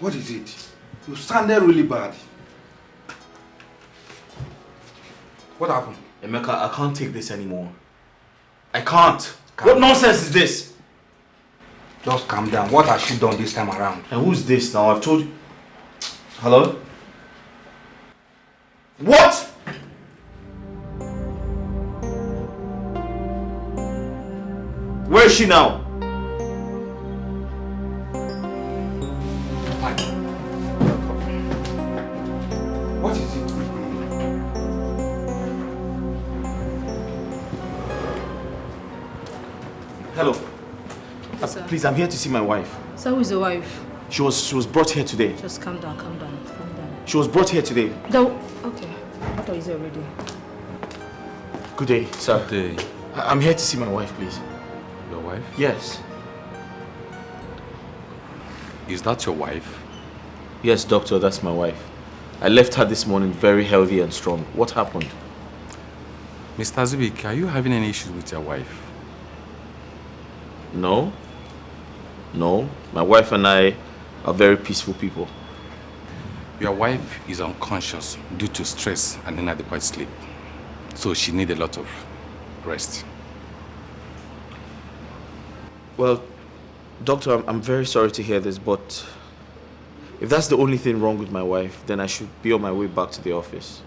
What is it? You sounded really bad. What happened? Emeka, I can't take this anymore. I can't. What nonsense is this? Just calm down. What has she done this time around? And who's this now? I've told you. Hello? What? Where is she now? What is it? Hello. Yes, Please, I'm here to see my wife. So who is the wife? She was brought here today. Just calm down, calm down, calm down. She was brought here today. Okay. I thought he's already. Good day, sir. Good day. I'm here to see my wife, please. Your wife? Yes. Is that your wife? Yes, doctor, that's my wife. I left her this morning very healthy and strong. What happened? Mr. Zubik, are you having any issues with your wife? No. No. My wife and I are very peaceful people. Your wife is unconscious due to stress and inadequate sleep. So she needs a lot of rest. Well, doctor, I'm very sorry to hear this, but if that's the only thing wrong with my wife, then I should be on my way back to the office.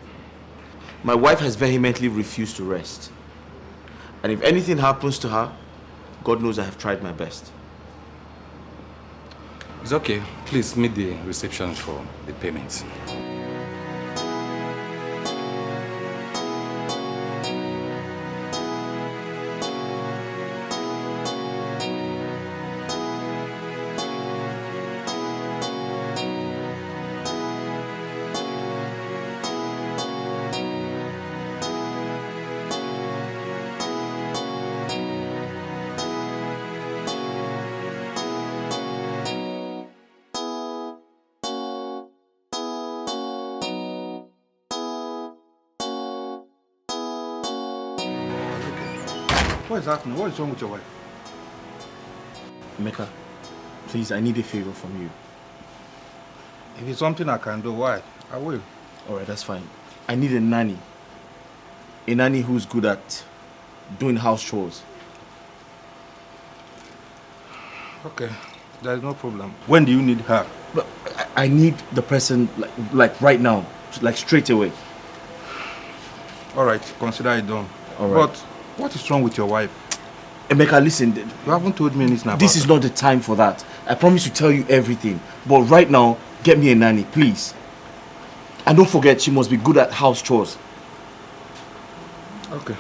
My wife has vehemently refused to rest. And if anything happens to her, God knows I have tried my best. It's okay. Please meet the reception for the payment. What is happening? What is wrong with your wife? Emeka, please, I need a favor from you. If it's something I can do, why? I will. Alright, that's fine. I need a nanny. A nanny who's good at doing house chores. Okay, there is no problem. When do you need her? But I need the person like right now, like straight away. Alright, consider it done. Alright. But what is wrong with your wife? Emeka, listen. You haven't told me anything about This is not the time for that. I promise to tell you everything. But right now, get me a nanny, please. And don't forget, she must be good at house chores. Okay.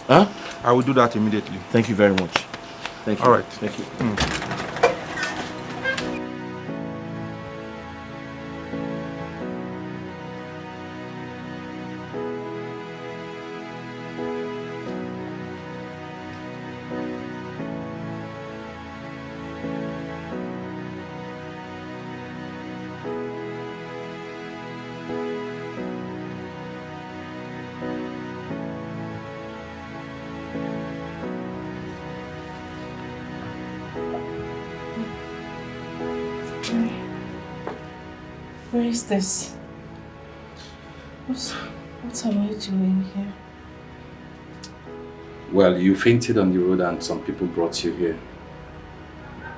Huh? I will do that immediately. Thank you very much. Thank you. Alright. Thank you. Where is this? What am I doing here? Well, you fainted on the road and some people brought you here.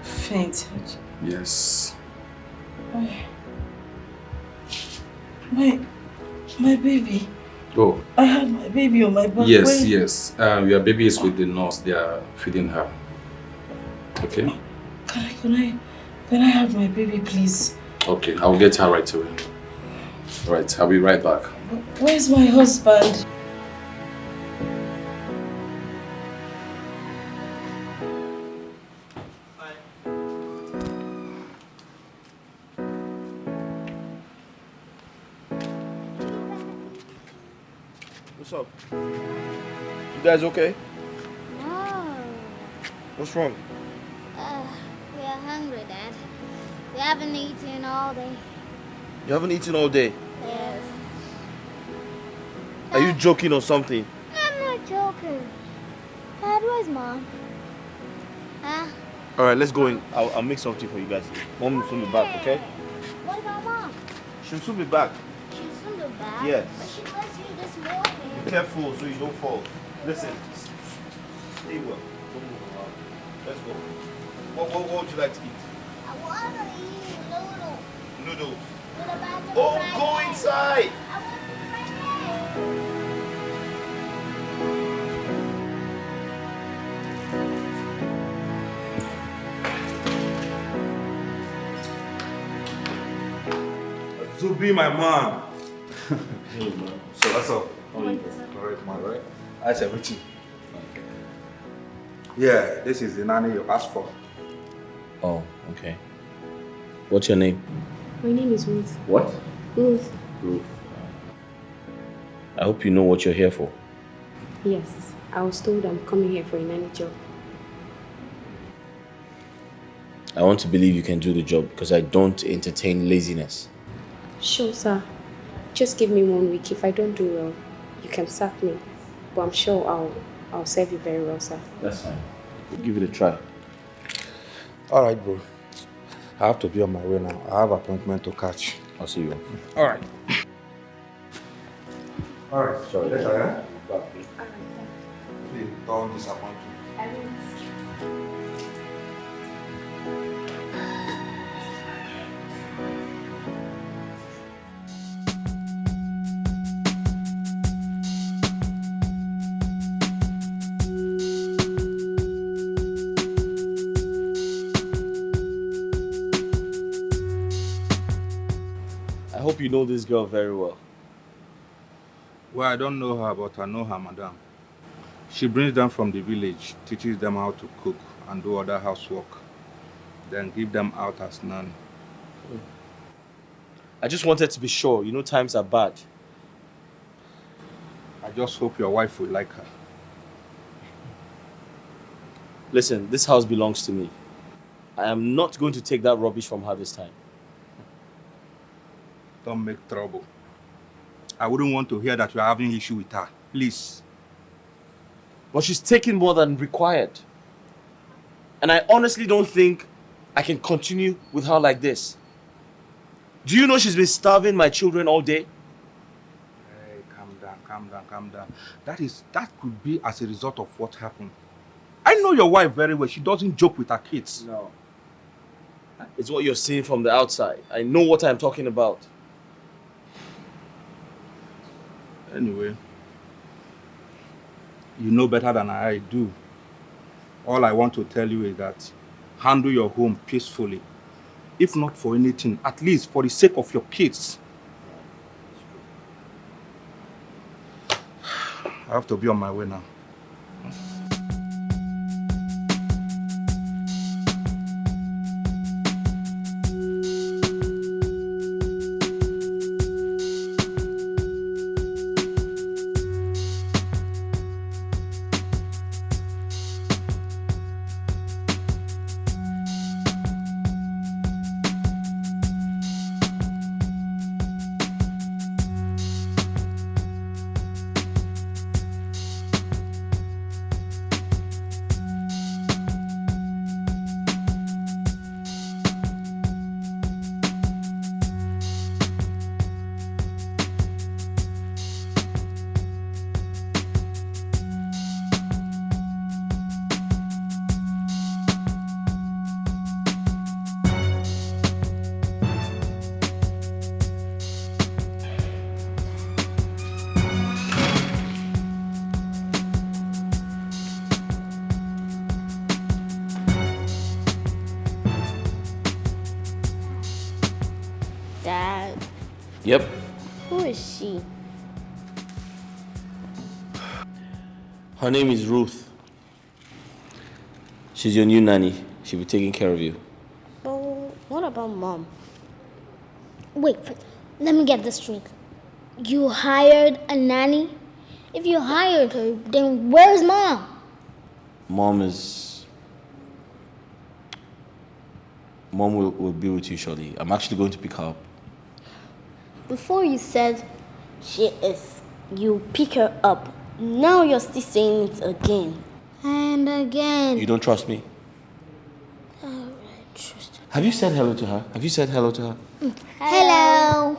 Fainted? Yes. My baby. Oh. I had my baby on my back. Yes, yes. Your baby is with the nurse. They are feeding her. Okay? Can I have my baby, please? Okay, I'll get her right away. Right, I'll be right back. Where's my husband? What's up? You guys okay? No. What's wrong? We are hungry, Dad. We haven't eaten all day. You haven't eaten all day? Yes. Are you joking or something? I'm not joking. Dad, where's Mom? Huh? Alright, let's go in. I'll make something for you guys. Mom is in the back, okay? What She'll soon be back. She's from the back? Yes. But she was here this morning. Be careful so you don't fall. Listen. Stay well. Don't move around. Let's go. What would you like to eat? I want to eat noodles. Noodles. What about the Oh, fried go egg? inside. I want the fried egg. Zubi, my man. Hey, man. So that's all. How are you? Alright, man, right? That's everything. Yeah, this is the nanny you asked for. Oh, okay. What's your name? My name is Ruth. What? Ruth. Ruth. I hope you know what you're here for. Yes, I was told I'm coming here for a nanny job. I want to believe you can do the job because I don't entertain laziness. Sure, sir. Just give me 1 week. If I don't do well, you can sack me. But I'm sure I'll serve you very well, sir. That's fine. We'll give it a try. Alright, bro. I have to be on my way now. I have an appointment to catch. I'll see you. Alright. Alright, sorry. Later, yeah? Please don't disappoint me. I will. I hope you know this girl very well. Well, I don't know her, but I know her, madam. She brings them from the village, teaches them how to cook and do other housework, then give them out as nanny. I just wanted to be sure. You know times are bad. I just hope your wife will like her. Listen, this house belongs to me. I am not going to take that rubbish from her this time. Don't make trouble. I wouldn't want to hear that you're having issue with her. Please. But she's taking more than required. And I honestly don't think I can continue with her like this. Do you know she's been starving my children all day? Hey, calm down. That could be as a result of what happened. I know your wife very well. She doesn't joke with her kids. No. It's what you're seeing from the outside. I know what I'm talking about. Anyway, you know better than I do. All I want to tell you is that handle your home peacefully. If not for anything, at least for the sake of your kids. I have to be on my way now. Dad, Yep. who is she? Her name is Ruth. She's your new nanny. She'll be taking care of you. But what about Mom? Wait, let me get this straight. You hired a nanny? If you hired her, then where's Mom? Mom will be with you shortly. I'm actually going to pick her up. Before you said you pick her up. Now you're still saying it again. And again. You don't trust me? Alright, trust her. Have you said hello to her? Hello.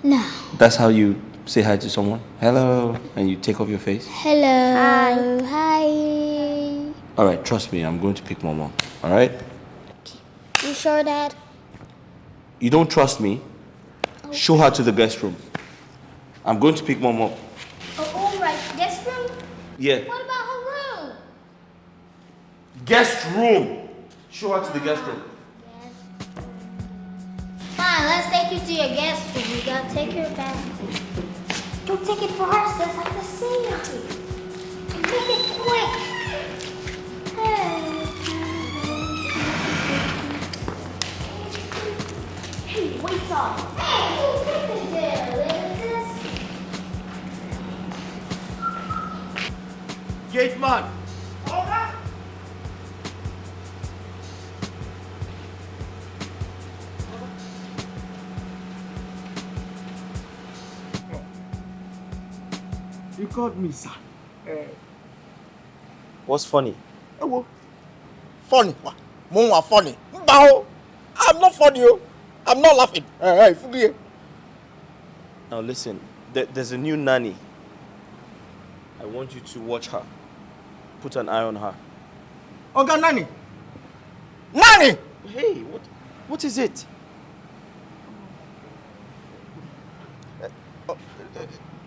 No. That's how you say hi to someone? Hello, and you take off your face? Hello. Hi. Alright, trust me, I'm going to pick Mom up. Alright? You sure, Dad? You don't trust me? Okay. Show her to the guest room. I'm going to pick Mom up. Oh, all right. Guest room? Yeah. What about her room? Guest room! Show her to the guest room. Yes. Fine, let's take you to your guest room. We gotta take her back. Don't take it for her, sis. I have to see you. Make it quick. Hey, wait up. Hey, who picked it there, sis? Gate man! You called me, sir. What's funny? Funny. More funny. No, I'm not funny. I'm not laughing. Hey, Now listen, there's a new nanny. I want you to watch her. Put an eye on her. Oga Nanny. Nanny! Hey, what is it?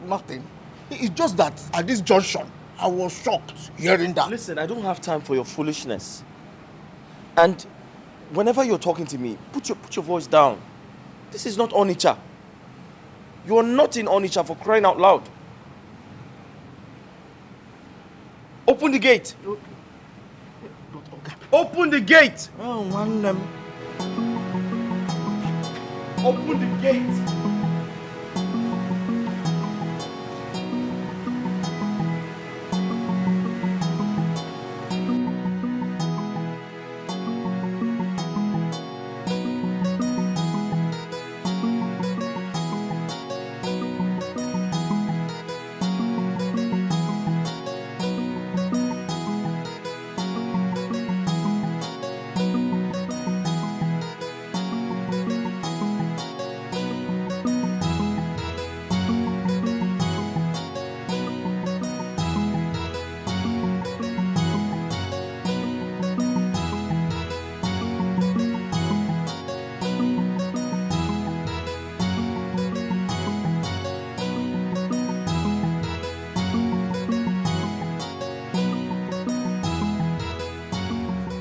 Nothing. It's just that at this junction, I was shocked hearing that. Listen, I don't have time for your foolishness. And whenever you're talking to me, put your voice down. This is not Onitsha. You are not in Onitsha, for crying out loud. Open the gate. Open the gate. Oh, one Open the gate.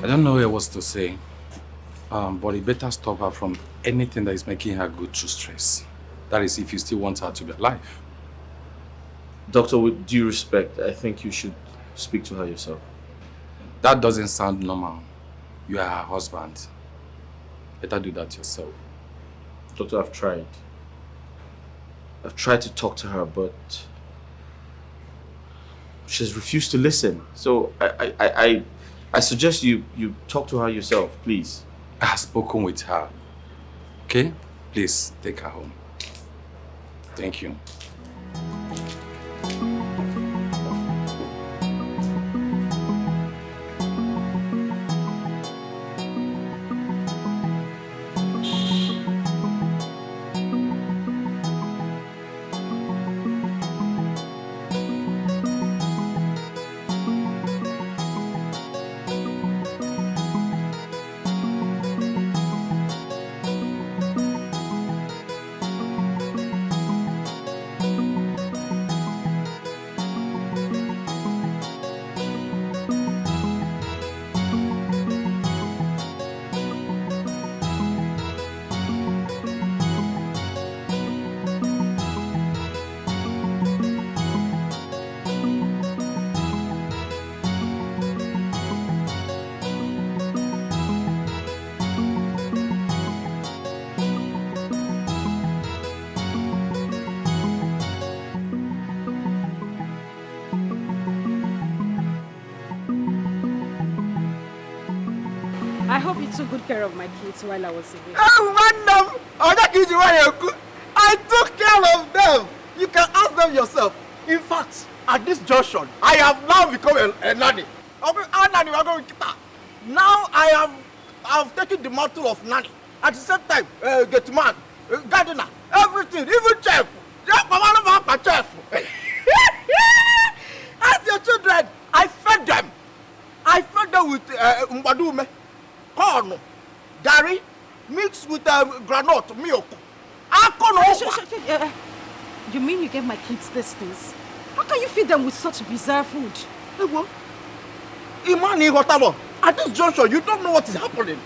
I don't know what to say, but you better stop her from anything that is making her go through stress. That is, if you still want her to be alive. Doctor, with due respect, I think you should speak to her yourself. That doesn't sound normal. You are her husband. Better do that yourself. Doctor, I've tried. I've tried to talk to her, but she's refused to listen. So I suggest you talk to her yourself, please. I have spoken with her. Okay? Please, take her home. Thank you. I hope you took good care of my kids while I was away. Oh, madam! I took care of them! You can ask them yourself. In fact, at this junction, I have now become a nanny. Nanny, we are going to get her. Now I have taken the mantle of nanny. At the same time, gate man, gardener, everything, even chef. Chef. As your children, I fed them. I fed them with mbadume, corn, gari, mixed with granite, milk. You mean you gave my kids these things? How can you feed them with such bizarre food? Imani Hotabo, at this juncture, you don't know what is happening.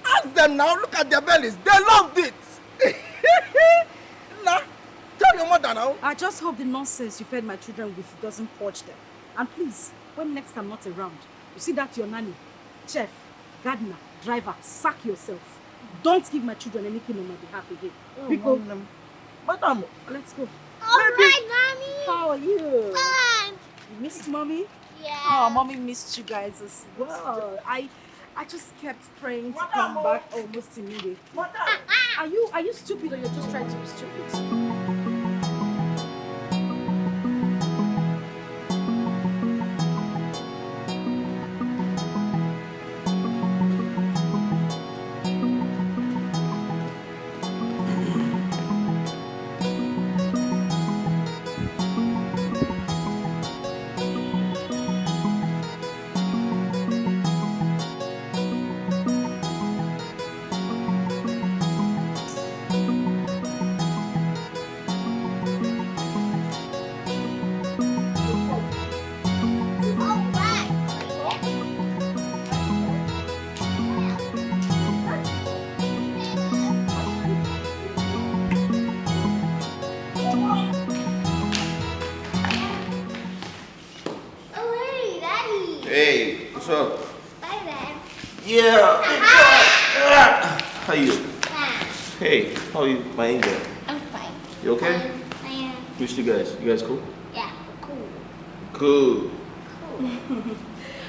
Ask them now, look at their bellies. They loved it. Nah, tell your mother now. I just hope the nonsense you fed my children with doesn't purge them. And please, when next I'm not around, you see that your nanny, chef, gardener, driver, sack yourself. Don't give my children anything on my behalf again. We go. Madam, Let's go. All right, Mommy. How are you? Fine. You missed Mommy? Yeah. Oh, Mommy missed you guys as well. I just kept praying to come back almost immediately. Are you stupid or you're just trying to be stupid? Hey, what's up? Bye, Dad. Yeah. How you? Fine. Hey, how are you, my angel? I'm fine. You okay? I am. Which you guys? You guys cool? Yeah, cool. Cool.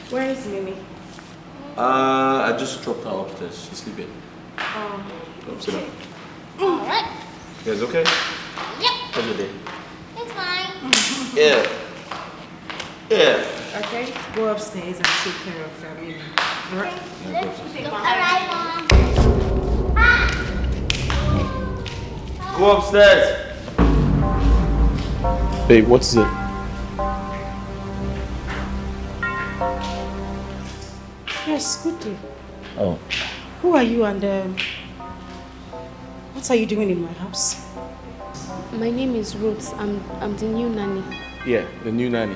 Where is Mimi? I just dropped her upstairs. She's sleeping. Oh. Come sit down. All right. You guys okay? Yep. How's your day? It's fine. Yeah. Yeah. Okay, go upstairs and take care of Mimi. Right. All right, Mom. Go upstairs. Babe, what's it? Yes, good day. Oh. Who are you and what are you doing in my house? My name is Ruth. I'm the new nanny. Yeah, the new nanny.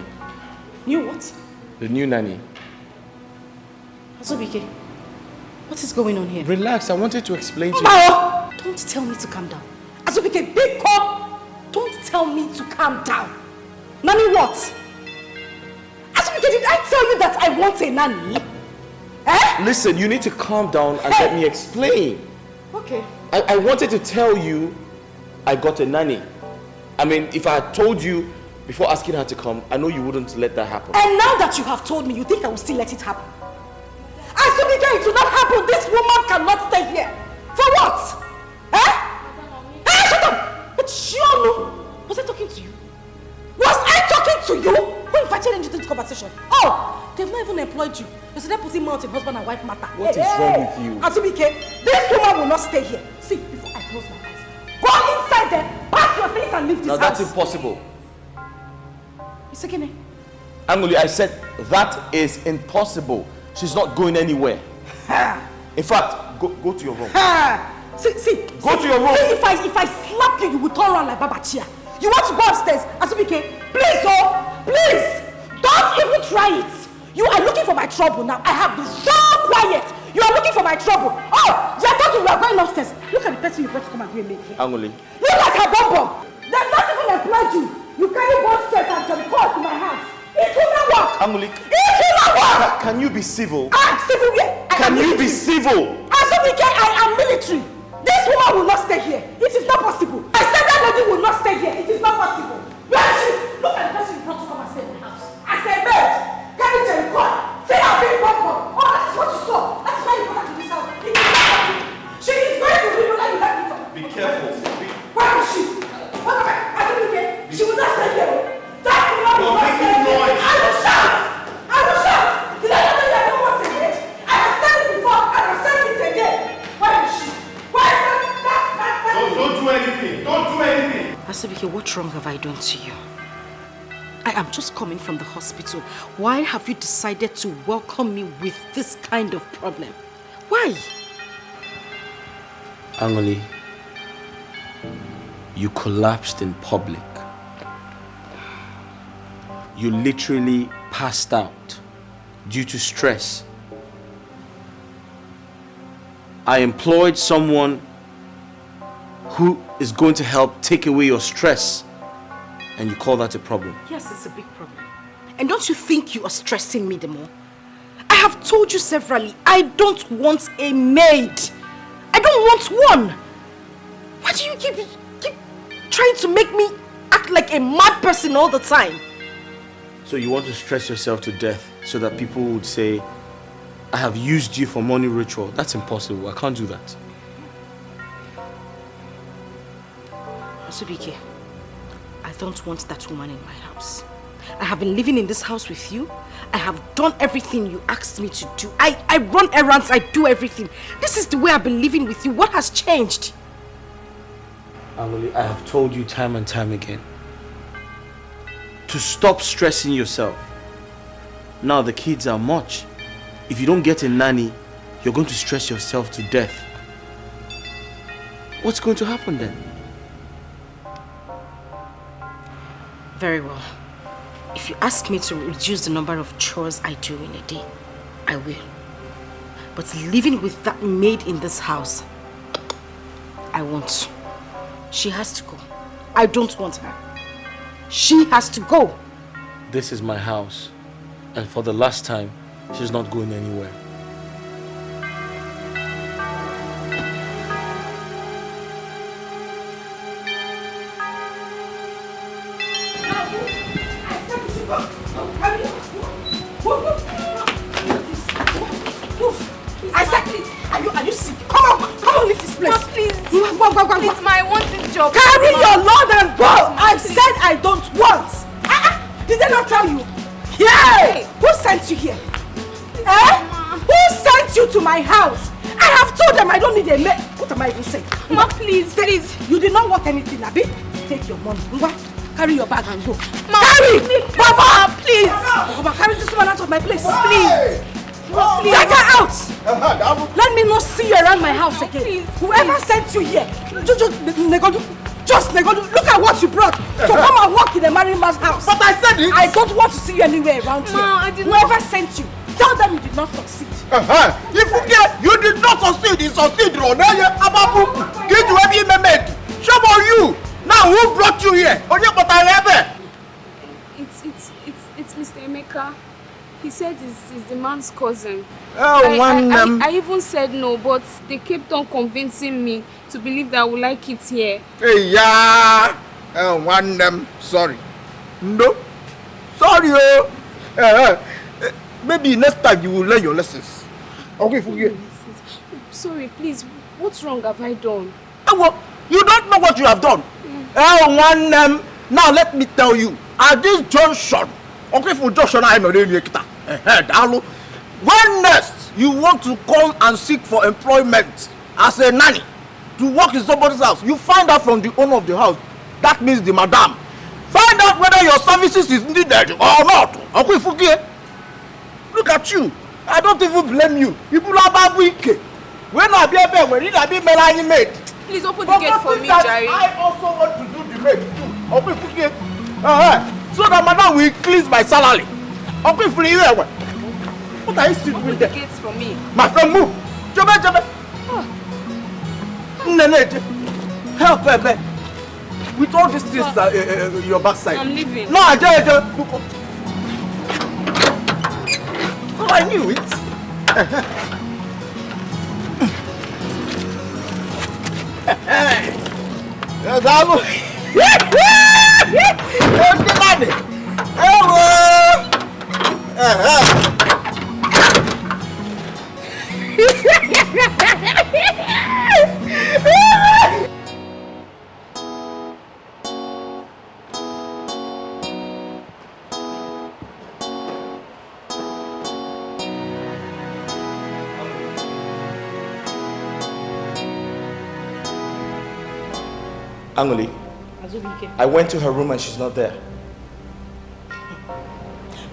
You what? The new nanny. Azubike, what is going on here? Relax, I wanted to explain to you. Mao! Don't tell me to calm down. Azubike, big call! Don't tell me to calm down. Nanny what? Azubike, did I tell you that I want a nanny? Eh? Listen, you need to calm down and let me explain. Okay. I wanted to tell you I got a nanny. I mean, if I had told you before asking her to come, I know you wouldn't let that happen. And now that you have told me, you think I will still let it happen? Azubike, it will not happen. This woman cannot stay here. For what? Eh? Hey, shut up! But Shionu, was I talking to you? Was I talking to you? Who invited you into this conversation? Oh, they've not even employed you. You said they're putting mouth in husband and wife matter. What is wrong with you? Azubike, this woman will not stay here. See, before I close my eyes, go inside there, pack your things and leave this Now house. that's impossible. It's okay. Angoli, I said that is impossible. She's not going anywhere. In fact, go to your room. See, Go to your room. See, if I slap you, you will turn around like Baba Chia. You want to go upstairs? Azubike, please, oh, please, don't even try it. You are looking for my trouble now. I have been so quiet. You are looking for my trouble. Oh, you are talking, you are going upstairs. Look at the person you brought to come and do a make here. Angoli. Look at her bum. They're not even employed you. You carry one straight and can call to my house. It will not work. Angoli. It will not work. Can you be civil? Civil where? Can you be civil? Azubike, I am military. This woman will not stay here. It is not possible. I said that lady will not stay here. It is not possible. Where is she? Look at the person you brought to come and stay in my house. I said, babe, carry Jerry, call. Say I've been bumper. Oh, that is what you saw. That is why you brought her to this house. It is not possible. She is going to leave you like you like it. Be careful. Where is she? What am I? Azubike, she will not stay here. That woman will not stay here. I will shout. I will shout. Did I not know you don't want it? I have said it before and I've said it again. Where is she? Asubike, what wrong have I done to you? I am just coming from the hospital. Why have you decided to welcome me with this kind of problem? Why? Angoli, you collapsed in public. You literally passed out due to stress. I employed someone who is going to help take away your stress, and you call that a problem? Yes, it's a big problem. And don't you think you are stressing me the more? I have told you severally, I don't want a maid. I don't want one. Why do you keep trying to make me act like a mad person all the time? So you want to stress yourself to death so that people would say, I have used you for money ritual. That's impossible. I can't do that. Asubike, I don't want that woman in my house. I have been living in this house with you. I have done everything you asked me to do. I run errands, I do everything. This is the way I've been living with you. What has changed? Angoli, I have told you time and time again to stop stressing yourself. Now the kids are much. If you don't get a nanny, you're going to stress yourself to death. What's going to happen then? Very well. If you ask me to reduce the number of chores I do in a day, I will. But living with that maid in this house, I won't. She has to go. I don't want her. She has to go. This is my house. And for the last time, she's not going anywhere. I said, please. Are you sick? Come on, leave this place. Mom, please. Go. Please, ma, I want this job. Carry your load and go. I said I don't want. Did they not tell you? Yeah. Who sent you here? Who sent you to my house? I have told them I don't need a maid. What am I even saying? Ma, please. You did not want anything, Abi. Take your money. Carry your bag and go. Ma, carry! Baba, please! Baba, carry this woman out of my place. Please! Please. Take her out! Let me not see you around my house again. Please. Whoever sent you here, just look at what you brought. So come and walk in a married man's house. But I said it! I don't want to see you anywhere around here. Ma, I did not. Whoever sent you, tell them you did not succeed. If you did not succeed, you succeed. Give you every made. Show on you. Now who brought you here? It's Mr. Emeka. He said he's the man's cousin. I I even said no, but they kept on convincing me to believe that I would like it here. Hey, yeah. Sorry. No. Sorry, maybe next time you will learn your lessons. Okay, forget. Sorry, please. What's wrong have I done? You don't know what you have done. Now let me tell you. At this junction, okay, for junction, I know when next you want to come and seek for employment as a nanny to work in somebody's house, you find out from the owner of the house. That means the madam. Find out whether your services is needed or not. Okay, forget. Look at you. I don't even blame you. People are bad wicked. When I be a bear, when I be a maid. Please open the gate for me, Jerry. I also want to do the maid too. Okay, forget. So that madam will increase my salary. Okay, free you. What are you still doing there? Open the gates for me. My friend, move. Jobe. Help, baby. With all these things, your backside. I'm leaving. No, I oh, I knew it. Angoli, Azubike. I went to her room and she's not there.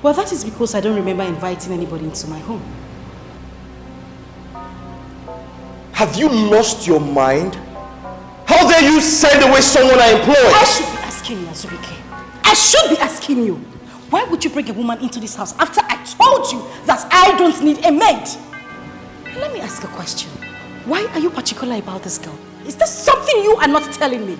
Well, that is because I don't remember inviting anybody into my home. Have you lost your mind? How dare you send away someone I employed? I should be asking you, Azubike. I should be asking you. Why would you bring a woman into this house after I told you that I don't need a maid? And let me ask a question. Why are you particular about this girl? Is there something you are not telling me?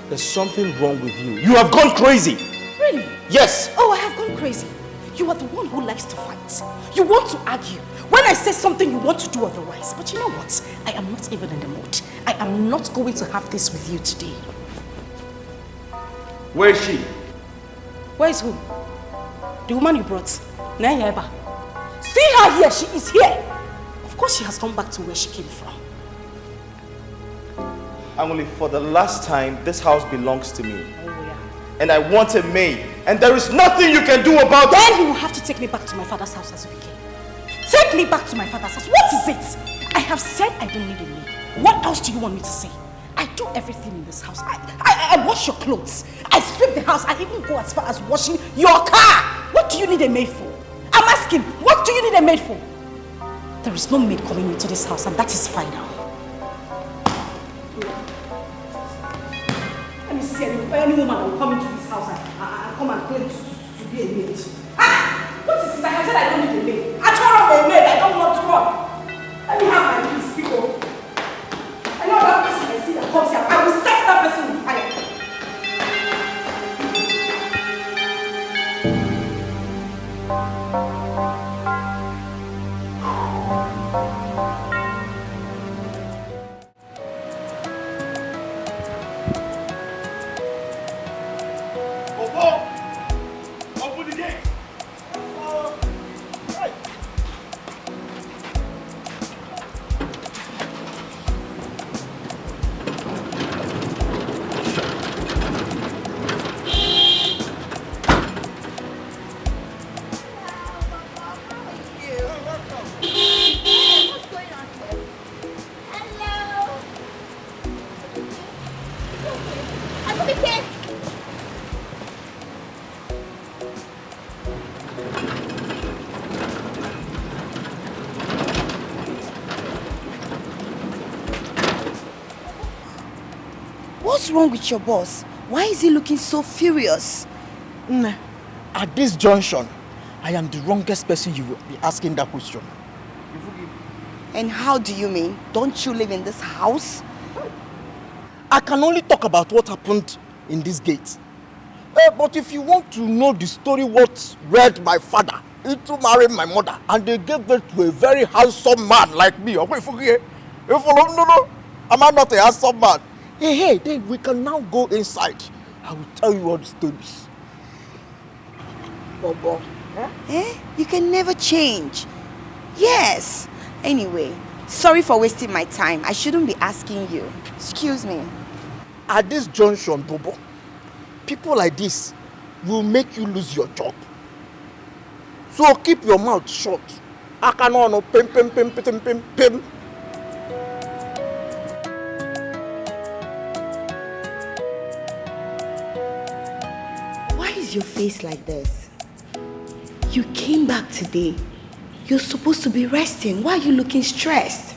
There's something wrong with you. You have gone crazy. Really? Yes. Oh, I have gone crazy. You are the one who likes to fight. You want to argue. When I say something, you want to do otherwise. But you know what? I am not even in the mood. I am not going to have this with you today. Where is she? Where is who? The woman you brought. Nanny. See her here. She is here. Of course she has come back to where she came from. Emily, for the last time, this house belongs to me. Oh, yeah. And I want a maid. And there is nothing you can do about it. Then you will have to take me back to my father's house as we came. Take me back to my father's house. What is it? I have said I don't need a maid. What else do you want me to say? I do everything in this house. I wash your clothes. I sweep the house. I even go as far as washing your car. What do you need a maid for? I'm asking, what do you need a maid for? There is no maid coming into this house, and that is final. Let me see any woman who will come into this house and come and claim to be a maid. What is this? I have said I don't need a maid. I turn on a maid. I don't want to run. Let me have my peace, people. I know that person I see that comes here. I will set that person on fire. Open the gate. What's wrong with your boss? Why is he looking so furious? At this junction, I am the wrongest person you will be asking that question. And how do you mean? Don't you live in this house? I can only talk about what happened in this gate. But if you want to know the story what led my father into marrying my mother, and they gave birth to a very handsome man like me, am I not a handsome man? Hey, then we can now go inside. I will tell you all the stories. Bobo. You can never change. Yes. Anyway, sorry for wasting my time. I shouldn't be asking you. Excuse me. At this junction, Bobo, people like this will make you lose your job. So keep your mouth shut. I cannot pim. Why is your face like this? You came back today. You're supposed to be resting. Why are you looking stressed?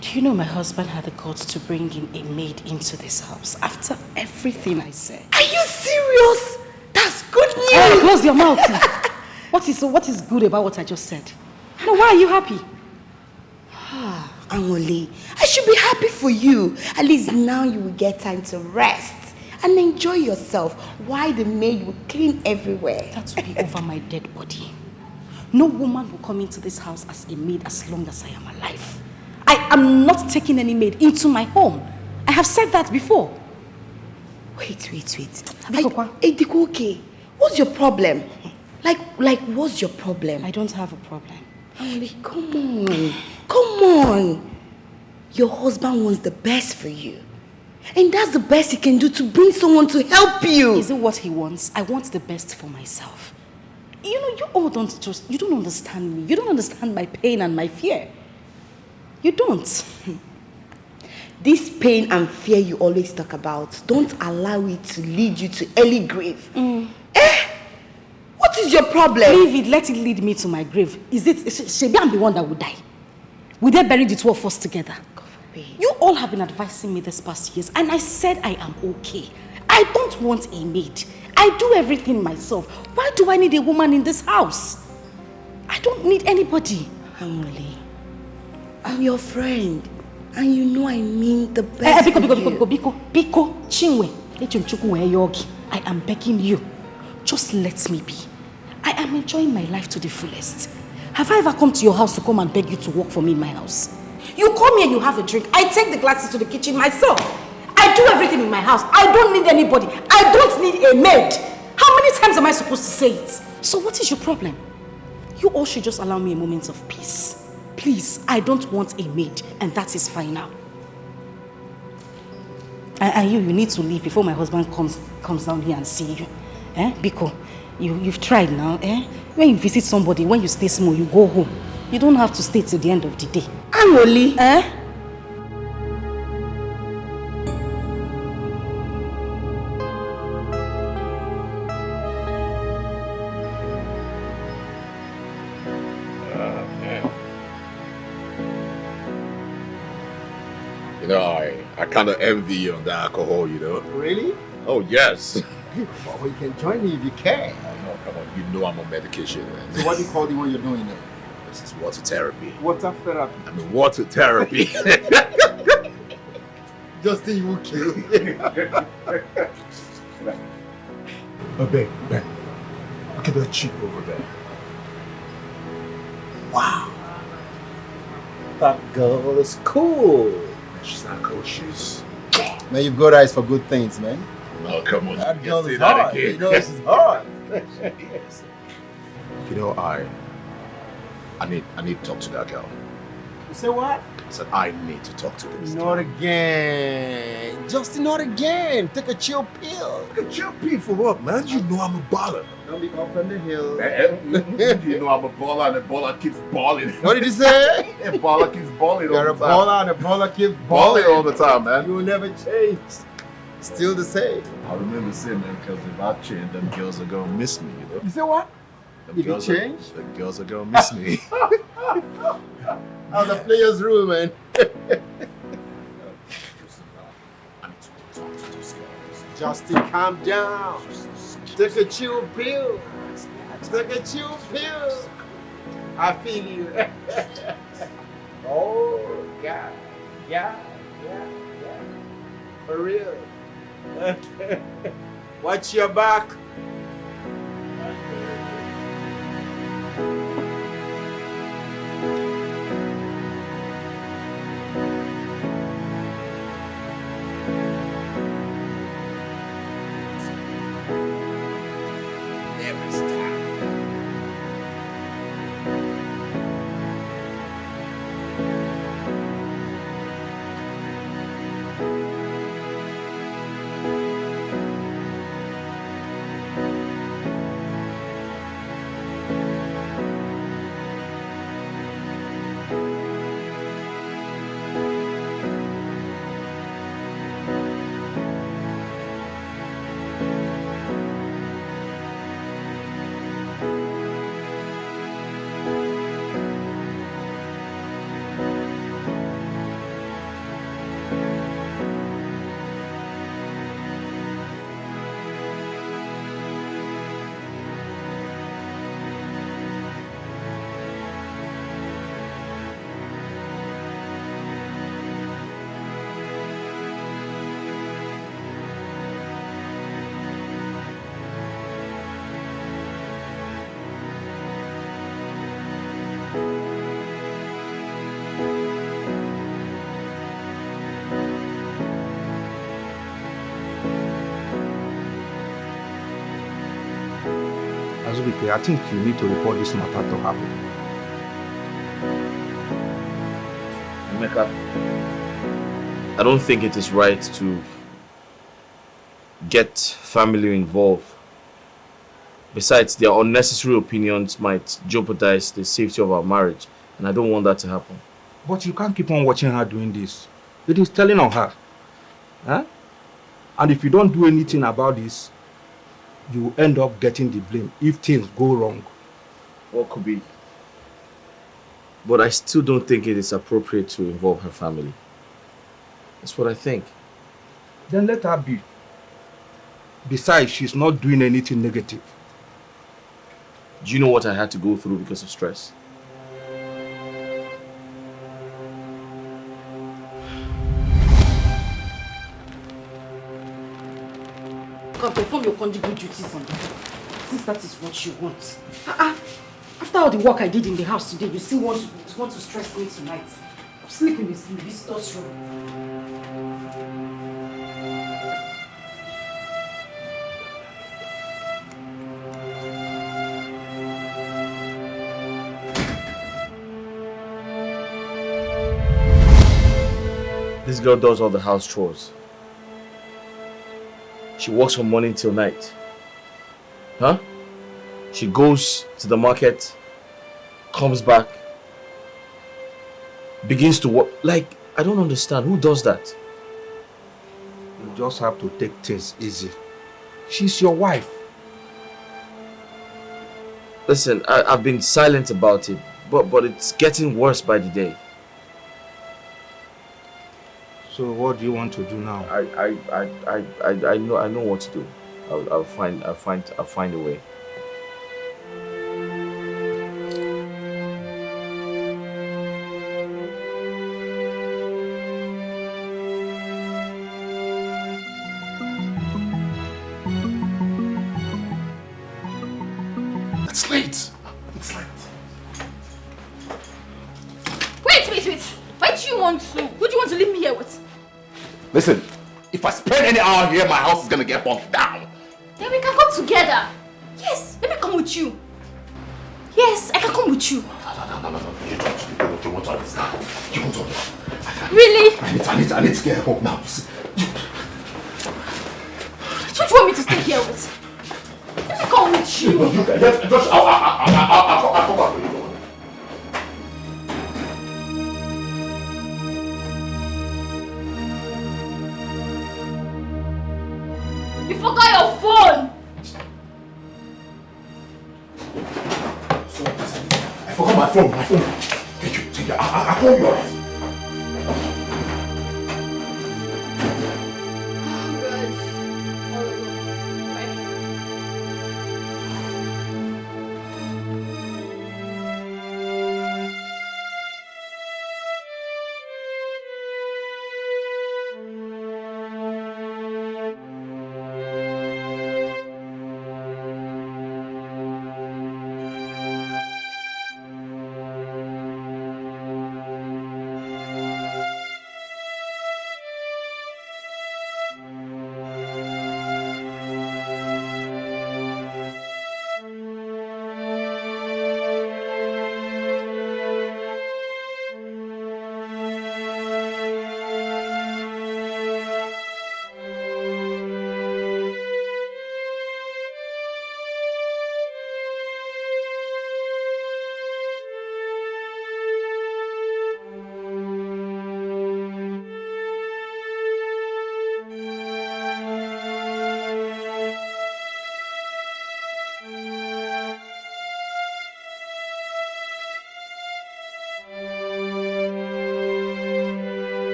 Do you know my husband had the guts to bring in a maid into this house after everything I said? Are you serious? That's good news. Hey, close your mouth. What is good about what I just said? No, why are you happy? Anwole, I should be happy for you. At least now you will get time to rest and enjoy yourself while the maid will clean everywhere. That will be over my dead body. No woman will come into this house as a maid as long as I am alive. I am not taking any maid into my home. I have said that before. Wait. Bikokwa. What's your problem? Like, what's your problem? I don't have a problem. Anwole, come on. Your husband wants the best for you. And that's the best he can do to bring someone to help you. Is it what he wants? I want the best for myself. You know, you don't understand me. You don't understand my pain and my fear. You don't. This pain and fear you always talk about, don't allow it to lead you to early grave. What is your problem? Leave it, let it lead me to my grave. Shebi I'm the one that would die? Will they bury the two of us together? God forbid. You all have been advising me this past years, and I said I am okay. I don't want a maid. I do everything myself. Why do I need a woman in this house? I don't need anybody. Amole, I'm your friend, and you know I mean the best for you. Biko, Chinwe, I am begging you. Just let me be. I am enjoying my life to the fullest. Have I ever come to your house to come and beg you to work for me in my house? You come here, you have a drink. I take the glasses to the kitchen myself. I do everything in my house. I don't need anybody. I don't need a maid. How many times am I supposed to say it? So what is your problem? You all should just allow me a moment of peace. Please, I don't want a maid, and that is fine now. And you need to leave before my husband comes down here and see you. Because you've tried now. When you visit somebody, when you stay small, you go home. You don't have to stay till the end of the day. Amole. You know, I kind of envy you on the alcohol, you know. Really? Oh, yes. Well, you can join me if you can. No, come on. You know I'm on medication, man. So what do you call the one you're doing now? This is water therapy. Water therapy. I mean, water therapy. Justin, you will kill me. Oh, babe. Look at that chick over there. Wow. That girl is cool. She's not cool. She's... Man, you've got eyes for good things, man. Oh, come on. That girl is hard. You know, she's hard. Yes. You know, I need to talk to that girl. You say what? I said I need to talk to this Not again. Justin, not again. Take a chill pill. Take a chill pill for what, man? You know I'm a baller. Don't be up on the hill. You know I'm a baller and the baller keeps balling. What did you say? A baller keeps balling all You're the a time. baller and a baller keeps Balling balling all the time, man. You will never change. Still the same. I remember saying, man, because if I change, them girls are going to miss me, you know? You say what? Them If you girls change? The girls are going to miss me. How's the player's room, man? Justin, calm down. Take a chill pill. Take a chill pill. I feel you. Oh, God. Yeah. For real. Watch your back. Never stop. I think you need to report this matter to happen. Emeka, I don't think it is right to get family involved. Besides, their unnecessary opinions might jeopardize the safety of our marriage, and I don't want that to happen. But you can't keep on watching her doing this. It is telling on her. Huh? And if you don't do anything about this, you will end up getting the blame if things go wrong. What could be? But I still don't think it is appropriate to involve her family. That's what I think. Then let her be. Besides, she's not doing anything negative. Do you know what I had to go through because of stress? Come perform your conjugal duties on me. Since that is what you want. After all the work I did in the house today, you still want to stress me tonight. Sleep in the visitor's room. This girl does all the house chores. She works from morning till night. Huh? She goes to the market, comes back, begins to work. Like, I don't understand. Who does that? You just have to take things easy. She's your wife. Listen, I've been silent about it, but it's getting worse by the day. So what do you want to do now? I know what to do. I'll find a way. It's late. It's late. Wait. Why do you want to? Who do you want to leave me here with? Listen, if I spend any hour here, my house is gonna get burnt down. Then we can come together. Yes, let me come with you. Yes, I can come with you. No. You want to understand. You want to understand. Really? I need to get home now. Who do you want me to stay here with? Let me come with you. I'll come back for you. You forgot your phone. I forgot my phone. Take it. I'll call you alright.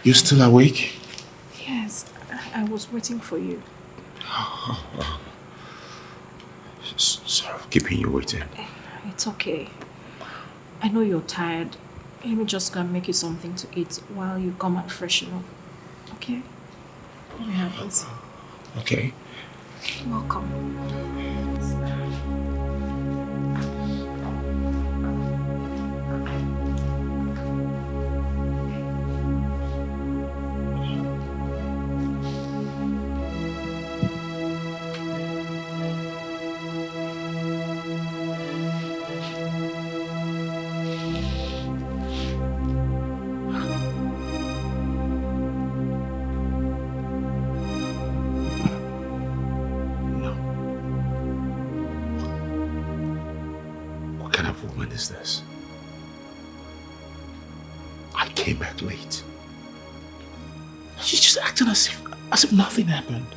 You're still awake? Yes, I was waiting for you. Sorry for keeping you waiting. It's okay. I know you're tired. Let me just go and make you something to eat while you come and freshen up. Okay? Let me have this. Okay. Welcome. What kind of woman is this? I came back late. She's just acting as if nothing happened.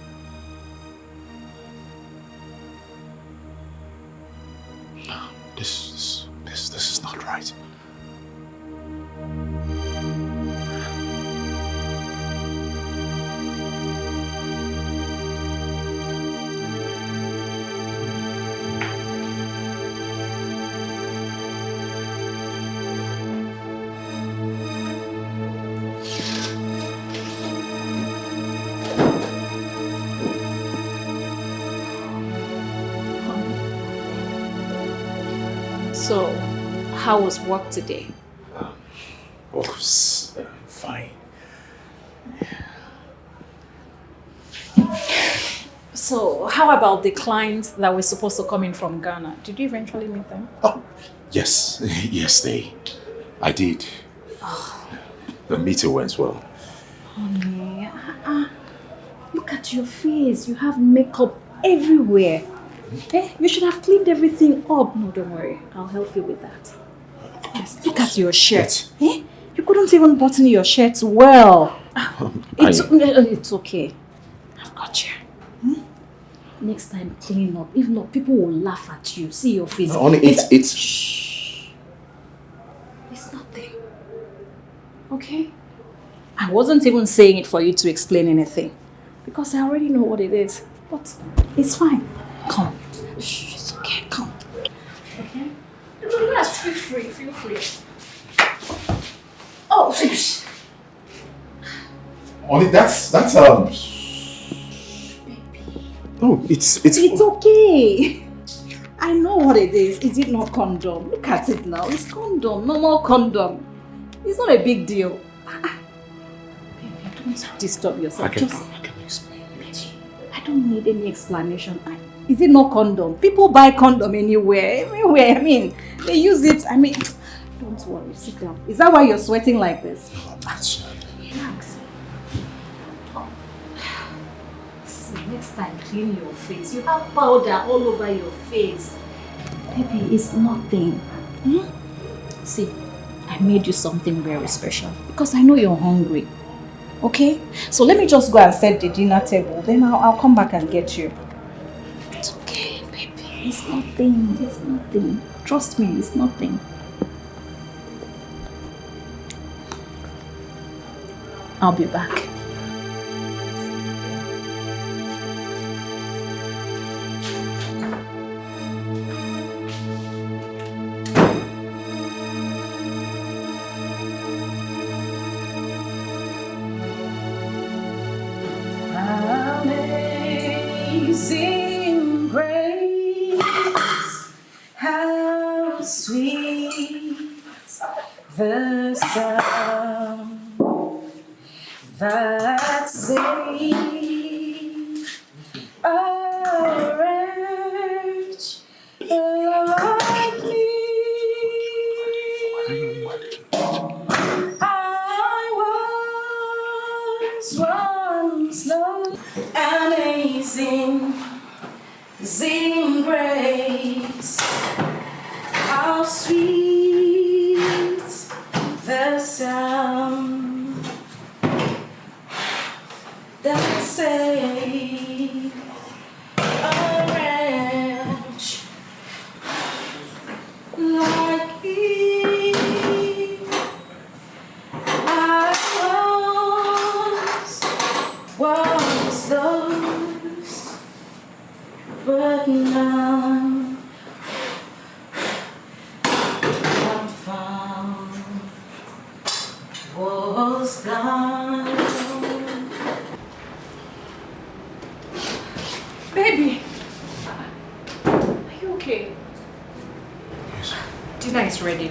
No, this is not right. So, how was work today? Was fine. So, how about the clients that were supposed to come in from Ghana? Did you eventually meet them? Oh, yes, yes, I did. The meeting went well. Honey, look at your face. You have makeup everywhere. Eh? You should have cleaned everything up. No, don't worry. I'll help you with that. Yes, look at your shirt. Eh? You couldn't even button your shirt well. It's okay. I've got you. Next time, clean up. If not, people will laugh at you. See your face. Honey, it's... Shh. It's nothing. Okay? I wasn't even saying it for you to explain anything. Because I already know what it is. But it's fine. Come. Shh, it's okay. Come. Okay? Relax. Feel free. Feel free. Oh, shh. Honey, that's Oh, it's okay. I know what it is. Is it not condom? Look at it now. It's condom. Normal condom. It's not a big deal. Baby, don't disturb yourself. I can explain it. I don't need any explanation. Is it not condom? People buy condom anywhere. Everywhere. I mean, they use it. I mean, don't worry. Sit down. Is that why you're sweating like this? That's Relax. Next time, clean your face. You have powder all over your face. Baby, it's nothing. See, I made you something very special because I know you're hungry. Okay? So let me just go and set the dinner table. Then I'll come back and get you. It's okay, baby. It's nothing. It's nothing. Trust me, it's nothing. I'll be back. Amazing grace, how sweet the sound that saved a wretch like me. I was once lost. Amazing, amazing grace, how sweet the sound that saved was gone. Baby! Are you okay? Yes. Dinner is ready.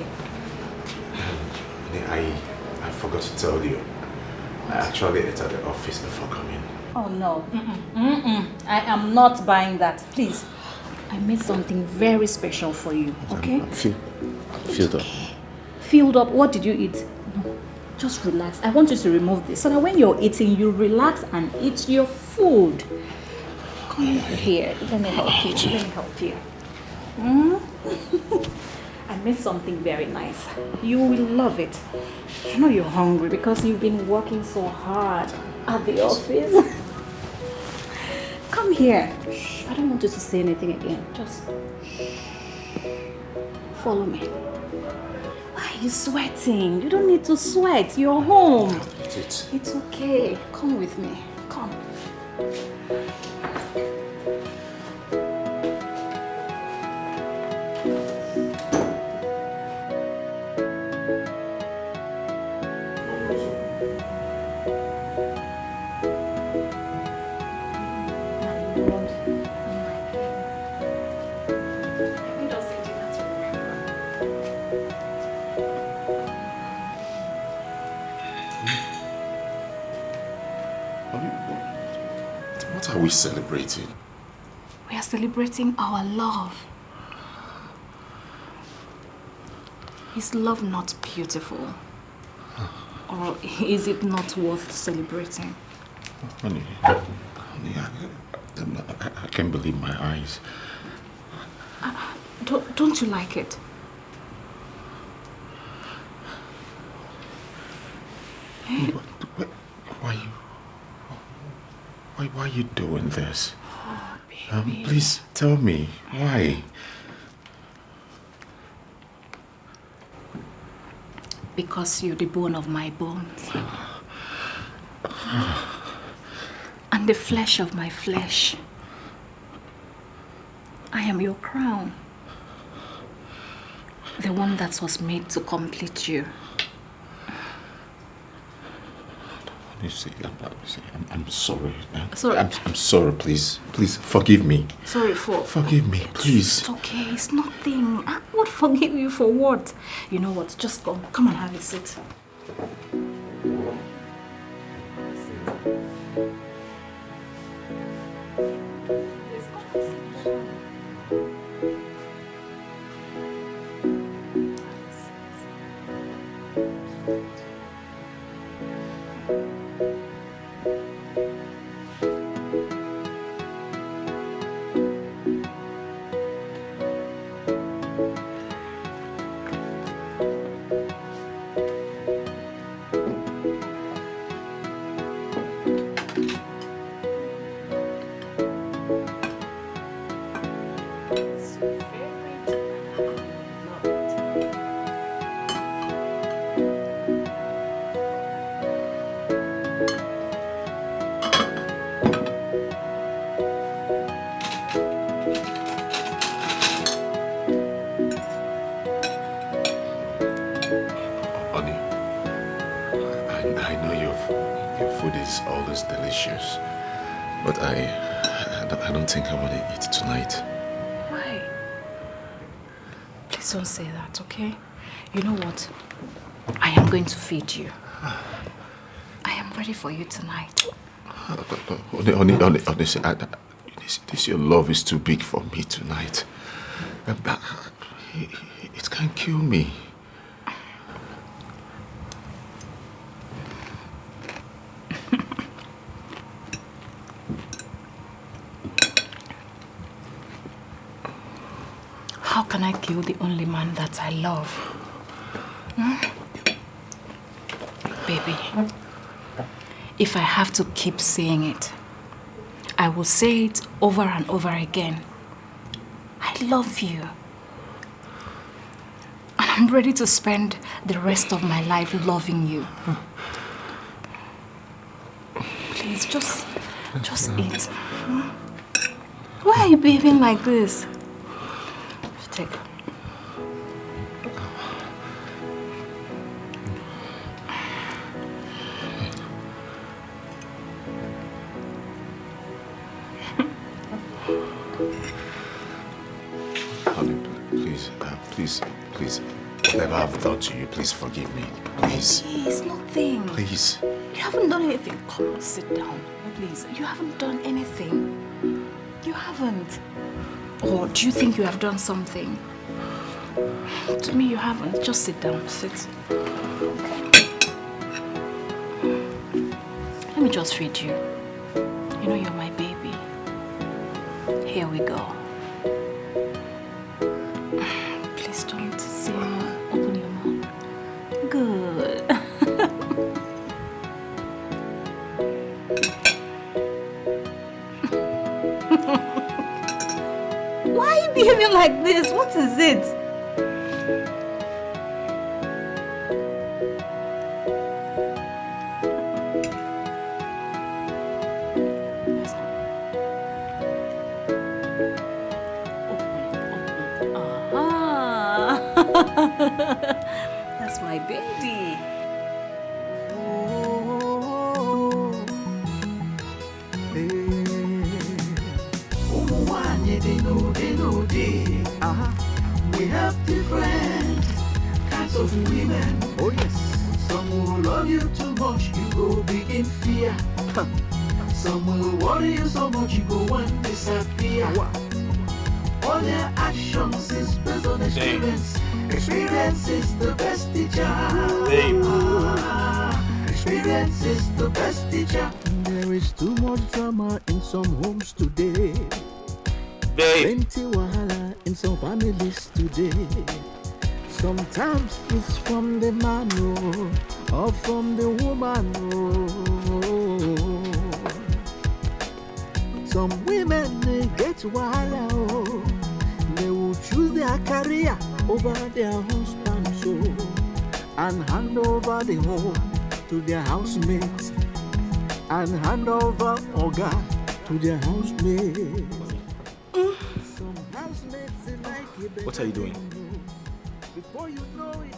I forgot to tell you. I actually ate at the office before coming. Oh no. I am not buying that. Please. I made something very special for you, okay? I'm filled up. Filled up? What did you eat? No. Just relax. I want you to remove this so that when you're eating, you relax and eat your food. Come here. Let me help you. Let me help you. I made something very nice. You will love it. You know you're hungry because you've been working so hard at the office. Come here. I don't want you to say anything again. Just follow me. Why are you sweating? You don't need to sweat. You're home. It's okay. Come with me. Come. What are we celebrating? We are celebrating our love. Is love not beautiful? Or is it not worth celebrating? Honey, I can't believe my eyes. Don't you like it? Why are you doing this? Oh, please tell me why. Because you're the bone of my bones. And the flesh of my flesh. I am your crown. The one that was made to complete you. You see, I'm sorry. Sorry. I'm sorry, please. Please, forgive me. Sorry for... Forgive me, please. It's okay, it's nothing. I would forgive you for what? You know what, just come and have a seat. Delicious, but I don't think I want to eat tonight. Why? Please don't say that, okay? You know what? I am going to feed you. I am ready for you tonight. Honestly, this your love is too big for me tonight. It can kill me. How can I kill the only man that I love? Baby, if I have to keep saying it, I will say it over and over again. I love you. And I'm ready to spend the rest of my life loving you. Please, just eat. Why are you behaving like this? Take. please, whatever I've done to you, please forgive me. Please. Please, nothing. Please. You haven't done anything. Come on, sit down. Please. You haven't done anything. You haven't. Or do you think you have done something? To me, you haven't. Just sit down. Sit. Let me just read you. You know you're my baby. Here we go. Please don't say no. Open your mouth. Good. Why are you behaving like this? What is it? That's my baby. We have different kinds of women. Oh yes. Some will love you too much, you go begin fear. Some will worry you so much, you go and disappear. All their actions is based on experience. Experience is the best teacher. Experience is the best teacher. There is too much drama in some homes today. Plenty wahala in some families today. Sometimes it's from the man or from the woman. Some women they get wahala. They will choose their career over their husband and hand over the home to their housemates and hand over Oga to their housemates. What are you doing? Before you know it,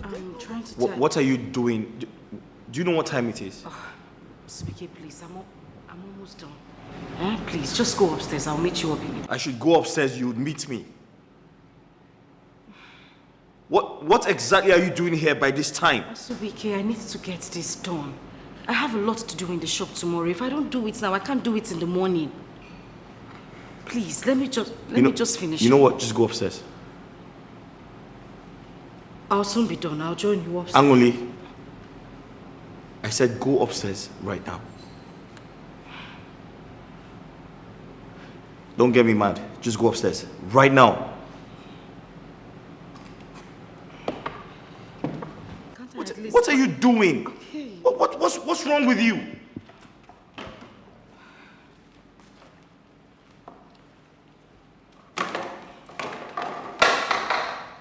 I'm trying to What are you doing? Do you know what time it is? Speaking, please. I'm almost done. Please, just go upstairs. I'll meet you up in I should go upstairs, you would meet me. What exactly are you doing here by this time? Asubike, I need to get this done. I have a lot to do in the shop tomorrow. If I don't do it now, I can't do it in the morning. Please, let me just finish. You know what? Just go upstairs. I'll soon be done. I'll join you upstairs. Angoli, I said go upstairs right now. Don't get me mad. Just go upstairs right now. What are you doing? Okay. What's wrong with you?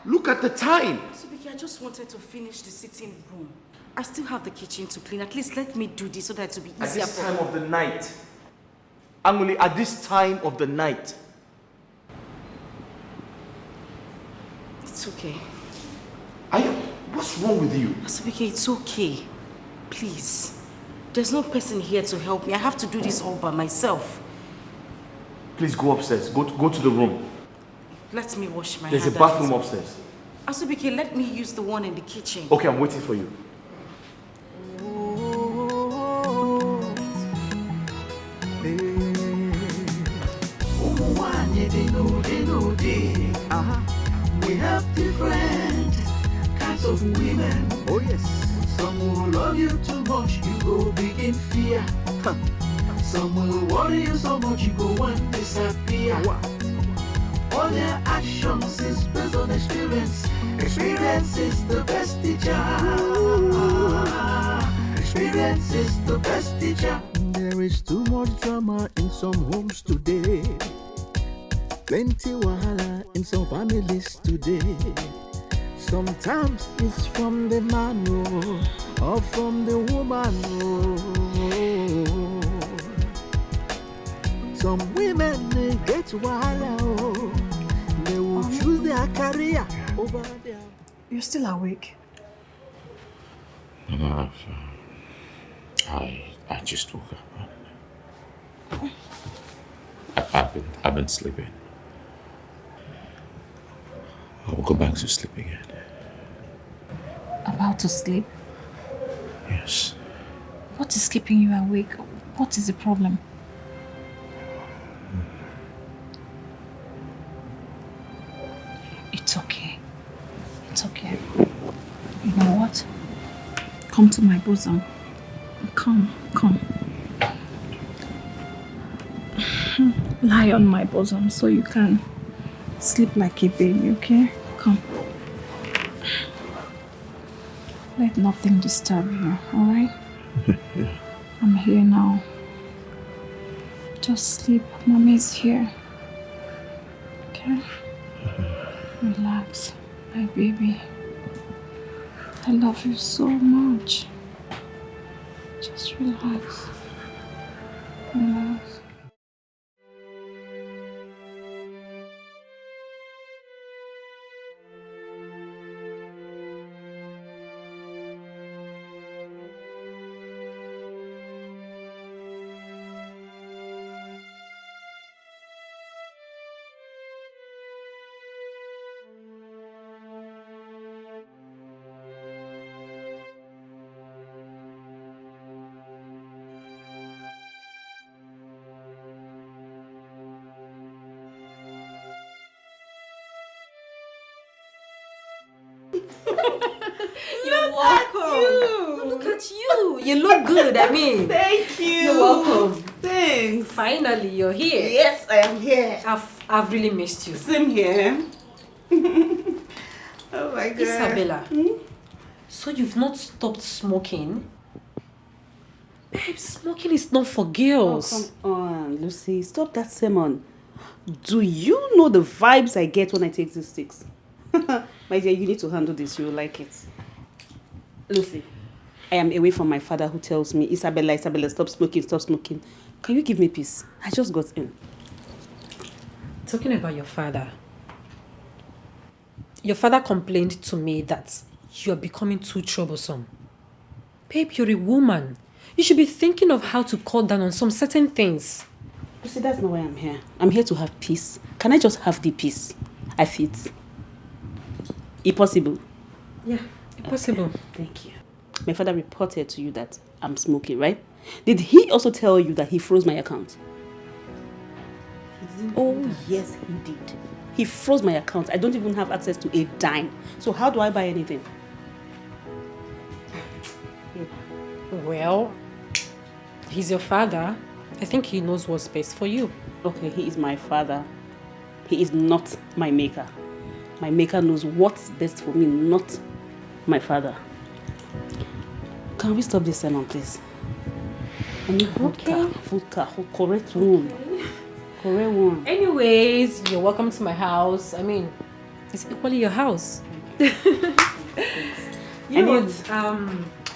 Look at the time. Asubike, I just wanted to finish the sitting room. I still have the kitchen to clean. At least let me do this so that it will be easier. At this time of the night. Angoli, at this time of the night. It's okay. What's wrong with you? Asubike, it's okay. Please. There's no person here to help me. I have to do this all by myself. Please go upstairs. Go to the room. Let me wash my hands. There's a bathroom upstairs. Asubike, let me use the one in the kitchen. Okay, I'm waiting for you. We have different kinds of women. Oh yes. Some will love you too much, you go begin fear. Some will worry you so much, you go and disappear. All their actions is based on experience. Experience is the best teacher. Experience is the best teacher. There is too much drama in some homes today. Plenty wahala in some families today. Sometimes it's from the man or from the woman. Some women they get wahala. They will choose their career over their... You're still awake? No, I just woke up. I've been sleeping. I will go back to sleep again. About to sleep? Yes. What is keeping you awake? What is the problem? It's okay. It's okay. You know what? Come to my bosom. Come. Lie on my bosom so you can sleep like a baby, okay? Come. Let nothing disturb you, alright? I'm here now. Just sleep. Mommy's here. Okay? Relax, my baby. I love you so much. Just relax. Relax. You're welcome. Look at you. You look good, I mean. Thank you. You're welcome. Thanks. Finally, you're here. Yes, I am here. I've really missed you. Same here. Oh my God. Isabella, so you've not stopped smoking? Babe, smoking is not for girls. Oh, come on, Lucy. Stop that sermon. Do you know the vibes I get when I take these sticks? My dear, you need to handle this. You will like it. Lucy, I am away from my father who tells me, Isabella, stop smoking, stop smoking. Can you give me peace? I just got in. Talking about your father complained to me that you're becoming too troublesome. Babe, you're a woman. You should be thinking of how to cut down on some certain things. You see, that's not why I'm here. I'm here to have peace. Can I just have the peace I fit? Impossible. Yeah, impossible. Okay. Thank you. My father reported to you that I'm smoking, right? Did he also tell you that he froze my account? Oh, yes, he did. He froze my account. I don't even have access to a dime. So how do I buy anything? Well, he's your father. I think he knows what's best for you. Okay, he is my father. He is not my maker. My maker knows what's best for me, not my father. Can we stop this sermon, please? I need vodka, correct one. Correct one. Anyways, you're welcome to my house. I mean, it's equally your house. You know what?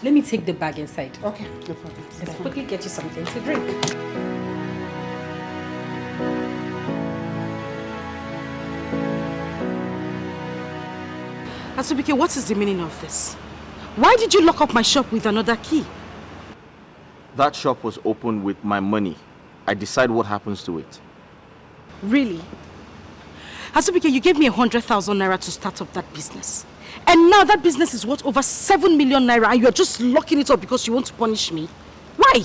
Let me take the bag inside. Okay, no problem. Let's quickly get you something to drink. Asubike, what is the meaning of this? Why did you lock up my shop with another key? That shop was opened with my money. I decide what happens to it. Really? Asubike, you gave me 100,000 naira to start up that business. And now that business is worth over 7 million naira and you're just locking it up because you want to punish me. Why?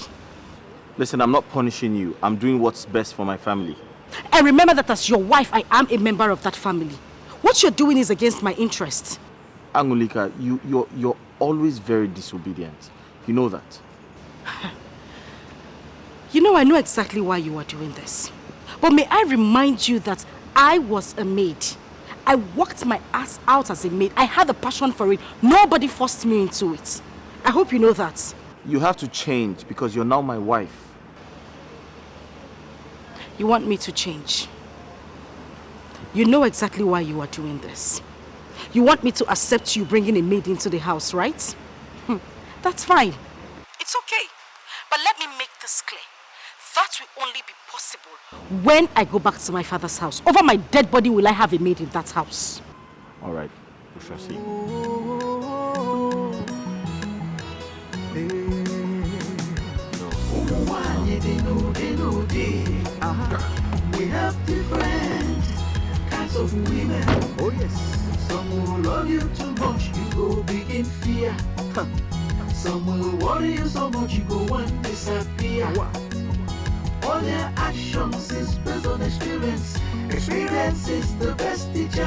Listen, I'm not punishing you. I'm doing what's best for my family. And remember that as your wife, I am a member of that family. What you're doing is against my interest. Angulika, you're always very disobedient. You know that. You know, I know exactly why you are doing this. But may I remind you that I was a maid. I worked my ass out as a maid. I had a passion for it. Nobody forced me into it. I hope you know that. You have to change because you're now my wife. You want me to change? You know exactly why you are doing this. You want me to accept you bringing a maid into the house, right? That's fine. It's okay. But let me make this clear. That will only be possible when I go back to my father's house. Over my dead body will I have a maid in that house. All right, we shall see. We have different kinds of women. Oh yes. Some will love you too much, you go begin fear. Some will worry you so much, you go and disappear. All their actions is based on experience. Experience is the best teacher.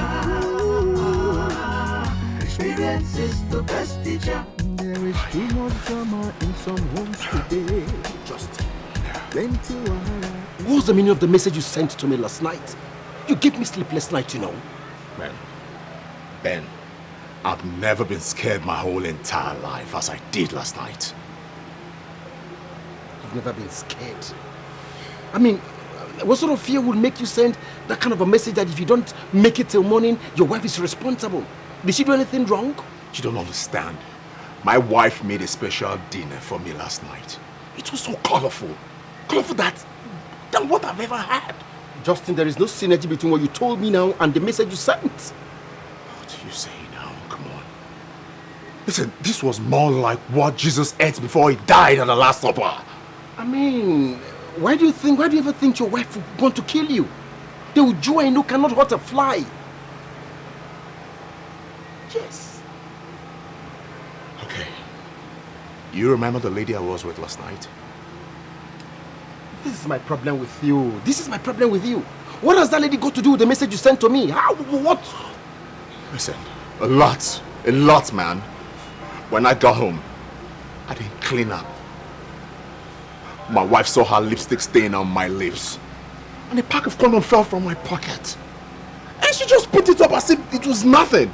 Experience is the best teacher. There is too much drama in some homes today. Justin. Plenty wahala. What was the meaning of the message you sent to me last night? You gave me sleepless night, you know. Ben, I've never been scared my whole entire life as I did last night. You've never been scared. I mean, what sort of fear would make you send that kind of a message that if you don't make it till morning, your wife is responsible? Did she do anything wrong? You don't understand. My wife made a special dinner for me last night. It was so colorful. Colorful than what I've ever had. Justin, there is no synergy between what you told me now and the message you sent. What do you say now? Come on. Listen, this was more like what Jesus ate before he died at the Last Supper. I mean, why do you ever think your wife would want to kill you? The Uju I know cannot hurt a fly. Yes. Okay. You remember the lady I was with last night? This is my problem with you. This is my problem with you. What has that lady got to do with the message you sent to me? How? What? Listen, a lot, man. When I got home, I didn't clean up. My wife saw her lipstick stain on my lips. And a pack of condom fell from my pocket. And she just put it up as if it was nothing.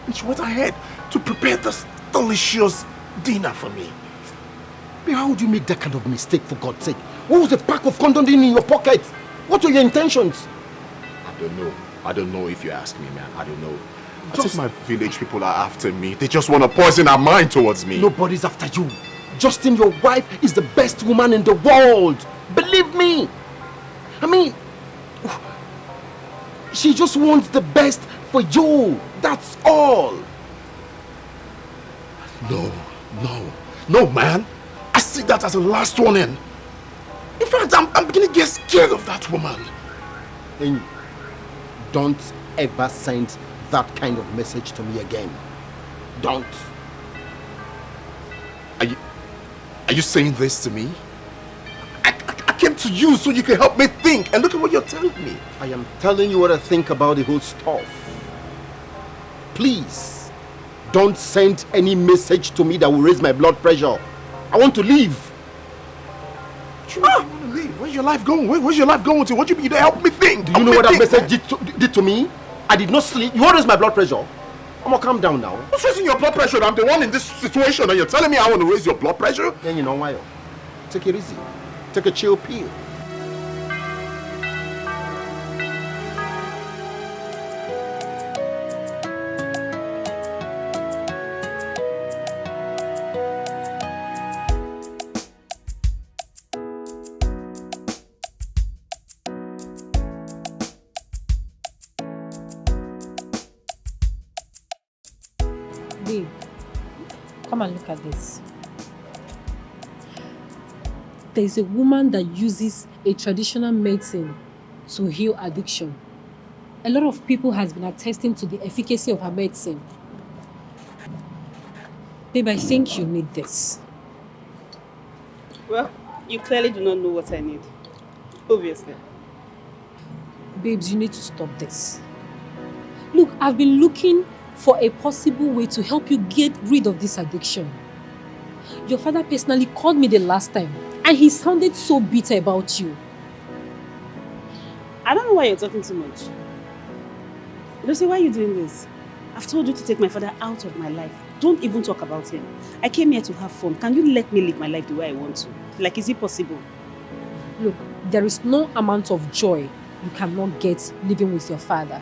And she went ahead to prepare this delicious dinner for me. How would you make that kind of mistake, for God's sake? What was the pack of condom in your pocket? What were your intentions? I don't know if you ask me, man. I don't know. I think my village people are after me. They just want to poison our mind towards me. Nobody's after you. Justin, your wife is the best woman in the world. Believe me. I mean, she just wants the best for you. That's all. No, man. I see that as the last one in. In fact, I'm beginning to get scared of that woman. And don't ever send that kind of message to me again. Don't. Are you saying this to me? I came to you so you can help me think, and look at what you're telling me. I am telling you what I think about the whole stuff. Please, don't send any message to me that will raise my blood pressure. I want to leave. You want to leave? Where's your life going? Where's your life going to? What you mean to help me think? Do you know what that message did to me? I did not sleep. You want to raise my blood pressure? I'm gonna calm down now. Who's raising your blood pressure? I'm the one in this situation and you're telling me I want to raise your blood pressure? Then you know why. Take it easy. Take a chill pill. Babe, come and look at this. There's a woman that uses a traditional medicine to heal addiction. A lot of people has been attesting to the efficacy of her medicine. Babe, I think you need this. Well, you clearly do not know what I need. Obviously. Babes, you need to stop this. Look, I've been looking for a possible way to help you get rid of this addiction. Your father personally called me the last time and he sounded so bitter about you. I don't know why you're talking too much. Lucy, why are you doing this? I've told you to take my father out of my life. Don't even talk about him. I came here to have fun. Can you let me live my life the way I want to? Like, is it possible? Look, there is no amount of joy you cannot get living with your father.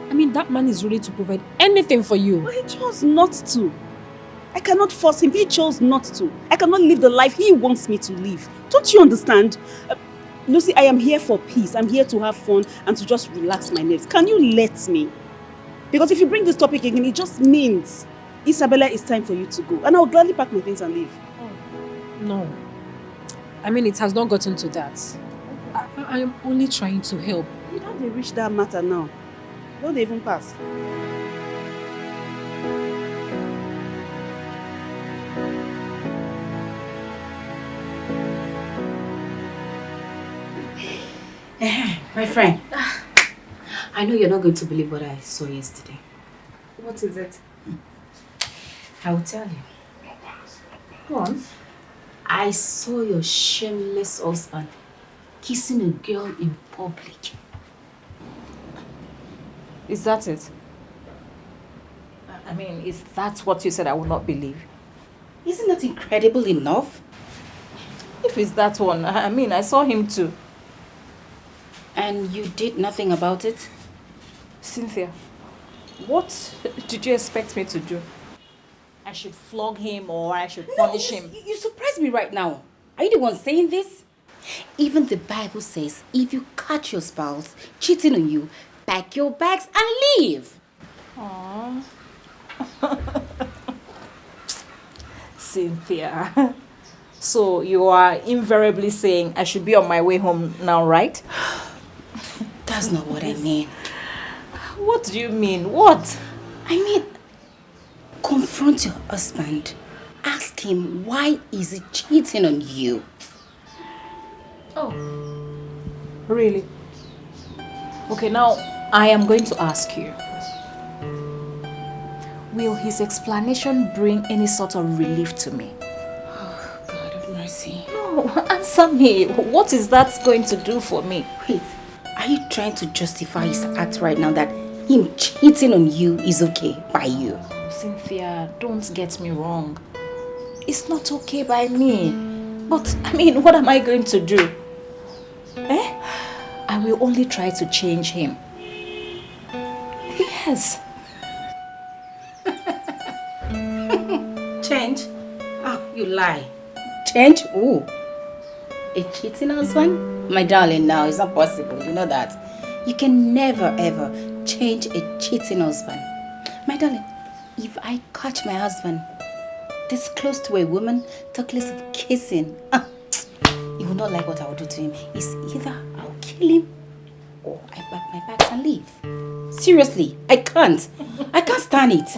I mean, that man is ready to provide anything for you. But he chose not to. I cannot force him. He chose not to. I cannot live the life he wants me to live. Don't you understand? Lucy, I am here for peace. I'm here to have fun and to just relax my nerves. Can you let me? Because if you bring this topic again, it just means, Isabella, it's time for you to go. And I'll gladly pack my things and leave. Oh, no. I mean, it has not gotten to that. I am only trying to help. You don't reach that matter now. Don't they even pass? My friend, I know you're not going to believe what I saw yesterday. What is it? I will tell you. Go on. I saw your shameless husband kissing a girl in public. Is that it? I mean, is that what you said I would not believe? Isn't that incredible enough? If it's that one, I mean, I saw him too. And you did nothing about it? Cynthia, what did you expect me to do? I should flog him or I should punish him? You surprised me right now. Are you the one saying this? Even the Bible says if you catch your spouse cheating on you, pack your bags and leave. Aww. Cynthia. So you are invariably saying I should be on my way home now, right? That's not what I mean. What do you mean? What? I mean, confront your husband. Ask him why is he cheating on you. Oh. Really? Okay, now I am going to ask you. Will his explanation bring any sort of relief to me? Oh, God of mercy. No, answer me. What is that going to do for me? Wait, are you trying to justify his act right now that him cheating on you is okay by you? Cynthia, don't get me wrong. It's not okay by me. But, I mean, what am I going to do? I will only try to change him. Yes. Change? Oh, you lie. Change who? A cheating husband? My darling, now it's not possible. You know that. You can never ever change a cheating husband. My darling, if I catch my husband this close to a woman, talk less of kissing, he will not like what I will do to him. It's either I'll kill him or I pack my bags and leave. Seriously, I can't. I can't stand it.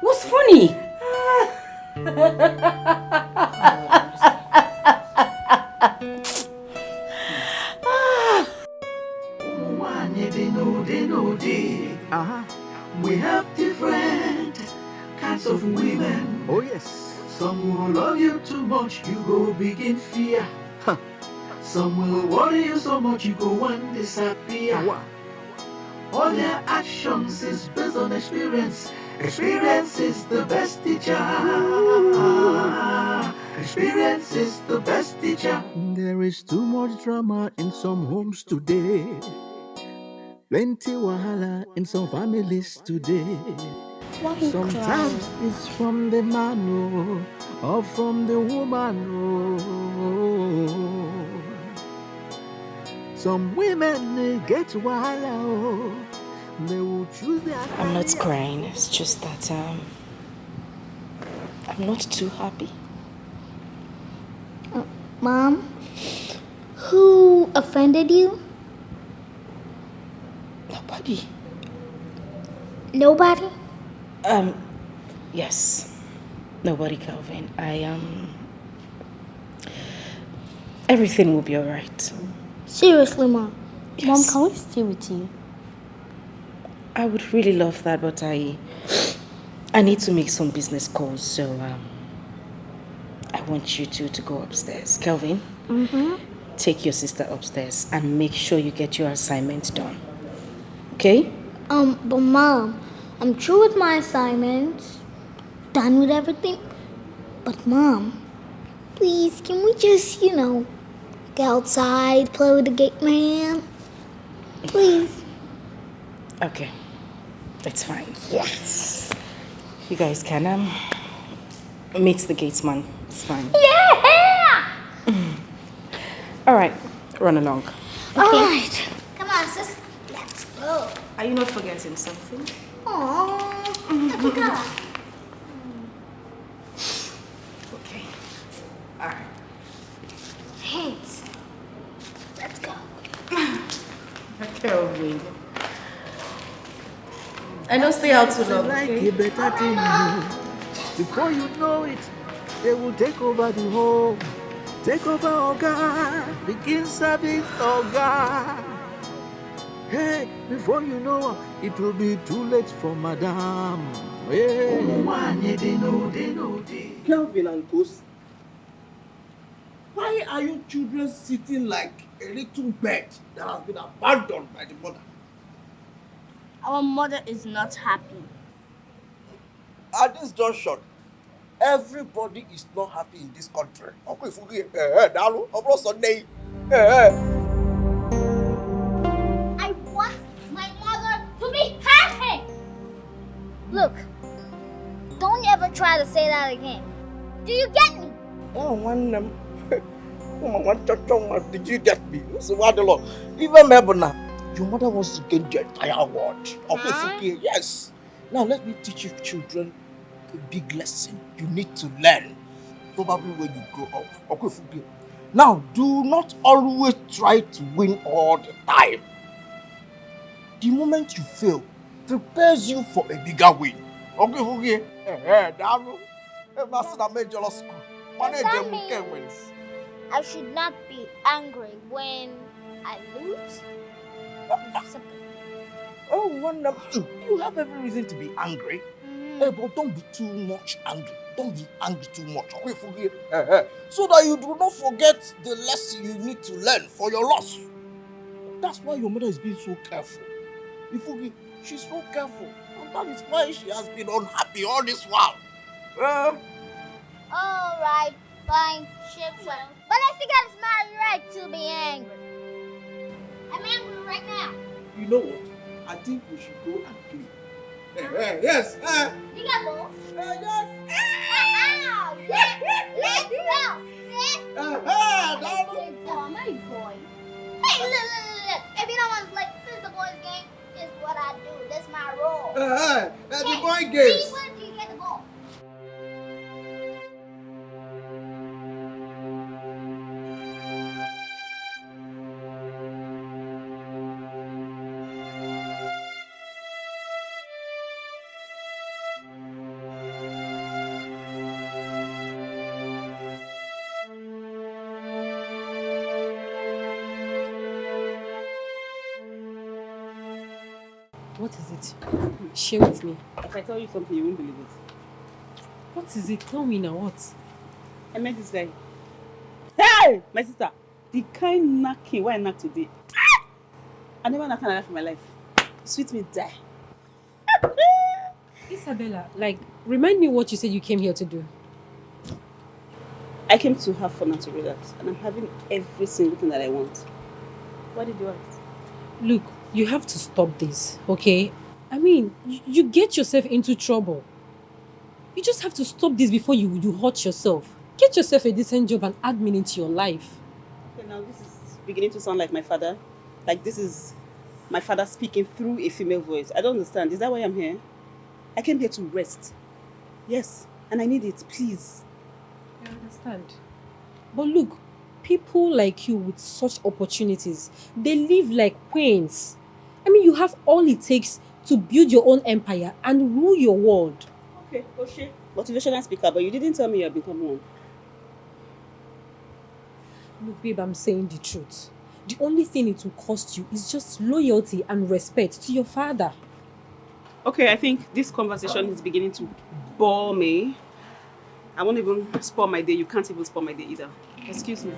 What's funny? We have different kinds of women. Oh yes. Some will love you too much, you go big in fear. Some will worry you so much, you go and disappear. All their actions is based on experience. Experience is the best teacher. Experience is the best teacher. There is too much drama in some homes today. Plenty wahala in some families today. Why you Sometimes crying? it's from the man or from the woman. Some women they get wahala. They will choose their I'm not crying. It's just that I'm not too happy. Mom, who offended you? Nobody. Nobody? Yes. Nobody, Calvin. Everything will be alright. Seriously, Mom. Yes. Mom, can we stay with you? I would really love that, but I need to make some business calls, so I want you two to go upstairs. Kelvin, take your sister upstairs and make sure you get your assignment done. Okay? But Mom, I'm through with my assignments, done with everything. But Mom, please, can we just, go outside, play with the gate man? Please. Okay. That's fine. Yes. You guys can meet the gatesman. It's fine. Yeah! All right. Run along. Okay. All right. Come on, sis. Let's go. Are you not forgetting something? Aww. I forgot. Okay. All right. Thanks. Let's go. Kelvin. I don't stay out too long. Like Okay? a better thing. Before you know it, they will take over the home. Take over Oga. Begin serving Oga. Hey, before you know, it will be too late for madam. Hey. Kelvin and Coast, why are you children sitting like a little bird that has been abandoned by the mother? Our mother is not happy. At this junction, everybody is not happy in this country. I want my mother to be happy. Look, don't ever try to say that again. Do you get me? Oh, did you get me? So what the Lord? Even Mebona, your mother wants to gain the entire world. Yes. Now let me teach you children a big lesson you need to learn. Probably when you grow up. Now, do not always try to win all the time. The moment you fail prepares you for a bigger win. Does that mean I should not be angry when I lose? Oh, wonderful. You have every reason to be angry. But don't be too much angry. Don't be angry too much. So that you do not forget the lesson you need to learn for your loss. That's why your mother is being so careful. She's so careful. And that is why she has been unhappy all this while. Alright, fine, ship. But I think it's my right to be angry. I'm angry right now. You know what? I think we should go and play. Yes. You got balls? Yes. Let's go. My boy. Hey, look. If you don't want to play, this is the boys' game. This is what I do. This is my role. That's the boy games. See, when do you get the ball? What is it? Share with me. If I tell you something, you won't believe it. What is it? Tell me now, what? I met this guy. Hey! My sister! The kind knocking why I knock today. I never knocked in my life. Sweet me die. Isabella, remind me what you said you came here to do. I came to have fun and to relax, and I'm having every single thing that I want. What did you ask? Look, you have to stop this, okay? I mean, you get yourself into trouble. You just have to stop this before you hurt yourself. Get yourself a decent job and add meaning to your life. Okay, now this is beginning to sound like my father. Like this is my father speaking through a female voice. I don't understand. Is that why I'm here? I came here to rest. Yes, and I need it, please. I understand. But look, people like you with such opportunities, they live like queens. I mean, you have all it takes to build your own empire and rule your world. Okay, Oshe. Motivational speaker, but you didn't tell me you have become one. Look, babe, I'm saying the truth. The only thing it will cost you is just loyalty and respect to your father. Okay, I think this conversation is beginning to bore me. I won't even spoil my day. You can't even spoil my day either. Excuse me.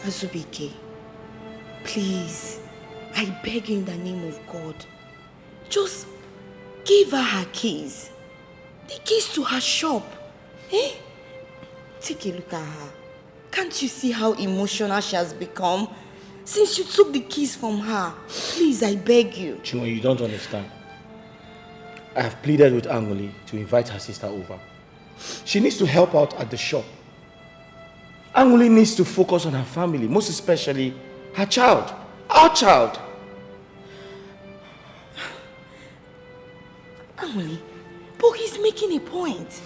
Azubike, please, I beg you in the name of God, just give her her keys. The keys to her shop. Eh? Take a look at her. Can't you see how emotional she has become since you took the keys from her? Please, I beg you. Chinwe, you don't understand. I have pleaded with Angoli to invite her sister over. She needs to help out at the shop. Angoli needs to focus on her family, most especially her child, our child. Angoli, but he's making a point.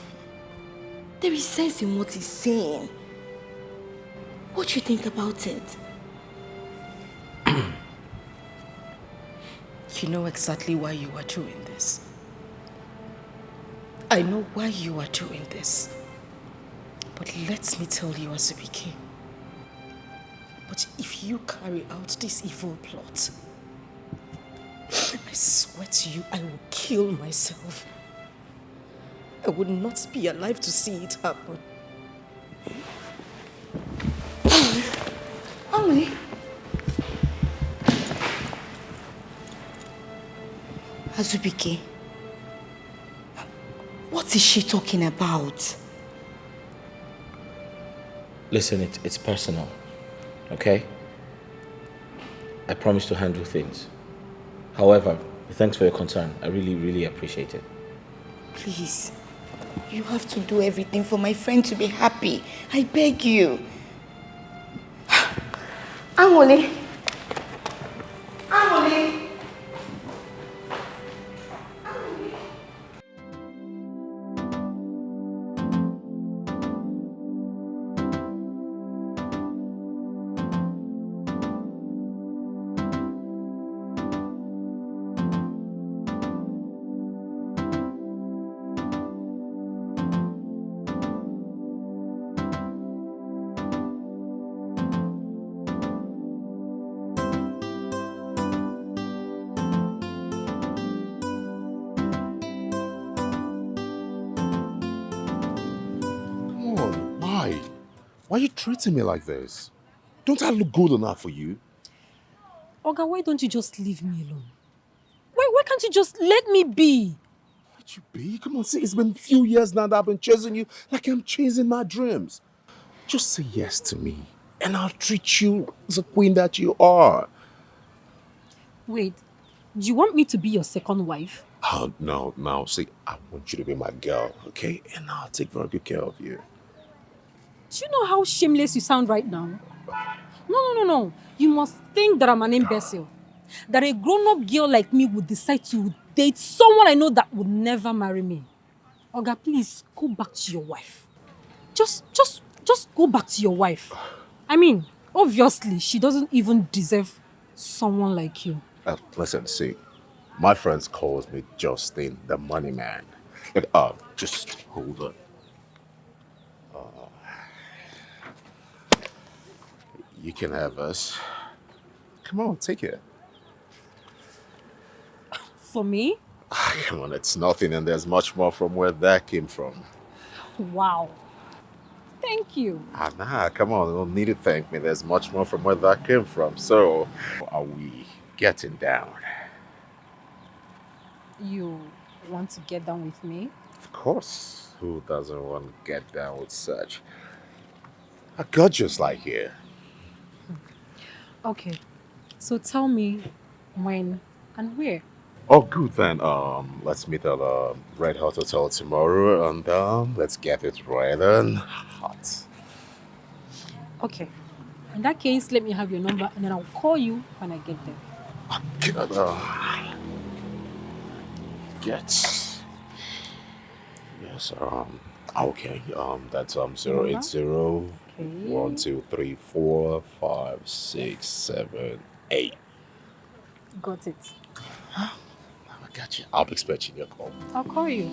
There is sense in what he's saying. What do you think about it? You know exactly why you are doing this. I know why you are doing this. But let me tell you, Azubike. But if you carry out this evil plot, I swear to you, I will kill myself. I would not be alive to see it happen. Ami. Azubike, what is she talking about? Listen, it's personal, okay? I promise to handle things. However, thanks for your concern. I really, really appreciate it. Please, you have to do everything for my friend to be happy. I beg you. Angole. Angole. Why are you treating me like this? Don't I look good enough for you? Oga, why don't you just leave me alone? Why can't you just let me be? Let you be? Come on, see, it's been a few years now that I've been chasing you like I'm chasing my dreams. Just say yes to me, and I'll treat you as a queen that you are. Wait, do you want me to be your second wife? Oh, no. See, I want you to be my girl, okay? And I'll take very good care of you. Do you know how shameless you sound right now? No. You must think that I'm an imbecile. That a grown-up girl like me would decide to date someone I know that would never marry me. Oga, please, go back to your wife. Just go back to your wife. I mean, obviously, she doesn't even deserve someone like you. Listen, see, my friends calls me Justin, the money man. Just hold on. You can have us. Come on, take it. For me? Come on, it's nothing, and there's much more from where that came from. Wow. Thank you. Nah, come on, you don't need to thank me. There's much more from where that came from. So, are we getting down? You want to get down with me? Of course. Who doesn't want to get down with such a gorgeous like you? Okay. So tell me when and where. Oh, good then. Let's meet at Red Hot Hotel tomorrow, and let's get it right and hot. Okay. In that case, let me have your number, and then I'll call you when I get there. Yes. Okay. That's 080 1 2 3 4 5 6 7 8. Got it. I got you. I'll be expecting your call. I'll call you.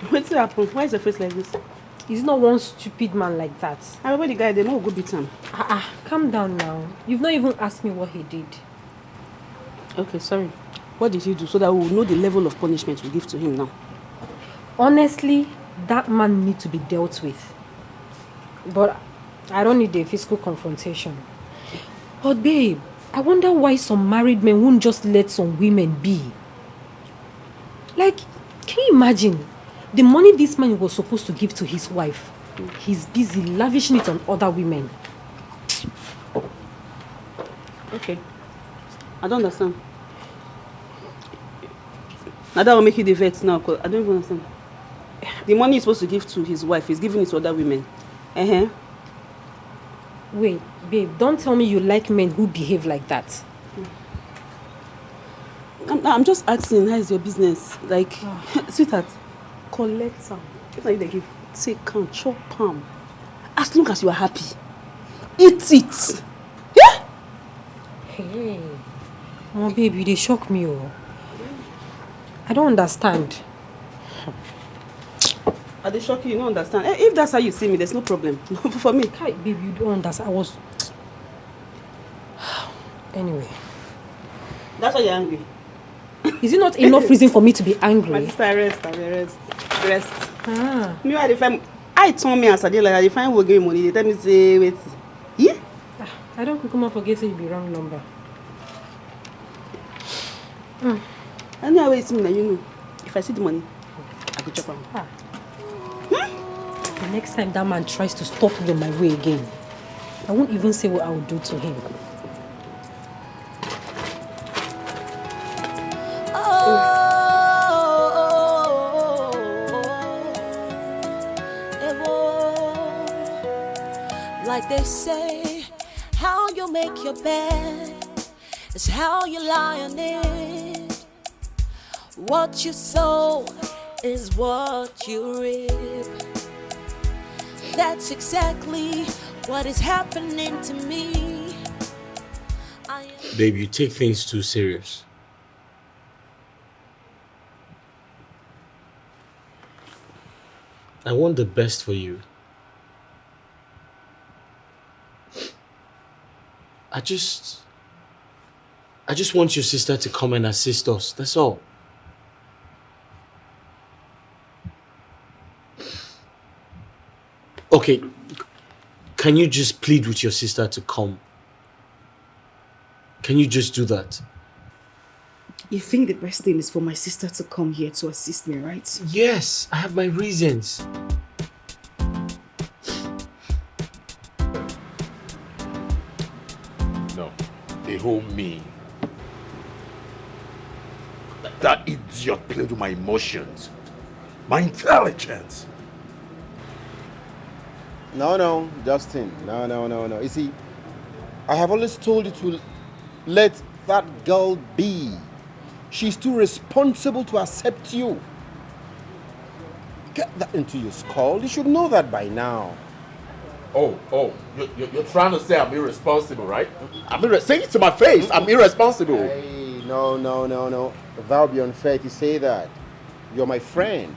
What's happened? Why is your face like this? He's not one stupid man like that. I remember the guy, they know go beat him. Calm down now. You've not even asked me what he did. Okay, sorry. What did he do so that we will know the level of punishment we give to him now? Honestly, that man needs to be dealt with. But I don't need a physical confrontation. But babe, I wonder why some married men won't just let some women be. Like, can you imagine? The money this man was supposed to give to his wife, he's busy lavishing it on other women. Okay. I don't understand. Now that will make you the vex now, because I don't even understand. The money he's supposed to give to his wife, he's giving it to other women. Wait, babe, don't tell me you like men who behave like that. I'm just asking, how is your business? Like, sweetheart, collect some. If not, they give, take can chop palm. As long as you are happy, eat it. Yeah? Hey, oh baby, they shock me. Oh, I don't understand. Are they shocking? You don't understand. If that's how you see me, there's no problem. For me. Hi, baby, you don't understand. I was. Anyway. That's why you're angry. Is it not enough reason for me to be angry? My sister, rest. Me, I told me as I did like I find will give money. They tell me say wait. Yeah? I don't come up forget say you be wrong number. Anyway, it's me, you know. If I see the money, I go chop am. The next time that man tries to stop me on my way again, I won't even say what I will do to him. Like they say, how you make your bed is how you lie on it. What you sow is what you reap. That's exactly what is happening to me. Babe, you take things too serious. I want the best for you. I just want your sister to come and assist us. That's all. Okay, can you just plead with your sister to come? Can you just do that? You think the best thing is for my sister to come here to assist me, right? Yes, I have my reasons. No, they hold me. That idiot played with my emotions, my intelligence. No, Justin. No. You see, I have always told you to let that girl be. She's too responsible to accept you. Get that into your skull. You should know that by now. Oh, you're trying to say I'm irresponsible, right? Say it to my face. I'm irresponsible. Hey, no. That would be unfair to say that. You're my friend.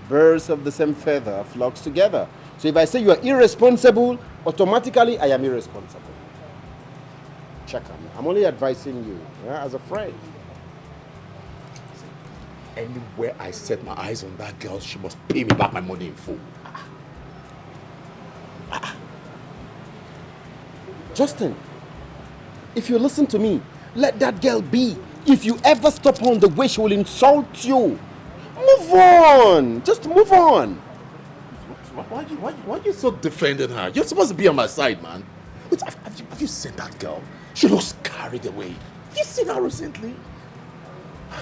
Birds of the same feather flocks together. So if I say you are irresponsible, automatically I am irresponsible. Check on me. I'm only advising you, as a friend. Anywhere I set my eyes on that girl, she must pay me back my money in full. Justin, if you listen to me, let that girl be. If you ever stop on the way, she will insult you. Move on. Just move on. Why are you so defending her? You're supposed to be on my side, man. Wait, have you seen that girl? She looks carried away. Have you seen her recently?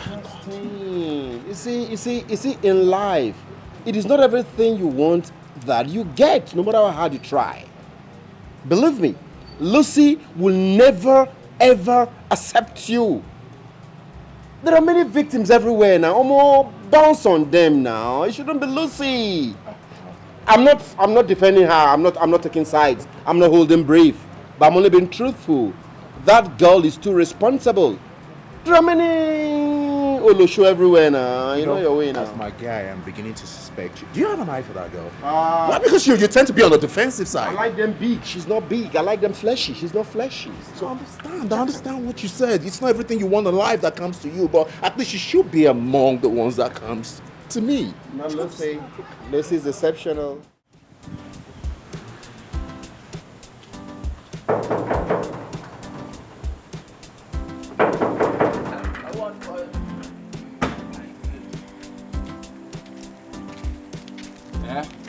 Justin, you see, in life, it is not everything you want that you get, no matter how hard you try. Believe me, Lucy will never, ever accept you. There are many victims everywhere now. Omo, bounce on them now. It shouldn't be Lucy. I'm not defending her. I'm not taking sides. I'm not holding brief. But I'm only being truthful. That girl is too responsible. There are many Olosho everywhere now. You know your way now. As my guy, I'm beginning to suspect you. Do you have an eye for that girl? Why? Because you tend to be on the defensive side. I like them big. She's not big. I like them fleshy. She's not fleshy. So I understand what you said. It's not everything you want in life that comes to you, but at least you should be among the ones that comes to me. Not Lucy. Lucy is exceptional. Yeah,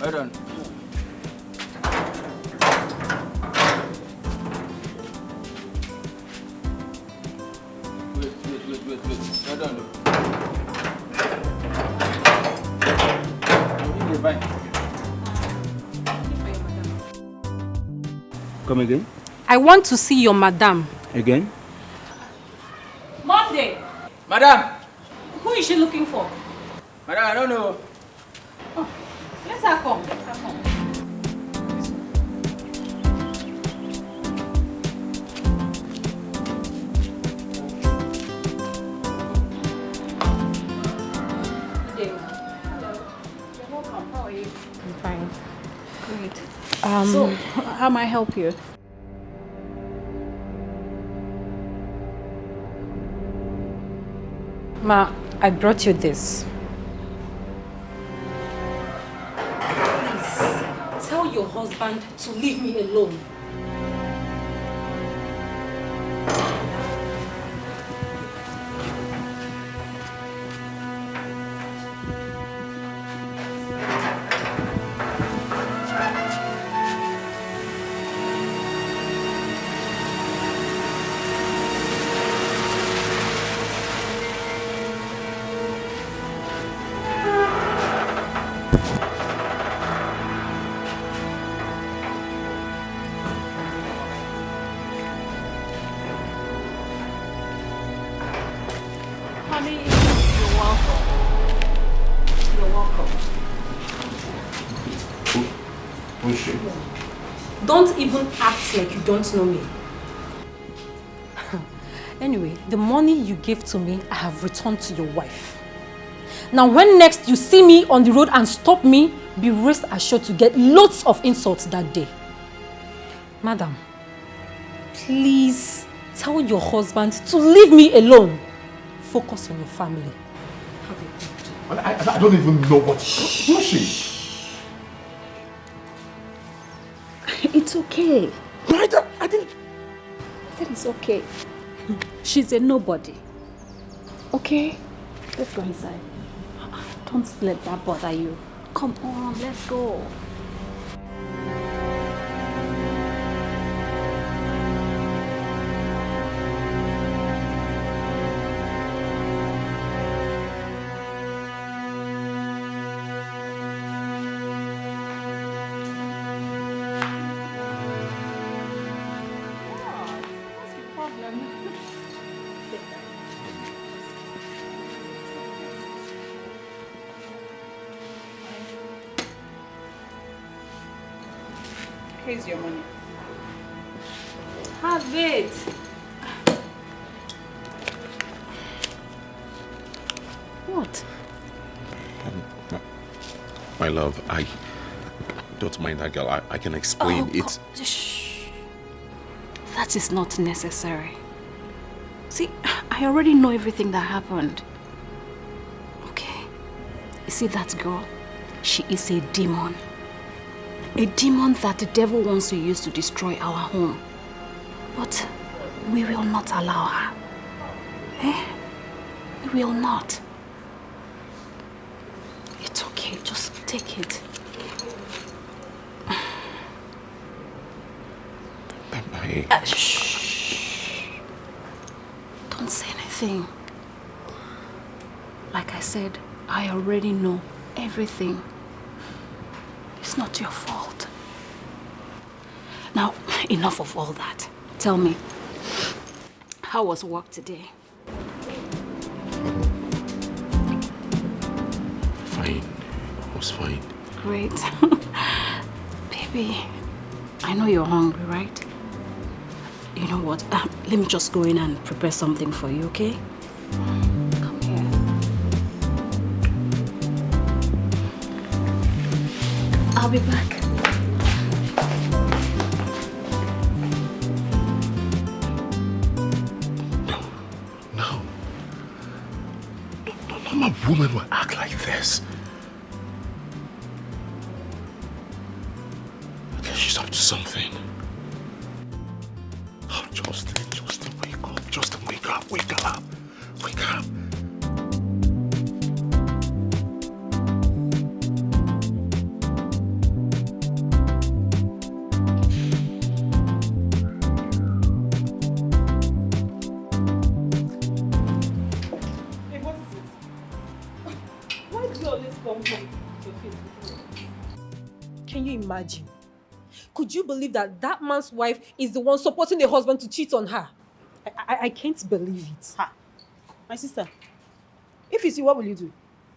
well done. Wait. Well done. Come again? I want to see your madam. Again? Monday! Madam! Who is she looking for? Madam, I don't know. Oh, let her come. Let her come. Good day, ma'am. Hello. You're welcome. How are you? I'm fine. Great. So, how may I help you? Ma, I brought you this. Please, tell your husband to leave me alone. Honey, you're welcome. You're welcome. Who is she? Don't even act like you don't know me. Anyway, the money you gave to me, I have returned to your wife. Now, when next you see me on the road and stop me, be rest assured to get lots of insults that day. Madam, please tell your husband to leave me alone. Focus on your family. Have a good day. I don't even know what she... Who is she? It's okay. Right? I didn't... I said it's okay. She's a nobody. Okay? Let's go inside. Don't let that bother you. Come on, let's go. Here's your money. Have it. What? My love, I don't mind that girl. I can explain it. Shh. That is not necessary. See, I already know everything that happened. Okay. You see that girl? She is a demon. A demon that the devil wants to use to destroy our home. But we will not allow her. Eh? We will not. It's okay, just take it. Shh. Don't say anything. Like I said, I already know everything. It's not your fault. Now, enough of all that. Tell me, how was work today? Fine. It was fine. Great. Baby, I know you're hungry, right? You know what? Let me just go in and prepare something for you, okay? Come here. I'll be back. No. No, a woman will act like this. I guess she's up to something. Justin, wake up. Justin, wake up. Wake up. Wake up. Hey, what is it? Why do you always come home with your face looking? Can you imagine? Could you believe that that man's wife is the one supporting the husband to cheat on her? I can't believe it. Ha! My sister, if it's you, what will you do?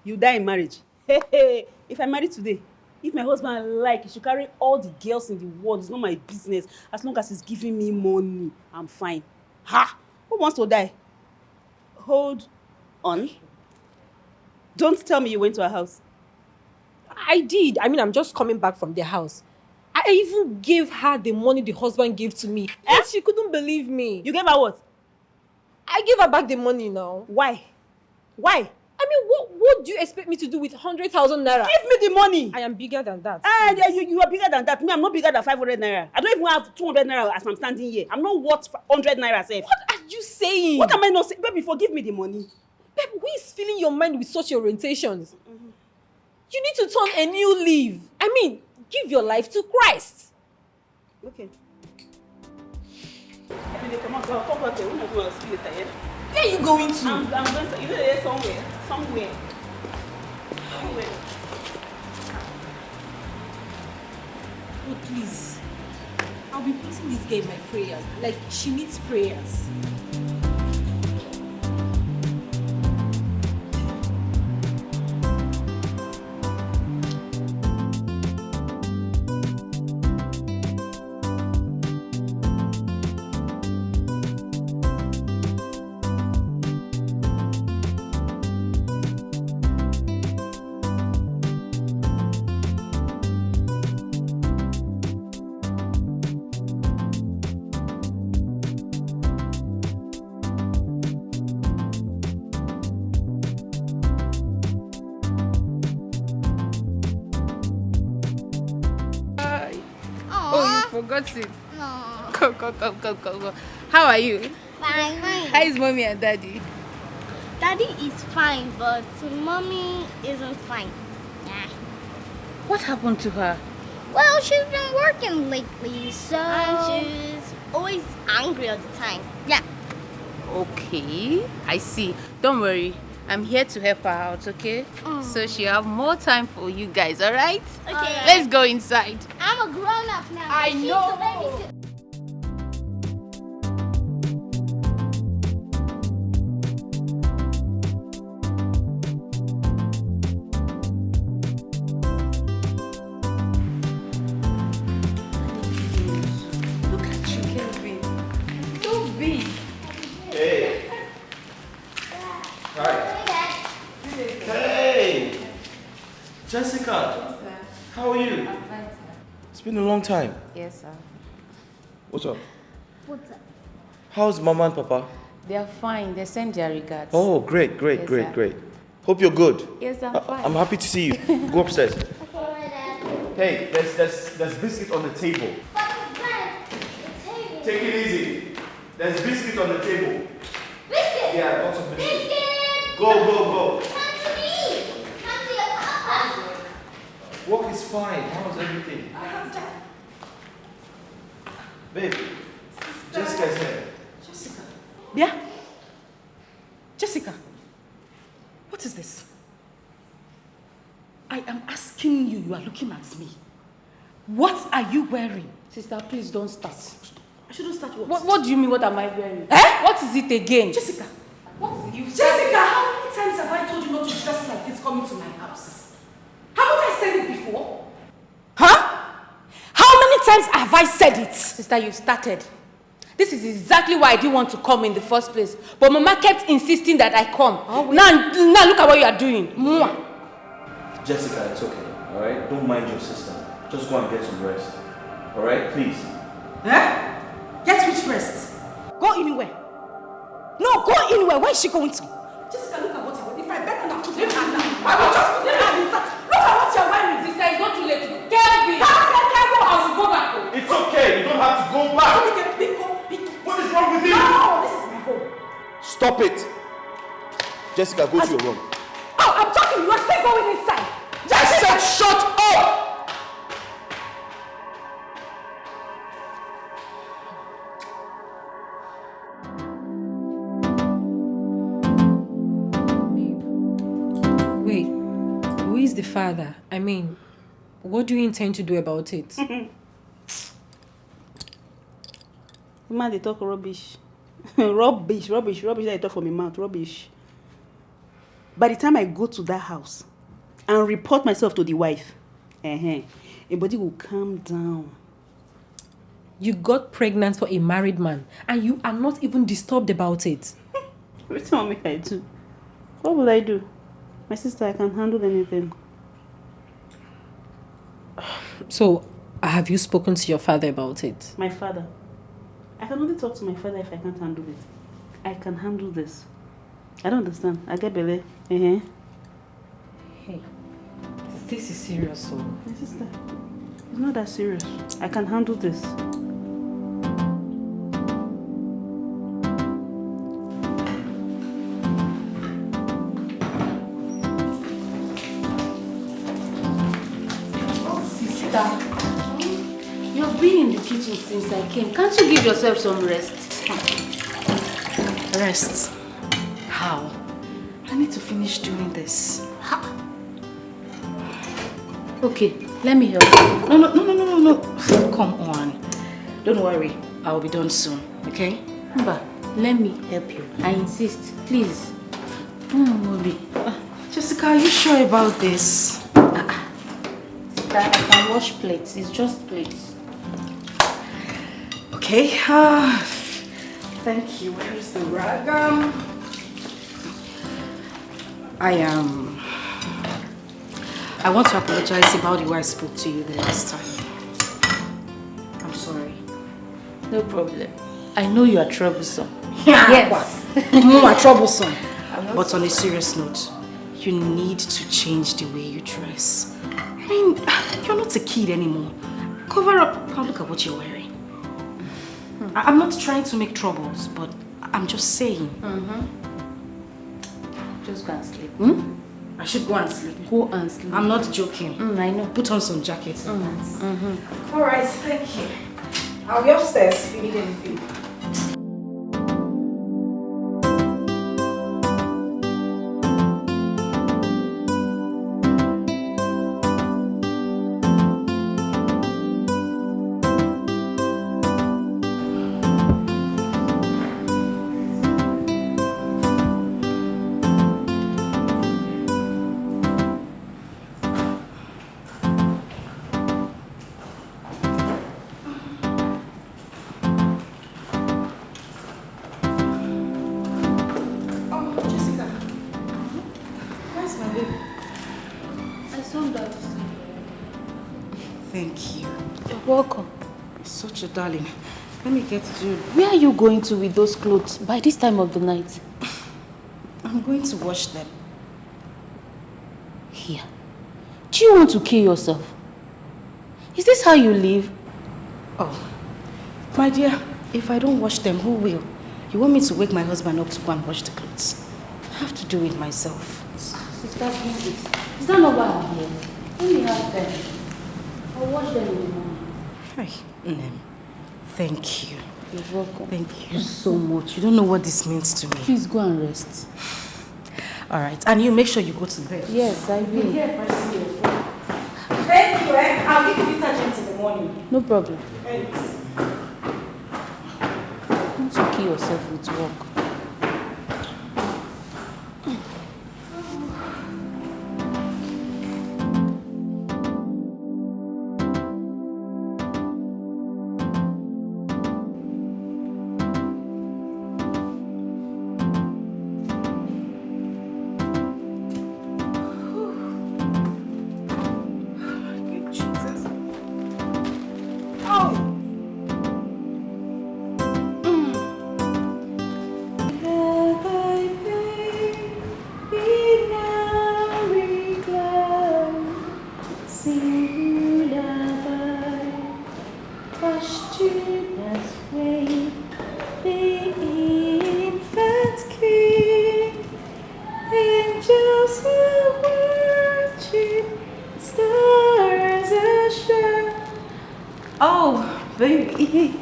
You die in marriage. Hey, if I marry today, if my husband he should carry all the girls in the world. It's not my business. As long as he's giving me money, I'm fine. Ha! Who wants to die? Hold on. Don't tell me you went to her house. I did. I mean, I'm just coming back from their house. I even gave her the money the husband gave to me. And she couldn't believe me. You gave her what? I gave her back the money now. Why? Why? I mean, what do you expect me to do with 100,000 naira? Give me the money. I am bigger than that. You are bigger than that. Me, I'm not bigger than 500 naira. I don't even have 200 naira as I'm standing here. I'm not worth 100 naira safe. What are you saying? What am I not saying? Baby, forgive me the money. Babe, who is filling your mind with such orientations? You need to turn a new leaf. I mean, give your life to Christ. Okay. Come on, come back there. We're not going to see later, yeah? Where are you going to? I'm going to, you know, there somewhere. Somewhere. Oh, please. I'll be putting this girl in my prayers. Like, she needs prayers. Forgot it. No. Go. How are you? Fine. How is mommy and daddy? Daddy is fine, but mommy isn't fine. Yeah. What happened to her? Well, she's been working lately, so... And she's always angry all the time. Yeah. Okay, I see. Don't worry. I'm here to help her out, okay? So she'll have more time for you guys, alright? Okay. Let's go inside. I'm a grown-up now. I She's know. the babysitter. Look at you, Kelvin. So big. Hey. Hi. Hey. Jessica. How are you? I'm fine, sir. It's been a long time. Yes, sir. What's up? What's up? How's Mama and Papa? They are fine. They send their regards. Oh, great. Yes, sir. Hope you're good. Yes, I'm fine. I'm happy to see you. Go upstairs. Hey, there's biscuit on the table. Take it easy. There's biscuit on the table. Biscuit! Yeah, lots of biscuit. Biscuit! Go. Come to me! Come to your papa! Work is fine. How's everything? Babe, Jessica is here. Jessica. Yeah? Jessica, what is this? I am asking you, you are looking at me. What are you wearing? Sister, please don't start. I shouldn't start what? What do you mean, what am I wearing? What is it again? Jessica, Jessica, how many times have I told you not to dress like this coming to my house? Haven't I said it before? Huh? How many times have I said it? Sister, you started. This is exactly why I didn't want to come in the first place. But Mama kept insisting that I come. Now look at what you are doing. Mwah. Jessica, it's okay. Alright? Don't mind your sister. Just go and get some rest. Alright? Please. Get which rest? Go anywhere. No, go anywhere. Where is she going to? Jessica, look at what you're wearing. If I bet on that, put her hand down. I will just put her hand inside. Look at what you're wearing. Sister, it's not too late. Kelvin! I will go back. It's okay. You don't have to go back. What is wrong with you? No, this is my home. Stop it! Jessica, go to your room. Oh, I'm talking. You are still going inside. I said shut up! Wait, who is the father? I mean, what do you intend to do about it? The man, they talk rubbish. rubbish that they talk from my mouth. Rubbish. By the time I go to that house and report myself to the wife, everybody will calm down. You got pregnant for a married man and you are not even disturbed about it. What do you want me to do? What will I do? My sister, I can handle anything. So, have you spoken to your father about it? My father? I can only talk to my father if I can't handle it. I can handle this. I don't understand. I get belly. Hey, this is serious, so. My sister, it's not that serious. I can handle this. You've been in the kitchen since I came. Can't you give yourself some rest? Rest? How? I need to finish doing this. Okay, let me help you. No. Come on. Don't worry. I'll be done soon, okay? Mba, let me help you. I insist, please. Jessica, are you sure about this? I can wash plates. It's just plates. Okay. Thank you. Where is the rag? I want to apologize about the way I spoke to you the last time. I'm sorry. No problem. I know you are troublesome. Yes. You are troublesome. But on a serious note, you need to change the way you dress. I mean, you're not a kid anymore. Cover up. Now look at what you're wearing. I'm not trying to make troubles, but I'm just saying. Just go and sleep. I should go and sleep. Go and sleep. I'm not joking. I know. Put on some jackets. Alright, thank you. I'll be upstairs if you need anything. Thank you. You're welcome. Such a darling. Let me get to... Where are you going to with those clothes by this time of the night? I'm going to wash them. Here. Do you want to kill yourself? Is this how you live? Oh. My dear, if I don't wash them, who will? You want me to wake my husband up to go and wash the clothes? I have to do it myself. Sister, please. Is that not why I'm here? Let me have them. I'll wash them in the morning. Hi, thank you. You're welcome. Thank you so much. You don't know what this means to me. Please go and rest. All right, and you make sure you go to bed. Yes, I will. Thank you, I'll give you detergent in the morning. No problem. Thanks. Don't you kill yourself with work. Angels are watching, stars are shining. Oh, baby.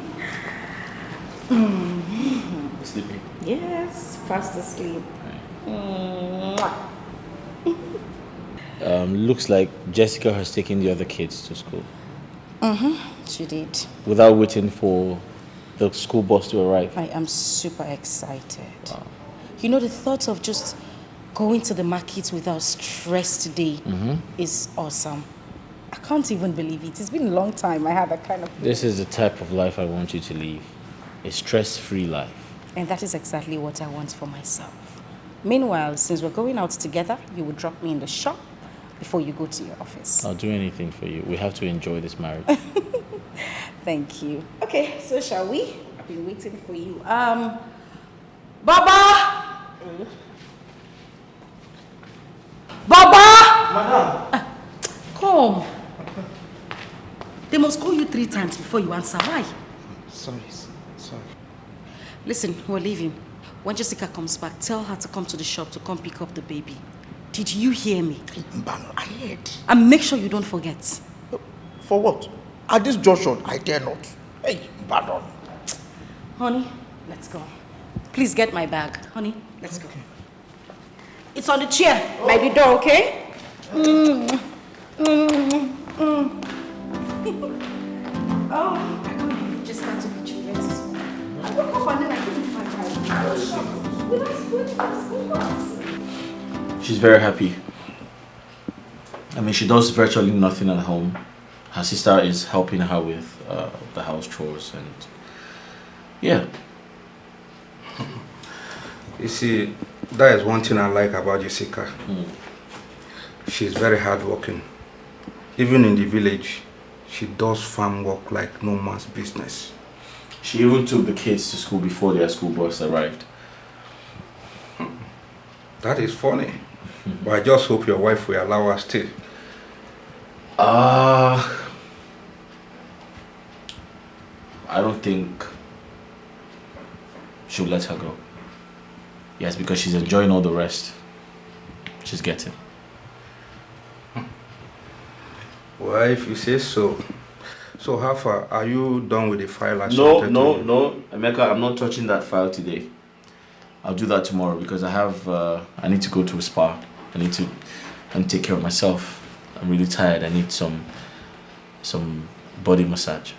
Sleeping? Yes, fast asleep. Looks like Jessica has taken the other kids to school. She did. Without waiting for the school bus to arrive. I am super excited. Wow. You know, the thought of just going to the market without stress today is awesome. I can't even believe it. It's been a long time I had that kind of feeling. This is the type of life I want you to live. A stress-free life. And that is exactly what I want for myself. Meanwhile, since we're going out together, you will drop me in the shop before you go to your office. I'll do anything for you. We have to enjoy this marriage. Thank you. Okay, so shall we? I've been waiting for you. Baba! Baba! Madam! Come. They must call you 3 times before you answer. Why? Sorry. Listen, we're leaving. When Jessica comes back, tell her to come to the shop to come pick up the baby. Did you hear me? I heard. And make sure you don't forget. For what? At this junction, I dare not. Hey, pardon. Honey, let's go. Please get my bag. Honey, let's go. It's on the chair by the door, okay? Oh, I don't just got to be children. I woke up and then I couldn't find her. I was shocked. We don't school bus. She's very happy. I mean, she does virtually nothing at home. Her sister is helping her with the house chores and yeah. You see, that is one thing I like about Jessica. She's very hardworking. Even in the village, she does farm work like no man's business. She even took the kids to school before their school bus arrived. That is funny. But I just hope your wife will allow us to. I don't think she'll let her go. Yes, because she's enjoying all the rest she's getting. Well, if you say so. So how far? Are you done with the file I submitted? No. Emeka, I'm not touching that file today. I'll do that tomorrow because I need to go to a spa. I need to take care of myself. I'm really tired. I need some body massage.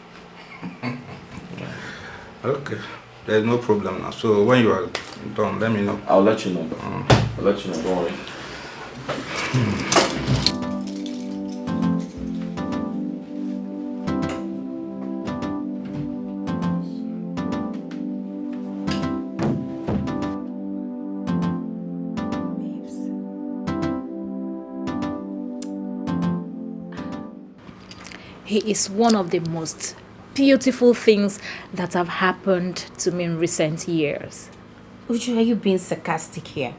Okay. There's no problem now. So when you are done, let me know. I'll let you know. I'll let you know, don't worry. He is one of the most beautiful things that have happened to me in recent years. Uju, are you being sarcastic here?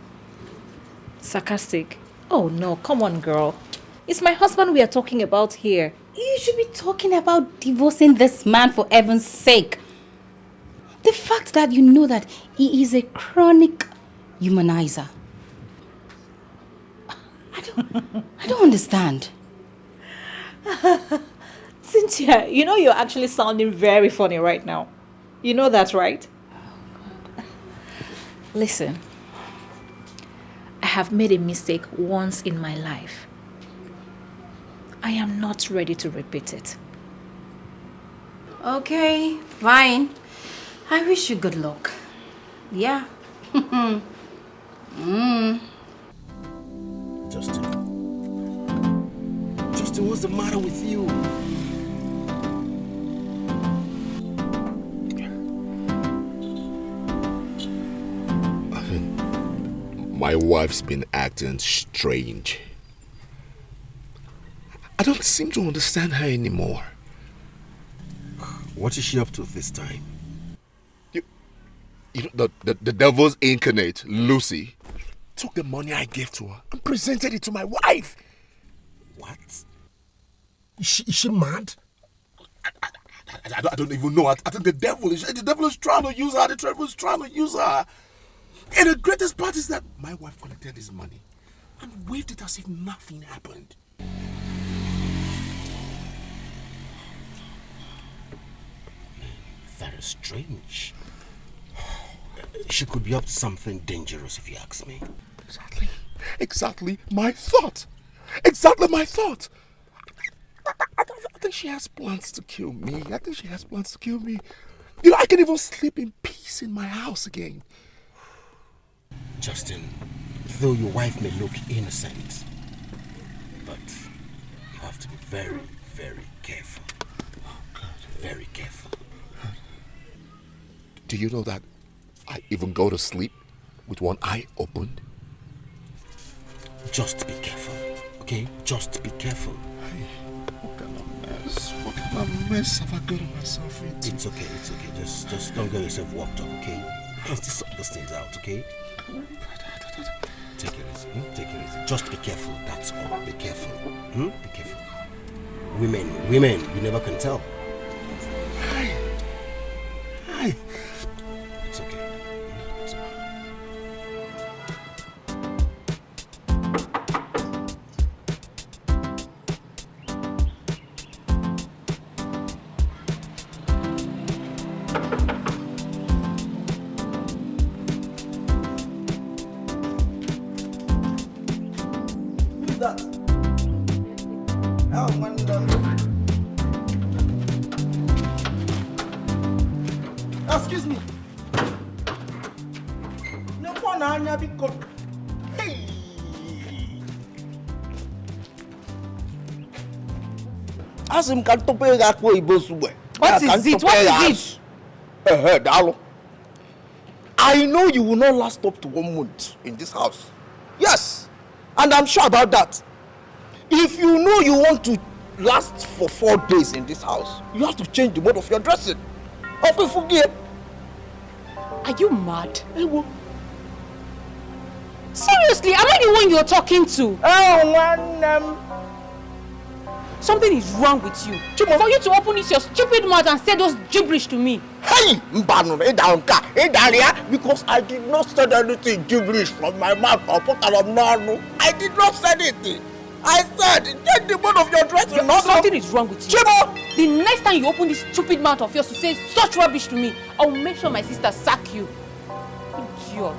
Sarcastic? Oh no, come on girl. It's my husband we are talking about here. You should be talking about divorcing this man for heaven's sake. The fact that you know that he is a chronic humanizer. I don't understand. Cynthia, you know you're actually sounding very funny right now. You know that, right? Listen, I have made a mistake once in my life. I am not ready to repeat it. Okay, fine. I wish you good luck. Yeah. Justin, what's the matter with you? My wife's been acting strange. I don't seem to understand her anymore. What is she up to this time? You know, the devil's incarnate, Lucy, took the money I gave to her and presented it to my wife. What? Is she mad? I don't even know. I think the devil is trying to use her. The devil is trying to use her. And the greatest part is that my wife collected his money and waved it as if nothing happened. That is strange. She could be up to something dangerous if you ask me. Exactly my thought. Exactly my thought. I think she has plans to kill me. You know, I can even sleep in peace in my house again. Justin, though your wife may look innocent, but you have to be very, very careful. Very careful. Do you know that I even go to sleep with one eye opened? Just be careful, okay? Just be careful. What kind of mess have I gotten myself into? It's okay. Just don't get yourself worked up, okay? Let's sort those things out, okay? Take it easy. Just be careful, that's all. Be careful. Be careful. Women, you never can tell. Hi. It's okay. Who's that? Oh, man. Excuse me. No one anya because. Hey. Ask him can to pay that way both way. What is it? Hey, Dalo. I know you will not last up to 1 month in this house. Yes, and I'm sure about that. If you know you want to last for 4 days in this house, you have to change the mode of your dressing. Okay, forgive. Are you mad? Seriously, am I the one you're talking to? Oh, something is wrong with you. For you to open your stupid mouth and say those gibberish to me. Hey, because I did not say anything gibberish from my mouth or put I did not say anything. I said, take the mode of your dressing. Something is wrong with you. The next time you open this stupid mouth of yours to say such rubbish to me, I'll make sure my sister sack you. Idiot.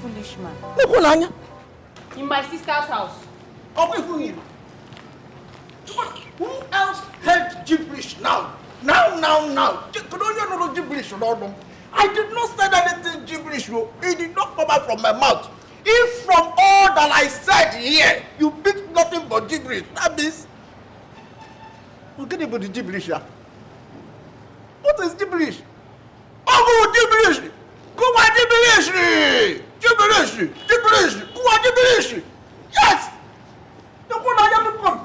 Foolish man. In my sister's house. Who else heard gibberish now? Now. Gibberish. I did not say anything gibberish. It did not come out from my mouth. If from all that I said here, you picked nothing but gibberish, that means forget about the gibberish. What is gibberish? Oh, gibberish! Go on, gibberish! Go on, gibberish! Yes! The one I have to come.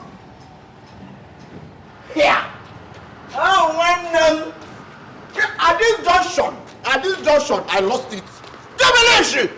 Here! Oh, when at this junction, I lost it. Gibberish!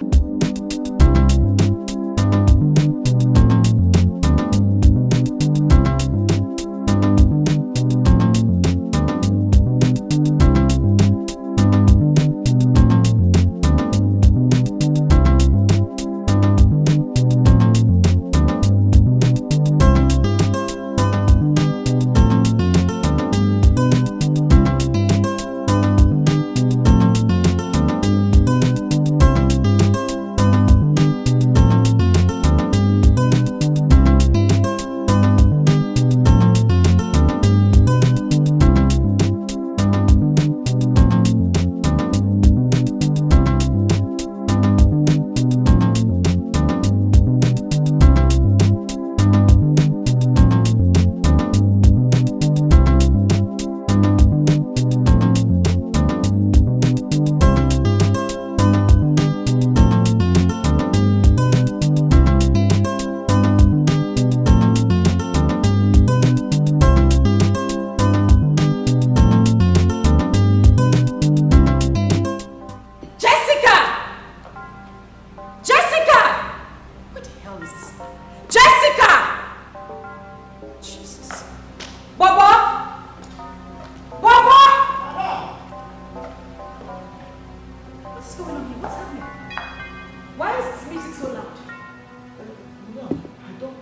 What's going on here? What's happening?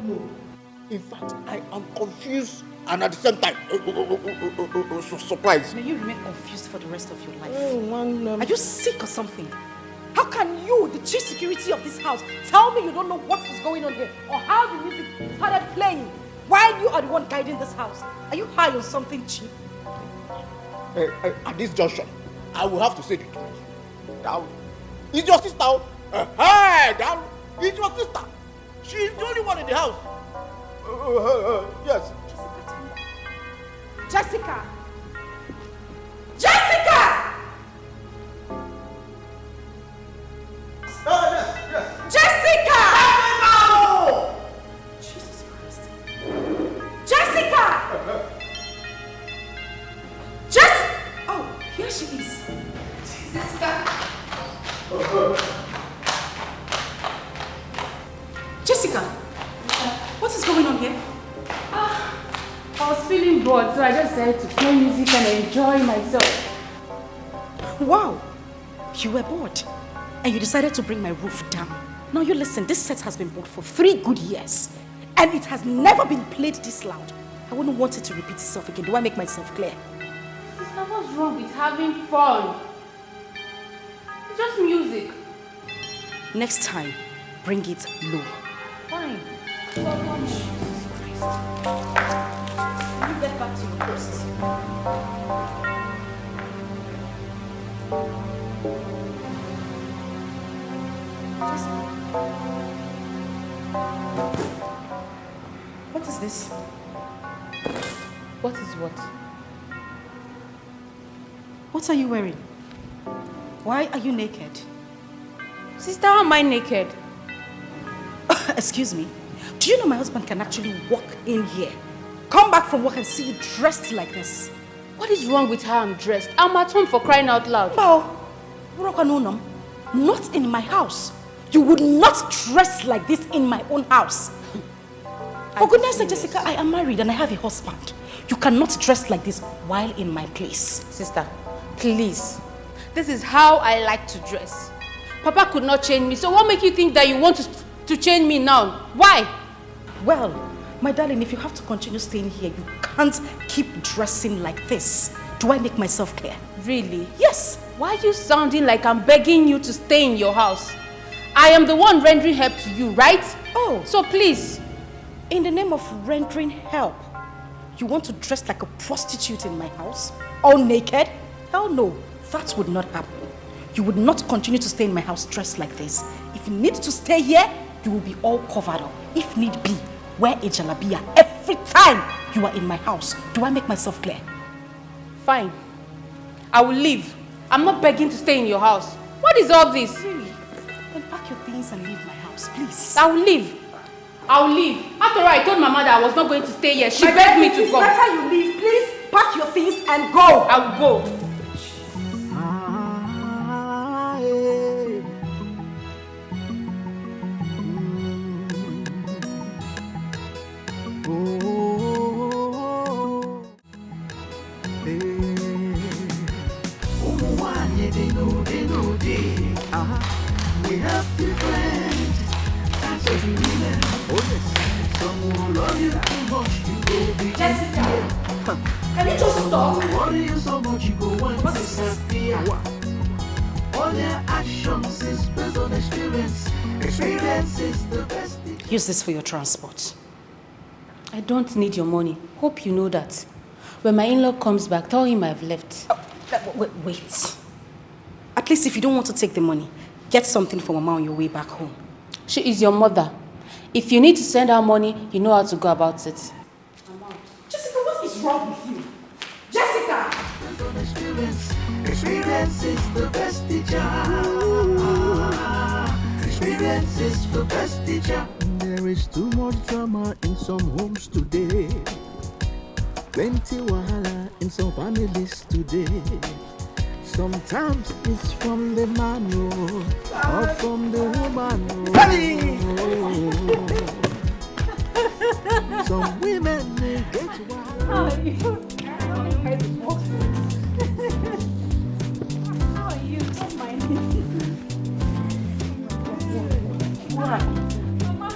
No. In fact, I am confused and at the same time surprised. May you remain confused for the rest of your life. Are you sick or something? How can you, the chief security of this house, tell me you don't know what is going on here or how the music started playing while you are the one guiding this house? Are you high on something cheap? At this junction, I will have to say the truth. Down. It's your sister. Hey, down. It's your sister. She's the only one in the house. Yes. Jessica! Jessica! Yes. Jessica! No! Jesus Christ. Jessica! Oh, here she is. Jessica! Jessica! What is going on here? I was feeling bored, so I just decided to play music and enjoy myself. Wow! You were bored. And you decided to bring my roof down. Now you listen, this set has been bought for 3 good years. And it has never been played this loud. I wouldn't want it to repeat itself again. Do I make myself clear? Sister, what's wrong with having fun? It's just music. Next time, bring it low. Fine. Jesus Christ. You get back to your post. What is this? What is what? What are you wearing? Why are you naked? Sister, how am I naked? Excuse me. Do you know my husband can actually walk in here, come back from work and see you dressed like this? What is wrong with how I'm dressed? I'm at home, for crying out loud. Not in my house. You would not dress like this in my own house. For goodness sake, Jessica, I am married and I have a husband. You cannot dress like this while in my place. Sister, please. This is how I like to dress. Papa could not change me, so what makes you think that you want to change me now? Why? Well, my darling, if you have to continue staying here, you can't keep dressing like this. Do I make myself clear? Really? Yes. Why are you sounding like I'm begging you to stay in your house? I am the one rendering help to you, right? Oh. So please. In the name of rendering help, you want to dress like a prostitute in my house? All naked? Hell no, that would not happen. You would not continue to stay in my house dressed like this. If you need to stay here, you will be all covered up. If need be, wear a jalabia every time you are in my house. Do I make myself clear? Fine. I will leave. I'm not begging to stay in your house. What is all this? Really? Then pack your things and leave my house, please. I will leave. I will leave. After all, I told my mother I was not going to stay here. She begged me to go. It's better you leave. Please pack your things and go. I will go. We have different kinds of women. Oh yes. Some will love you too much, you go big. Jessica, can you just stop? Some will worry you so much, you go want to disappear. All their actions is based on experience. Experience is the best. Use this for your transport. I don't need your money. Hope you know that. When my in-law comes back, tell him I've left. Wait. At least if you don't want to take the money, get something for Mama on your way back home. She is your mother. If you need to send her money, you know how to go about it. Jessica, what is wrong with you? Jessica! Experience is the best teacher. Experience is the best teacher. There is too much drama in some homes today. Plenty wahala in some families today. Sometimes it's from the man or from the woman. Some women may get wild. How are you? Don't mind me. What? Mama.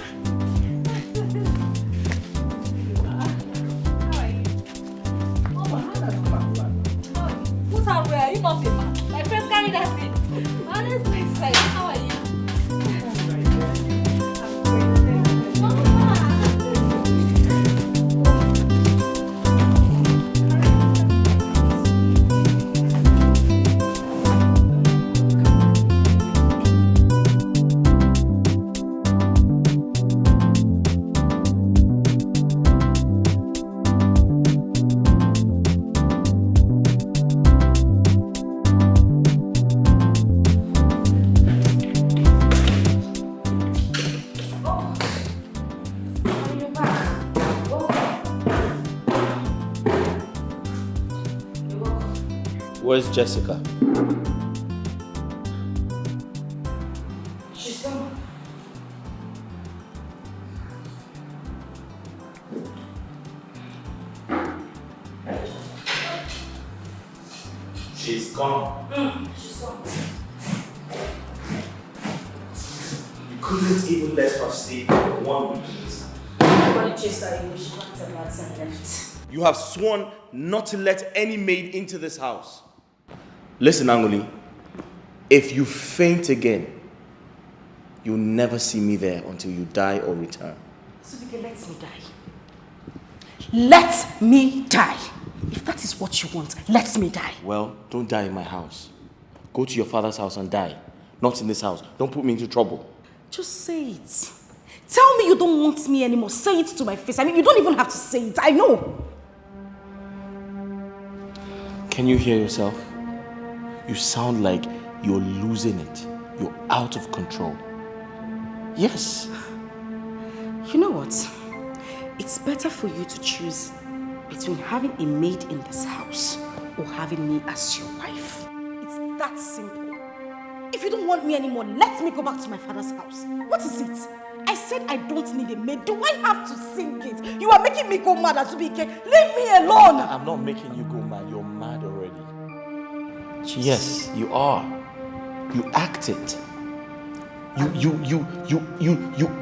Where's Jessica? She's gone. She's gone. She's gone. You couldn't even let her stay 1 week in this house. Nobody chased her away. She packed her bags and left. You have sworn not to let any maid into this house. Listen, Angoli. If you faint again, you'll never see me there until you die or return. Subike, let me die. Let me die. If that is what you want, let me die. Well, don't die in my house. Go to your father's house and die. Not in this house. Don't put me into trouble. Just say it. Tell me you don't want me anymore. Say it to my face. I mean, you don't even have to say it. I know. Can you hear yourself? You sound like you're losing it. You're out of control. Yes. You know what? It's better for you to choose between having a maid in this house or having me as your wife. It's that simple. If you don't want me anymore, let me go back to my father's house. What is it? I said I don't need a maid. Do I have to sing it? You are making me go mad, Azubike. Leave me alone. I'm not making you go mad. You're mad already. Yes, you are. You act it. You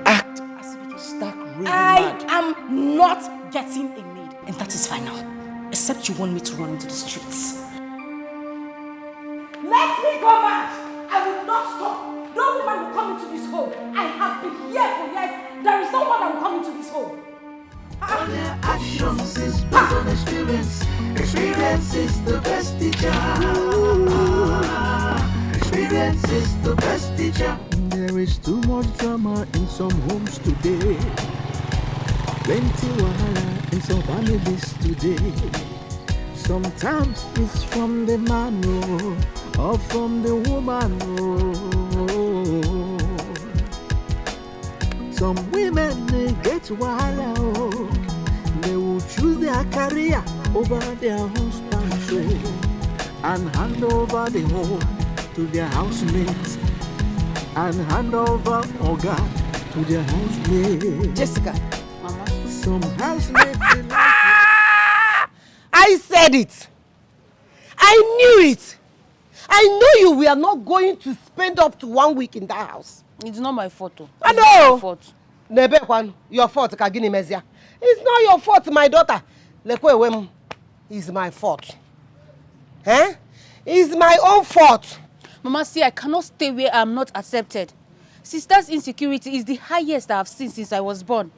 act as if you start really mad. I am not getting a maid, and that is final. Except you want me to run into the streets. Let me go mad. I will not stop. No woman will come into this home. I have been here for years. There is no one that will come into this home. All their actions is based on experience. Experience is the best teacher. Experience is the best teacher. There is too much drama in some homes today. Plenty wahala in some families today. Sometimes it's from the man or from the woman. Some women they get wahala. They will choose their career over their husband and hand over the home to their housemates and hand over Oga to their housemates. Jessica. Mama. Some housemates I said it. I knew it. I know you were not going to spend up to 1 week in that house. It's not my fault. I know. Nebe, your fault, Kagini Mezia. It's not your fault, my daughter. It's my fault. Eh? It's my own fault. Mama, see, I cannot stay where I'm not accepted. Sister's insecurity is the highest I've seen since I was born.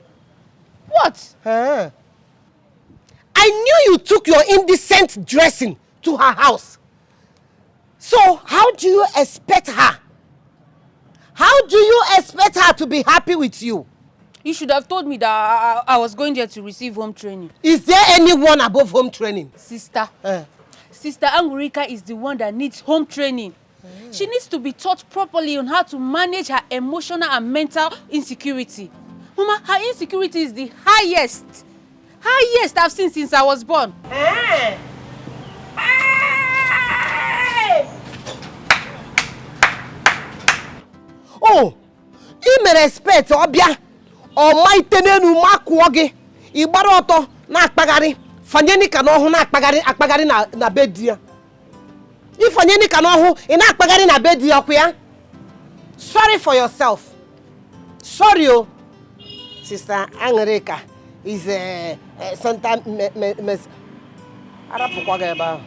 What? Huh? I knew you took your indecent dressing to her house. So how do you expect her? How do you expect her to be happy with you? You should have told me that I was going there to receive home training. Is there anyone above home training? Sister. Sister Angurika is the one that needs home training. She needs to be taught properly on how to manage her emotional and mental insecurity. Mama, her insecurity is the highest I've seen since I was born. Hey! Oh, you may respect Obia or my tenenu makwoge. Ibaroto na akpagari. Fanyeni kanohu na akpagari na bedia. If fanyeni kanohu ina akpagari na bedia kuya. Sorry for yourself. Sorry, oh. Sister Angurika is sometimes Arapukwaga ba.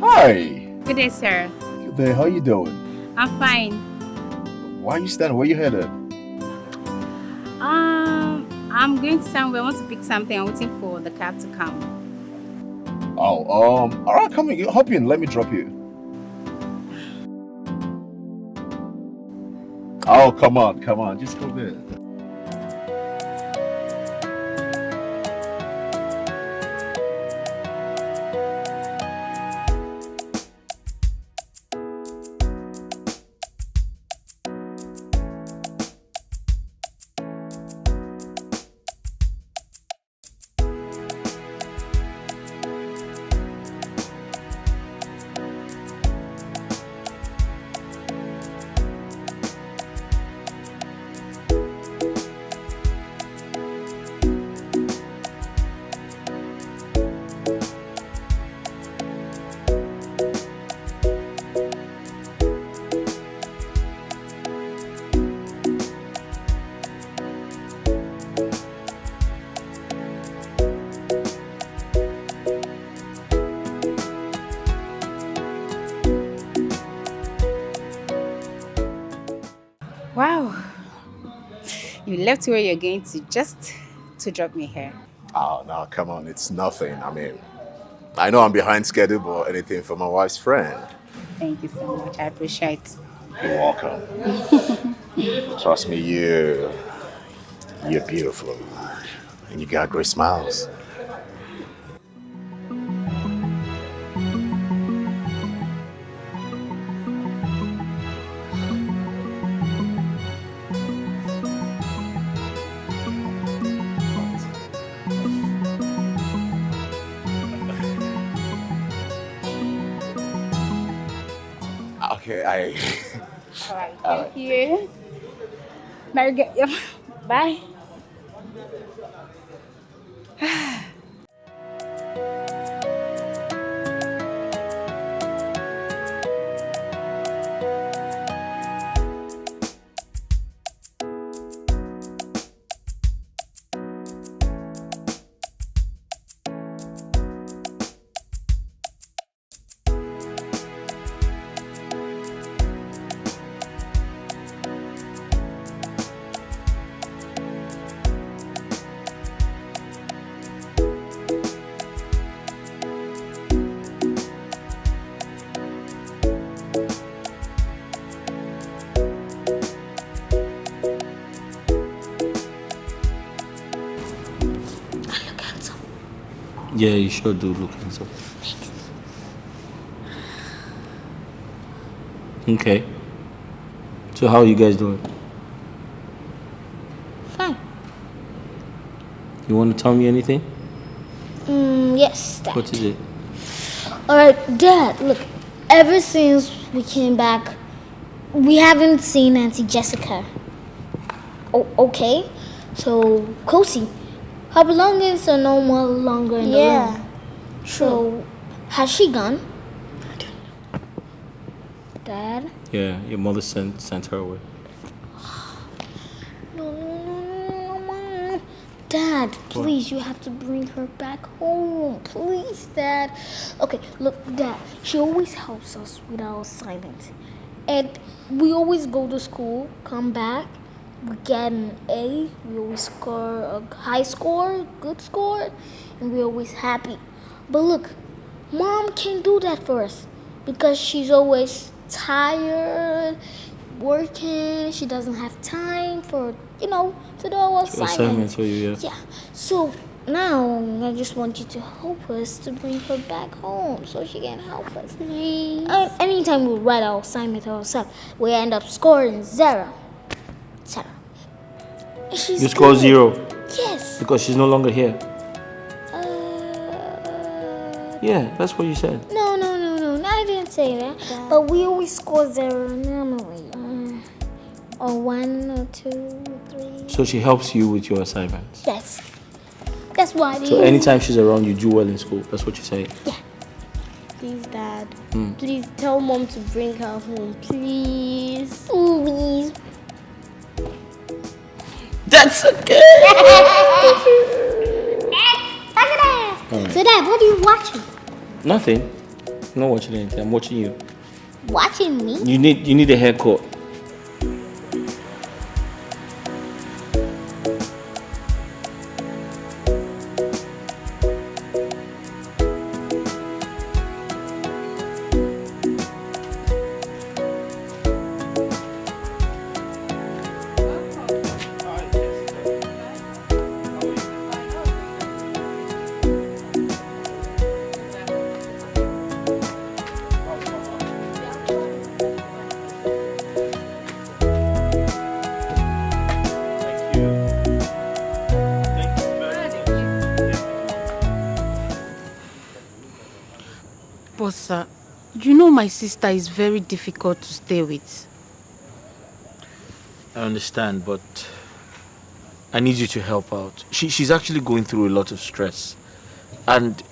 Hi. Good day, sir. Good day. How you doing? I'm fine. Why are you standing? Where you headed? I'm going somewhere. I want to pick something. I'm waiting for the cab to come. Oh, all right, come in. Hop in. Let me drop you. Oh, come on. Just come in. Wow. You left where you're going to just to drop me here. Oh, no, come on. It's nothing. I mean, I know I'm behind schedule, but anything for my wife's friend. Thank you so much. I appreciate it. You're welcome. Trust me, you're beautiful. And you got great smiles. Okay, All right, thank you. Bye. Yeah, you sure do look handsome. Okay. So how are you guys doing? Fine. You want to tell me anything? Yes, Dad. What is it? Alright, Dad, look, ever since we came back, we haven't seen Auntie Jessica. Oh, okay. So, Kosi, her belongings are no more longer in the room. So, has she gone? Dad? Yeah, your mother sent her away. No. Dad, please, you have to bring her back home. Please, Dad. Okay, look, Dad, she always helps us with our assignments. And we always go to school, come back, we get an A, we always score a high score, good score, and we're always happy. But look, Mom can't do that for us because she's always tired, working, she doesn't have time for, to do our assignments. Yeah. So now I just want you to help us to bring her back home so she can help us. Please. Anytime we write our assignment ourselves, we end up scoring 0. You score 0? Yes. Because she's no longer here. Yeah, that's what you said. No, I didn't say that. But we always score 0 normally. Or 1 or 2 or 3. So she helps you with your assignments? Yes. That's why. So anytime she's around, you do well in school. That's what you're saying? Yeah. Please, Dad. Please tell Mom to bring her home. Please. Please. That's okay. So, Dad, what are you watching? Nothing. I'm not watching anything. I'm watching you. Watching me? You need a haircut. But sir, you know my sister is very difficult to stay with. I understand, but I need you to help out. She's actually going through a lot of stress. And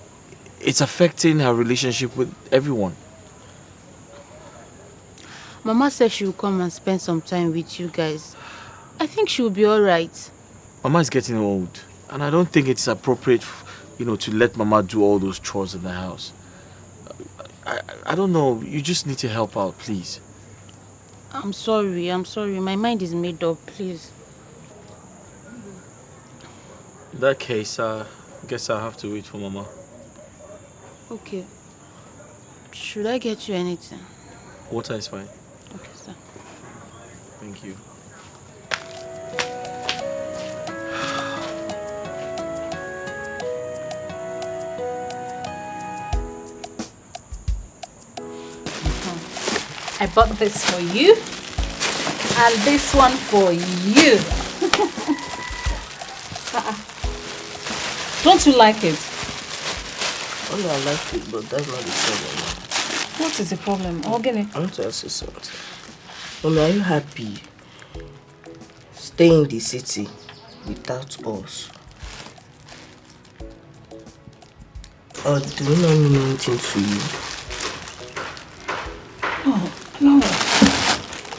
it's affecting her relationship with everyone. Mama said she will come and spend some time with you guys. I think she will be alright. Mama is getting old. And I don't think it's appropriate, to let Mama do all those chores in the house. I don't know. You just need to help out, please. I'm sorry. My mind is made up, please. In that case, I guess I'll have to wait for Mama. Okay. Should I get you anything? Water is fine. Okay, sir. Thank you. I bought this for you, and this one for you. Don't you like it? Oh, I like it, but that's not the problem. What is the problem? Organic. I want to ask you something. Mommy, are you happy staying in the city without us? Or do we not mean anything to you? No.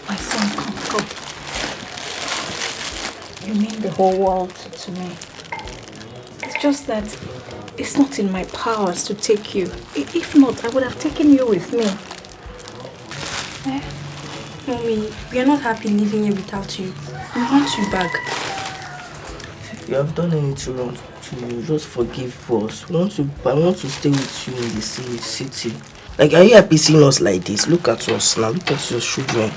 My son, come. You mean the whole world to me. It's just that it's not in my powers to take you. If not, I would have taken you with me. Mommy, we are not happy living here without you. We want you back. If you have done anything wrong to you, just forgive us. I want to stay with you in the city. Like, are you happy seeing us like this? Look at us now. Look at your children.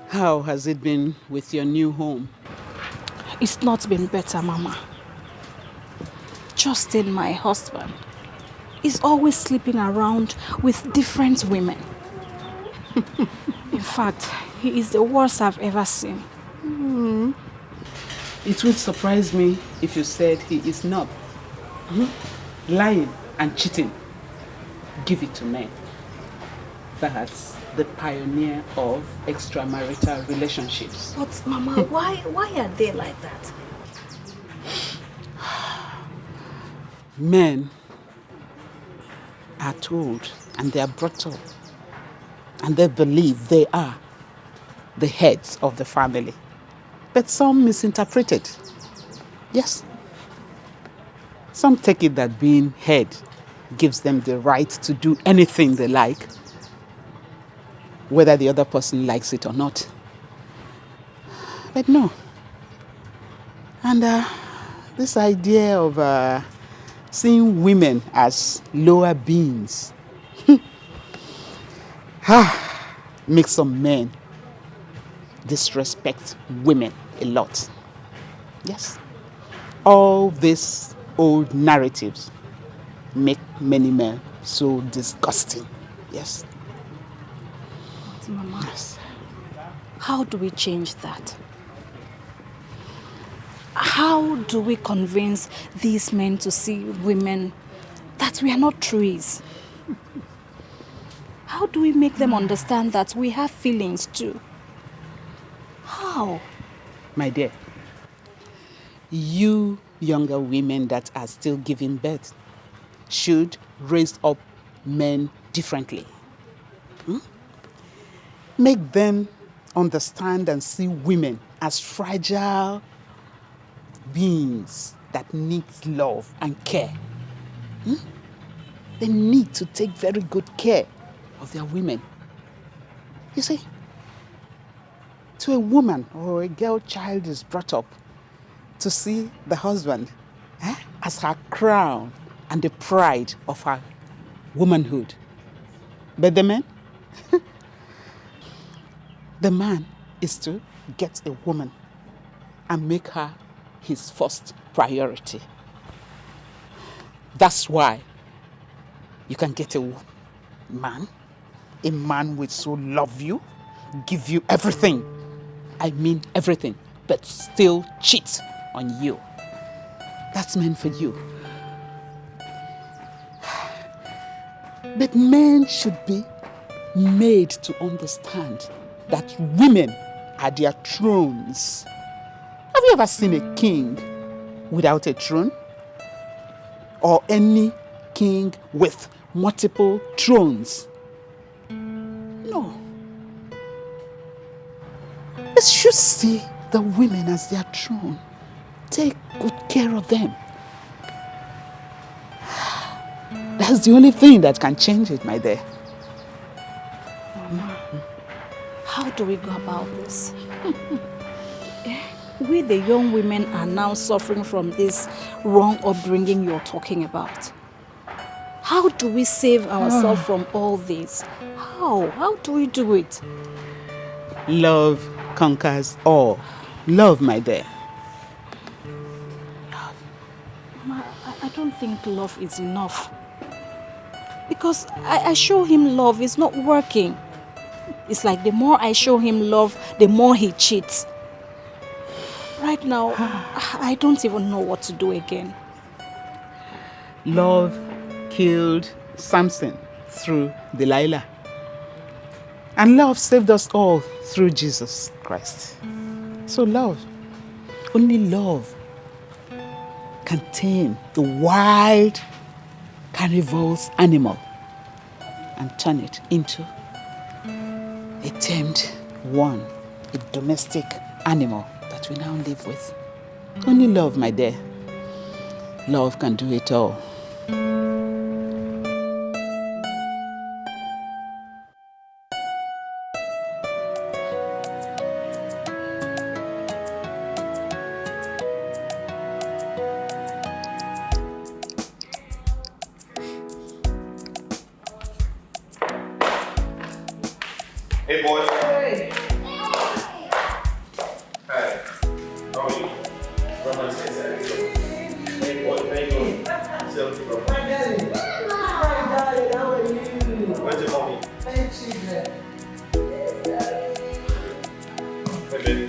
How has it been with your new home? It's not been better, Mama. Justin, my husband, is always sleeping around with different women. In fact, he is the worst I've ever seen. It would surprise me if you said he is not. Lying and cheating. Give it to men. That's the pioneer of extramarital relationships. But Mama, why are they like that? Men are told and they are brought up and they believe they are the heads of the family. But some misinterpret it. Yes. Some take it that being head gives them the right to do anything they like, whether the other person likes it or not. But no. And this idea of seeing women as lower beings makes some men disrespect women a lot. Yes. All these old narratives make many men so disgusting. Yes. Mama, how do we change that? How do we convince these men to see women that we are not trees? How do we make them understand that we have feelings too? How? My dear, you younger women that are still giving birth should raise up men differently. Make them understand and see women as fragile beings that need love and care. They need to take very good care of their women. You see, to a woman or a girl child is brought up to see the husband as her crown and the pride of her womanhood. But the man? The man is to get a woman and make her his first priority. That's why you can get a man will so love you give you everything. I mean everything. But still cheat on you. That's meant for you. But men should be made to understand that women are their thrones. Have you ever seen a king without a throne? Or any king with multiple thrones? No. They should see the women as their throne. Take good care of them. That's the only thing that can change it, my dear. Mama, how do we go about this? We, the young women, are now suffering from this wrong upbringing you're talking about. How do we save ourselves from all this? How? How do we do it? Love conquers all. Love, my dear. Love. Mama, I don't think love is enough. Because I show him love, it's not working. It's like the more I show him love, the more he cheats. Right now, I don't even know what to do again. Love killed Samson through Delilah. And love saved us all through Jesus Christ. So love, only love can tame the wild carnivorous animal and turn it into a tamed one, a domestic animal that we now live with. Only love, my dear. Love can do it all. Hey, boy. Hey. Hi. How are you? Hey, boy. How you doing? My darling. My darling, how are you? Where's your mommy? My children. Hey, baby.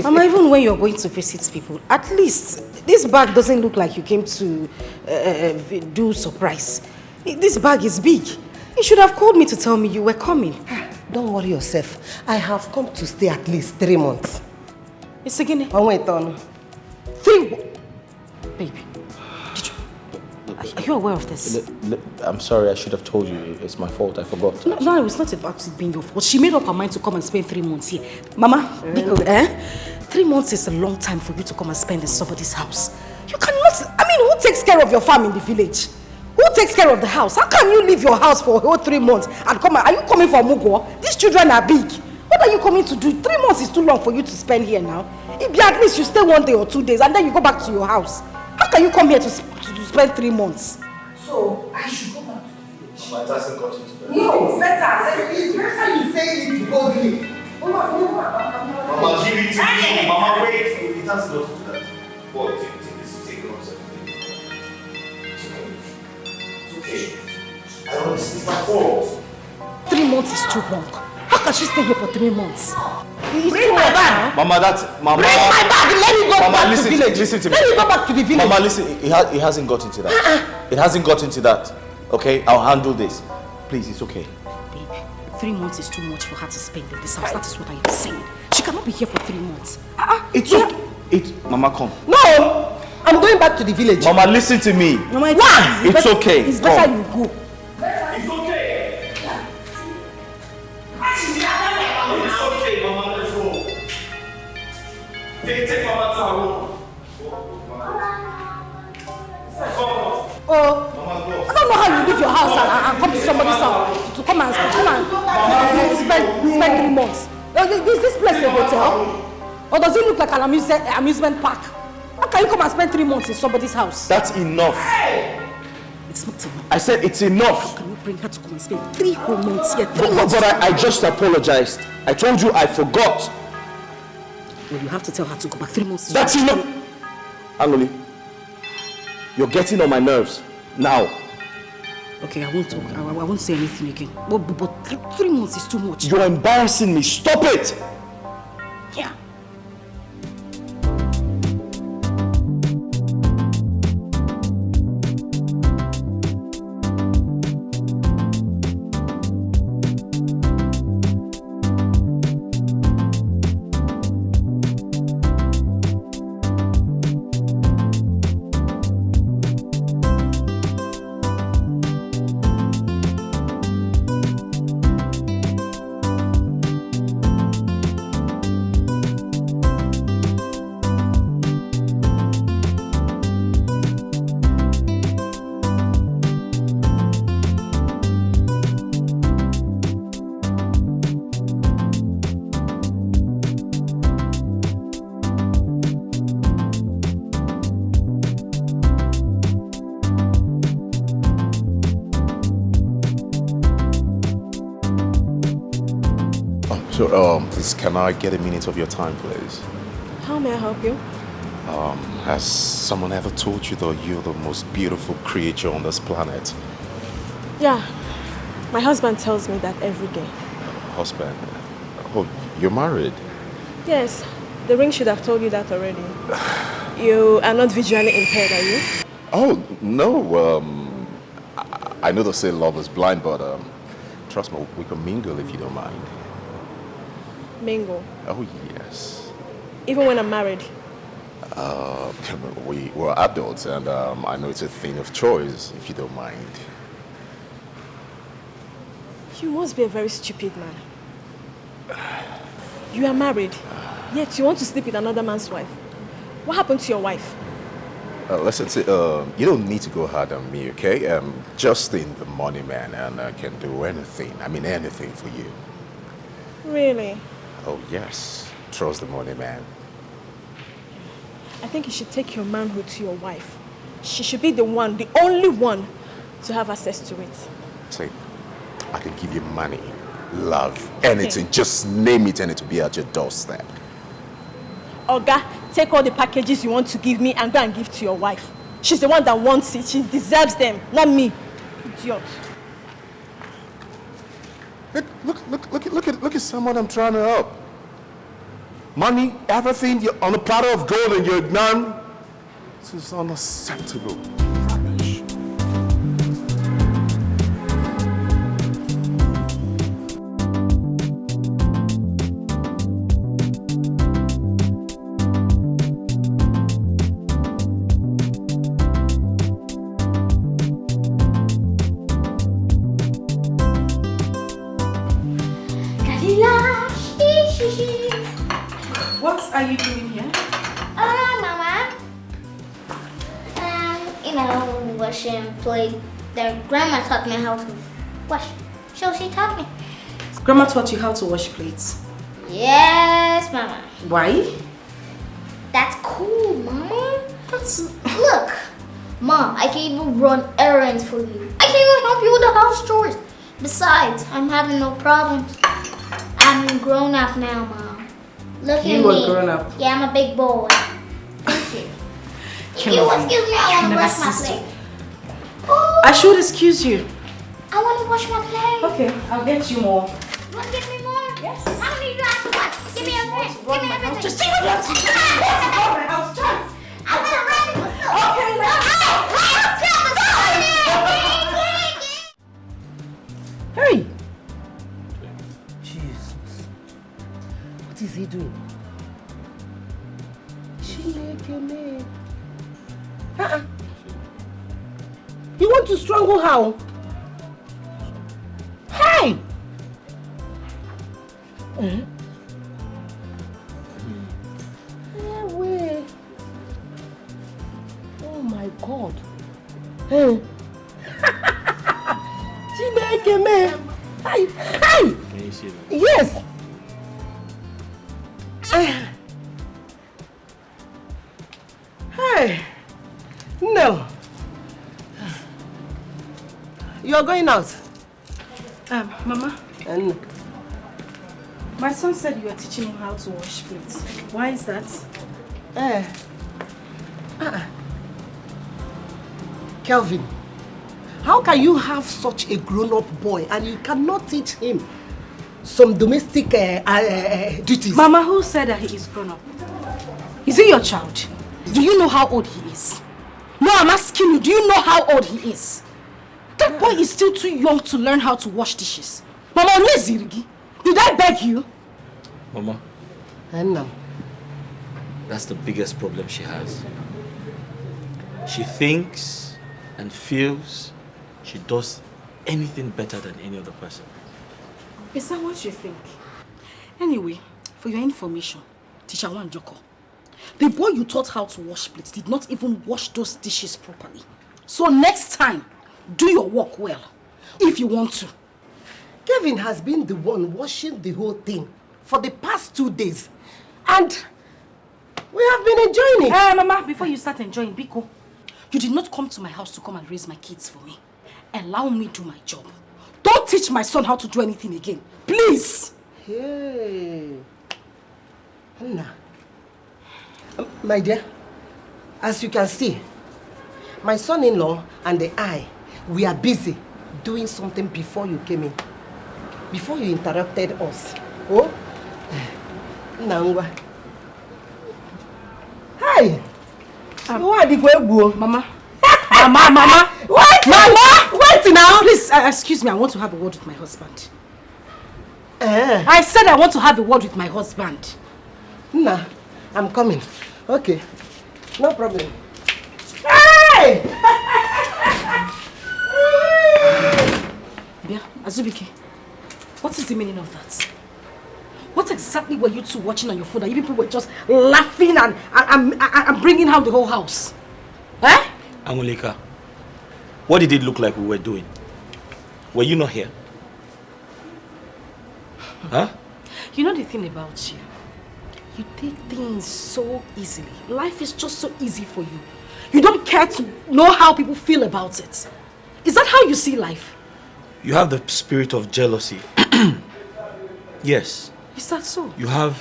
Mama, even when you're going to visit people, at least this bag doesn't look like you came to do surprise. This bag is big. You should have called me to tell me you were coming. Don't worry yourself. I have come to stay at least 3 months. It's again. Oh, wait on. 3. Baby, are you aware of this? I'm sorry, I should have told you. It's my fault, I forgot. No, it was not about it being your fault. She made up her mind to come and spend 3 months here. Mama, because, 3 months is a long time for you to come and spend in somebody's house. You cannot, I mean, who takes care of your farm in the village? Who takes care of the house? How can you leave your house for a whole 3 months and come? Are you coming for Mugo? These children are big. What are you coming to do? 3 months is too long for you to spend here now. If you at least you stay 1 day or 2 days and then you go back to your house. How can you come here to spend 3 months? So, I should go back to the village. My task got into that. No, it's better. It's better you say it boldly. Mama, give it to me. Mama, wait. It has got into that. Boy, take this. Take it upset. It's okay. I don't want to it's my fault. 3 months is too long. How can she stay here for 3 months? Bring my bag. Mama, that's Mama. Bring my bag. Let me go back to the village. Listen to me. Let me go back to the village. Mama, listen. It hasn't got into that. It hasn't got into that. Okay, I'll handle this. Please, it's okay. Baby, 3 months is too much for her to spend in this house. That is what I am saying. She cannot be here for 3 months. It's okay. Mama, come. No, I'm going back to the village. Mama, listen to me. Mama, it's okay. It's better you go. It's okay. It's okay, Mama. Let's go. Take Mama to her room. Oh, I don't know how you leave your house and come to somebody's house to come and spend 3 months. Is this place a hotel? Or does it look like an amusement park? How can you come and spend 3 months in somebody's house? That's enough. It's not enough. I said it's enough. How can you bring her to come and spend 3 whole months here? 3 months. But I just apologized. I told you I forgot. Well, you have to tell her to go back 3 months. That's enough! Angoli, you're getting on my nerves. Now. Okay, I won't talk. I won't say anything again. But 3 months is too much. You're embarrassing me. Stop it! Yeah. Please, can I get a minute of your time, please? How may I help you? Has someone ever told you that you're the most beautiful creature on this planet? Yeah, my husband tells me that every day. Husband? Oh, you're married? Yes, the ring should have told you that already. You are not visually impaired, are you? Oh, no. I know they say love is blind, but trust me, we can mingle if you don't mind. Mingle? Oh, yes. Even when I'm married? We're adults, and I know it's a thing of choice, if you don't mind. You must be a very stupid man. You are married, yet you want to sleep with another man's wife. What happened to your wife? Listen, you don't need to go hard on me, okay? Just in the money, man, and I can do anything. I mean, anything for you. Really? Oh, yes. Trust the money, man. I think you should take your manhood to your wife. She should be the one, the only one, to have access to it. Say, I can give you money, love, anything. Okay. Just name it and it will be at your doorstep. Oga, take all the packages you want to give me and go and give to your wife. She's the one that wants it. She deserves them, not me. Idiot. Look at someone I'm trying to help. Money, everything, you're on a platter of gold and you're none. This is unacceptable. Rubbish. What are you doing here? Mama. Washing plate. Their grandma taught me how to wash. So she taught me. Grandma taught you how to wash plates? Yes, Mama. Why? That's cool, Mama. Look, Mom, I can even run errands for you. I can even help you with the house chores. Besides, I'm having no problems. I'm grown up now, Mom. Look at me. You are grown up? Yeah, I'm a big boy. Thank you. Excuse me, I want to brush my plate. Oh, I should excuse you. I want to wash my plate. Okay, I'll get you more. You want to give me more? Yes. How many do you have to wash? Give me everything. Give me everything. Just take it out. my house. I'm going to run it with you. Okay, Hey! Jesus. What is he doing? You want to strangle her? Hey! Wait. Oh my God. Hey. Hey! Hey! Can you see that? Yes! Hey! No! You're going out? Mama? My son said you were teaching him how to wash plates. Why is that? Kelvin, how can you have such a grown-up boy and you cannot teach him some domestic duties? Mama, who said that he is grown up? Is he your child? Do you know how old he is? No, I'm asking you, do you know how old he is? That boy is still too young to learn how to wash dishes. Mama, did I beg you? Mama. No. That's the biggest problem she has. She thinks and feels she does anything better than any other person. Is that what you think? Anyway, for your information, Teacher Wanjoko, the boy you taught how to wash plates did not even wash those dishes properly. So next time, do your work well, if you want to. Kevin has been the one washing the whole thing for the past 2 days. And we have been enjoying it. Mama, before you start enjoying, Biko, you did not come to my house to come and raise my kids for me. Allow me do my job. Don't teach my son how to do anything again. Please. Hey. Anna. My dear, as you can see, my son-in-law and I, we are busy doing something before you came in. Before you interrupted us. Oh? Nangwa. Hi. Mama. Mama. What? Mama. Wait now. Please, excuse me. I want to have a word with my husband. I said I want to have a word with my husband. Nah, I'm coming. Okay. No problem. Hey! Bia, Azubike, what is the meaning of that? What exactly were you two watching on your phone that you people were just laughing and bringing out the whole house? Eh? Angulika, what did it look like we were doing? Were you not here? Huh? You know the thing about you? You take things so easily. Life is just so easy for you. You don't care to know how people feel about it. Is that how you see life? You have the spirit of jealousy. Yes. Is that so? You have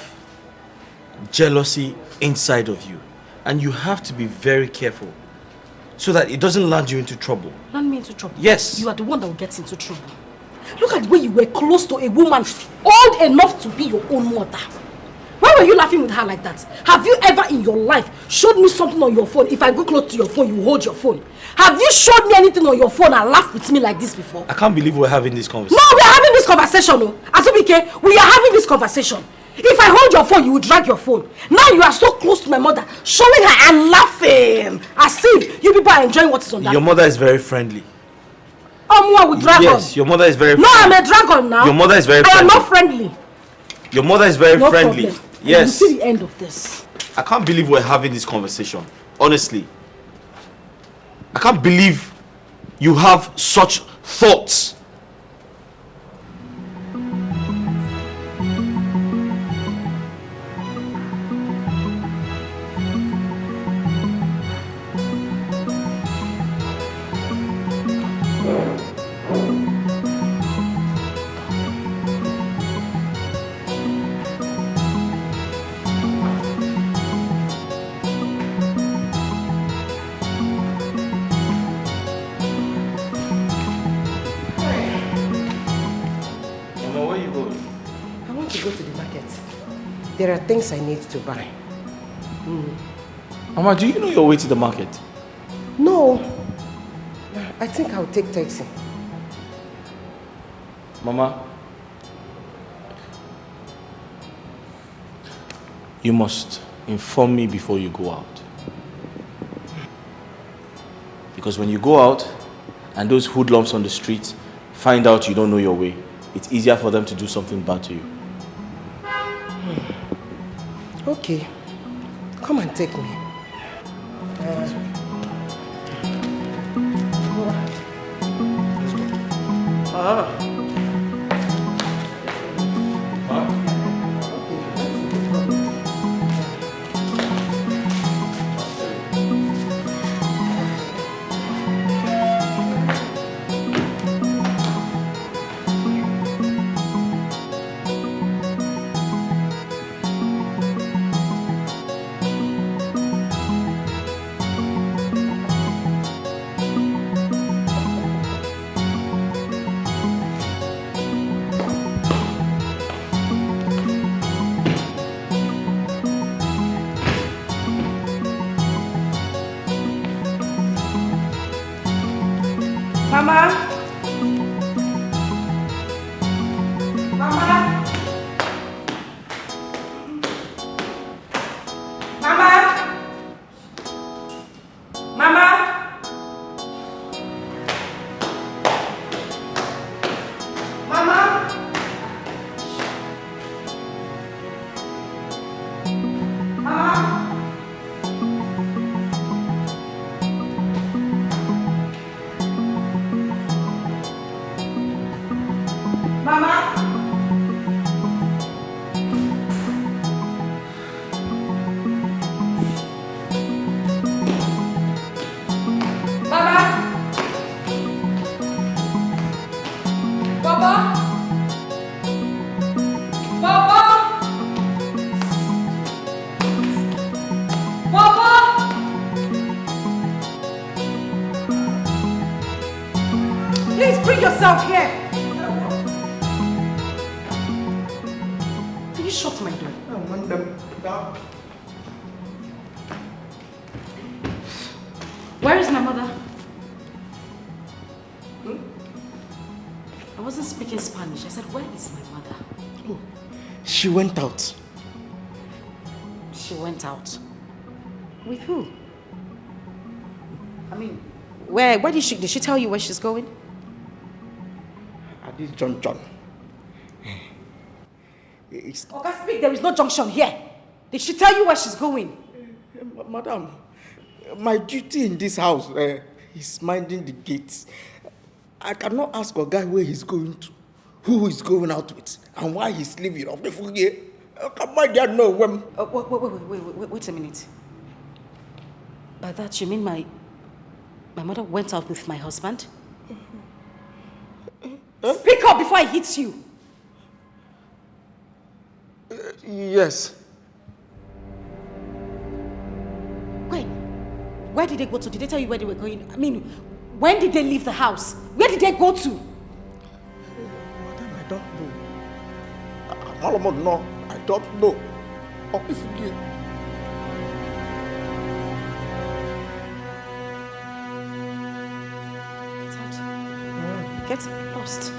jealousy inside of you. And you have to be very careful so that it doesn't land you into trouble. Land me into trouble? Yes. You are the one that will get into trouble. Look at the way you were close to a woman old enough to be your own mother. Why were you laughing with her like that? Have you ever in your life showed me something on your phone? If I go close to your phone, you hold your phone. Have you showed me anything on your phone and laughed with me like this before? I can't believe we're having this conversation. No, we are having this conversation. No. Azubike, we are having this conversation. If I hold your phone, you will drag your phone. Now you are so close to my mother, showing her and laughing. As if you people are enjoying what is on that. Your mother is very friendly. With dragon. Yes, your mother is very friendly. No, I'm a dragon now. Your mother is very friendly. I am friendly. not friendly. Your mother is very friendly. Problem. Yes. You see the end of this. I can't believe we're having this conversation. Honestly. I can't believe you have such thoughts. There are things I need to buy. Mama, do you know your way to the market? No. I think I'll take taxi. Mama, you must inform me before you go out. Because when you go out and those hoodlums on the street find out you don't know your way, it's easier for them to do something bad to you. Okay. Come and take me. Baba! Baba! Baba! Please bring yourself here. Can you shut my door? I want them back. Where is my mother? I wasn't speaking Spanish. I said, where is my mother? Oh, she went out. She went out. With who? I mean, where did she tell you where she's going? At this junction. Okay, speak. There is no junction here. Did she tell you where she's going? Madam, my duty in this house is minding the gates. I cannot ask a guy where he's going to, who he's going out with, and why he's leaving off the full year. Come on, there know when. Wait a minute. By that you mean my mother went out with my husband? Speak up before I hit you. Yes. When? Where did they go to? Did they tell you where they were going? I mean, when did they leave the house? Where did they go to? Madam, I don't know. No, I don't know. Oh, if you Get lost.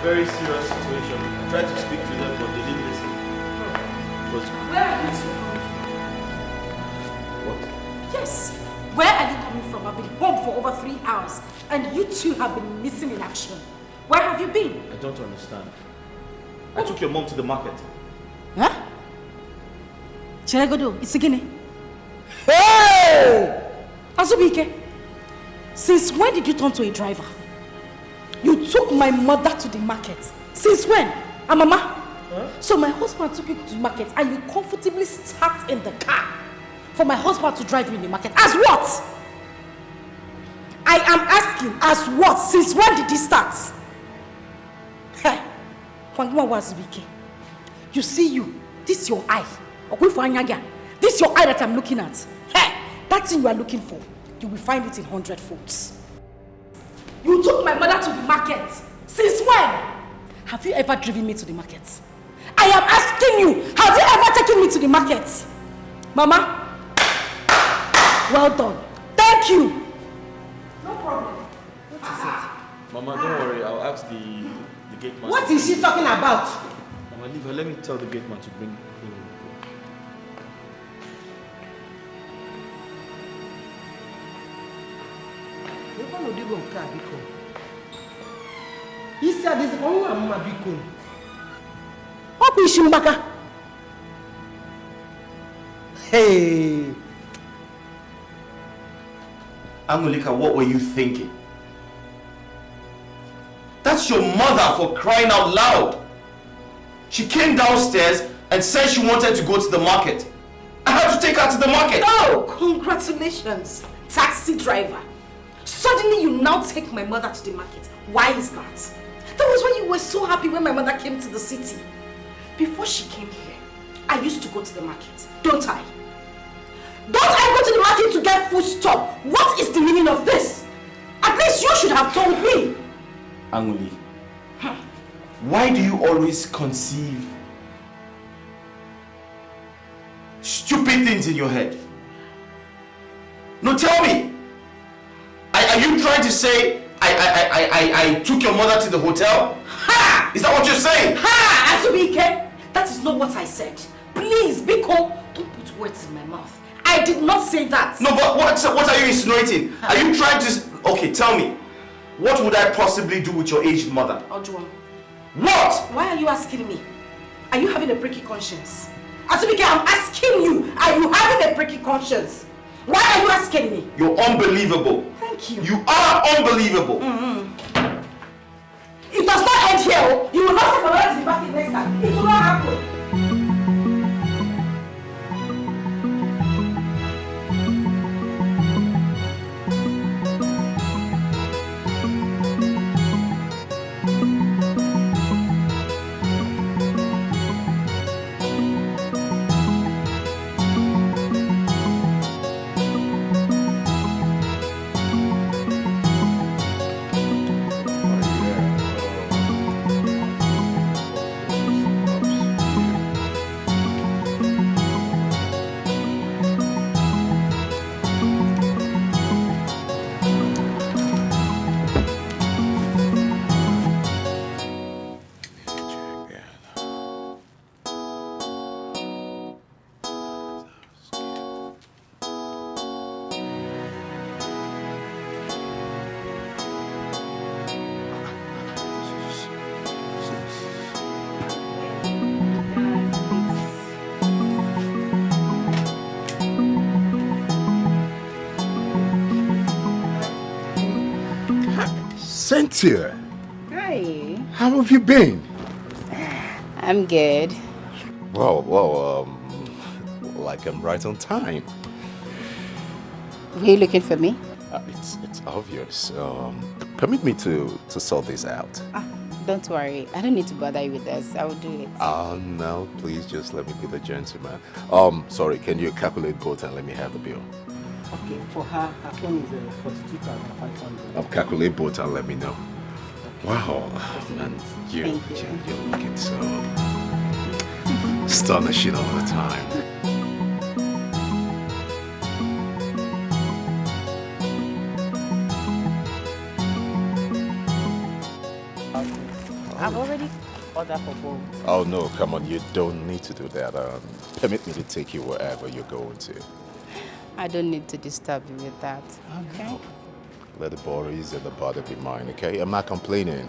Very serious situation. I tried to speak to them, but they didn't listen. Where are you two coming from? What? Yes. Where are you coming from? I've been home for over 3 hours, and you two have been missing in action. Where have you been? I don't understand. I took your mom to the market. Huh? Cheregodo, Isigine. Hey! Azubike, since when did you turn to a driver? You took my mother to the market. Since when? Mama? Huh? So my husband took you to the market and you comfortably sat in the car for my husband to drive you in the market. As what? I am asking, as what? Since when did this start? Hey, you see you. This is your eye. This is your eye that I'm looking at. Hey, that thing you are looking for, you will find it in 100 folds. You took my mother to the market. Since when? Have you ever driven me to the market? I am asking you, have you ever taken me to the market? Mama? Well done. Thank you. No problem. What is it? Mama, don't worry. I'll ask the gate man. What is she talking about? Mama, leave her. Let me tell the gate man to bring him. He said this one mama biko. Oku Ishimbaka. Hey. Angolika, what were you thinking? That's your mother, for crying out loud. She came downstairs and said she wanted to go to the market. I had to take her to the market. Oh, congratulations, taxi driver. Suddenly you now take my mother to the market. Why is that? That was when you were so happy when my mother came to the city. Before she came here, I used to go to the market, don't I? Don't I go to the market to get food stuff? What is the meaning of this? At least you should have told me. Angoli, why do you always conceive stupid things in your head? No, tell me. Are you trying to say I took your mother to the hotel? Ha! Is that what you're saying? Ha! Asubike, that is not what I said. Please, Biko, don't put words in my mouth. I did not say that. No, but what are you insinuating? Are you trying to... Okay, tell me. What would I possibly do with your aged mother? Ojuan. What? Why are you asking me? Are you having a pricky conscience? Asubike, I'm asking you. Are you having a pricky conscience? Why are you asking me? You're unbelievable. Thank you. You are unbelievable. sir. It will not happen. Cynthia, Hi. how have you been? I'm good. Like I'm right on time. Were you looking for me? It's obvious. Permit me to sort this out. Don't worry. I don't need to bother you with this. I will do it. No, please just let me be the gentleman. Sorry, can you calculate both and let me have the bill? Okay, for her phone is 42,500. Calculate both and let me know. Wow, man, you're looking so astonishing all the time. I've already ordered for both. Oh no, come on, you don't need to do that. Permit me to take you wherever you're going to. I don't need to disturb you with that, okay? Let the worries and the bother be mine, okay? I'm not complaining.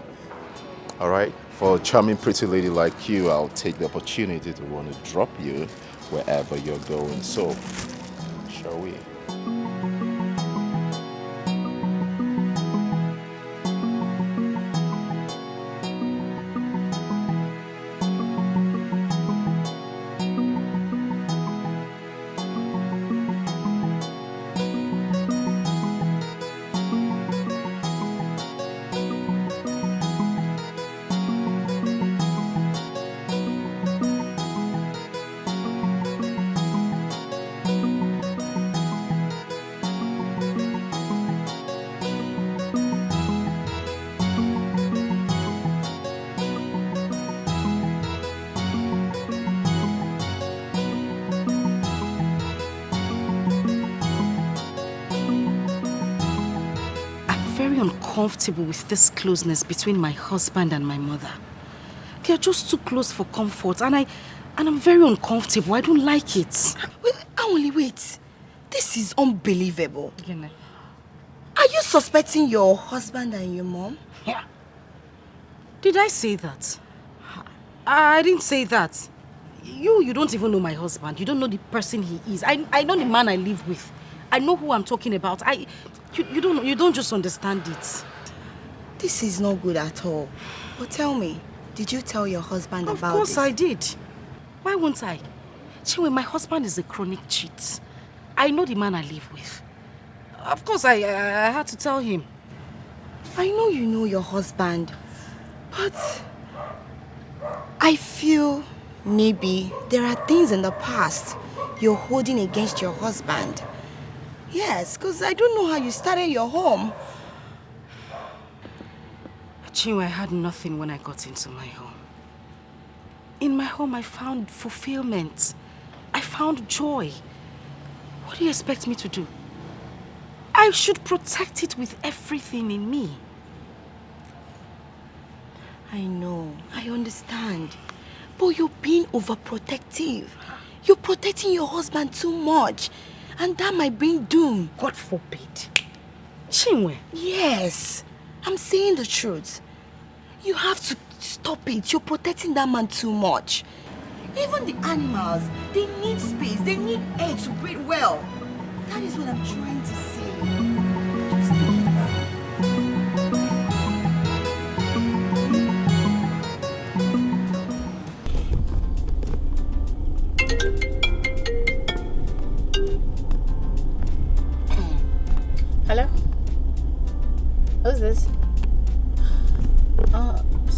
All right? For a charming, pretty lady like you, I'll take the opportunity to want to drop you wherever you're going. So, shall we? Comfortable with this closeness between my husband and my mother. They are just too close for comfort, and I'm very uncomfortable. I don't like it. Wait. This is unbelievable. Are you suspecting your husband and your mom? Yeah. Did I say that? I didn't say that. You don't even know my husband. You don't know the person he is. I know the man I live with. I know who I'm talking about. You don't just understand it. This is not good at all. But tell me, did you tell your husband about this? Of course I did. Why won't I? Chinwe, my husband is a chronic cheat. I know the man I live with. Of course I had to tell him. I know you know your husband, but I feel maybe there are things in the past you're holding against your husband. Yes, because I don't know how you started your home. Chinwe, I had nothing when I got into my home. In my home, I found fulfillment. I found joy. What do you expect me to do? I should protect it with everything in me. I know, I understand. But you're being overprotective. You're protecting your husband too much. And that might bring doom. God forbid. Chinwe. Yes. I'm saying the truth. You have to stop it. You're protecting that man too much. Even the animals, they need space. They need air to breathe well. That is what I'm trying to say. Just take it.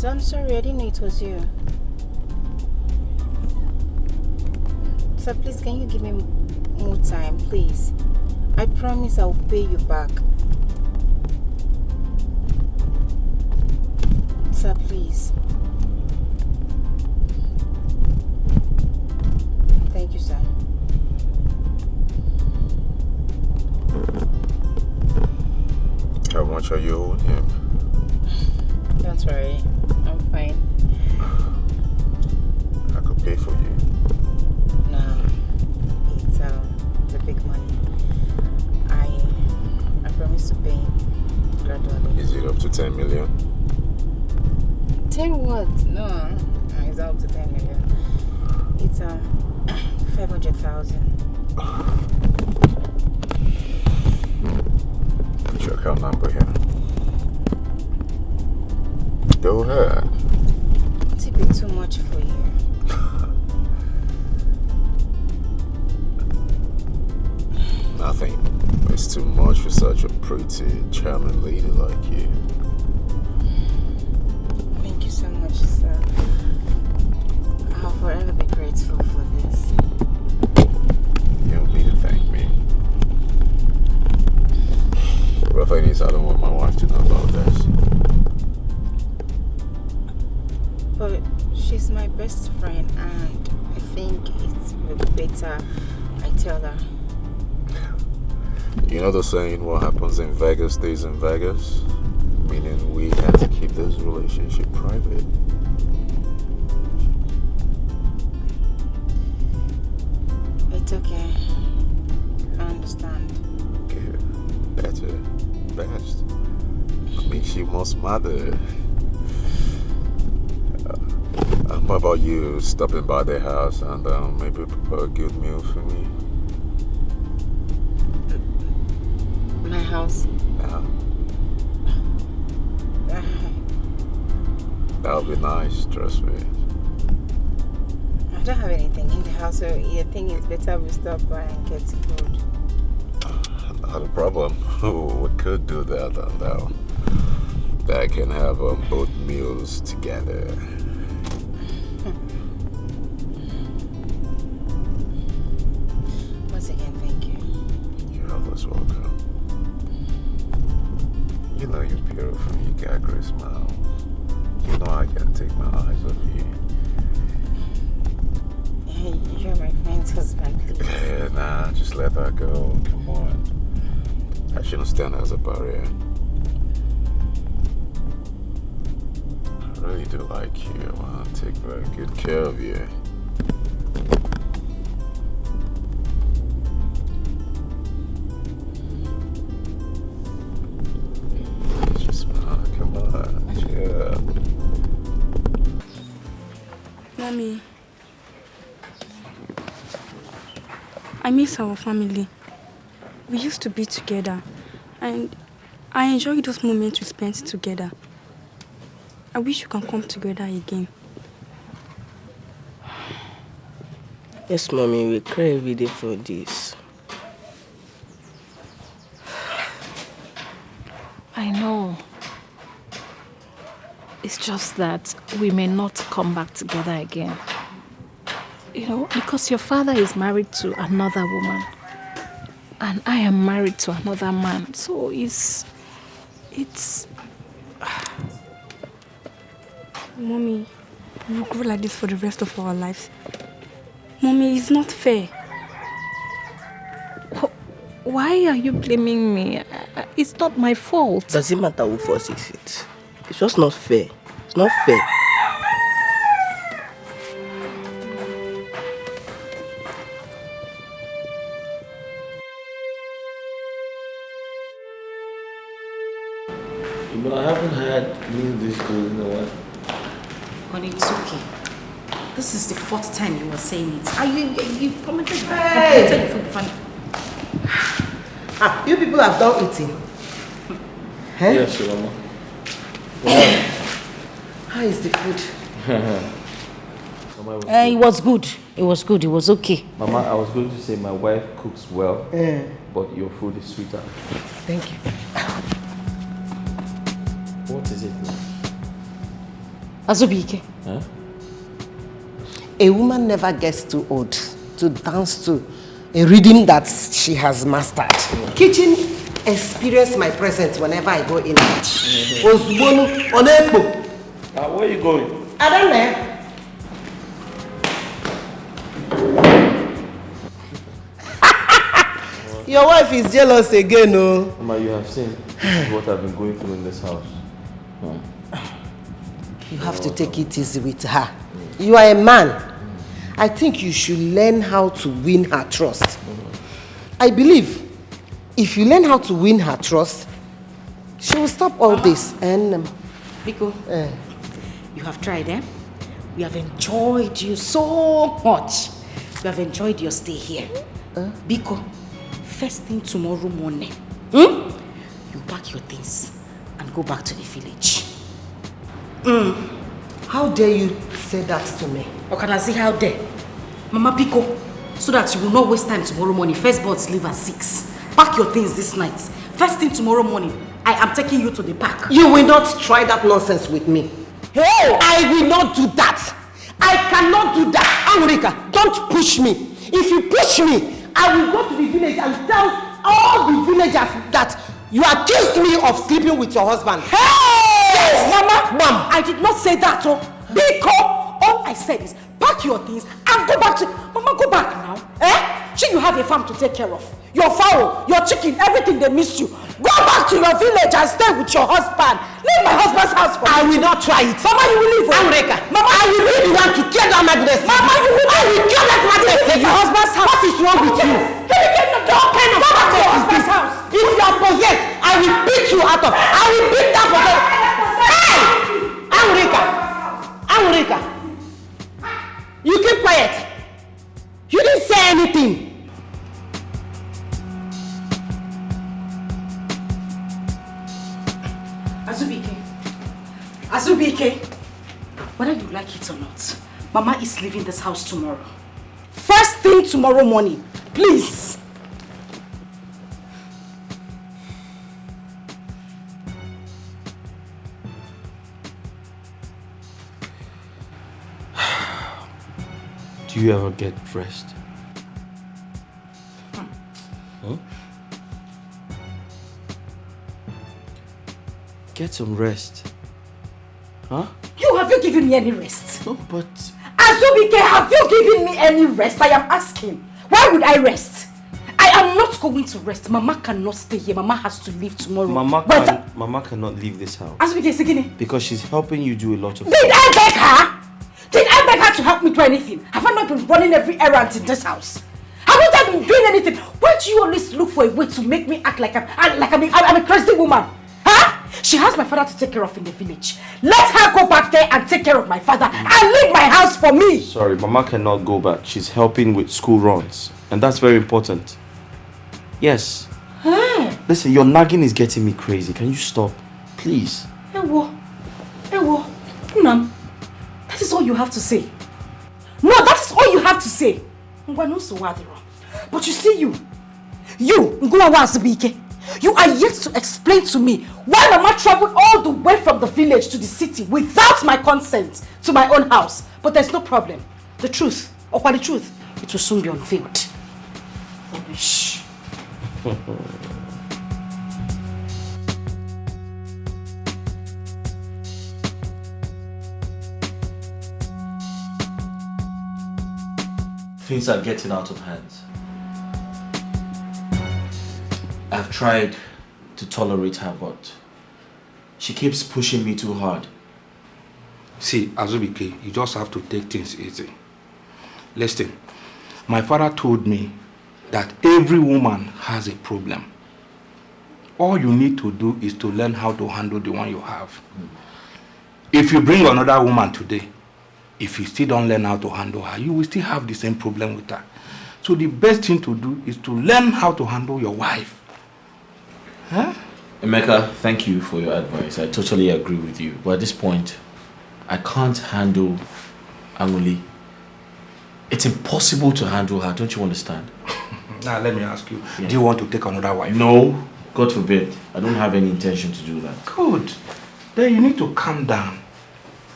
So I'm sorry, I didn't know it was you. Sir, please, can you give me more time, please? I promise I'll pay you back. Sir, please. Thank you, sir. How much are you owing him? Don't worry, I'm fine. I could pay for you. No, it's a big money. I promise to pay gradually. Is it up to 10 million? 10 what? No, it's up to 10 million. It's 500,000. Put your account number here. Go ahead. Won't it be too much for you? Nothing. It's too much for such a pretty, charming lady like you. Thank you so much, sir. I'll forever be grateful for this. You don't need to thank me. But the thing is, I don't want my wife to know about this. But she's my best friend, and I think it's better I tell her. You know the saying, what happens in Vegas stays in Vegas? Meaning we have to keep this relationship private. It's okay. I understand. Good. Better. Best. Makes you more smarter. What about you stopping by their house and maybe prepare a good meal for me? My house? Yeah. That would be nice, trust me. I don't have anything in the house, so you think it's better we stop by and get food? Not a problem. We could do that, and I can have both meals together. Once again, thank you. You're always welcome. You know you're beautiful. You got a great smile. You know I can't take my eyes off you. Hey, you're my friend's husband, please. Yeah, nah, just let that go. Come on. I shouldn't stand as a barrier. I really do like you. I want to take very good care of you. Just smile. Come on. Cheer up. Mommy, I miss our family. We used to be together, and I enjoy those moments we spent together. I wish we can come together again. Yes, Mommy, we cry every day for this. I know. It's just that we may not come back together again. You know, because your father is married to another woman. And I am married to another man. So it's... Mommy, we'll grow like this for the rest of our lives. Mommy, it's not fair. Why are you blaming me? It's not my fault. Does it matter who forces it? It's just not fair. It's not fair. But I haven't had me this good in a while. But it's okay. This is the fourth time you were saying it. You've commented. Hey! You people have done eating. Huh? Yes, Mama. How is the food? Mama, It was good. It was good. It was okay. Mama, I was going to say my wife cooks well, but your food is sweeter. Thank you. What is it now? Azubike. Huh? A woman never gets too old to dance to a rhythm that she has mastered. Kitchen experience my presence whenever I go in. Where are you going? I don't know. Your wife is jealous again, no? Mama, you have seen this is what I've been going through in this house. You have to take it easy with her. You are a man. I think you should learn how to win her trust. I believe if you learn how to win her trust, she will stop all this. And Biko, you have tried, eh? We have enjoyed you so much. We have enjoyed your stay here. Biko, first thing tomorrow morning, you pack your things and go back to the village. How dare you say that to me? Or can I say how dare? Mama Biko, so that you will not waste time tomorrow morning. First boats leave at 6. Pack your things this night. First thing tomorrow morning, I am taking you to the park. You will not try that nonsense with me. Hey! I will not do that. I cannot do that. Amrika, don't push me. If you push me, I will go to the village and tell all the villagers that you accused me of sleeping with your husband. Hey! Yes, Mama! I did not say that, oh. Biko, all I said is pack your things and go back to... Mama, go back now. You have a farm to take care of. Your fowl, your chicken, everything, they miss you. Go back to your village and stay with your husband. Leave my husband's house for me. I will not try it. Mama, you will leave. Amrika, Mama, I will be the one to kill that magnet. Mama, you will. I will kill that magnet. Your husband's house. What is wrong with you? Can you get the door? Go back to your husband's house. If you are possessed, I will beat you out of. I will beat that possessed. Hey! Amrika, you keep quiet. You didn't say anything. Azubike, whether you like it or not, Mama is leaving this house tomorrow. First thing tomorrow morning, please. Do you ever get rest? Huh? Get some rest. Huh? Have you given me any rest? No, but... Azubike, have you given me any rest? I am asking. Why would I rest? I am not going to rest. Mama cannot stay here. Mama has to leave tomorrow. Mama cannot leave this house. Azubike, Sigini. Because she's helping you do a lot of things. Did I beg her? Did I beg her to help me do anything? Have I not been running every errand in this house? Haven't I been doing anything? Why do you always look for a way to make me act like I'm a crazy woman? Huh? She has my father to take care of in the village. Let her go back there and take care of my father and leave my house for me. Sorry, Mama cannot go back. She's helping with school runs. And that's very important. Yes. Hey. Listen, your nagging is getting me crazy. Can you stop? Please. Ewo. Unam. That is all you have to say. No, that is all you have to say. But you see you, you are yet to explain to me why Mama traveled all the way from the village to the city without my consent to my own house. But there's no problem. The truth, it will soon be unveiled. Rubbish. Things are getting out of hand. I've tried to tolerate her, but she keeps pushing me too hard. See, Azubike, you just have to take things easy. Listen, my father told me that every woman has a problem. All you need to do is to learn how to handle the one you have. If you bring another woman today, if you still don't learn how to handle her, you will still have the same problem with her. So the best thing to do is to learn how to handle your wife. Huh? Emeka, thank you for your advice. I totally agree with you. But at this point, I can't handle Anguli. It's impossible to handle her, don't you understand? Now let me ask you, do you want to take another wife? No, God forbid. I don't have any intention to do that. Good. Then you need to calm down.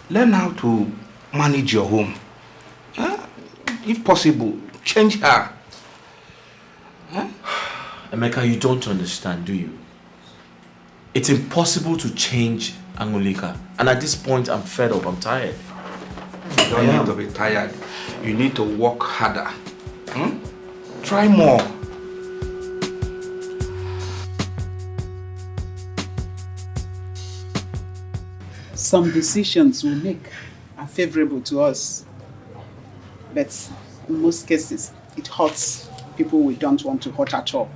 Learn how to manage your home. If possible, change her. Emeka, you don't understand, do you? It's impossible to change Angolika. And at this point, I'm fed up, I'm tired. You don't need to be tired. You need to work harder. Try more. Some decisions we make are favorable to us, but in most cases, it hurts people we don't want to hurt at all.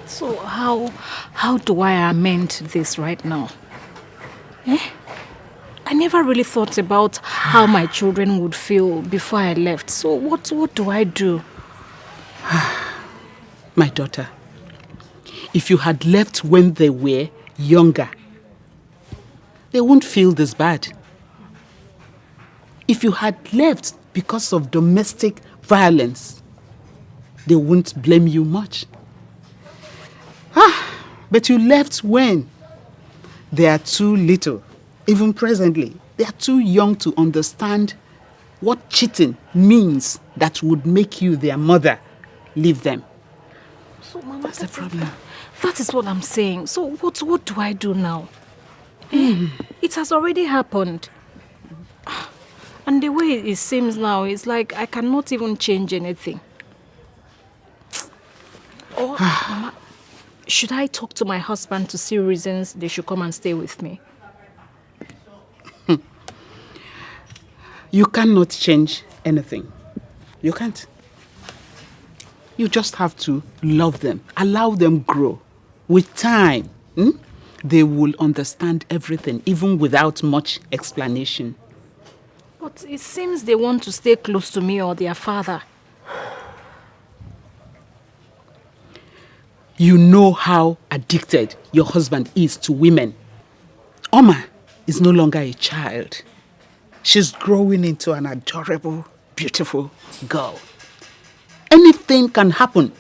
So how do I amend this right now? I never really thought about how my children would feel before I left. So what do I do? My daughter, if you had left when they were younger, they won't feel this bad. If you had left because of domestic violence, they won't blame you much. But you left when they are too little. Even presently, they are too young to understand what cheating means that would make you their mother. Leave them. So, Mama, that's the problem. That is what I'm saying. So what do I do now? It has already happened. And the way it seems now, it's like I cannot even change anything. Or, Mama, should I talk to my husband to see reasons they should come and stay with me? You cannot change anything. You can't. You just have to love them. Allow them grow. With time, they will understand everything, even without much explanation. But it seems they want to stay close to me or their father. You know how addicted your husband is to women. Oma is no longer a child. She's growing into an adorable, beautiful girl. Anything can happen,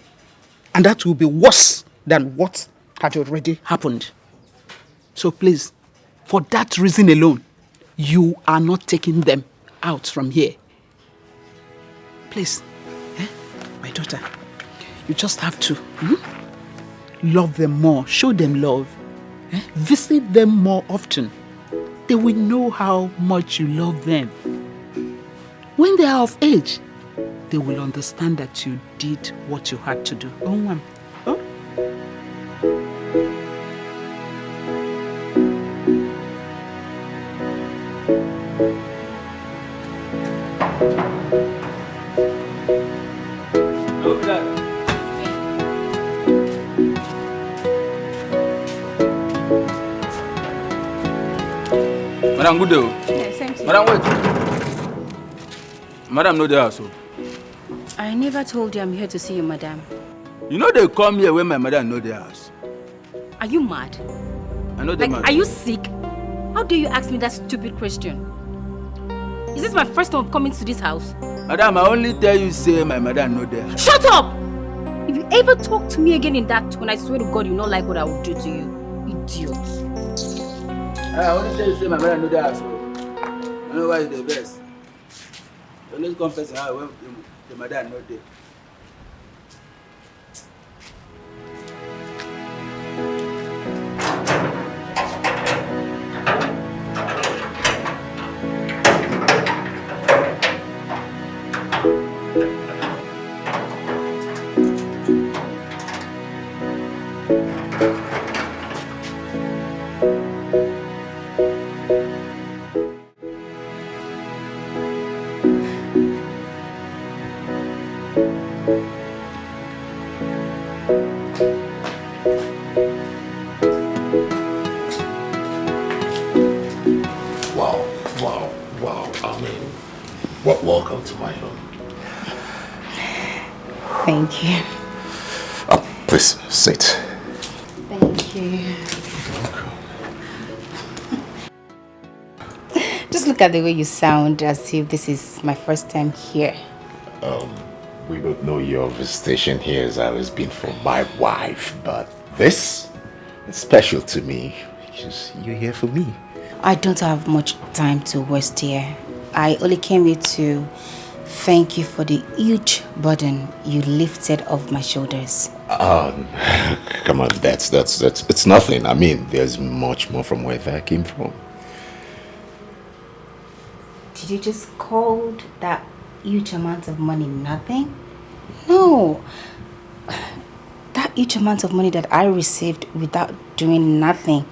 and that will be worse than what had already happened. So please, for that reason alone, you are not taking them out from here. Please, my daughter, you just have to love them more, show them love, visit them more often. They will know how much you love them. When they are of age, they will understand that you did what you had to do. Madam, good day. Yeah, same to you. Madam, wait. Madam, no there also. I never told you I'm here to see you, madam. You know they come here when my madam know their house. Are you mad? I know the man. Are you sick? How dare you ask me that stupid question? Is this my first time coming to this house? Madam, I only tell you say my madam know their house. Shut up! If you ever talk to me again in that tone, I swear to God you not like what I will do to you. Idiot. I only tell you say my madam know their house. I know why it's the best. So let's confess how when the madam know there. Welcome to my home. Thank you. Please sit. Thank you. Just look at the way you sound as if this is my first time here. We both know your visitation here has always been for my wife, but this is special to me. you're here for me. I don't have much time to waste here. I only came here to thank you for the huge burden you lifted off my shoulders. Come on, that's it's nothing. I mean, there's much more from where that came from. Did you just call that huge amount of money nothing? No. That huge amount of money that I received without doing nothing,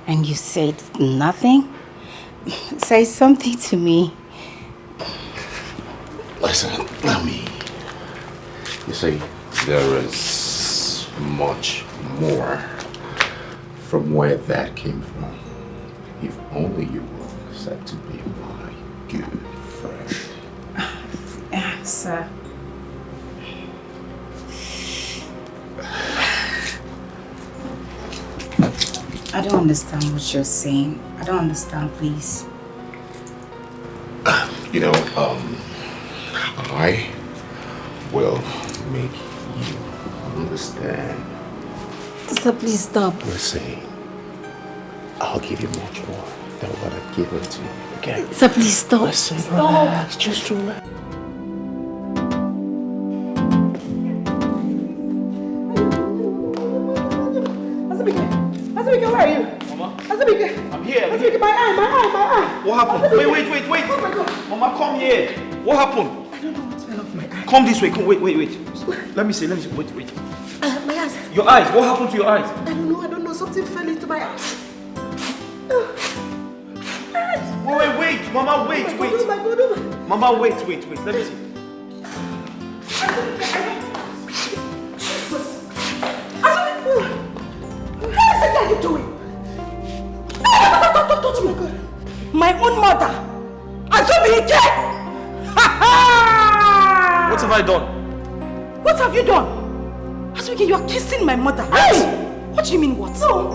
and you said nothing? Say something to me. Listen, you see, there is much more from where that came from. If only you were said to be my good friend. Sir. I don't understand what you're saying. I don't understand, please. You know, I will make you understand. Sir, please stop. Listen, I'll give you much more than what I've given to you, okay? Sir, please stop. Listen, Stop. relax, just relax. Azubike, where are you? Mama? Azubike. I'm here. Azubike, my eye. What happened? Azubike. Wait. Oh my God. Mama, come here. What happened? I don't know what fell off my eye. Come this way. Come, wait. Let me see. Wait. My eyes. Your eyes. What happened to your eyes? I don't know. Something fell into my eyes. Wait. Mama, wait. Oh my God. Mama, wait. Let me see. What are you doing? Don't touch me. My own mother. Azubike! What have I done? What have you done? Azubike, you are kissing my mother. Hey! What do you mean what? No.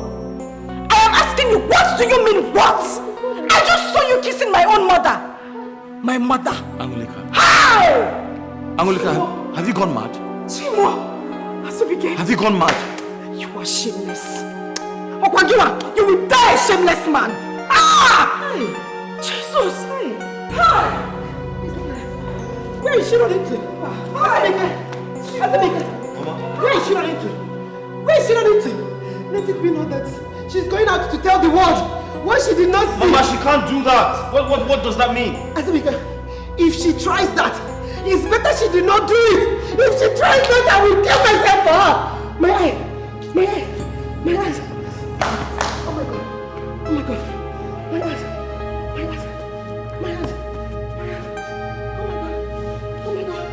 I am asking you, what do you mean what? I just saw you kissing my own mother. My mother. Angulika. How? Angulika, have you gone mad? Chimo. Azubike. Have you gone mad? You are shameless. Okwagiwa, you will die a shameless man. Hey. Jesus. Hey. Where is she running to? Azubike. Where is she running to? Let it be known that she's going out to tell the world what she did not see. Mama, she can't do that. What does that mean? Azubike, if she tries that, it's better she did not do it. If she tries that, I will kill myself for her. My eyes. Oh my God. My eyes. Oh my God.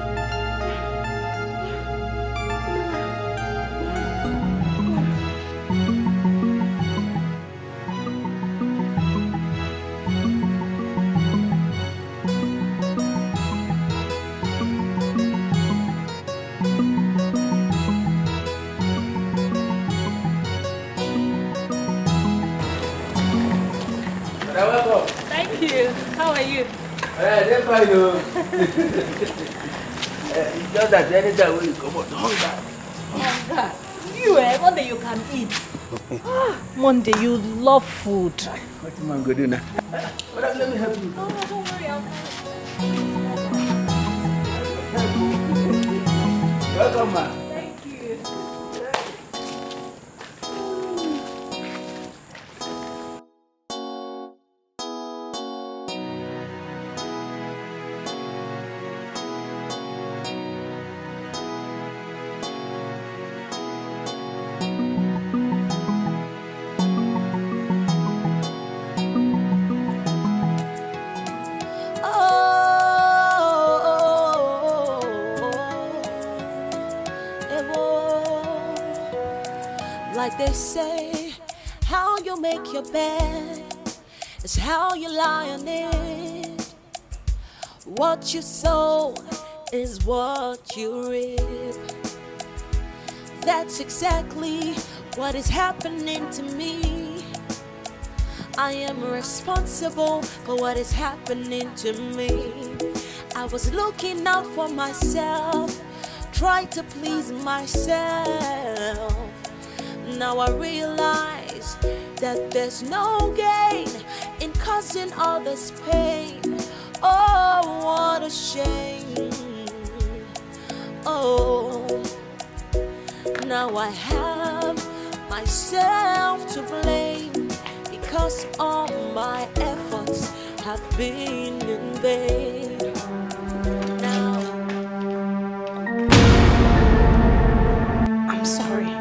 Welcome. Thank you. How are you? They're fine. It's just that anytime when you come out, hunger. You, Monday you can eat. Monday, you love food. What am I going to do now? Let me help you. No, don't worry, I'll Welcome, man. Thank you. Like they say, how you make your bed is how you lie on it. What you sow is what you reap. That's exactly what is happening to me. I am responsible for what is happening to me. I was looking out for myself, trying to please myself. Now I realize that there's no gain in causing others pain. Oh, what a shame. Oh, now I have myself to blame because all my efforts have been in vain. Now I'm sorry.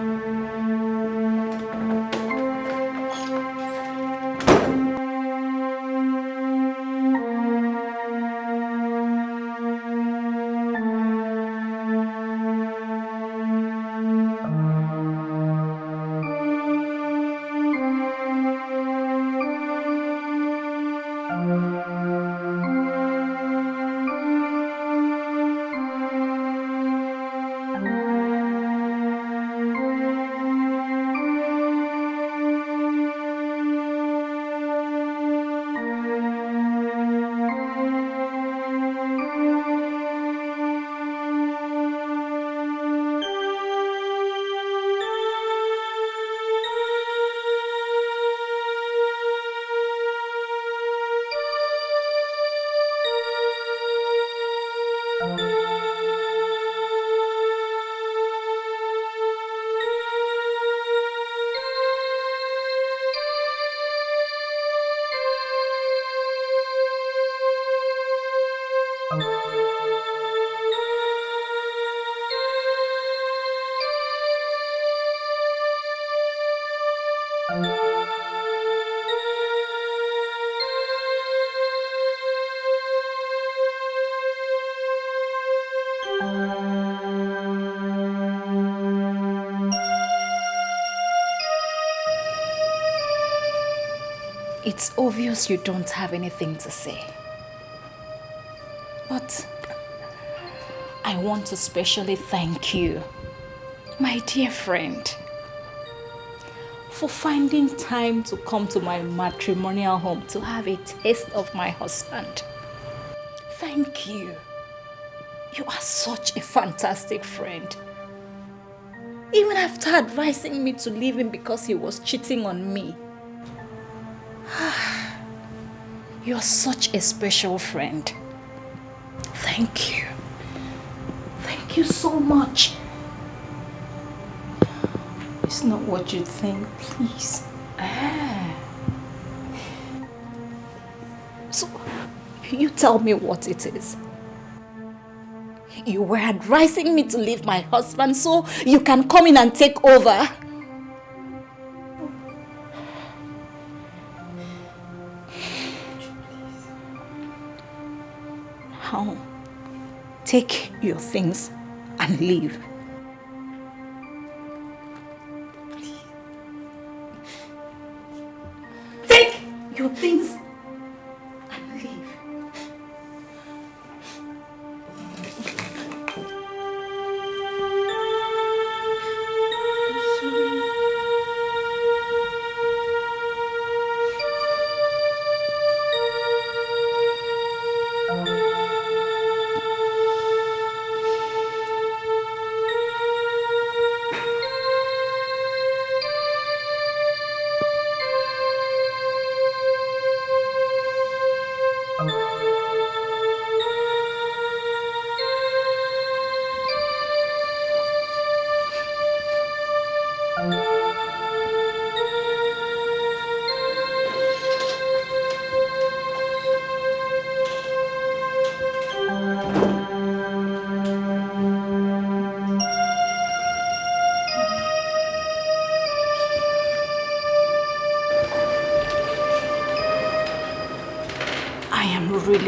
It's obvious you don't have anything to say. But I want to specially thank you, my dear friend, for finding time to come to my matrimonial home to have a taste of my husband. Thank you. You are such a fantastic friend. Even after advising me to leave him because he was cheating on me. You're such a special friend. Thank you. Thank you so much. It's not what you think, please. So, you tell me what it is. You were advising me to leave my husband so you can come in and take over. Now, take your things and leave. Take your things and leave.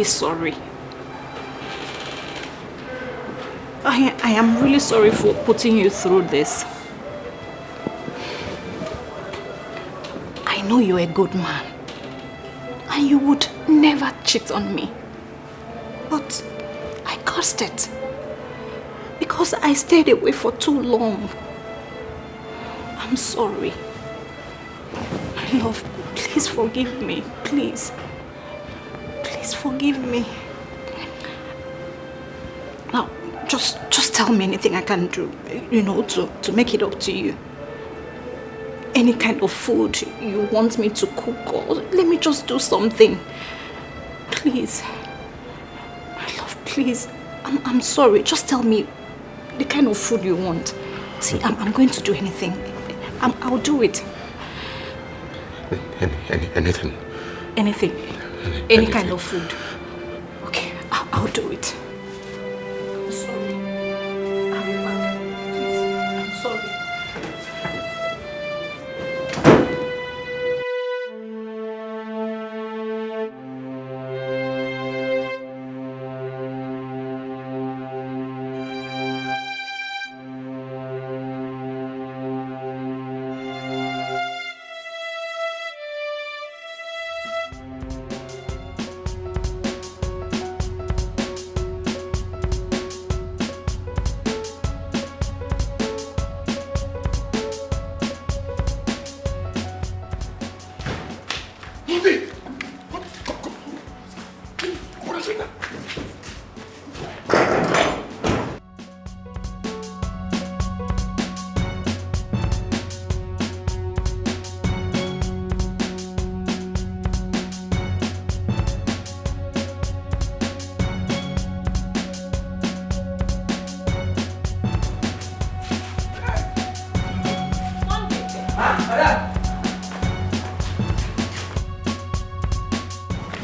Sorry. I am really sorry for putting you through this. I know you're a good man and you would never cheat on me. But I cursed it because I stayed away for too long. I'm sorry. My love, please forgive me, please. Please forgive me. Now, just tell me anything I can do, to make it up to you. any kind of food you want me to cook, or let me just do something. Please. My love, please. I'm sorry. Just tell me the kind of food you want. See, I'm going to do anything. I'll do it. Anything? Anything. Any kind of food. Okay, I'll do it. I'm sorry. I'll be back. Please, I'm sorry.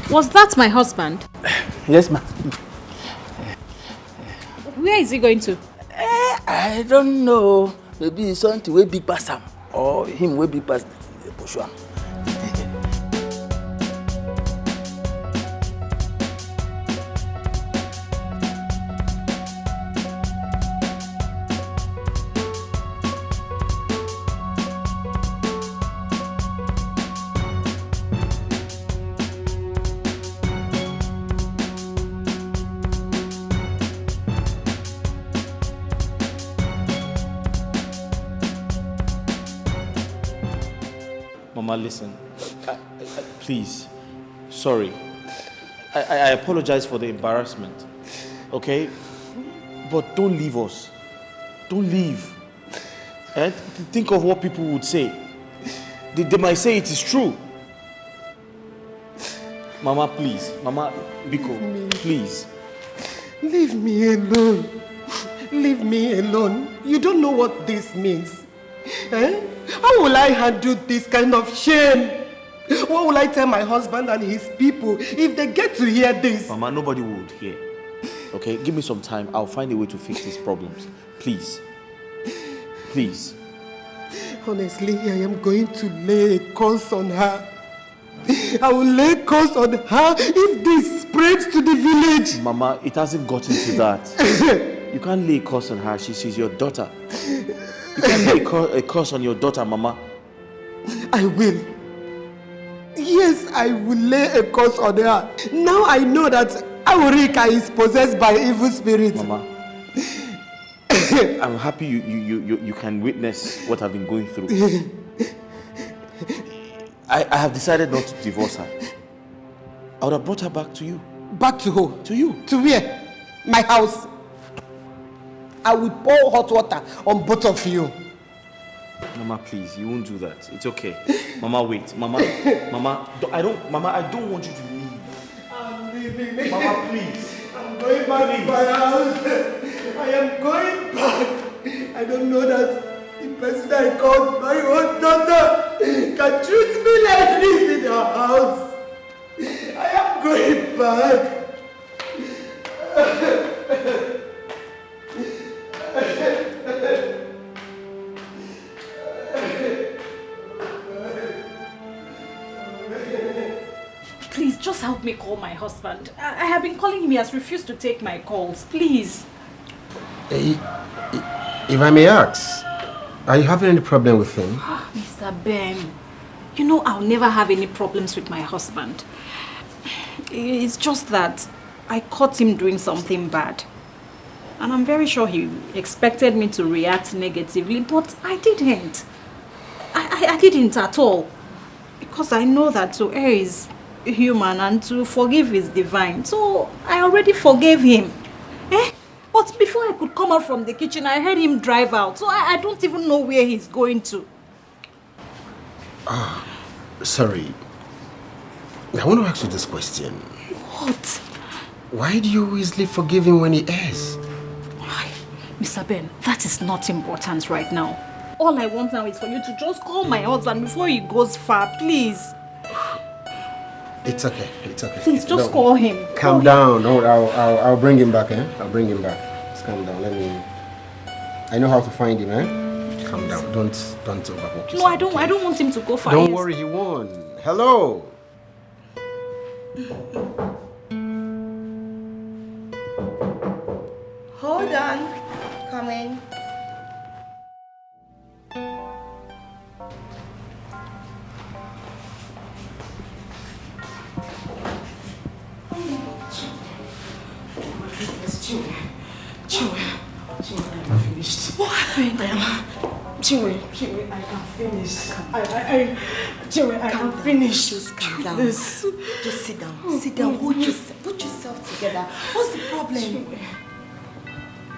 Was that my husband? Yes, ma'am. Where is he going to? I don't know. Maybe something will be past him, or him will be past Joshua. Mama, listen. Please. Sorry. I apologize for the embarrassment. Okay? But don't leave us. Don't leave. And think of what people would say. They might say it is true. Mama, please. Mama, Biko, please. Leave me alone. Leave me alone. You don't know what this means. Eh? How will I handle this kind of shame? What will I tell my husband and his people if they get to hear this? Mama, nobody would hear. Okay, give me some time. I'll find a way to fix these problems. Please. Please. Honestly, I am going to lay a curse on her. I will lay a curse on her if this spreads to the village. Mama, it hasn't gotten to that. You can't lay a curse on her. She's your daughter. You can't lay a curse on your daughter, Mama. I will. Yes, I will lay a curse on her. Now I know that Aurika is possessed by evil spirits. Mama, I'm happy you can witness what I've been going through. I have decided not to divorce her. I would have brought her back to you. Back to who? To you. To where? My house. I will pour hot water on both of you. Mama, please, you won't do that. It's okay. Mama, wait. Mama, I don't want you to leave. I'm leaving. Mama, please. I'm going back to my house. I am going back. I don't know that the person I called my own daughter can treat me like this in her house. I am going back. Please, just help me call my husband. I have been calling him. He has refused to take my calls. Please. If I may ask, are you having any problem with him? Mr. Ben, you know I'll never have any problems with my husband. It's just that I caught him doing something bad. And I'm very sure he expected me to react negatively, but I didn't. I didn't at all. Because I know that to err is human and to forgive is divine. So I already forgave him. But before I could come out from the kitchen, I heard him drive out. So I don't even know where he's going to. Sorry. I want to ask you this question. What? Why do you easily forgive him when he errs? Mr. Ben, that is not important right now. All I want now is for you to just call my husband before he goes far, please. It's okay. It's okay. Please, just call him. Calm down. No, I'll bring him back, eh? I'll bring him back. Just calm down. I know how to find him, eh? Calm down. Don't overwork yourself. No, I don't want him to go far. Don't worry, he won't. Hello. Hold on. Coming. Chinwe, I'm finished. What happened? Chinwe, I am finished. Chinwe, I am finished. Just calm down. Just sit down. Sit down. Put yourself together. What's the problem?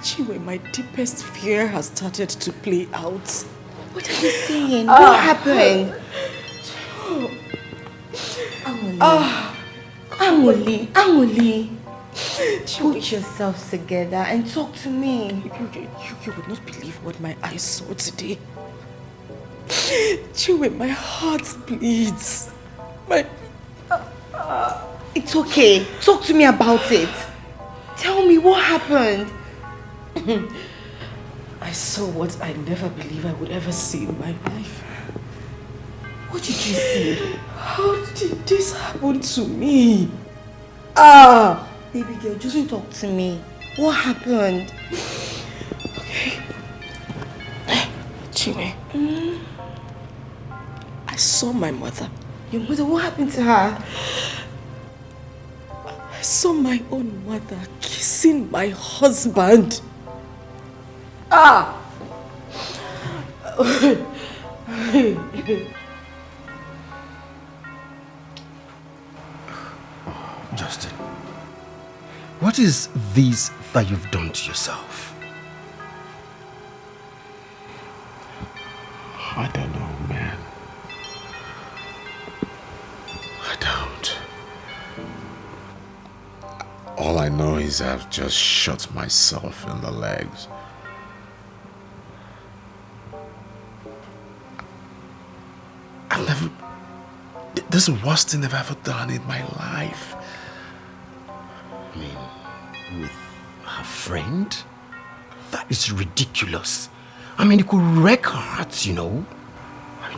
Chinwe, my deepest fear has started to play out. What are you saying? What happened? Amuli. Put yourselves together and talk to me. You would not believe what my eyes saw today. Chinwe, my heart bleeds. It's okay. Talk to me about it. Tell me what happened. I saw what I never believed I would ever see in my life. What did you see? How did this happen to me? Baby girl, just talk to me. What happened? Okay. Chinwe, I saw my mother. Your mother? What happened to her? I saw my own mother kissing my husband. Justin, what is this that you've done to yourself? I don't know, man. I don't. All I know is I've just shot myself in the legs. This is the worst thing I've ever done in my life. I mean, with her friend? That is ridiculous. I mean, it could wreck her heart, you know. I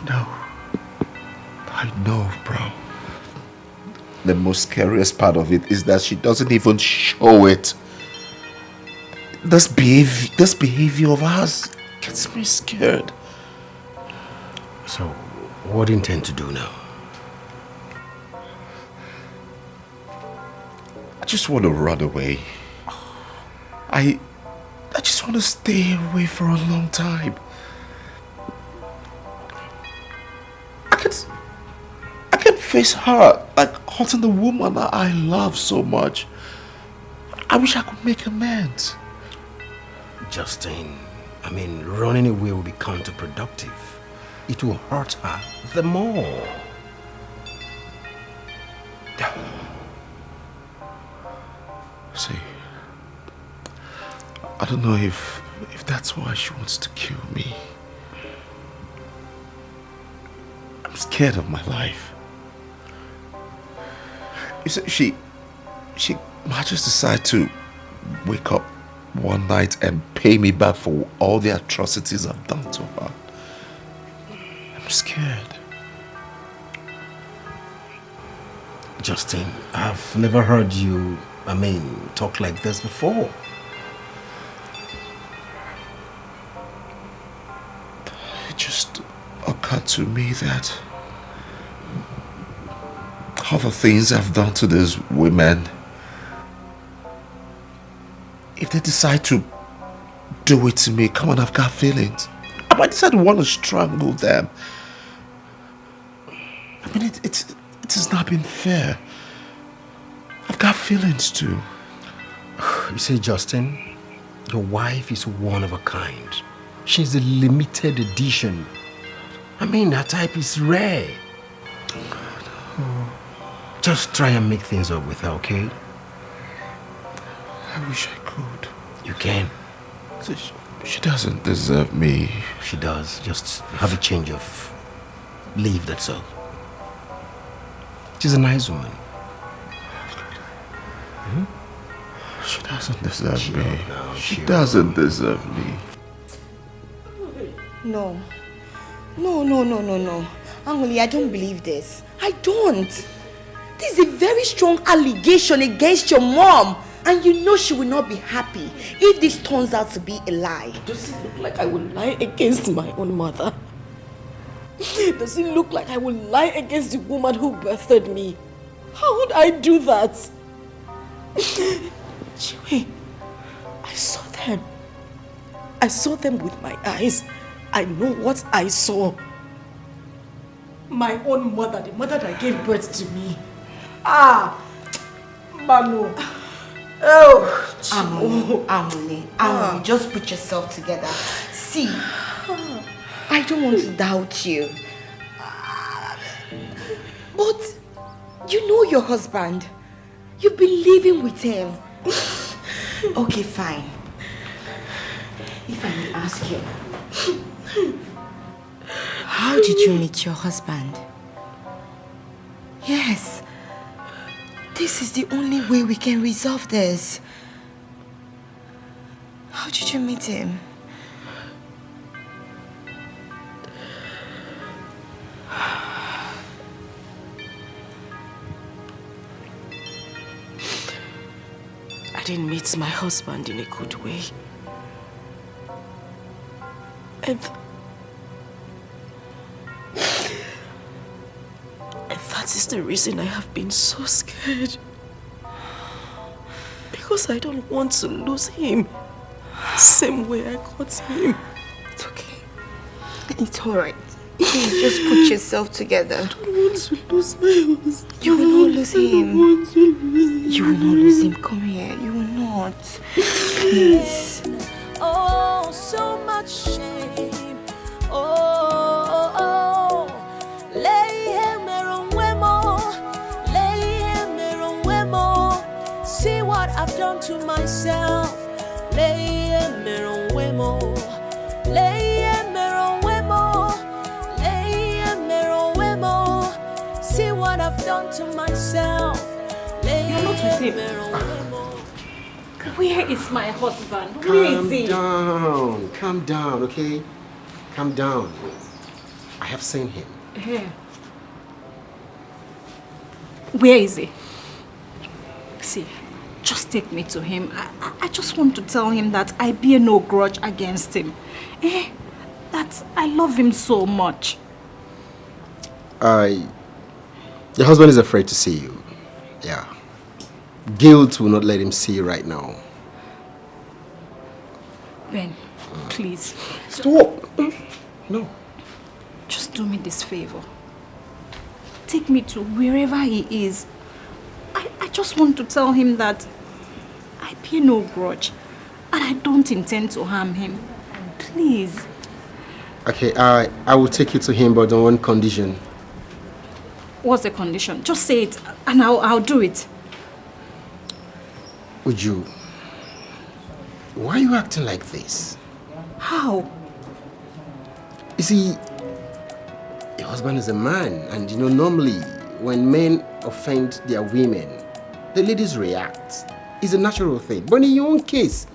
know, bro. The most scariest part of it is that she doesn't even show it. This behavior of hers gets me scared. So, what do you intend to do now? I just want to run away. I just want to stay away for a long time. I can't face her, like hurting the woman that I love so much. I wish I could make amends. Justin, I mean, running away will be counterproductive. It will hurt her the more. See, I don't know if that's why she wants to kill me. I'm scared of my life. You see, she might just decide to wake up one night and pay me back for all the atrocities I've done to her. I'm scared. Justin, I've never heard you, talk like this before. It just occurred to me that all the things I've done to these women, if they decide to do it to me, come on, I've got feelings. I might decide to want to strangle them. I mean, it has not been fair. I've got feelings too. You see, Justin, your wife is one of a kind. She's a limited edition. I mean, her type is rare. Just try and make things up with her, okay? I wish I could. You can. She doesn't deserve me. She does. Just have a change of leave, that's all. She's a nice woman. She doesn't deserve me. She doesn't deserve me. No. No. Angoli, I don't believe this. I don't. This is a very strong allegation against your mom. And you know she will not be happy if this turns out to be a lie. Does it look like I will lie against my own mother? Does it look like I will lie against the woman who birthed me? How would I do that? Chiwe, I saw them. I saw them with my eyes. I know what I saw. My own mother, the mother that gave birth to me. Manu. Oh, Amuli, just put yourself together. See, I don't want to doubt you. But you know your husband. You've been living with him. Okay, fine. If I may ask you, how did you meet your husband? Yes. This is the only way we can resolve this. How did you meet him? I didn't meet my husband in a good way. And that is the reason I have been so scared. Because I don't want to lose him. Same way I got him. It's okay. It's alright. Please just put yourself together. I don't want to lose my husband. You will not lose him. You will not lose him. Come here. You will not. Please. Oh, so much shame. See what I've done to myself. See what I've done to myself. You're not with him. Where is my husband? Where is he? Calm down, okay? Calm down. I have seen him. Here. Where is he? See, just take me to him. I just want to tell him that I bear no grudge against him. That I love him so much. Your husband is afraid to see you. Yeah. Guilt will not let him see you right now. Ben, please. Stop. No. Just do me this favor. Take me to wherever he is. I just want to tell him that I bear no grudge and I don't intend to harm him. Please. Okay, I will take you to him, but on one condition. What's the condition? Just say it and I'll do it. Would you? Why are you acting like this? How? You see, your husband is a man, and you know, normally when men offend their women, the ladies react. It's a natural thing. But in your own case,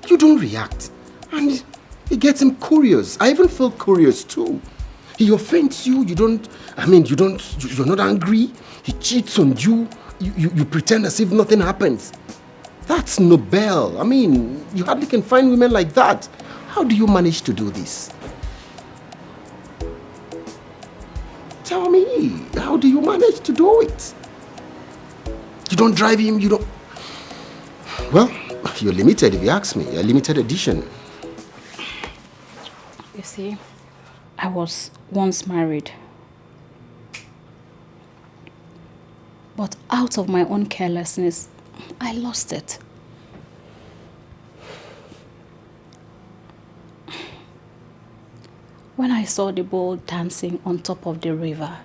you don't react. And it gets him curious. I even feel curious too. He offends you, you're not angry. He cheats on you. You pretend as if nothing happens. That's noble. I mean, you hardly can find women like that. How do you manage to do this? Tell me, how do you manage to do it? You don't drive him, you don't... Well, you're limited if you ask me. You're a limited edition. You see, I was once married. But out of my own carelessness, I lost it. when I saw the bull dancing on top of the river,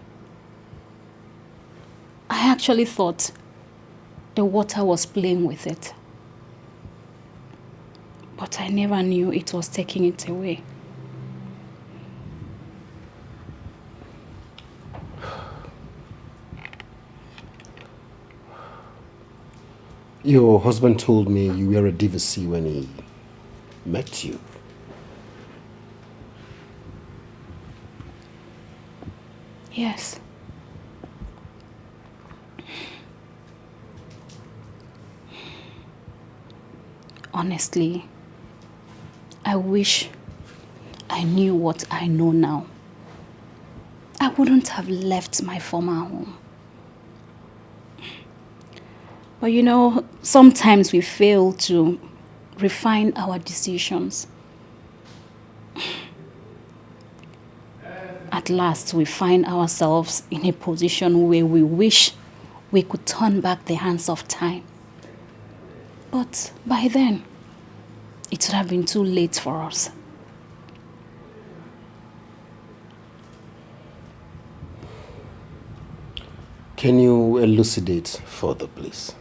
I actually thought the water was playing with it. But I never knew it was taking it away. Your husband told me you were a divorcee when he met you. Yes. Honestly, I wish I knew what I know now. I wouldn't have left my former home. But you know, sometimes we fail to refine our decisions. At last, we find ourselves in a position where we wish we could turn back the hands of time. But by then, it would have been too late for us. Can you elucidate further, please?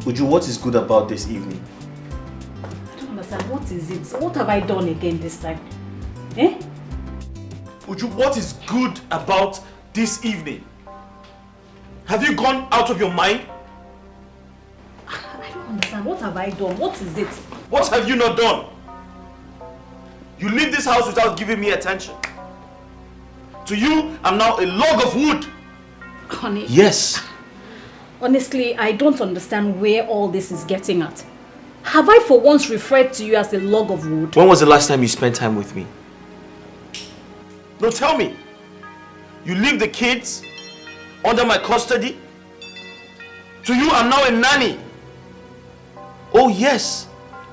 Uju, what is good about this evening? I don't understand. What is it? What have I done again this time? Eh? Uju, what is good about this evening? Have you gone out of your mind? I don't understand. What have I done? What is it? What have you not done? You leave this house without giving me attention. To you, I'm now a log of wood. Honey. Yes. Honestly, I don't understand where all this is getting at. Have I for once referred to you as a log of wood? When was the last time you spent time with me? No, tell me. You leave the kids under my custody? To you, I'm now a nanny. Oh yes.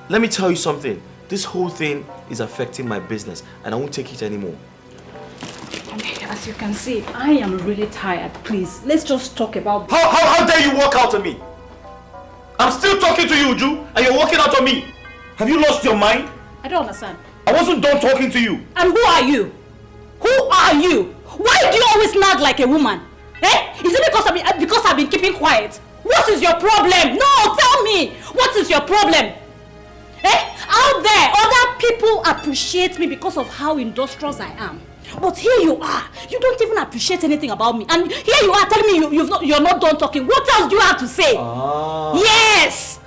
Let me tell you something. This whole thing is affecting my business and I won't take it anymore. As you can see, I am really tired. Please, let's just talk about this. How dare you walk out on me? I'm still talking to you, Uju, and you're walking out on me. Have you lost your mind? I don't understand. I wasn't done talking to you. And who are you? Who are you? Why do you always nag like a woman? Eh? Is it because I've been keeping quiet? What is your problem? No, tell me. What is your problem? Eh? Out there, other people appreciate me because of how industrious I am. But here you are. You don't even appreciate anything about me. And here you are telling me you're not done talking. What else do you have to say? Yes!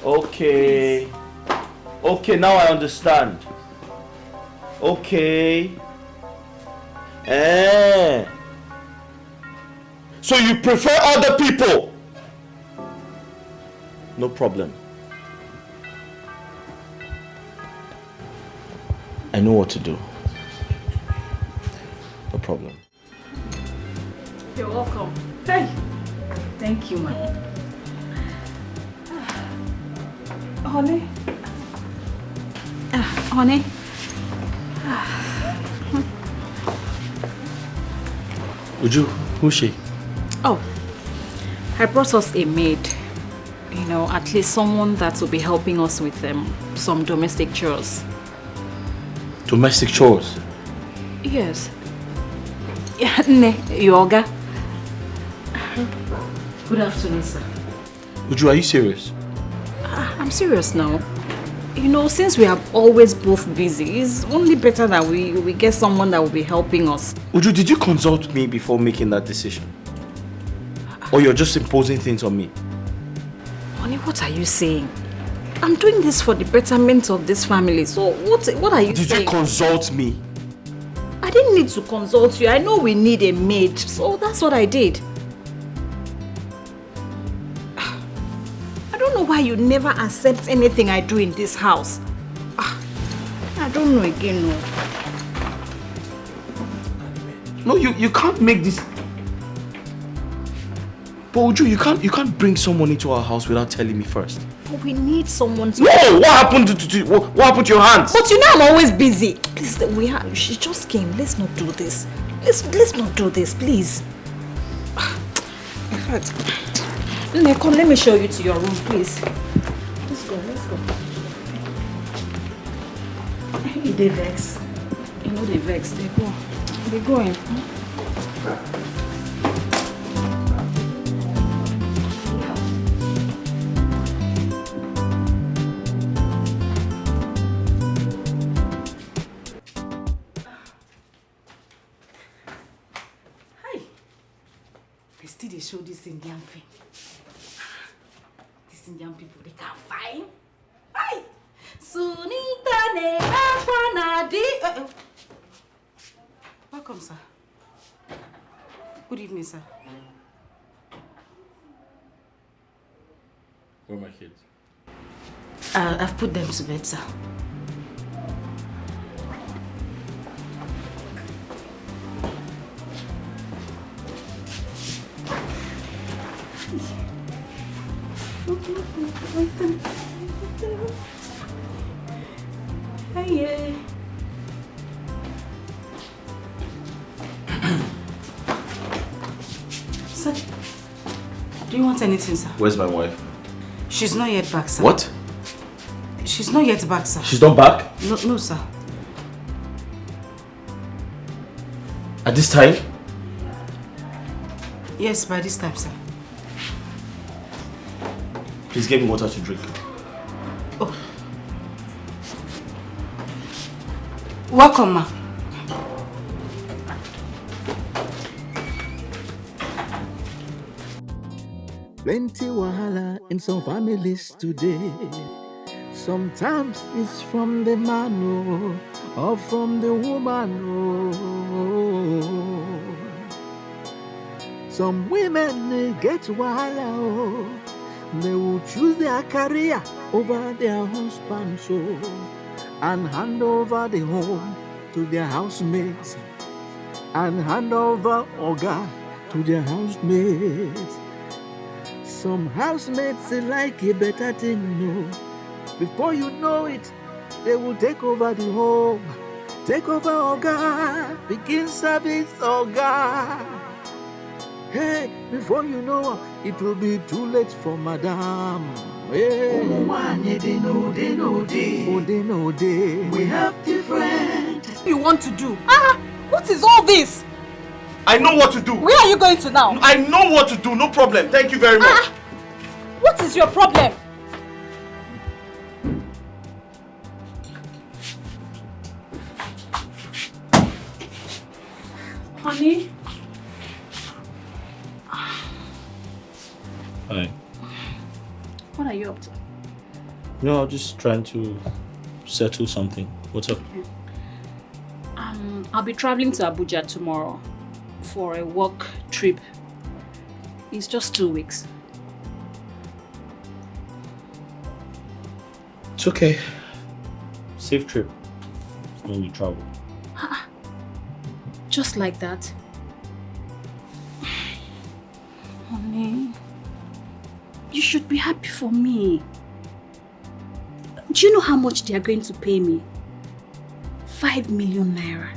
Okay. Okay, now I understand. Okay. So you prefer other people? No problem. I know what to do. No problem. You're welcome. Hey. Thank you, man. Honey. Honey. Uju, who's she? Oh, I brought us a maid. You know, at least someone that will be helping us with some domestic chores. Domestic chores? Yes. Yoga. Good afternoon, sir. Uju, are you serious? I'm serious now. You know, since we are always both busy, it's only better that we get someone that will be helping us. Uju, did you consult me before making that decision? Or you're just imposing things on me? Honey, what are you saying? I'm doing this for the betterment of this family. So what are you saying? Did you consult me? I didn't need to consult you. I know we need a maid. So that's what I did. I don't know why you never accept anything I do in this house. I don't know again, no. No, you can't make this. But Uju, you can't bring someone into our house without telling me first. But we need someone to... No! What happened what happened to your hands? But you know I'm always busy. Please, she just came. Let's not do this. Let's not do this, please. In fact, come, let me show you to your room, please. Let's go. They vex. You know they vex. They go. They going. They show this Indian thing. These Indian people, they can't find. Hi! Sunita ne akwanadi. Welcome, sir. Good evening, sir. Where are my kids? I've put them to bed, sir. Hey. Sir, do you want anything, sir? Where's my wife? She's not yet back, sir. What? She's not yet back, sir. She's not back? No, sir. At this time? Yes, by this time, sir. Please get me water to drink. Oh. Welcome, ma. Plenty wahala in some families today. Sometimes it's from the man or from the woman. Some women they get wahala. They will choose their career over their husband, and hand over the home to their housemates, and hand over Oga to their housemates. Some housemates they like a better thing, Before you know it, they will take over the home, take over Oga, begin service Oga. Hey, before you know, it will be too late for madam. Hey. They know. We have different. What you want to do? What is all this? I know what to do. Where are you going to now? I know what to do, no problem. Thank you very much. What is your problem? Honey? Hi. What are you up to? No, I'm just trying to settle something. What's up? I'll be traveling to Abuja tomorrow for a work trip. It's just 2 weeks. It's okay. Safe trip when you travel. Just like that? Honey, you should be happy for me. Do you know how much they are going to pay me? 5 million naira.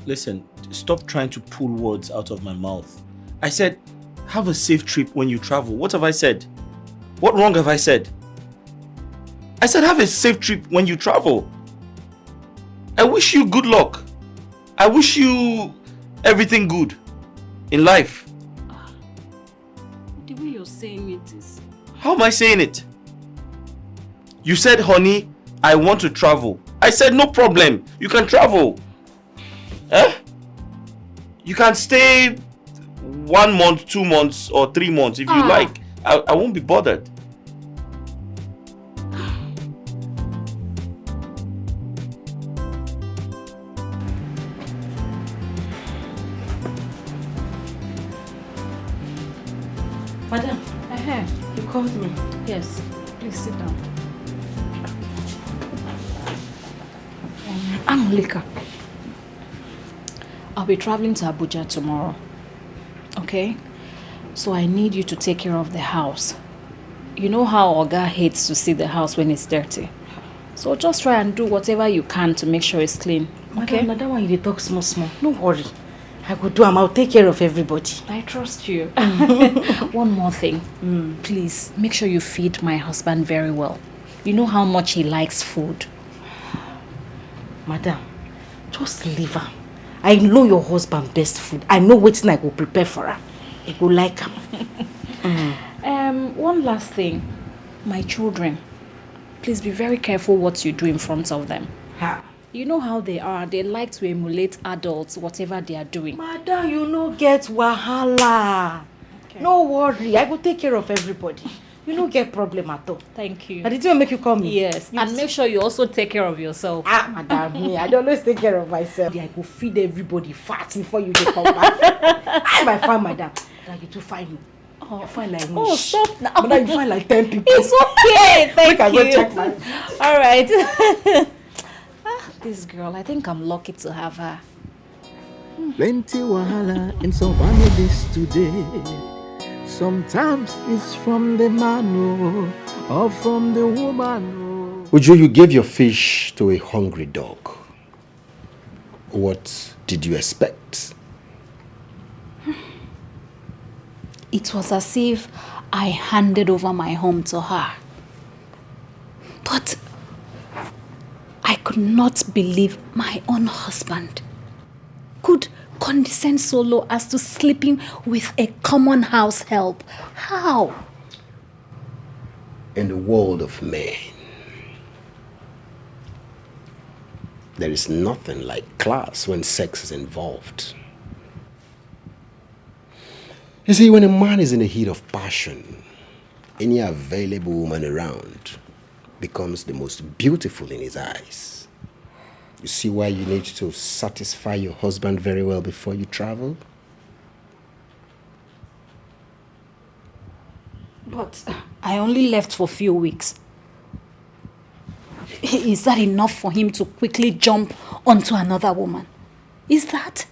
Listen, stop trying to pull words out of my mouth. I said, have a safe trip when you travel. What have I said? What wrong have I said? I said, have a safe trip when you travel. I wish you good luck. I wish you everything good in life. The way you're saying it is... How am I saying it? You said, honey, I want to travel. I said, no problem. You can travel. You can stay 1 month, 2 months, or 3 months if you like. I won't be bothered. Madam, you called me. Yes, please sit down. Angelica, I'll be traveling to Abuja tomorrow. Okay? So I need you to take care of the house. You know how Oga hates to see the house when it's dirty. So just try and do whatever you can to make sure it's clean. Okay? Madam, why you talk small? No worry. I go do I'll take care of everybody. I trust you. One more thing. Please, make sure you feed my husband very well. You know how much he likes food. Madam, just leave her. I know your husband best food. I know what I go prepare for her. I go like him. One last thing. My children, please be very careful what you do in front of them. You know how they are. They like to emulate adults, whatever they are doing. Madam, you no get wahala. Okay. No worry. I will take care of everybody. You no get problem at all. Thank you. And did you make you come here? Yes. And make sure you also take care of yourself. Madam, me, I don't always take care of myself. I go feed everybody fat before you come back. I'm my fine, madam. Like you too fine. Oh, you fine like oh, stop now. Madam, you fine like 10 people. It's okay. Thank you. Go check my... All right. This girl, I think I'm lucky to have her. Plenty wahala in some families today. Sometimes it's from the man or from the woman. Uju, you gave your fish to a hungry dog. What did you expect? It was as if I handed over my home to her. But I could not believe my own husband could condescend so low as to sleeping with a common house help. How? In the world of men, there is nothing like class when sex is involved. You see, when a man is in the heat of passion, any available woman around becomes the most beautiful in his eyes. You see why you need to satisfy your husband very well before you travel? But I only left for a few weeks. Is that enough for him to quickly jump onto another woman? Is that?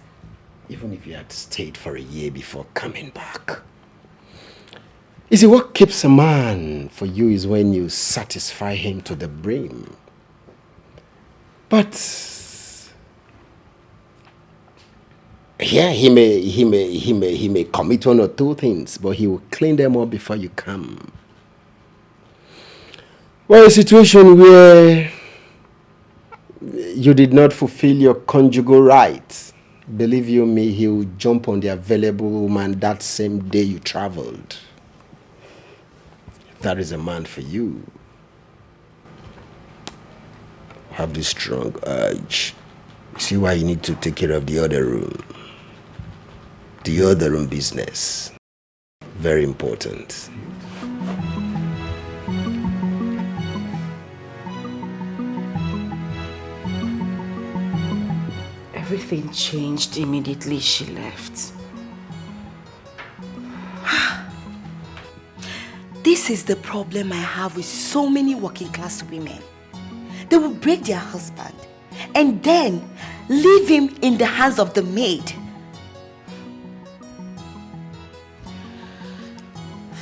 Even if you had stayed for a year before coming back. You see, what keeps a man for you is when you satisfy him to the brim. But yeah, he may commit one or two things, but he will clean them up before you come. Well, a situation where you did not fulfill your conjugal rights, believe you me, he will jump on the available woman that same day you traveled. That is a man for you. Have this strong urge. See why you need to take care of the other room. The other room business. Very important. Everything changed immediately she left. This is the problem I have with so many working class women. They will break their husband and then leave him in the hands of the maid.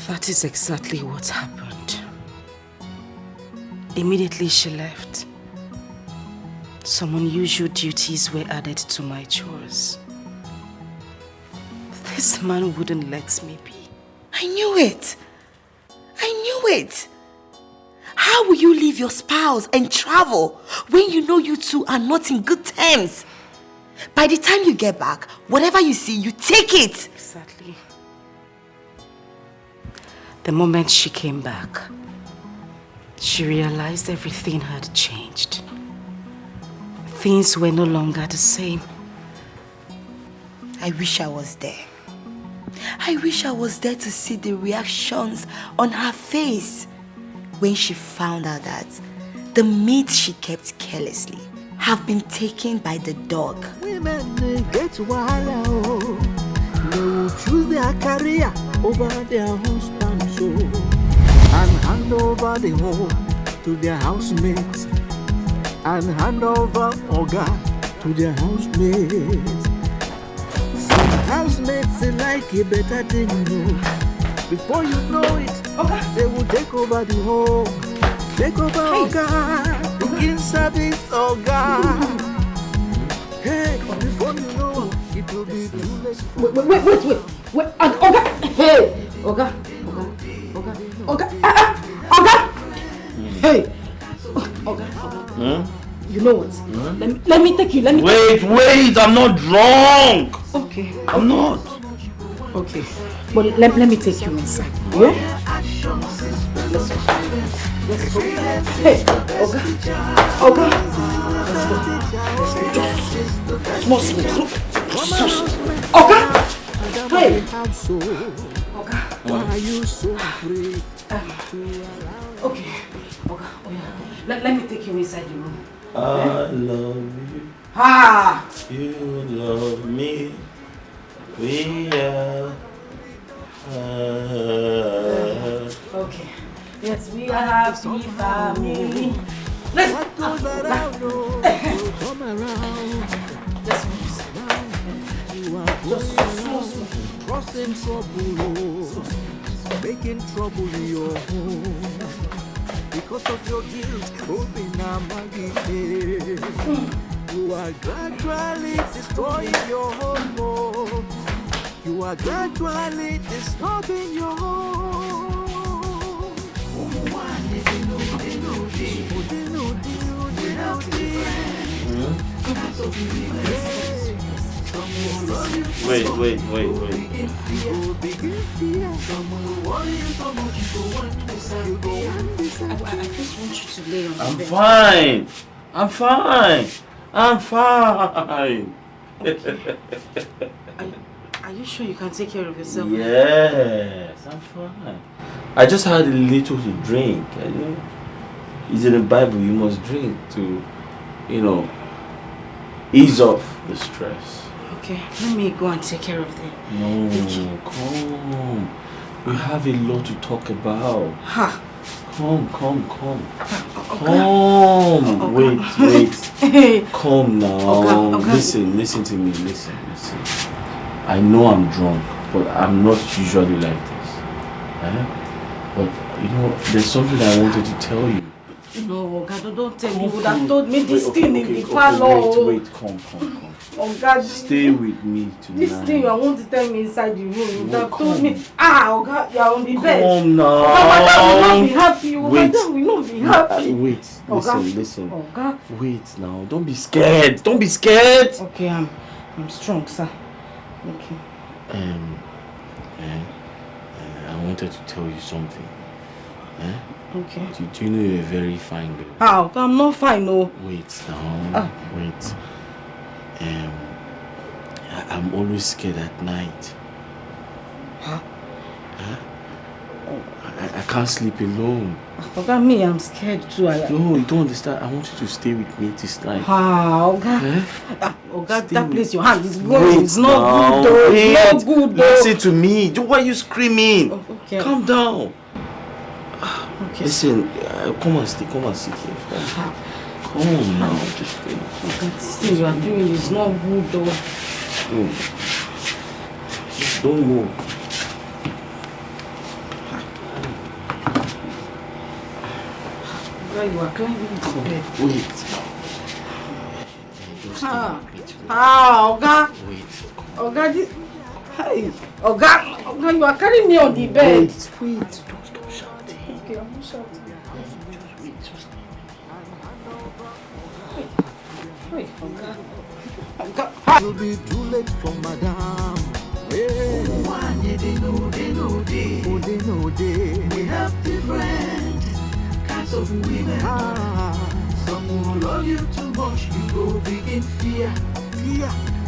That is exactly what happened. Immediately she left, some unusual duties were added to my chores. This man wouldn't let me be. I knew it. I knew it. How will you leave your spouse and travel when you know you two are not in good terms? By the time you get back, whatever you see, you take it. Exactly. The moment she came back, she realized everything had changed. Things were no longer the same. I wish I was there. I wish I was there to see the reactions on her face when she found out that the meat she kept carelessly have been taken by the dog. Women get wahala, they will choose their career over their husband, and hand over the home to their housemates. and hand over Oga to their housemates. Some housemates they like a better thing, Before you know it, they will take over the home. Take over Oga, begin service Oga. Hey, before you know, it will be too late. Wait, Oga! Hey! Oga! Hey! Oga. You know what? Let me take you. Wait, I'm not drunk. Okay. I'm not. Okay. But let me take you inside. Yeah? Let's go. Hey, Oga. Let's go. Just small. Oga! Hey! Oga. Why are you so afraid? Okay. Oga, let me take you inside the room. I love you. Ah! You love me. We are. Okay. Yes, we are happy family. Let's go. Come around. Let's move. Just crossing trouble, making trouble in your home. Because of your guilt, open you are gradually destroying your home. You are gradually disturbing your home. Wait. I just want you to lay on the I'm bed. fine. Are you sure you can take care of yourself? Yes, I'm fine. I just had a little to drink. It's in the Bible, you must drink to, ease off the stress. Okay, let me go and take care of them. No, come. We have a lot to talk about. Ha! Come. Okay. Wait. Come now. Okay. Listen to me. Listen. I know I'm drunk, but I'm not usually like this. But there's something I wanted to tell you. No, God, don't tell me. You would have told me this thing in the parlor. Wait, come. Oh God, stay with me tonight. This thing I want to tell me inside the room. You would have told me. Oh God, you're on the bed. Come now. Madam will not be happy. Madam will not be happy. Wait, listen. Oh God. Wait now. Don't be scared. Okay, I'm strong, sir. Okay. I wanted to tell you something. Okay. Do you know you're a very fine girl? How? I'm not fine, no. Wait now. Wait. I'm always scared at night. Huh? I can't sleep alone. Okay, me, I'm scared too. No, you don't understand. I want you to stay with me this night. How? God, that place your hand is going. It's not good though. It's not good though. Listen to me. Why are you screaming? Okay. Calm down. Okay. Listen, come and sit here. Come on now, just stay. Okay, this thing you are doing is not good though. Don't move. You are climbing into bed. Wait. Oga. Wait. Oga, this. Hey. Oga, you are carrying me on the bed. Wait. Don't stop shouting. Okay, I'm not shouting. Wait, Oga. It will be too late for madam. We have different kinds of women. Some will love you too much, you go begin fear.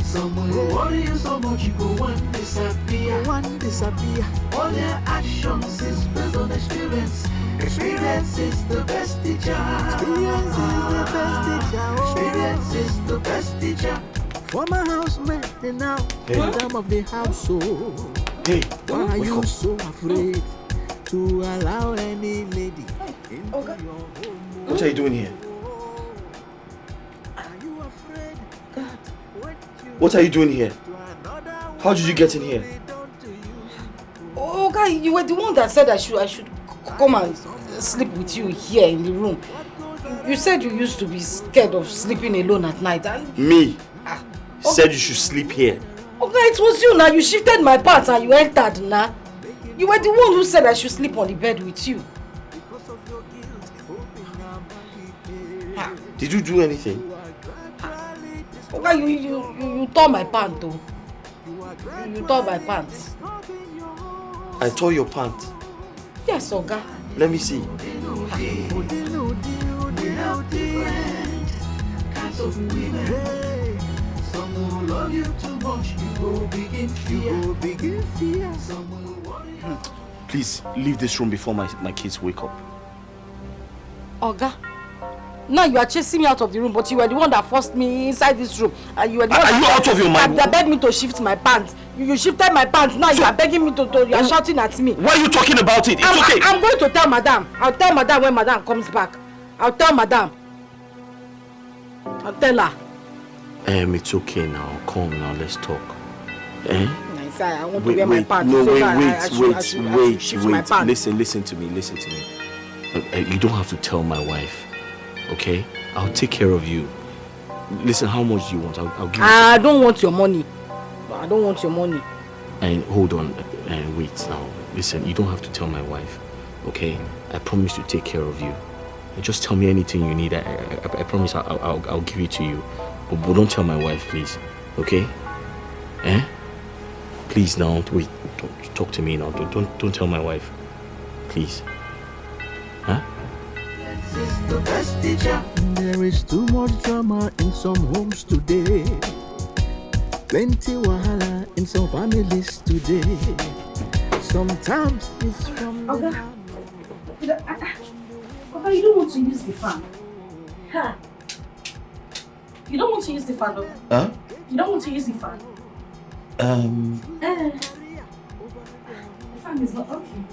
Some will worry you so much, you go one disappear. All their actions is based on experience. Experience is the best teacher. Experience is the best teacher. Former housemate and now madam of the household. Why are you so afraid to allow any lady into your home? What are you doing here? What are you doing here? How did you get in here? Oh, guy, you were the one that said I should come and sleep with you here in the room. You said you used to be scared of sleeping alone at night. And Me? Said you should sleep here. Okay, it was you now. You shifted my pants and you entered now. You were the one who said I should sleep on the bed with you. Did you do anything? Okay, you tore my pants though. You tore my pants. I tore your pants. Yes, Oga. Let me see. Please leave this room before my kids wake up. Oga, now you are chasing me out of the room, but you were the one that forced me inside this room. And you were the one Are you out of your mind? That begged me to shift my pants. You shifted my pants. Now you are begging me to you are shouting at me. Why are you talking about it? It's okay. I'm going to tell Madam. I'll tell Madam when Madam comes back. I'll tell Madam. I'll tell her. It's okay now. Come now, let's talk. Eh? Nice, I want to wear my pants. No, so wait. Listen to me. You don't have to tell my wife, okay? I'll take care of you. Listen, how much do you want? I'll give you. I don't want your money. I don't want your money. And hold on, and wait now. Listen, you don't have to tell my wife, okay? I promise to take care of you. Just tell me anything you need. I promise I'll give it to you. But don't tell my wife, please. Okay? Eh? Please now, wait. Don't talk to me now. Don't tell my wife. Please. Huh? There is too much drama in some homes today. Plenty wahala in some families today. Sometimes it's from Okay, you don't want to use the fan. Huh? You don't want to use the fan, though? Huh? You don't want to use the fan? The fan is not okay.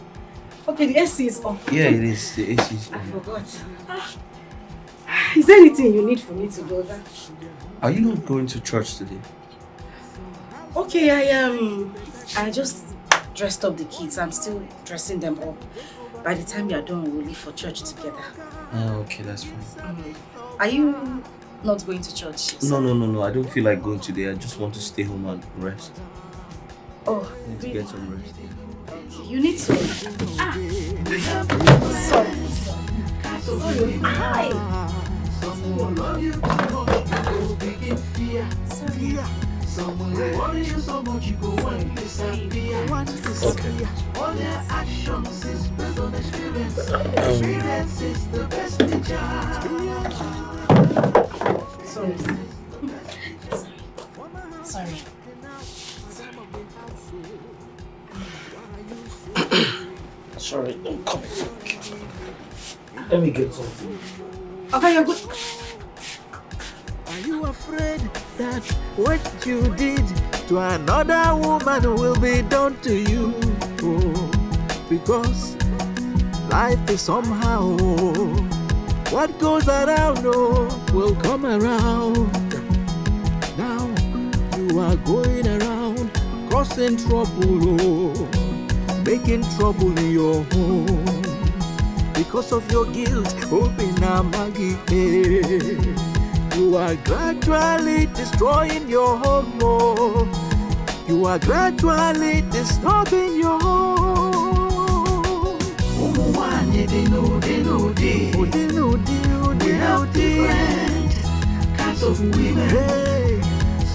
Okay, the AC is on. Yeah, it is. The AC is I forgot. Is there anything you need for me to do that? Are you not going to church today? Okay, I just dressed up the kids. I'm still dressing them up. By the time you are done, we'll leave for church together. Okay, that's fine. Are you not going to church? No. I don't feel like going today. I just want to stay home and rest. Oh, I need to get some rest. You need to. Sorry. Hi. Someone love you too much, you go big in fear. Someone worry you so much, you go and disappear. Okay. All their actions is based on experience. Experience is the best teacher. Sorry. Sorry, don't come. Let me get something. Okay, you're good. Are you afraid that what you did to another woman will be done to you? Oh, because life is somehow what goes around will come around. Now you are going around causing trouble, making trouble in your home. Because of your guilt, open a Maggie. You are gradually destroying your home. Oh. You are gradually disturbing your home. They know. We have different kinds of women. Hey.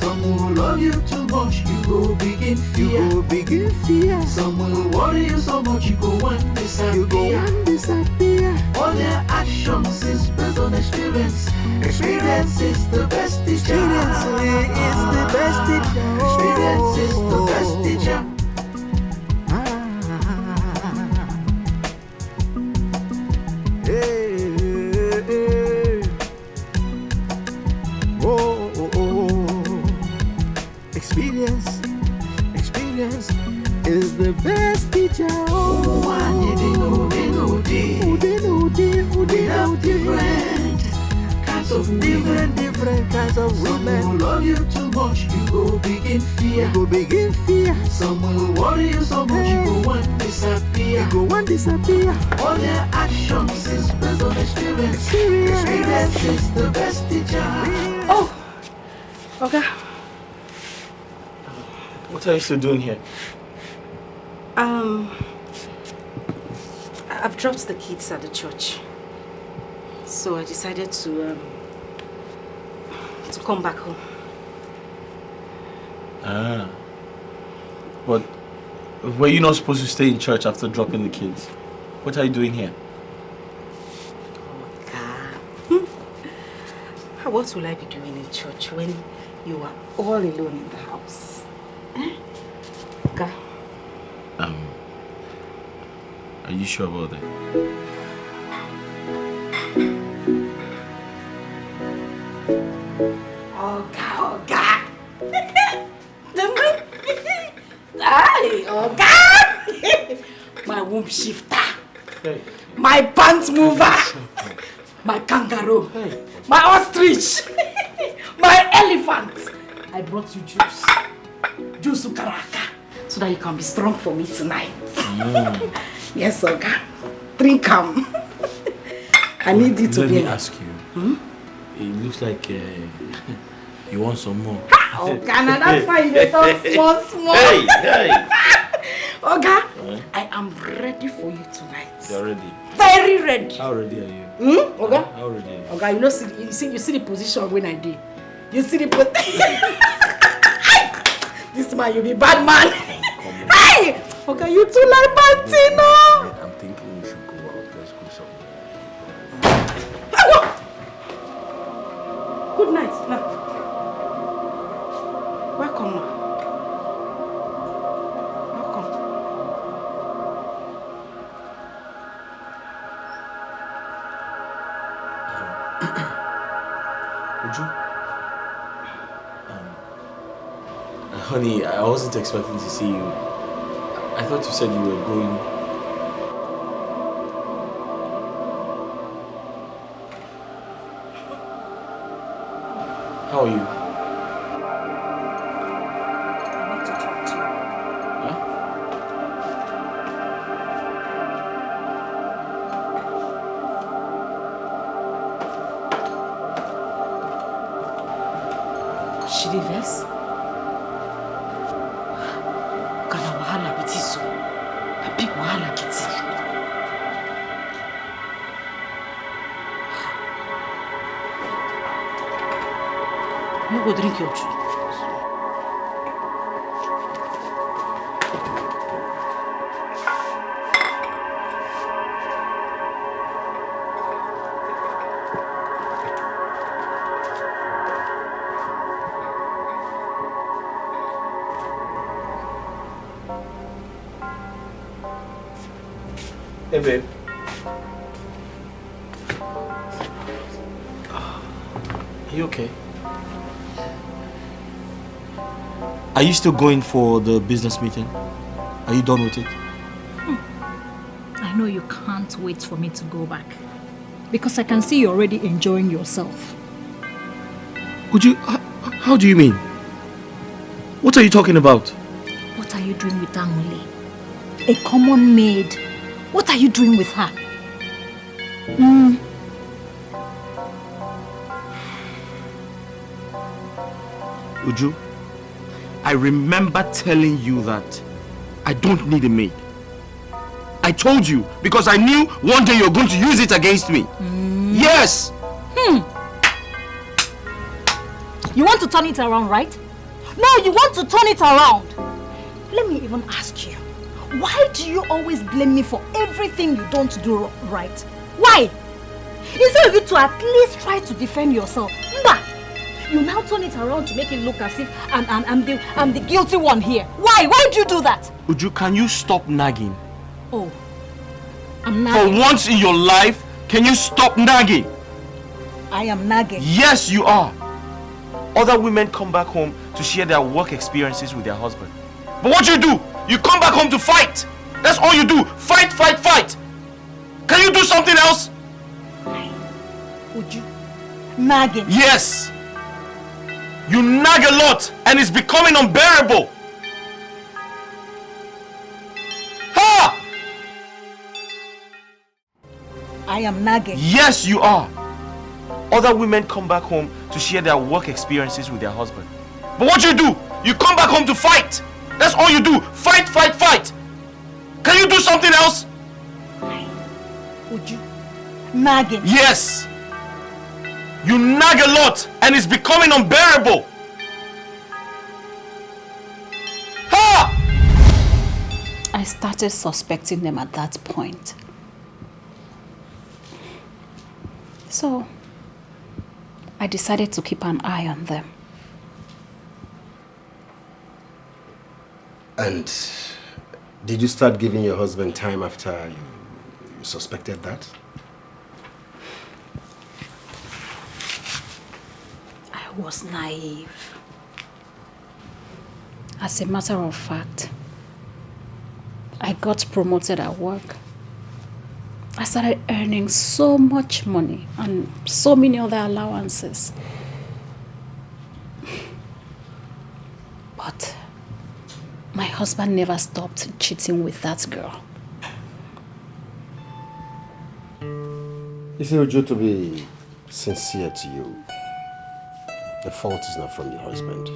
Some will love you too much, you go big in fear. Some will worry you so much, you go and disappear. All their actions is based on experience. Experience is the best teacher. Experience is the best teacher. Experience is the best teacher. We have different kinds of women. different kinds of women. Some will love you too much, you go begin fear. You go begin fear. Some will worry you so much, you go want disappear. You go want disappear. All their actions is based on experience. Experience is the best teacher. Oh, okay. What are you still doing here? I've dropped the kids at the church, so I decided to come back home. Ah. But were you not supposed to stay in church after dropping the kids? What are you doing here? What will I be doing in church when you are all alone in the house? Okay. Are you sure about that? Oga. Hi, Oga. My womb shifter. Hey. My pants mover. My kangaroo. My ostrich. My elephant. I brought you juice. Juice ukaraka. So that you can be strong for me tonight. Yes, Oga. Drink them. I need you to Let be. me ask you. It looks like you want some more. Oga, now that's why you talk small. Hey. Oga, I am ready for you tonight. You're ready. Very ready. How ready are you? Oga? How ready are you? Oga, you see the position when I did. You see the position. This man, you be bad man. Hey! Oga, you too like Martino. I'm thinking we should go out. Let's go somewhere. Good night. Now. Welcome. Would you? Honey, I wasn't expecting to see you. I thought you said you were going. How are you? I need to talk to you. She dey vex? Kana wahala biti so. A big wahala biti. No go drink your juice. Hey, babe. Are you okay? Are you still going for the business meeting? Are you done with it? I know you can't wait for me to go back. Because I can see you're already enjoying yourself. Would you... How do you mean? What are you talking about? What are you doing with Amule? A common maid. What are you doing with her? Uju, I remember telling you that I don't need a maid. I told you because I knew one day you're going to use it against me. Yes! You want to turn it around, right? No, you want to turn it around. Let me even ask you. Why do you always blame me for everything you don't do right? Why? Instead of you to at least try to defend yourself. Mba! You now turn it around to make it look as if I'm the guilty one here. Why? Why do you do that? Uju, can you stop nagging? Oh, I'm nagging. For once in your life, can you stop nagging? I am nagging. Yes, you are. Other women come back home to share their work experiences with their husband. But what you do? You come back home to fight. That's all you do. Fight, fight, fight. Can you do something else? Would you? Nagging? Yes. You nag a lot and it's becoming unbearable. Ha! I am nagging. Yes, you are. Other women come back home to share their work experiences with their husband. But what do? You come back home to fight. That's all you do. Fight, fight, fight. Can you do something else? Would you? Nagging? Yes. You nag a lot and it's becoming unbearable. Ha! I started suspecting them at that point. So, I decided to keep an eye on them. And did you start giving your husband time after you suspected that? I was naive. As a matter of fact, I got promoted at work. I started earning so much money and so many other allowances. But my husband never stopped cheating with that girl. You see, Uju, to be sincere to you, the fault is not from your husband.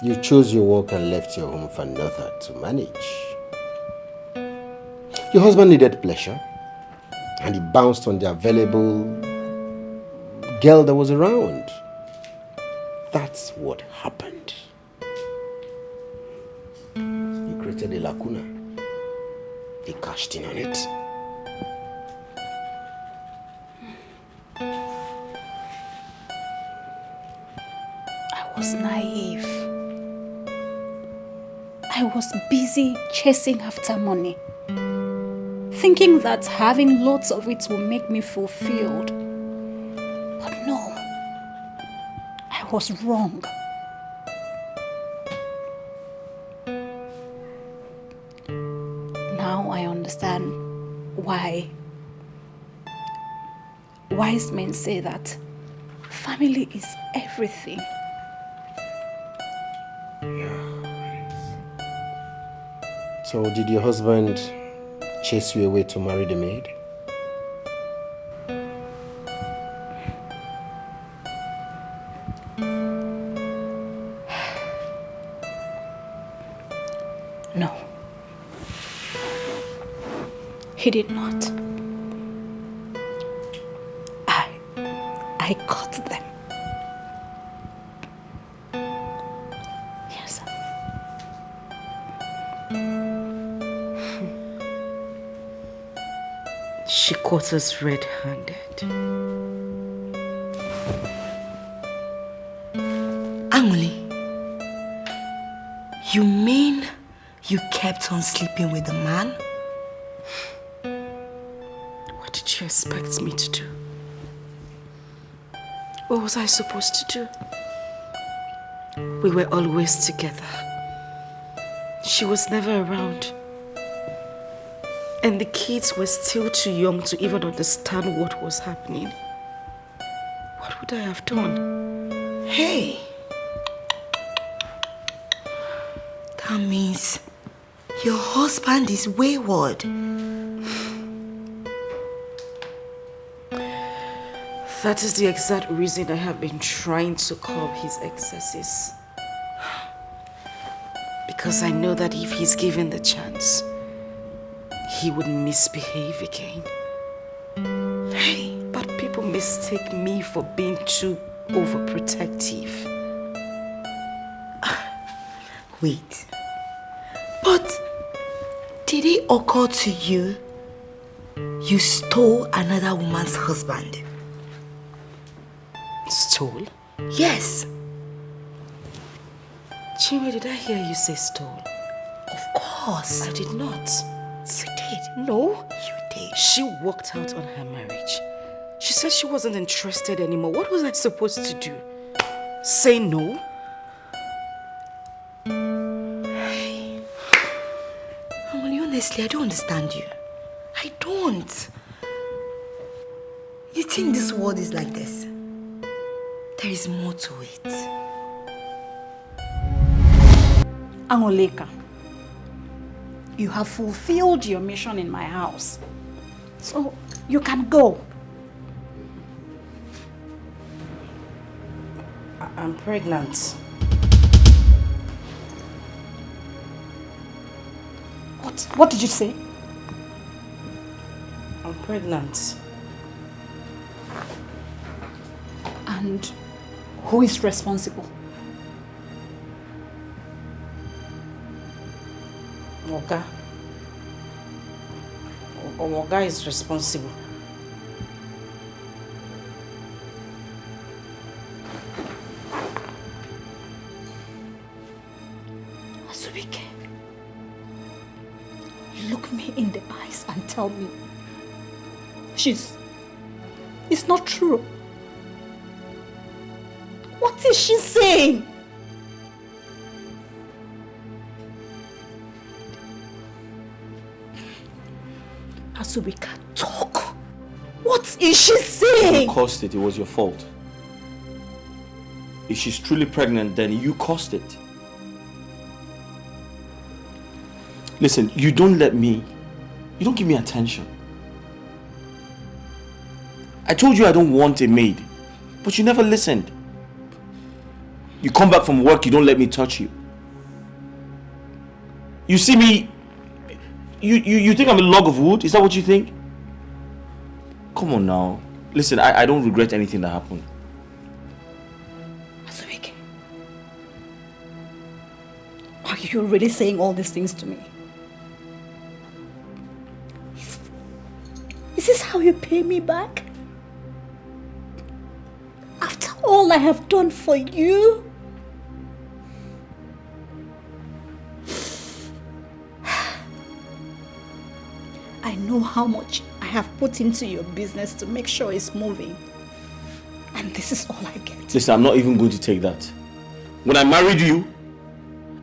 You chose your work and left your home for another to manage. Your husband needed pleasure, and he bounced on the available girl that was around. That's what happened. You created a lacuna. He cashed in on it. I was naive. I was busy chasing after money, thinking that having lots of it will make me fulfilled. But no, I was wrong. Now I understand why wise men say that family is everything. So did your husband chase you away to marry the maid? No. He did not. I caught them. Yes. She caught us red-handed. Anguli, you mean you kept on sleeping with the man? What did you expect me to do? What was I supposed to do? We were always together. She was never around. And the kids were still too young to even understand what was happening. What would I have done? Hey! That means your husband is wayward. That is the exact reason I have been trying to curb his excesses. Because I know that if he's given the chance, he would misbehave again. Hey, but people mistake me for being too overprotective. Wait. But did it occur to you you stole another woman's husband? Stole? Yes. Chime, did I hear you say stole? Of course. I did not. You did. No? You did. She walked out on her marriage. She said she wasn't interested anymore. What was I supposed to do? Say no? Hey. Well, honestly, I don't understand you. I don't. You think this world is like this? There is more to it. Angoleka, you have fulfilled your mission in my house. So you can go. I'm pregnant. What did you say? I'm pregnant. And who is responsible? Oga. Oga is responsible. Azubike, look me in the eyes and tell me it's not true. What is she saying? Azubika, talk. What is she saying? You caused it. It was your fault. If she's truly pregnant, then you caused it. Listen, you don't give me attention. I told you I don't want a maid, but you never listened. You come back from work, you don't let me touch you. You see me, you think I'm a log of wood? Is that what you think? Come on now. Listen, I don't regret anything that happened. Azubike, are you really saying all these things to me? Is this how you pay me back? After all I have done for you? I know how much I have put into your business to make sure it's moving. And this is all I get. Listen, I'm not even going to take that. When I married you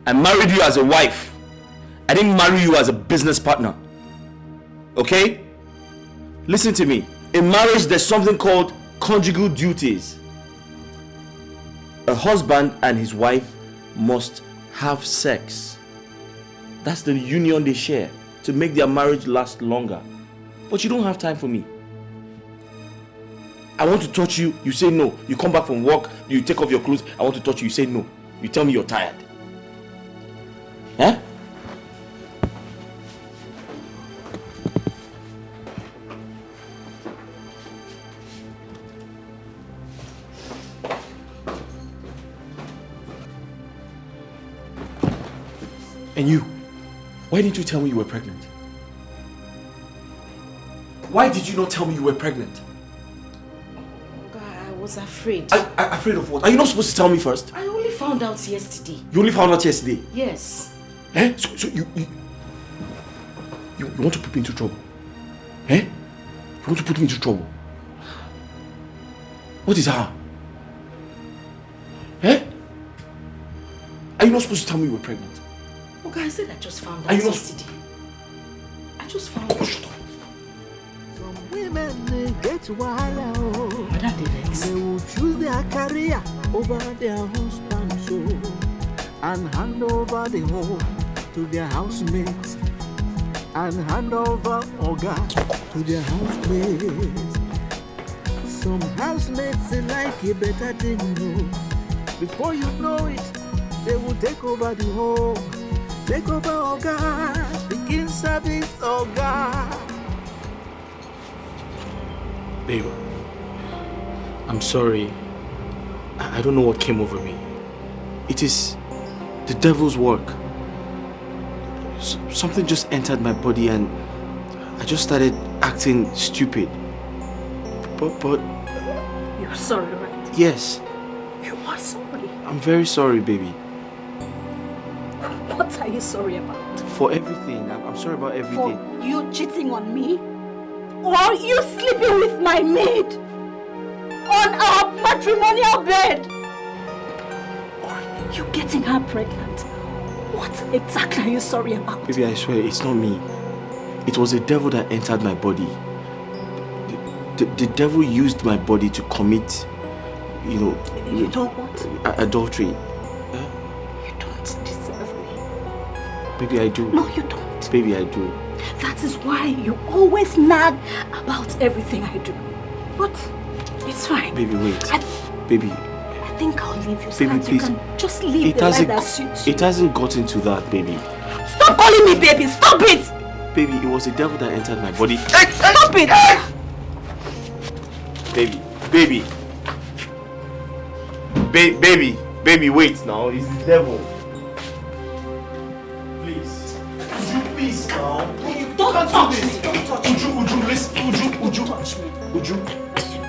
as a wife. I didn't marry you as a business partner. Okay? Listen to me. In marriage, there's something called conjugal duties. A husband and his wife must have sex. That's the union they share to make their marriage last longer. But you don't have time for me. I want to touch you, you say no. You come back from work, you take off your clothes, I want to touch you, you say no. You tell me you're tired. Huh? And you, why didn't you tell me you were pregnant? Why did you not tell me you were pregnant? I was afraid. Afraid of what? Are you not supposed to tell me first? I only found out yesterday. You only found out yesterday? Yes. Eh? So you want to put me into trouble? Eh? You want to put me into trouble? What is her? Eh? Are you not supposed to tell me you were pregnant? Okay, I said I just found out yesterday. I just found out. Shut up. Some women get wild. They will choose their career over their husband, so and hand over the home to their housemates, and hand over Oga to their housemates. Some housemates they like a better thing, no. Before you know it, they will take over the home. Take over Oga, begin service Oga. Babe, I'm sorry. I don't know what came over me. It is the devil's work. Something just entered my body and I just started acting stupid. But You're sorry, right? yes, You are sorry. I'm very sorry, baby. What are you sorry about? For everything. I'm sorry about everything. For you cheating on me? Or you sleeping with my maid? On our matrimonial bed? Or you getting her pregnant? What exactly are you sorry about? Baby, I swear, it's not me. It was the devil that entered my body. The devil used my body to commit you know... You don't what? Adultery. You don't deserve me. Baby, I do. No, you don't. Baby, I do. That is why you always nag about everything I do. But it's fine. Baby, wait. Baby. I think I'll leave you so Baby, that please. you can just live the life that suits you. It hasn't gotten to that, baby. Stop calling me baby! Stop it! Baby, it was the devil that entered my body. Stop it! Baby. Baby, wait now. It's the devil. Please now. Don't touch me. Don't touch me. Uju, listen. Uju, touch me.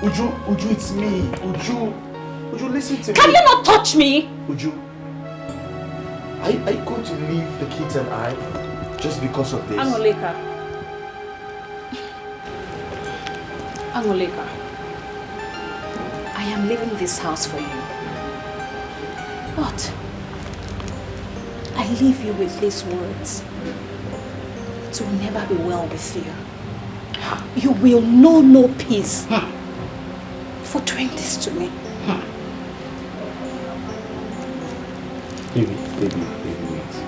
Uju, it's me. Uju, listen to me. Can you not touch me? Uju, are you going to leave the kids and I just because of this? Angoleka, I am leaving this house for you. But I leave you with these words. It will never be well with you. You will know no peace for doing this to me. Baby, wait.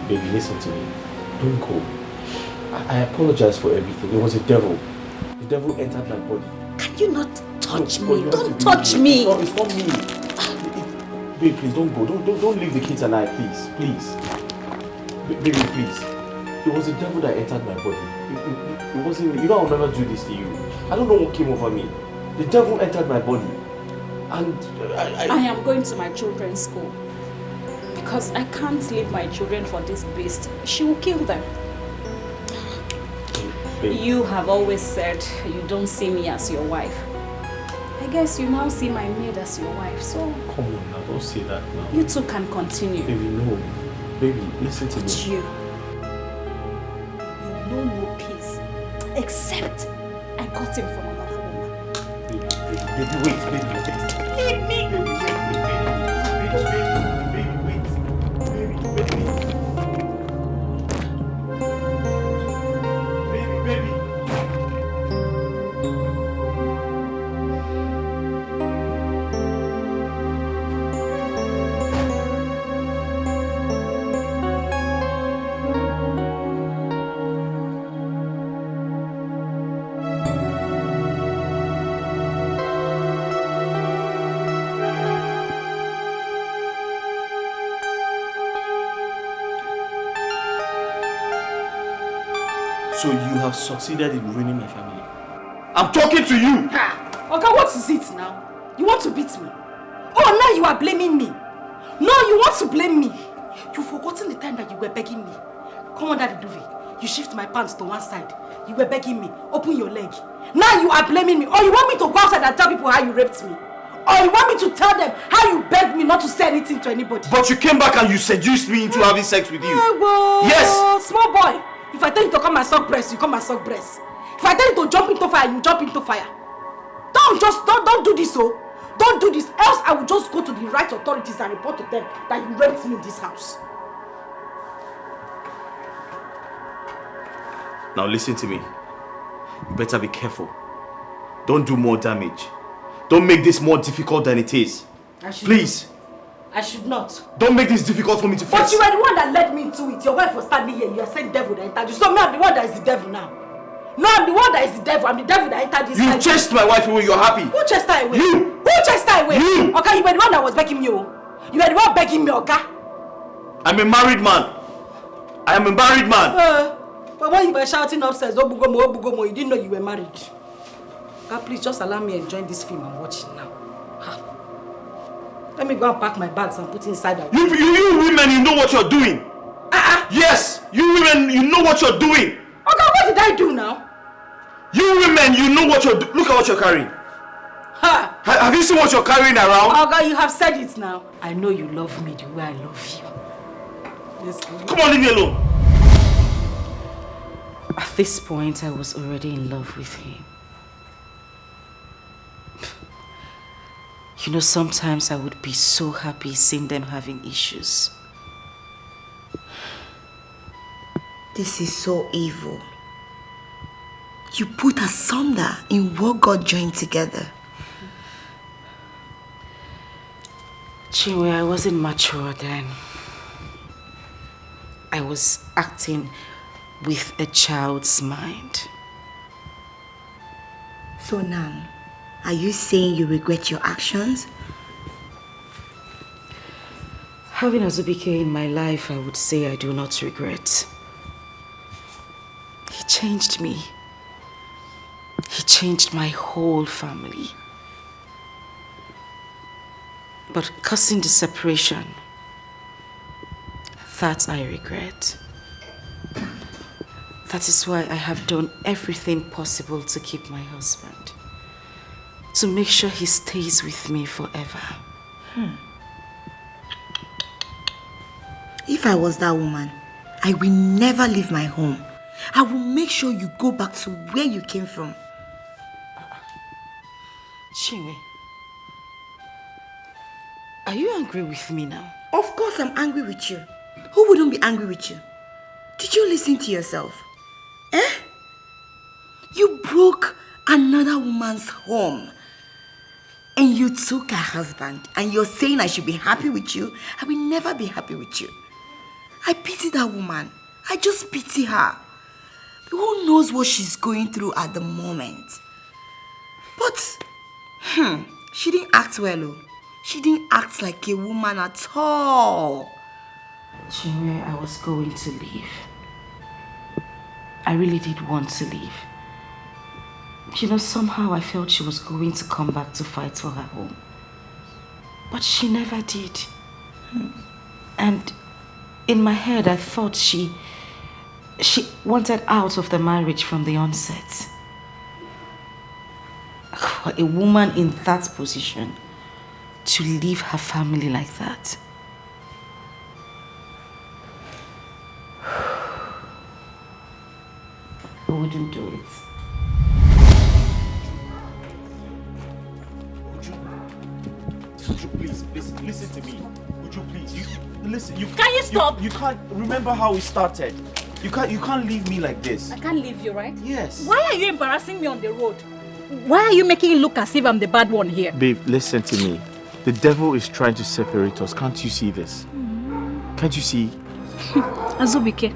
Baby, listen to me. Don't go. I apologize for everything. It was a devil. The devil entered my body. Can you not touch me? Don't touch me. It's not me. Baby, please don't go. Don't leave the kids and I, please. Baby, please. It was the devil that entered my body. It wasn't me. You know I'll never do this to you. I don't know what came over me. The devil entered my body. And I am going to my children's school. Because I can't leave my children for this beast. She will kill them. Baby. You have always said you don't see me as your wife. I guess you now see my maid as your wife, so... Come on now, don't say that now. You two can continue. Baby, no. Baby, listen to me. But you know no peace. Except I got him from another woman. Baby, wait. Leave me! So you have succeeded in ruining my family. I'm talking to you! Okay, what is it now? You want to beat me? Oh, now you are blaming me. No, you want to blame me. You've forgotten the time that you were begging me. Come under the duvet. You shift my pants to one side. You were begging me. Open your leg. Now you are blaming me. Or you want me to go outside and tell people how you raped me? Or you want me to tell them how you begged me not to say anything to anybody? But you came back and you seduced me into having sex with you. Yes! Small boy. If I tell you to come and suck breast, you come and suck breast. If I tell you to jump into fire, you jump into fire. Don't do this, oh. Don't do this, else I will just go to the right authorities and report to them that you raped me in this house. Now listen to me. You better be careful. Don't do more damage. Don't make this more difficult than it is. Please. I should not. Don't make this difficult for me to face. But you were the one that led me into it. Your wife was standing here. You are saying devil that entered you. So me, I'm the one that is the devil now. No, I'm the one that is the devil. I'm the devil that entered this. You chased my wife away. You're happy. Who chased her away? You. Who chased her away? You. Okay, you were the one that was begging me. You were the one begging me, okay? I'm a married man. I am a married man. But when you were shouting upstairs, Obugomo, you didn't know you were married. God, please just allow me to enjoy this film I'm watching now. Let me go and pack my bags and put it inside that. You women, you know what you're doing. Yes, you women, you know what you're doing. Okay, what did I do now? You women, you know what you're doing. Look at what you're carrying. Have you seen what you're carrying around? Oh God, you have said it now. I know you love me the way I love you. Yes, come on, leave me alone. At this point, I was already in love with him. You know, sometimes I would be so happy seeing them having issues. This is so evil. You put asunder in what God joined together. Chinwe, I wasn't mature then. I was acting with a child's mind. So now, are you saying you regret your actions? Having Azubike in my life, I would say I do not regret. He changed me. He changed my whole family. But causing the separation, that I regret. That is why I have done everything possible to keep my husband. To make sure he stays with me forever. If I was that woman, I will never leave my home. I will make sure you go back to where you came from. Chinwe, are you angry with me now? Of course I'm angry with you. Who wouldn't be angry with you? Did you listen to yourself? You broke another woman's home. And you took her husband. And you're saying I should be happy with you? I will never be happy with you. I pity that woman. I just pity her. Who knows what she's going through at the moment? But, she didn't act well, oh. She didn't act like a woman at all. Chinwe, I was going to leave. I really did want to leave. You know, somehow I felt she was going to come back to fight for her home. But she never did. And in my head, I thought she wanted out of the marriage from the onset. For a woman in that position to leave her family like that. I wouldn't do it. Would you please listen to me? Would you please? Listen. Can you stop? You can't remember how we started. You can't leave me like this. I can't leave you, right? Yes. Why are you embarrassing me on the road? Why are you making it look as if I'm the bad one here? Babe, listen to me. The devil is trying to separate us. Can't you see this? Can't you see? Azubike,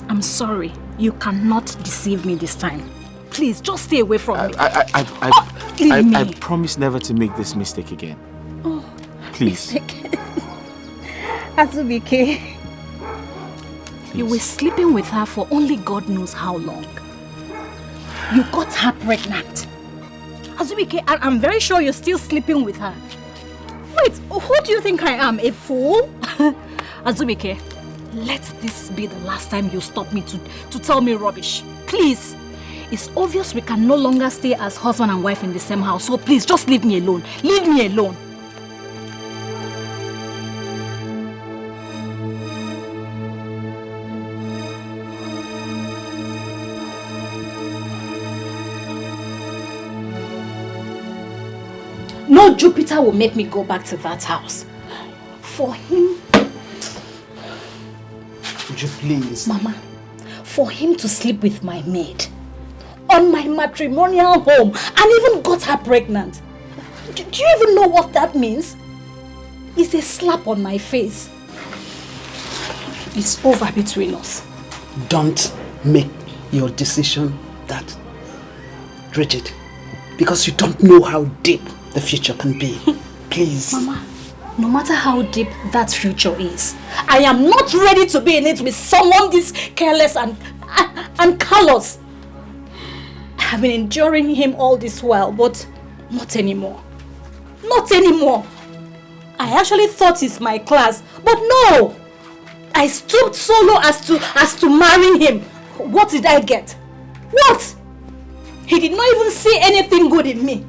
I'm sorry. You cannot deceive me this time. Please, just stay away from me. I promise never to make this mistake again. Oh, please. Azubike. You were sleeping with her for only God knows how long. You got her pregnant. Azubike, I'm very sure you're still sleeping with her. Wait, who do you think I am? A fool? Azubike, let this be the last time you stop me to tell me rubbish. Please. It's obvious we can no longer stay as husband and wife in the same house. So please, just leave me alone. Leave me alone. No Jupiter will make me go back to that house. For him... Would you please? Mama, for him to sleep with my maid on my matrimonial home and even got her pregnant. Do you even know what that means? It's a slap on my face. It's over between us. Don't make your decision that rigid, because you don't know how deep the future can be. Please. Mama, no matter how deep that future is, I am not ready to be in it with someone this careless and callous. I have been enduring him all this while, but not anymore. Not anymore. I actually thought he's my class, but no! I stooped so low as to marry him. What did I get? What? He did not even see anything good in me.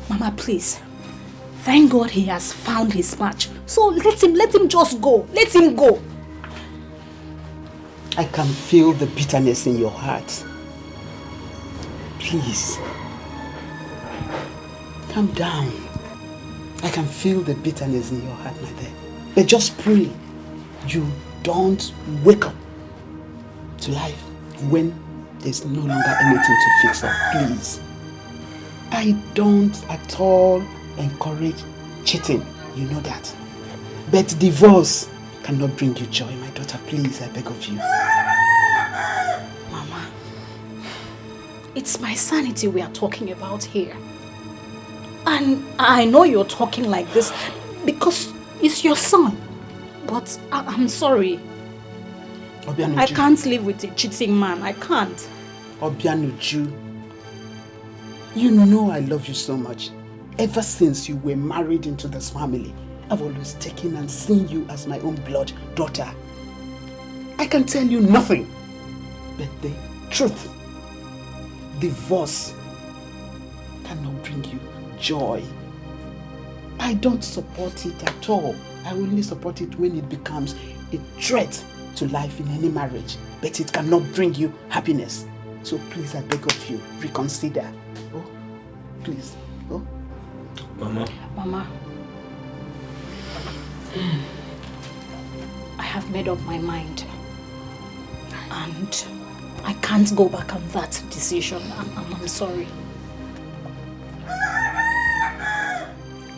Mama, please. Thank God he has found his match. So let him just go. Let him go. I can feel the bitterness in your heart. Please. Calm down. I can feel the bitterness in your heart, my dear. But just pray you don't wake up to life when there's no longer anything to fix up. Please. I don't at all encourage cheating. You know that. But divorce cannot bring you joy, my daughter. Please, I beg of you. Mama, it's my sanity we are talking about here. And I know you're talking like this because it's your son. But I'm sorry. Obianuju. I can't live with a cheating man. I can't. Obianuju, you know I love you so much. Ever since you were married into this family, I've always taken and seen you as my own blood daughter. I can tell you nothing but the truth. Divorce cannot bring you joy. I don't support it at all. I only support it when it becomes a threat to life in any marriage. But it cannot bring you happiness. So please, I beg of you, reconsider. Oh, please. Oh. Mama. Mama. I have made up my mind. And I can't go back on that decision. I'm sorry.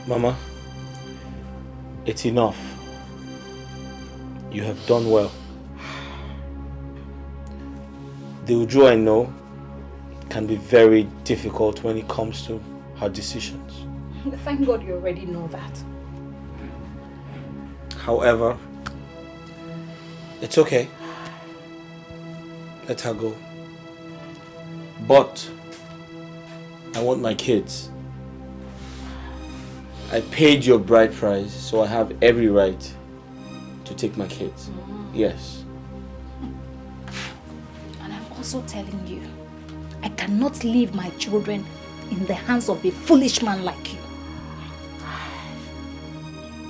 Mama, it's enough. You have done well. The Uju I know can be very difficult when it comes to her decisions. Thank God you already know that. However, it's okay. Let her go. But I want my kids. I paid your bride price, so I have every right to take my kids. Yes. And I'm also telling you, I cannot leave my children in the hands of a foolish man like you.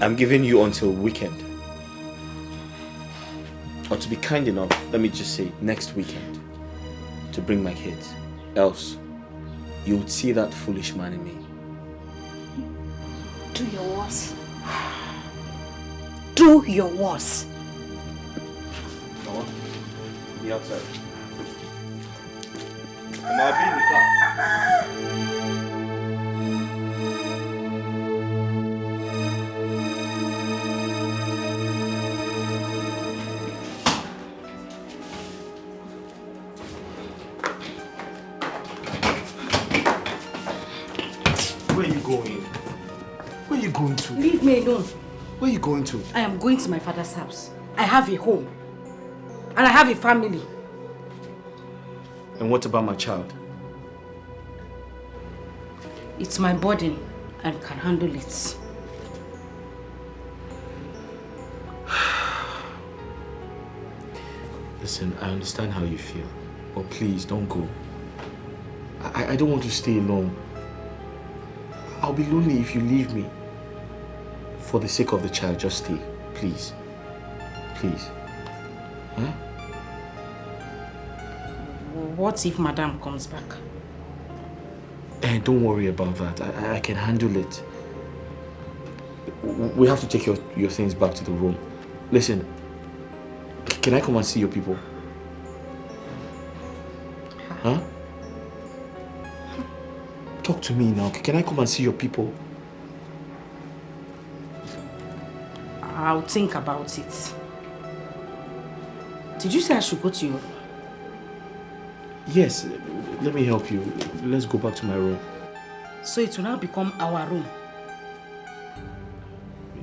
I'm giving you until weekend. Or to be kind enough, let me just say next weekend to bring my kids. Else, you would see that foolish man in me. Do your worst. Do your worst. Mama, be outside. I'll be in the car. Where are you going? Where are you going to? Leave me alone. Where are you going to? I am going to my father's house. I have a home. And I have a family. And what about my child? It's my burden and can handle it. Listen, I understand how you feel, but please don't go. I don't want to stay alone. I'll be lonely if you leave me. For the sake of the child, just stay. Please. Please. Huh? What if Madame comes back? Don't worry about that. I can handle it. We have to take your things back to the room. Listen, can I come and see your people? Huh? Talk to me now. Can I come and see your people? I'll think about it. Did you say I should go to your room? Yes, let me help you. Let's go back to my room. So it will now become our room.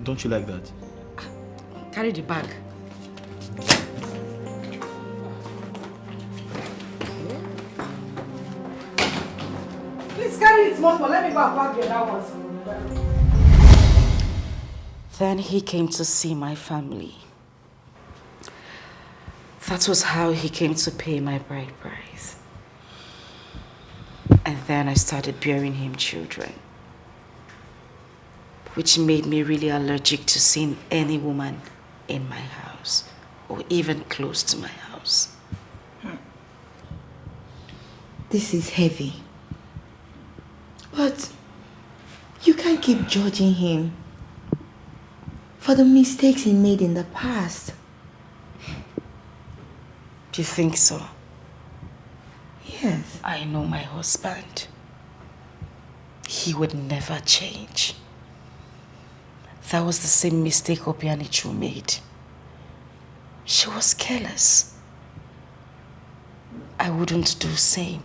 Don't you like that? Carry the bag. Please carry it small. Let me go and pack the other ones. Then he came to see my family. That was how he came to pay my bride price. And then I started bearing him children, which made me really allergic to seeing any woman in my house or even close to my house. This is heavy. But you can't keep judging him for the mistakes he made in the past. Do you think so? Yes. I know my husband. He would never change. That was the same mistake Obianichu made. She was careless. I wouldn't do the same.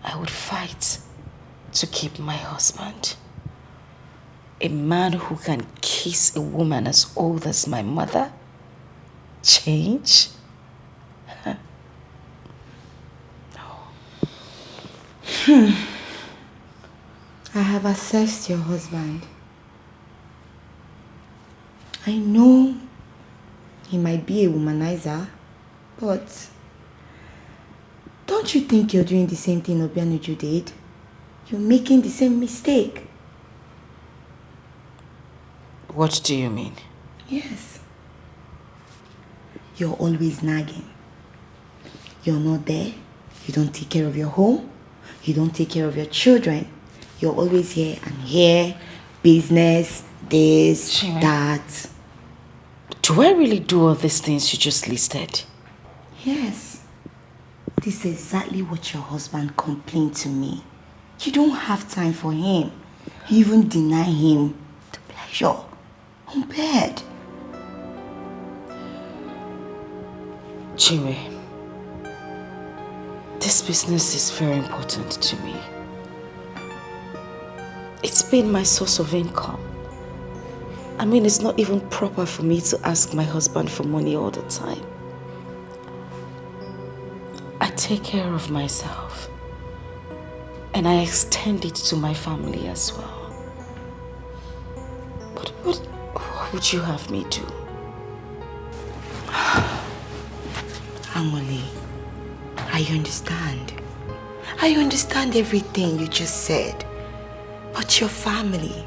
I would fight to keep my husband. A man who can kiss a woman as old as my mother? Change? I have assessed your husband. I know he might be a womanizer, but don't you think you're doing the same thing Obianuju did? You're making the same mistake. What do you mean? Yes. You're always nagging. You're not there. You don't take care of your home. You don't take care of your children. You're always here and here. Business, this, that. Do I really do all these things you just listed? Yes. This is exactly what your husband complained to me. You don't have time for him. You even deny him the pleasure on bed. Jimmy, this business is very important to me. It's been my source of income. I mean, it's not even proper for me to ask my husband for money all the time. I take care of myself. And I extend it to my family as well. But what would you have me do? Amoli, I understand. I understand everything you just said. But your family,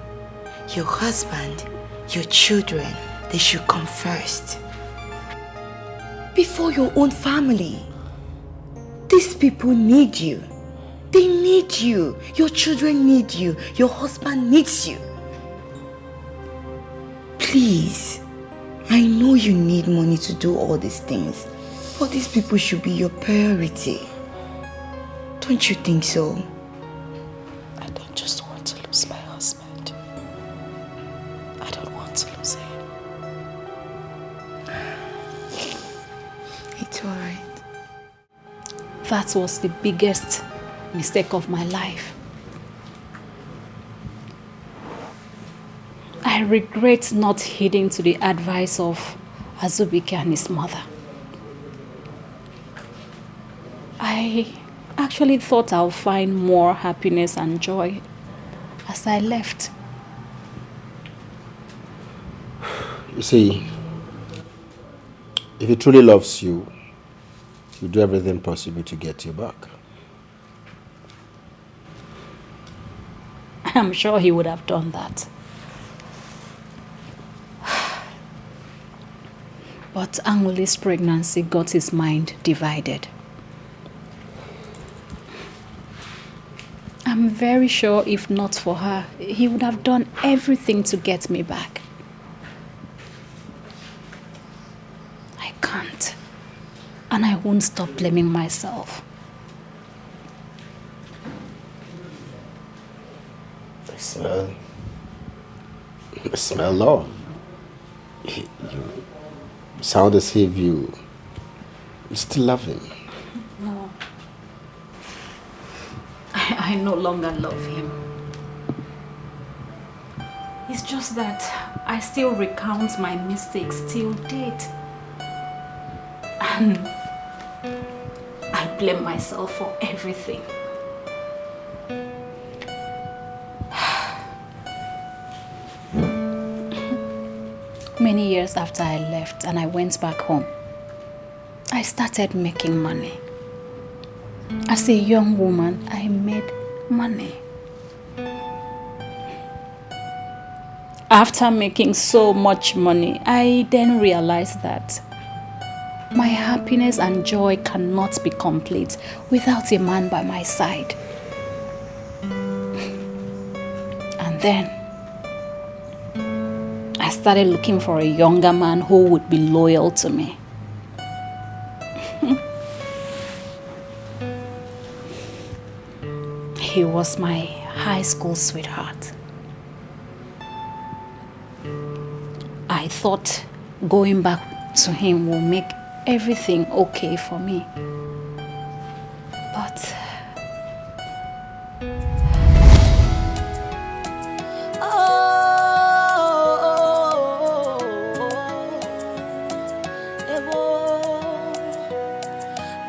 your husband, your children, they should come first. Before your own family. These people need you. They need you. Your children need you. Your husband needs you. Please, I know you need money to do all these things, but these people should be your priority. Don't you think so? I don't just want to lose my husband. I don't want to lose him. It's alright. That was the biggest mistake of my life. I regret not heeding to the advice of Azubike and his mother. I actually thought I'll find more happiness and joy as I left. You see, if he truly loves you, he'll do everything possible to get you back. I'm sure he would have done that. But Anguli's pregnancy got his mind divided. I'm very sure if not for her, he would have done everything to get me back. I can't. And I won't stop blaming myself. I smell love. You sound as if you still love him. No. I no longer love him. It's just that I still recount my mistakes till date. And I blame myself for everything. Many years after I left and I went back home, I started making money. As a young woman, I made money. After making so much money, I then realized that my happiness and joy cannot be complete without a man by my side. And then I started looking for a younger man who would be loyal to me. He was my high school sweetheart. I thought going back to him will make everything okay for me. But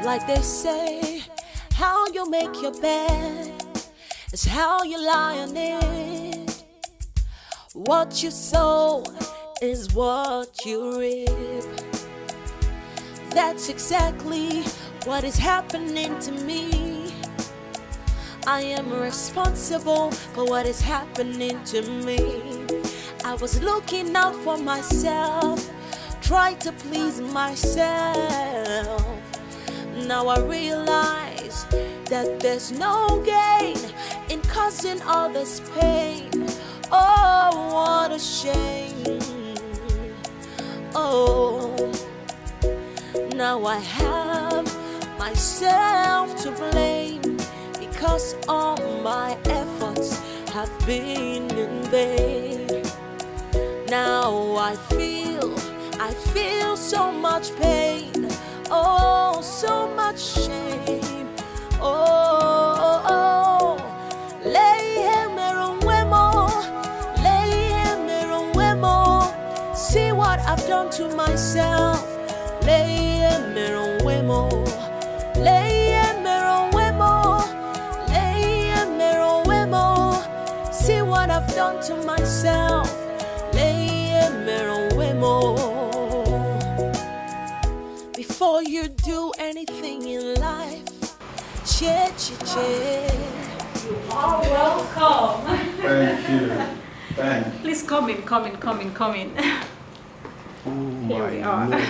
like they say, how you make your bed is how you lie on it. What you sow is what you reap. That's exactly what is happening to me. I am responsible for what is happening to me. I was looking out for myself, tried to please myself. Now I realize that there's no gain in causing others pain. Oh, what a shame. Oh, now I have myself to blame because all my efforts have been in vain. Now I feel so much pain. Oh, so much shame. Oh, see what I've done to myself. See what I've done to myself. Before you do anything in life, check. You are welcome. Thank you. Thank you. Please come in. Oh Here we are. Lord.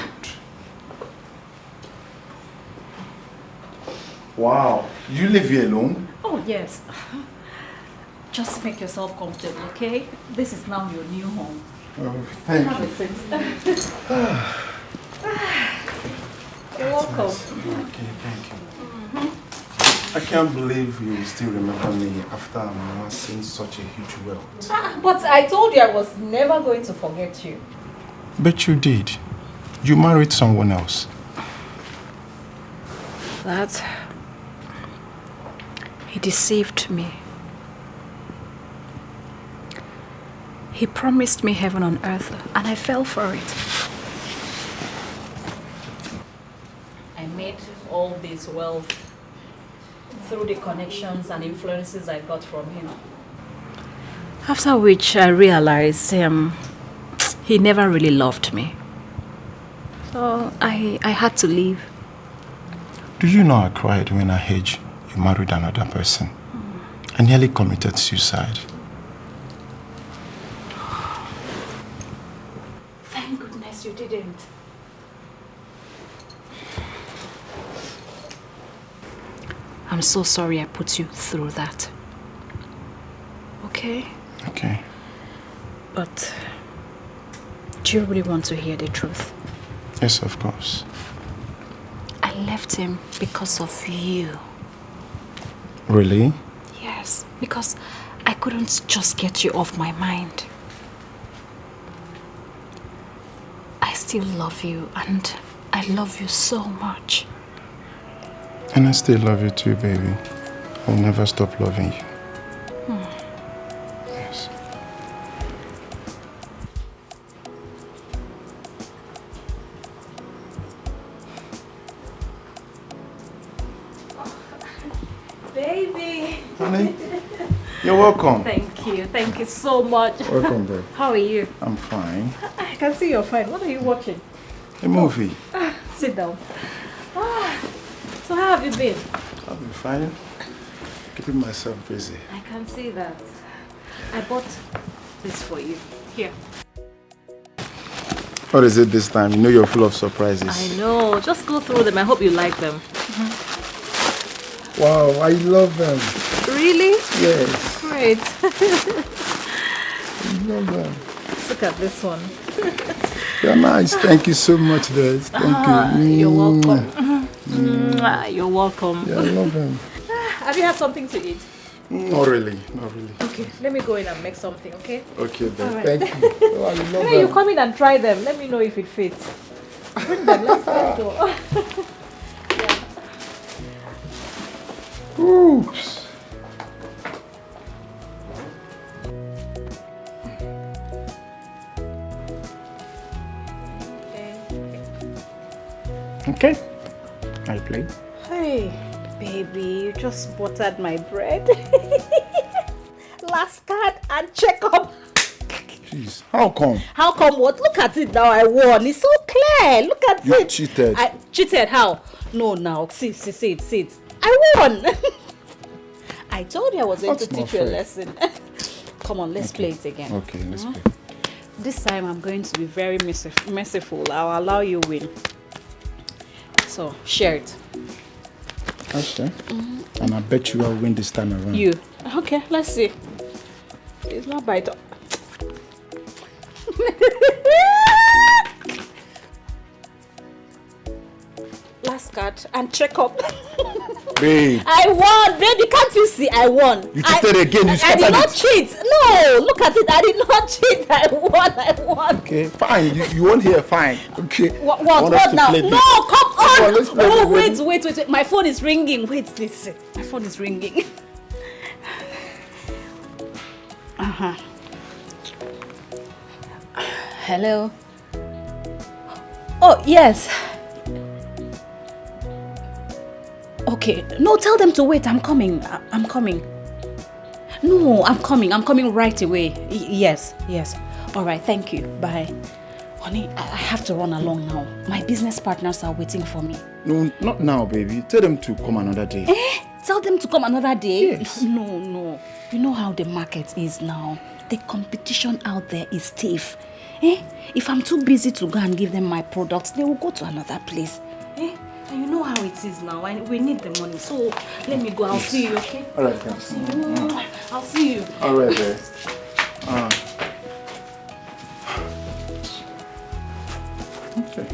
Wow. You live here alone? Oh, yes. Just make yourself comfortable, okay? This is now your new home. Oh, thank Have you. a seat. You're welcome. Okay, thank you. I can't believe you still remember me after amassing such a huge wealth. But I told you I was never going to forget you. But you did. You married someone else. That he deceived me. He promised me heaven on earth, and I fell for it. I made all this wealth through the connections and influences I got from him. After which I realized he never really loved me. So I had to leave. Do you know I cried when I heard you married another person? I nearly committed suicide. Thank goodness you didn't. I'm so sorry I put you through that. Okay? Okay. But do you really want to hear the truth? Yes, of course. I left him because of you. Really? Yes, because I couldn't just get you off my mind. I still love you, and I love you so much. And I still love you too, baby. I'll never stop loving you. Yes. Baby! Honey, you're welcome. Thank you so much. Welcome, babe. How are you? I'm fine. I can see you're fine. What are you watching? A movie. Sit down. So how have you been? I've been fine. Keeping myself busy. I can see that. I bought this for you. Here. What is it this time? You know you're full of surprises. I know. Just go through them. I hope you like them. Wow, I love them. Really? Yes. Great. I love them. Look at this one. They're nice. Thank you so much, Dad. Thank you. You're welcome. You're welcome. Yeah, I love them. Have you had something to eat? Not really, not really. Okay, let me go in and make something, okay? Okay, then. All right. Thank you. Oh, I love Hey, you them. come in and try them. Let me know if it fits. Bring them. Let's go. Oops. Okay, I play. Hey, baby, you just buttered my bread. Last card and check up. Jeez, how come? How come what? Look at it now, I won. It's so clear. Look at You it. cheated. I cheated, how? No, now, see it. I won. I told you I was going to That's not teach you a fair. lesson. Come on, let's play it again. Okay, let's play. This time I'm going to be very merciful. I'll allow you win. So, share it. Okay. And I bet you I'll win this time around. You. Okay, let's see. It's not by the... Last card and check up. Babe. I won, baby. Can't you see? I won. You cheated again. You I scattered did not it. cheat. No, look at it. I did not cheat. I won. Okay, fine. You won't hear. Fine. Okay. What Want us to now? play No, this? come Come on. on, let's play Oh, this, wait. My phone is ringing. Wait, listen. My phone is ringing. Hello. Oh, yes. Okay. No, tell them to wait. I'm coming. I'm coming. No, I'm coming. I'm coming right away. Yes. All right. Thank you. Bye. Honey, I have to run along now. My business partners are waiting for me. No, not now, baby. Tell them to come another day. Tell them to come another day? Yes. No. You know how the market is now. The competition out there is stiff. If I'm too busy to go and give them my products, they will go to another place. And you know how it is now. We need the money. So let me go. I'll see you, okay? All right, thanks. I'll see you. All right, there. Okay.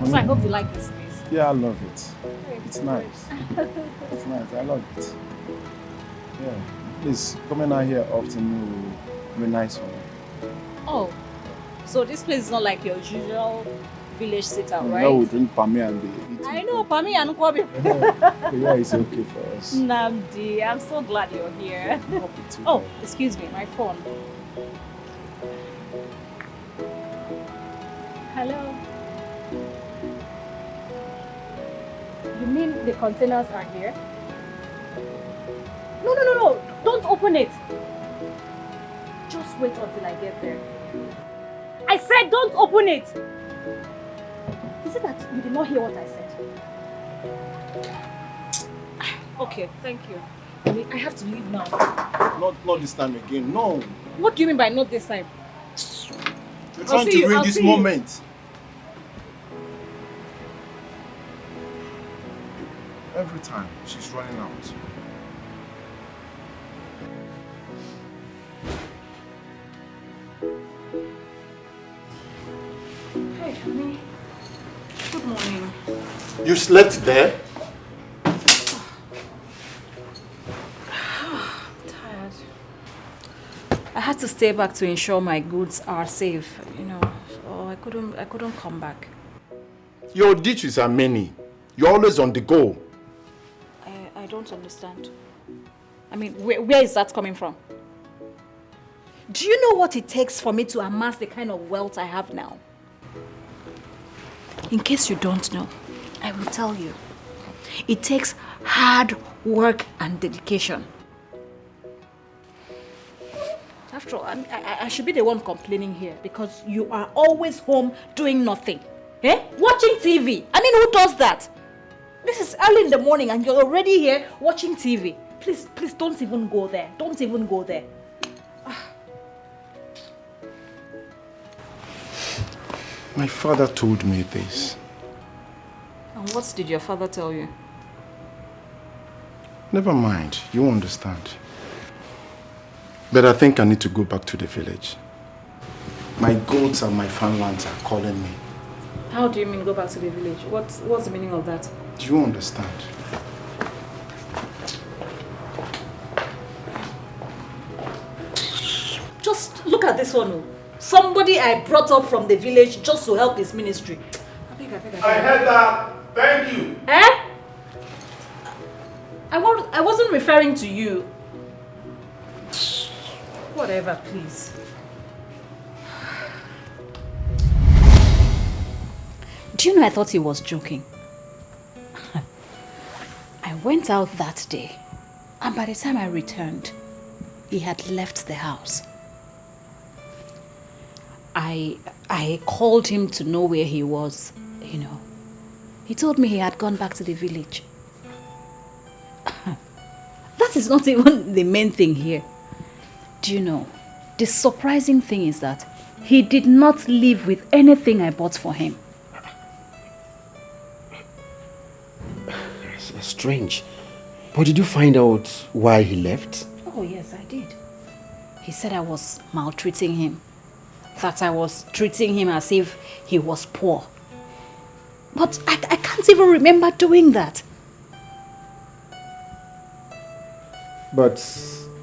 So I hope you like this place. Yeah, I love it. It's nice. It's nice. I love it. Yeah. Please, coming out here often will be nice for me. Oh, so this place is not like your usual village sit-out, right? Now we drink Pami and they eat. I know, Pami and Nkwabi. Yeah, it's okay for us. Namdi, I'm so glad you're here. Oh, excuse me, my phone. Hello. You mean the containers are here? No. Don't open it. Just wait until I get there. I said don't open it. Is it that you did not hear what I said? Okay, thank you. I have to leave now. Not this time again. No. What do you mean by not this time? You're trying to ruin this moment. Every time she's running out. Hey, honey. Good morning. You slept there? Tired. I had to stay back to ensure my goods are safe, so I couldn't come back. Your duties are many. You're always on the go. I don't understand. I mean, where is that coming from? Do you know what it takes for me to amass the kind of wealth I have now? In case you don't know, I will tell you. It takes hard work and dedication. After all, I should be the one complaining here because you are always home doing nothing. Watching TV. I mean, who does that? This is early in the morning and you're already here watching TV. Please, don't even go there. Don't even go there. My father told me this. And what did your father tell you? Never mind, you understand. But I think I need to go back to the village. My goats and my farmlands are calling me. How do you mean go back to the village? What's the meaning of that? Do you understand? at this one. Oh. Somebody I brought up from the village just to help his ministry. I heard that. Thank you. Eh? I wasn't referring to you. Whatever, please. Do you know I thought he was joking? I went out that day, and by the time I returned, he had left the house. I called him to know where he was, you know. He told me he had gone back to the village. That is not even the main thing here. Do you know, the surprising thing is that he did not leave with anything I bought for him. Strange. But did you find out why he left? Oh yes, I did. He said I was maltreating him. That I was treating him as if he was poor. But I can't even remember doing that. But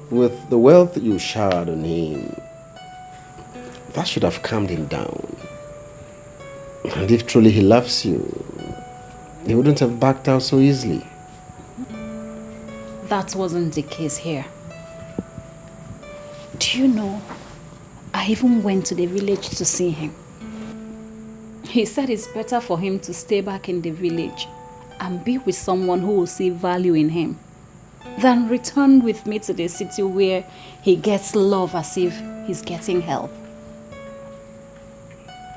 with the wealth you showered on him, that should have calmed him down. And if truly he loves you, he wouldn't have backed out so easily. That wasn't the case here. Do you know, I even went to the village to see him. He said it's better for him to stay back in the village and be with someone who will see value in him than return with me to the city where he gets love as if he's getting help.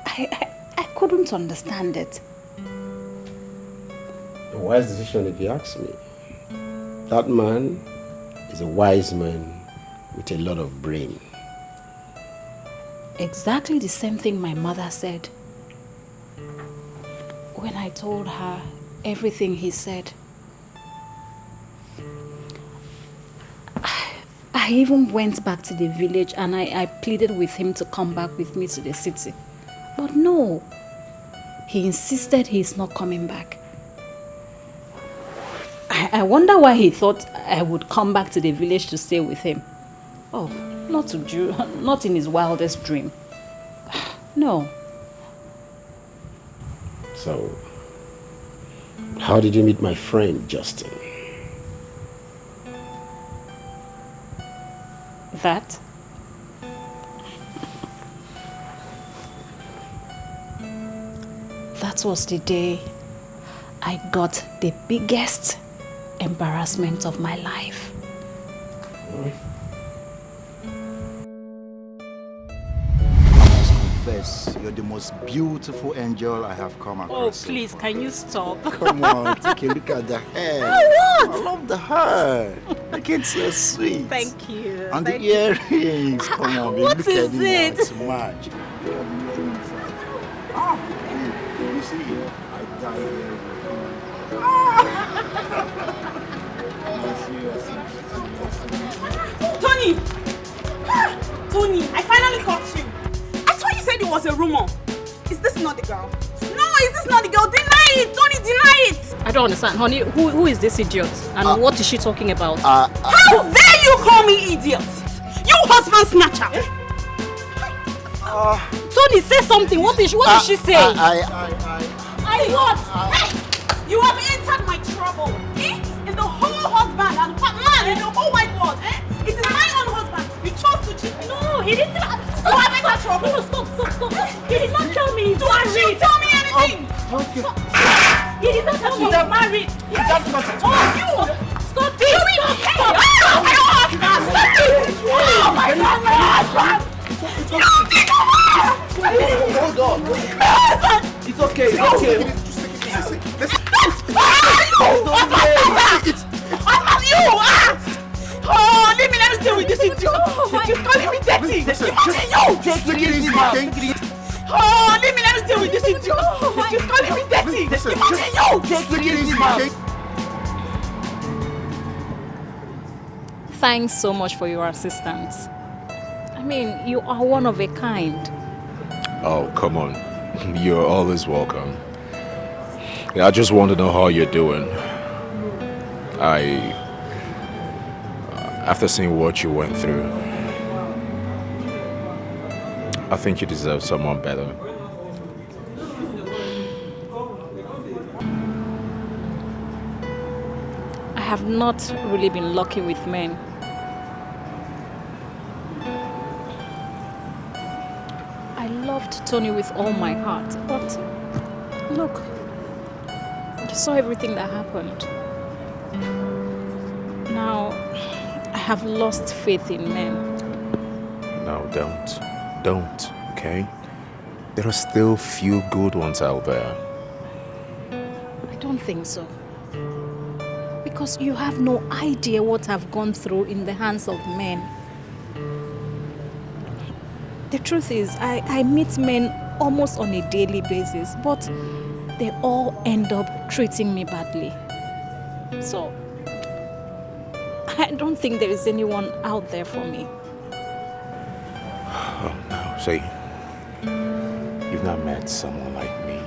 I couldn't understand it. A wise decision if you ask me. That man is a wise man with a lot of brain. Exactly the same thing my mother said. When I told her everything he said, I even went back to the village and I pleaded with him to come back with me to the city. But no, he insisted he's not coming back. I wonder why he thought I would come back to the village to stay with him. Oh, not in his wildest dream. No. So, how did you meet my friend, Justin? That? That was the day I got the biggest embarrassment of my life. You're the most beautiful angel I have come across. Oh, please, can you stop? Come on, take a look at the hair. Oh, what? I love the hair. Look, it's so sweet. Thank you. And Thank the earrings. Come on, baby. What Look is at it? it? Now. It's magic. Look at the earrings. You see, I got it. Tony! Tony, I finally caught you. I thought you said it was a rumor. Is this not the girl? No, is this not the girl? Deny it! Tony, deny it! I don't understand, honey. Who is this idiot? And what is she talking about? How dare you call me idiot? You husband snatcher! Tony, say something. What did she say? I what? Hey, you have entered my trouble. Eh? In the whole husband and man in the whole wide world. Eh? It is my own husband. You chose to cheat me. No, he didn't. You have entered trouble. No, stop. He did not tell me he's Don't you tell me anything. He did not tell me he's married. He does not. Oh, you! Stop it! Oh, my husband! Stop it! Oh, my God, my husband! Hold on. My husband! It's okay. It's okay. Oh, let me deal with this idiot. You're calling me dirty. Just take it easy, man. Oh, let me deal with this idiot. You're calling me dirty. Just take it easy, man. Thanks so much for your assistance. I mean, you are one of a kind. Oh, come on. You're always welcome. Yeah, I just want to know how you're doing. After seeing what you went through, I think you deserve someone better. I have not really been lucky with men. I loved Tony with all my heart, but look, you saw everything that happened. Now, I have lost faith in men. No, don't, okay? There are still few good ones out there. I don't think so. Because you have no idea what I've gone through in the hands of men. The truth is, I meet men almost on a daily basis, but they all end up treating me badly. So, I don't think there is anyone out there for me. Oh no, see, you've not met someone like me.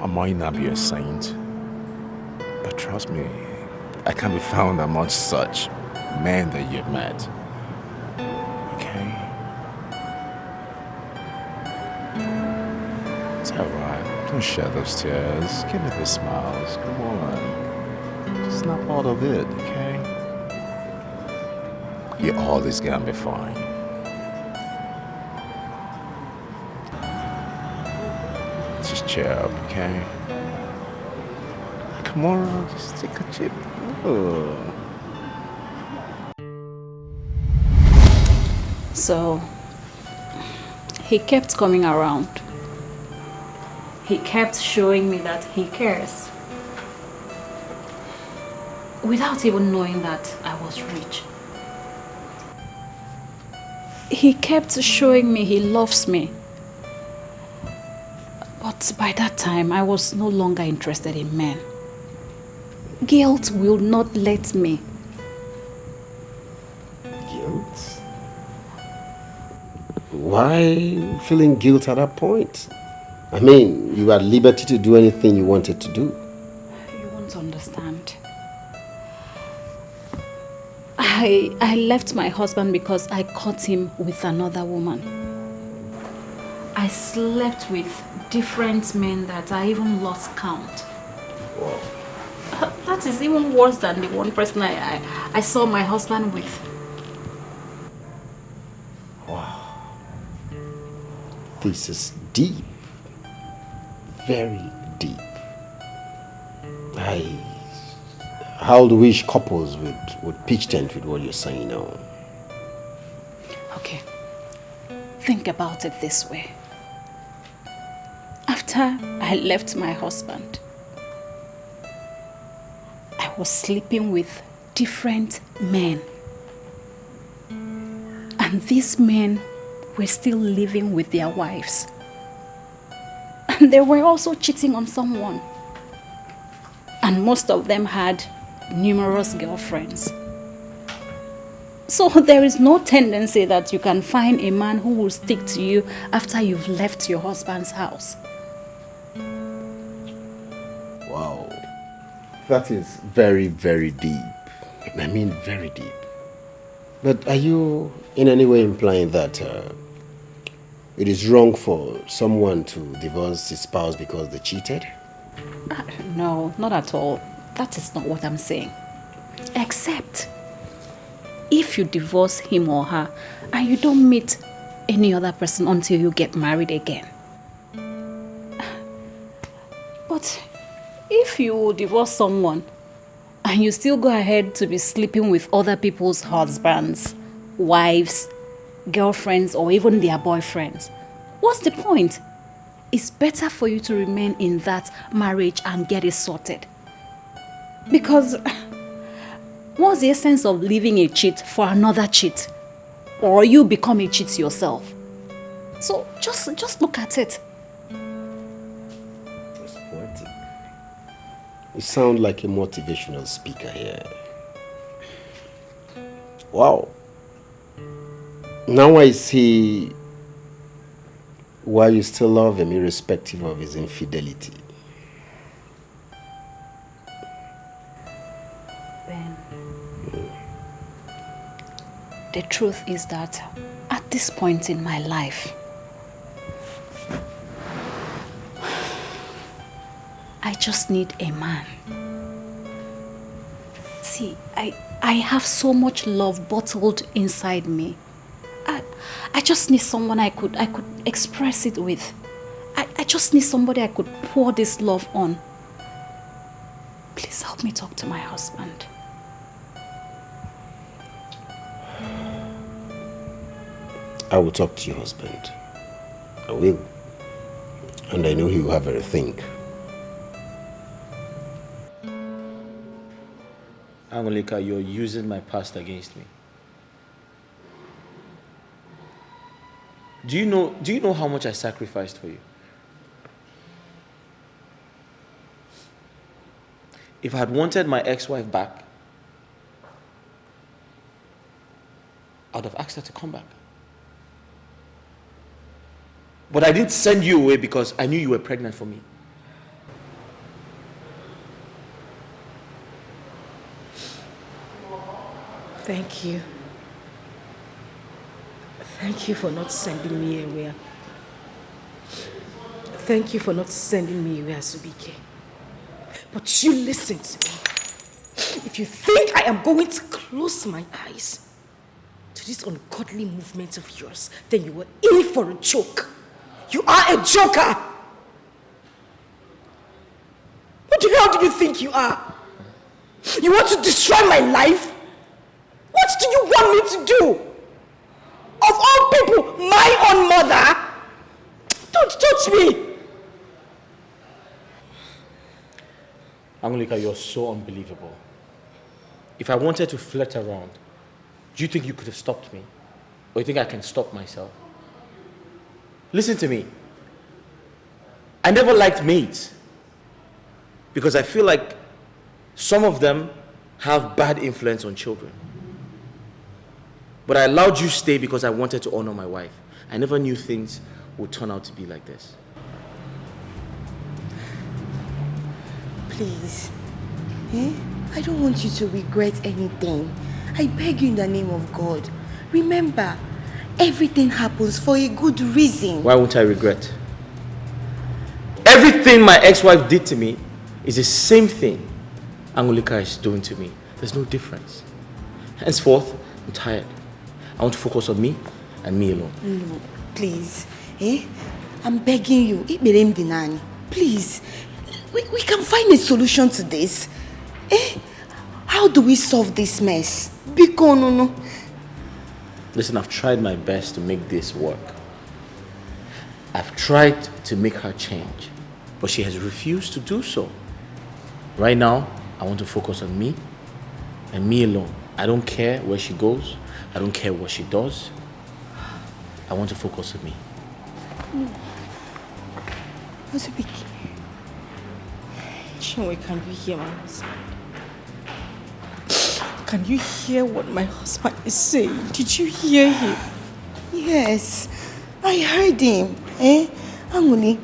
I might not be a saint, but trust me, I can't be found among such men that you've met. Okay? It's alright. Don't shed those tears. Give me the smiles. Come on. Just snap out of it, okay? You're always gonna be fine. Just cheer up, okay? Come on, just take a chip. Oh. So, he kept coming around. He kept showing me that he cares. Without even knowing that I was rich. He kept showing me he loves me. But by that time, I was no longer interested in men. Guilt will not let me. Guilt? Why feeling guilt at that point? I mean, you had liberty to do anything you wanted to do. You won't understand. I left my husband because I caught him with another woman. I slept with different men that I even lost count. Wow. That is even worse than the one person I saw my husband with. Wow. This is deep. Very deep. How do wish couples would pitch tent with what you're saying now? Okay. Think about it this way. After I left my husband, I was sleeping with different men. And these men were still living with their wives. And they were also cheating on someone. And most of them had numerous girlfriends. So there is no tendency that you can find a man who will stick to you after you've left your husband's house. Wow. That is very, very deep. I mean, very deep. But are you in any way implying that it is wrong for someone to divorce his spouse because they cheated? No, not at all. That is not what I'm saying. Except if you divorce him or her and you don't meet any other person until you get married again. But if you divorce someone and you still go ahead to be sleeping with other people's husbands, wives, girlfriends, or even their boyfriends, what's the point? It's better for you to remain in that marriage and get it sorted. Because what's the essence of leaving a cheat for another cheat? Or you become a cheat yourself? So just look at it. That's poetic. You sound like a motivational speaker here. Wow. Now I see why you still love him irrespective of his infidelity. Ben, The truth is that at this point in my life, I just need a man. See, I have so much love bottled inside me. I just need someone I could express it with. I just need somebody I could pour this love on. Please help me talk to my husband. I will talk to your husband. I will. And I know he will have a rethink. Angelica, you're using my past against me. Do you know how much I sacrificed for you? If I had wanted my ex-wife back, I would have asked her to come back. But I didn't send you away because I knew you were pregnant for me. Thank you. Thank you for not sending me away. Thank you for not sending me away, Asubike. But you listen to me. If you think I am going to close my eyes to this ungodly movement of yours, then you were in for a joke. You are a joker. What the hell do you think you are? You want to destroy my life? What do you want me to do? Of all people, my own mother? Don't touch me! Angelica, you're so unbelievable. If I wanted to flirt around, do you think you could have stopped me? Or you think I can stop myself? Listen to me. I never liked maids because I feel like some of them have bad influence on children. But I allowed you stay because I wanted to honor my wife. I never knew things would turn out to be like this. Please. I don't want you to regret anything. I beg you in the name of God. Remember, everything happens for a good reason. Why won't I regret? Everything my ex-wife did to me is the same thing Angelica is doing to me. There's no difference. Henceforth, I'm tired. I want to focus on me and me alone. No, please. I'm begging you. Please. We can find a solution to this. How do we solve this mess? No. Listen, I've tried my best to make this work. I've tried to make her change, but she has refused to do so. Right now, I want to focus on me and me alone. I don't care where she goes. I don't care what she does. I want to focus on me. Chinwe, can you hear my husband? Can you hear what my husband is saying? Did you hear him? Yes, I heard him. Anguli,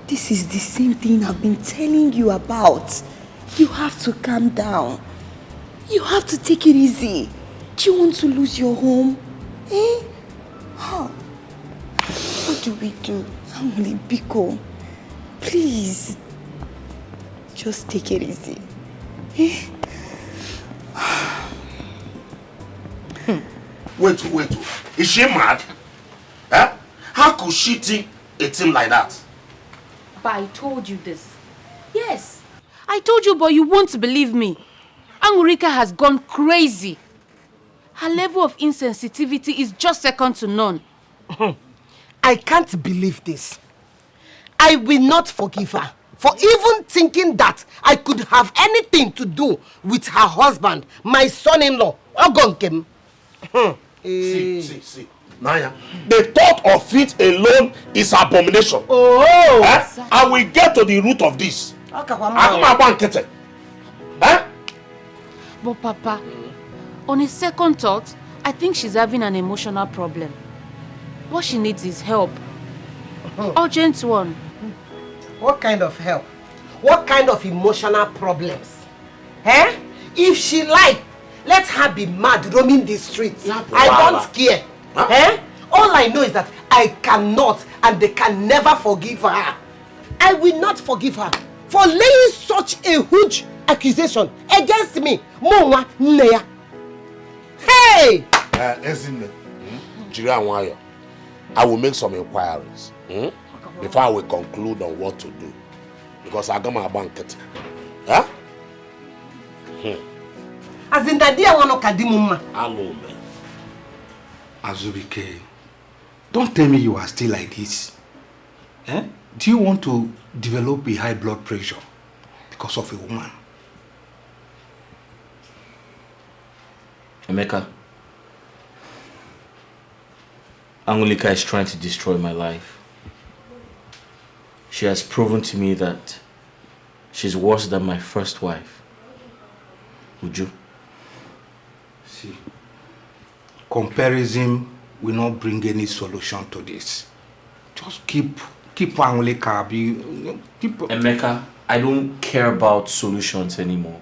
this is the same thing I've been telling you about. You have to calm down. You have to take it easy. Do you want to lose your home? What do we do? Anguli, Biko, please. Just take it easy. Wait. Is she mad? How could she think a thing like that? But I told you this. Yes. I told you, but you won't believe me. Angelica has gone crazy. Her level of insensitivity is just second to none. I can't believe this. I will not forgive her for even thinking that I could have anything to do with her husband, my son-in-law, Ogonkem. See. Naya, the thought of it alone is abomination. I will get to the root of this. But Papa, on a second thought, I think she's having an emotional problem. What she needs is help. Urgent one. What kind of help? What kind of emotional problems? If she like, Let her be mad roaming the streets. I don't care. Huh? Eh? All I know is that I cannot and they can never forgive her. I will not forgive her for laying such a huge accusation against me. Monwa Neya. Hey! I will make some inquiries before I will conclude on what to do. Because I got my banquet. Huh? As in that day I want to kadimuma. Hello, man. Azubike, don't tell me you are still like this. Eh? Do you want to develop a high blood pressure because of a woman? Emeka, Angulika is trying to destroy my life. She has proven to me that she's worse than my first wife. Would you? See, comparison will not bring any solution to this. Just keep Angulika. Emeka, I don't care about solutions anymore.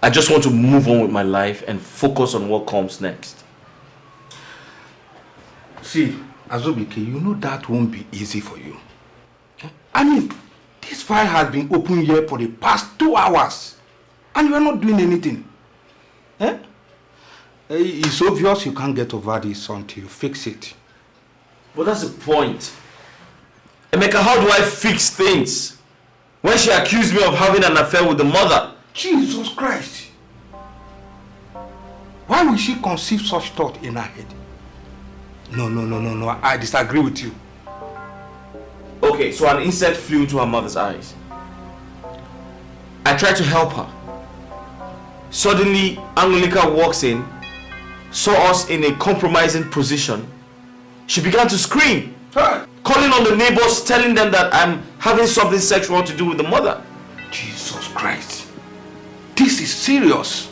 I just want to move on with my life and focus on what comes next. See, Azubike, you know that won't be easy for you. I mean, this file has been open here for the past 2 hours and you are not doing anything. Eh? It's obvious you can't get over this until you fix it. But that's the point. Emeka, how do I fix things when she accused me of having an affair with the mother? Jesus Christ! Why would she conceive such thought in her head? No, I disagree with you. Okay, so an insect flew into her mother's eyes. I tried to help her. Suddenly, Angulika walks in, saw us in a compromising position. She began to scream, calling on the neighbors, telling them that I'm having something sexual to do with the mother. Jesus Christ. This is serious.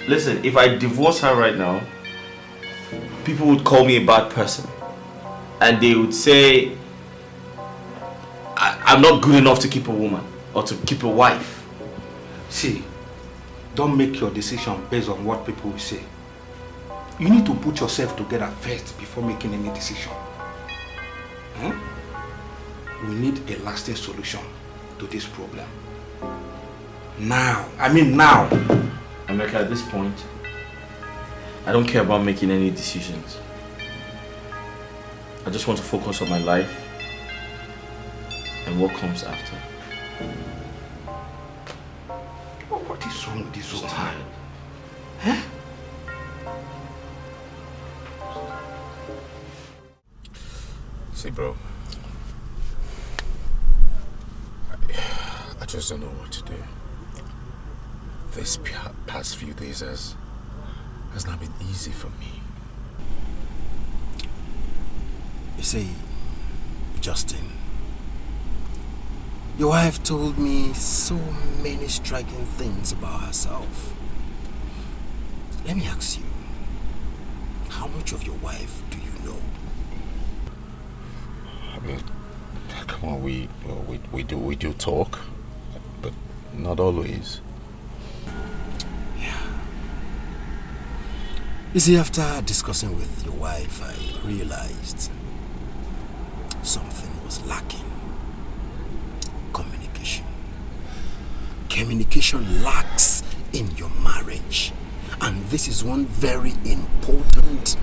Listen, if I divorce her right now, people would call me a bad person. And they would say I'm not good enough to keep a woman or to keep a wife. See, don't make your decision based on what people will say. You need to put yourself together first before making any decision. We need a lasting solution to this problem. Now. Emeka, at this point, I don't care about making any decisions. I just want to focus on my life and what comes after. What is wrong with this woman? See, bro, I just don't know what to do. This past few days has not been easy for me. You see, Justin, your wife told me so many striking things about herself. Let me ask you, how much of your wife do you know? I mean, come on, we do talk, but not always. You see, after discussing with your wife, I realized something was lacking. Communication. Communication lacks in your marriage. And this is one very important,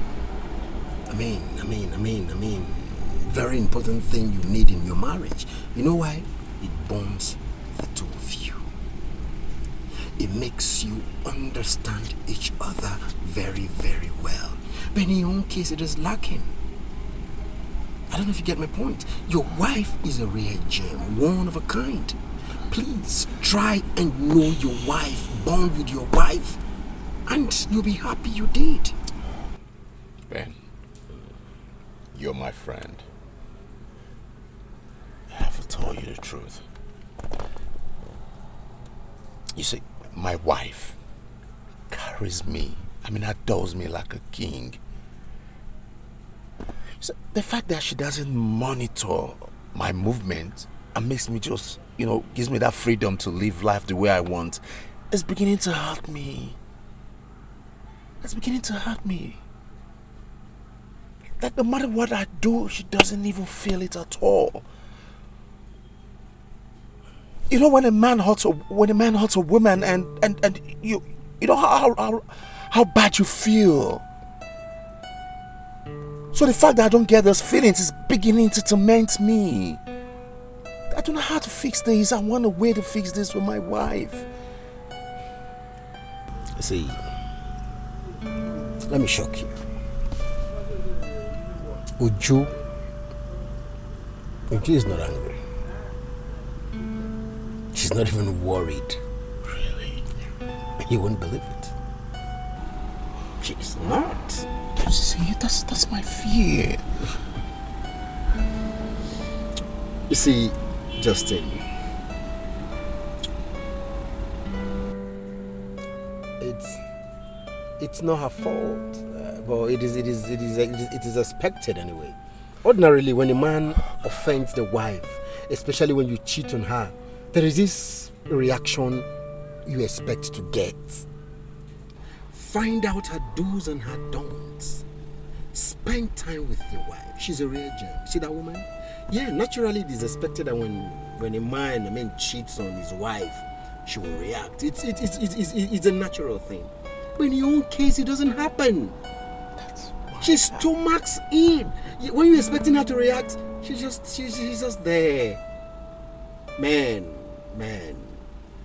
very important thing you need in your marriage. You know why? It bonds the two of you. It makes you understand each other very, very well. But in your own case, it is lacking. I don't know if you get my point. Your wife is a rare gem, one of a kind. Please try and know your wife, bond with your wife, and you'll be happy you did. Ben, you're my friend. I have to tell you the truth. You see, my wife carries me, adores me like a king. So the fact that she doesn't monitor my movement and makes me just, gives me that freedom to live life the way I want, it's beginning to hurt me. It's beginning to hurt me. Like no matter what I do, she doesn't even feel it at all. When a man hurts a woman and you know how bad you feel. So the fact that I don't get those feelings is beginning to torment me. I don't know how to fix this. I want a way to fix this with my wife. See, let me shock you. Uju is not angry. She's not even worried. Really? You wouldn't believe it. She's not. See, that's my fear. You see, Justin, it's not her fault, but it is expected anyway. Ordinarily, when a man offends the wife, especially when you cheat on her, there is this reaction you expect to get. Find out her do's and her don'ts. Spend time with your wife. She's a real gem. See that woman? Yeah, naturally it is expected that when a man cheats on his wife, she will react. It's a natural thing. But in your own case, it doesn't happen. She stomachs in. When you're expecting her to react, she's just there. Man,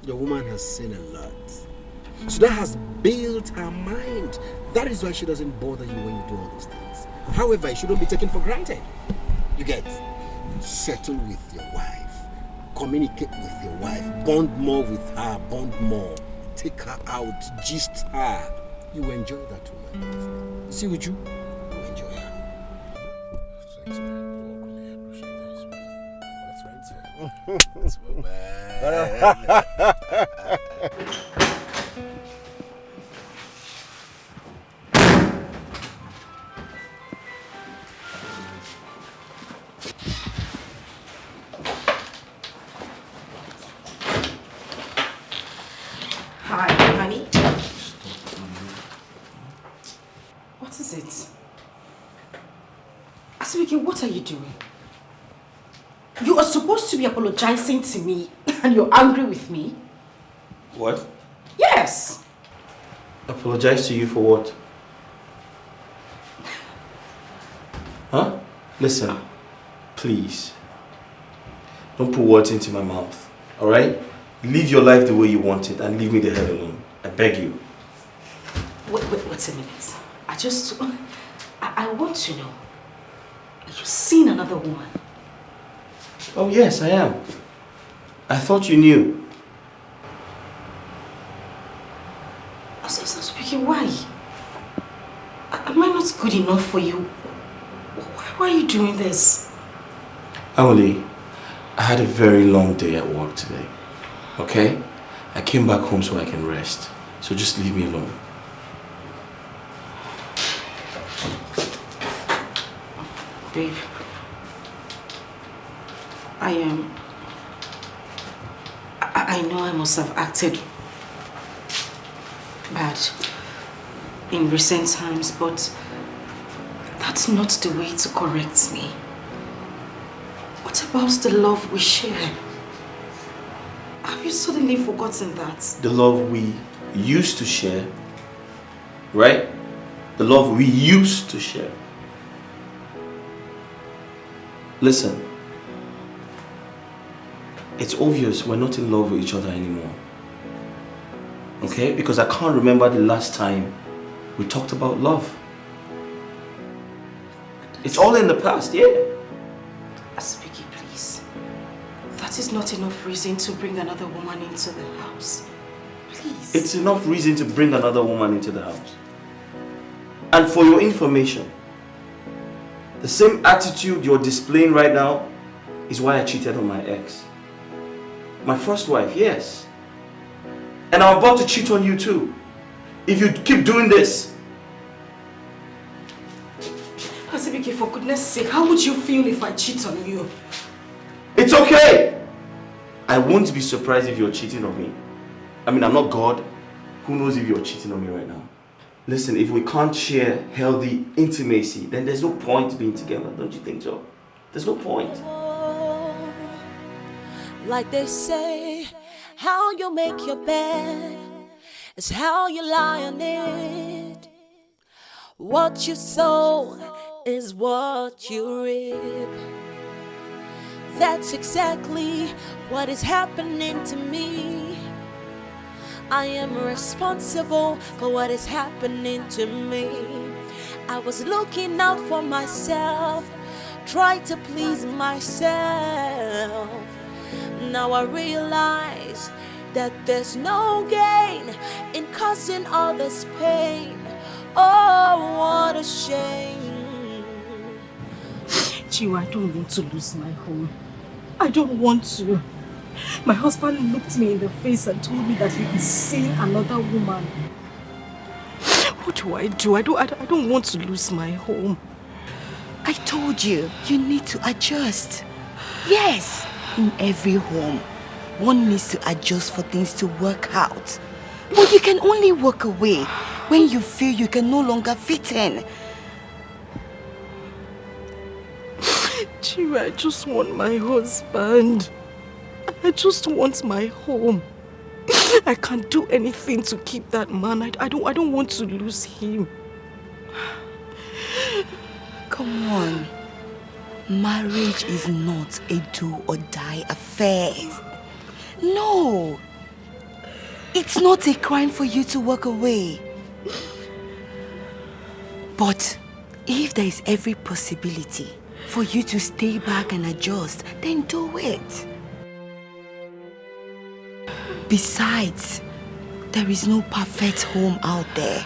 your woman has seen a lot. So that has built her mind. That is why she doesn't bother you when you do all these things. However, it shouldn't be taken for granted. You get? Settle with your wife. Communicate with your wife. Bond more with her. Bond more. Take her out. Gist her. You will enjoy that woman. See with you? You will enjoy her. Thanks, man. You really appreciate this, man. That's right, man. Hi, honey. What is it? Asibike, what are you doing? You are supposed to be apologizing to me and you're angry with me? What? Yes! Apologize to you for what? Huh? Listen, please. Don't put words into my mouth, alright? Live your life the way you want it and leave me the hell alone. I beg you. Wait a minute. I want to know. Are you seeing another woman? Oh yes, I am. I thought you knew. Speaking, why? Am I not good enough for you? Why are you doing this? Emily, I had a very long day at work today. Okay? I came back home so I can rest. So just leave me alone. Babe, I know I must have acted bad in recent times, but that's not the way to correct me. What about the love we share? Have you suddenly forgotten that? The love we used to share, right? The love we used to share. Listen, it's obvious we're not in love with each other anymore. Okay? Because I can't remember the last time we talked about love. It's all in the past, yeah. Asibiki, please. That is not enough reason to bring another woman into the house. Please. It's enough reason to bring another woman into the house. And for your information, the same attitude you're displaying right now is why I cheated on my ex. My first wife, yes. And I'm about to cheat on you too. If you keep doing this. Asibiki, for goodness sake, how would you feel if I cheat on you? It's okay. I won't be surprised if you're cheating on me. I mean, I'm not God. Who knows if you're cheating on me right now? Listen, if we can't share healthy intimacy, then there's no point being together. Don't you think so? There's no point. Like they say, how you make your bed is how you lie on it. What you sow is what you reap. That's exactly what is happening to me. I am responsible for what is happening to me. I was looking out for myself, tried to please myself. Now I realize that there's no gain in causing others pain. Oh, what a shame. Chiwa, I don't want to lose my home. I don't want to. My husband looked me in the face and told me that he is seeing another woman. What do? I don't want to lose my home. I told you, you need to adjust. Yes, in every home, one needs to adjust for things to work out. But you can only walk away when you feel you can no longer fit in. Chiwa, I just want my husband. I just want my home. I can't do anything to keep that man. I don't want to lose him. Come on. Marriage is not a do or die affair. No. It's not a crime for you to walk away. But if there is every possibility for you to stay back and adjust, then do it. Besides, there is no perfect home out there.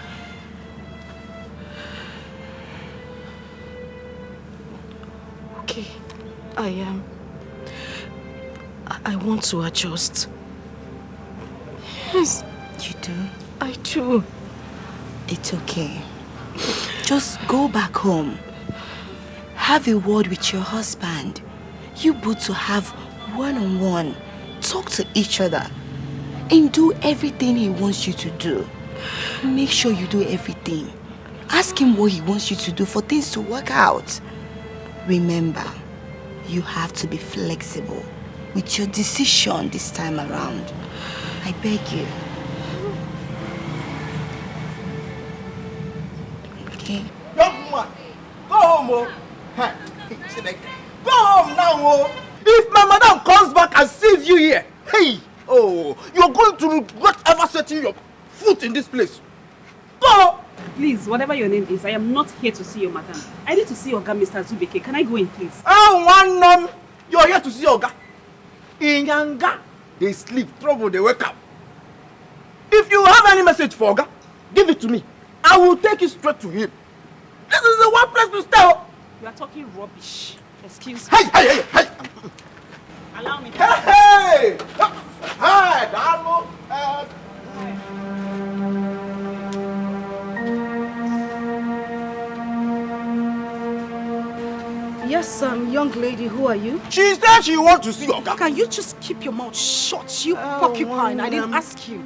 Okay, I want to adjust. Yes. You do? I do. It's okay. Just go back home. Have a word with your husband. You both to have one-on-one. Talk to each other. And do everything he wants you to do. Make sure you do everything. Ask him what he wants you to do for things to work out. Remember, you have to be flexible with your decision this time around. I beg you. Okay? Young man, go home, oh. Go home now, oh. If my madam comes back and sees you here, hey, oh, you're going to regret ever setting your foot in this place. Go! Please, whatever your name is, I am not here to see your madam. I need to see Oga, Mr. Zubeke. Can I go in, please? Oh, one name. You're here to see Oga. In Yanga, they sleep, trouble, they wake up. If you have any message for Oga, give it to me. I will take it straight to him. This is the one place to stay. You are talking rubbish. Excuse me. Hey! Allow me. Hey! Hi, Damo. Yes, young lady, who are you? She said she wants to see Oga. Can you just keep your mouth shut, you porcupine? I didn't ask you.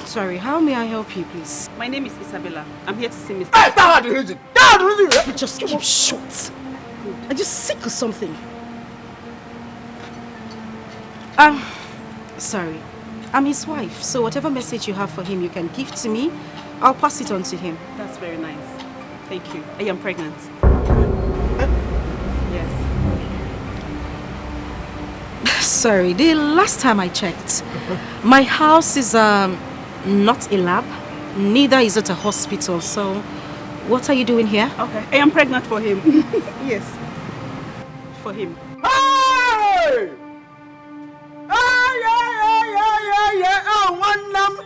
Sorry, how may I help you, please? My name is Isabella. I'm here to see Mr. Hey, that's the reason. You just keep shut. Are you sick or something? Sorry. I'm his wife, so whatever message you have for him, you can give to me. I'll pass it on to him. That's very nice. Thank you. I am pregnant. Yes. Sorry, the last time I checked, my house is not a lab, neither is it a hospital, so what are you doing here? Okay, I am pregnant for him. Yes. For him. Hey! Yeah. Oh, one name.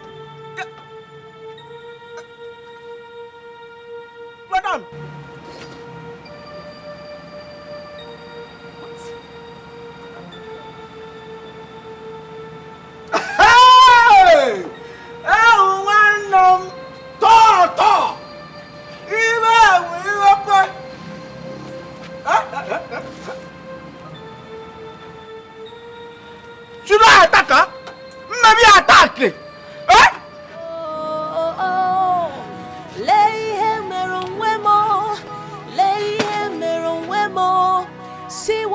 Madam. Hey! Oh, one name. Talk. Even we open.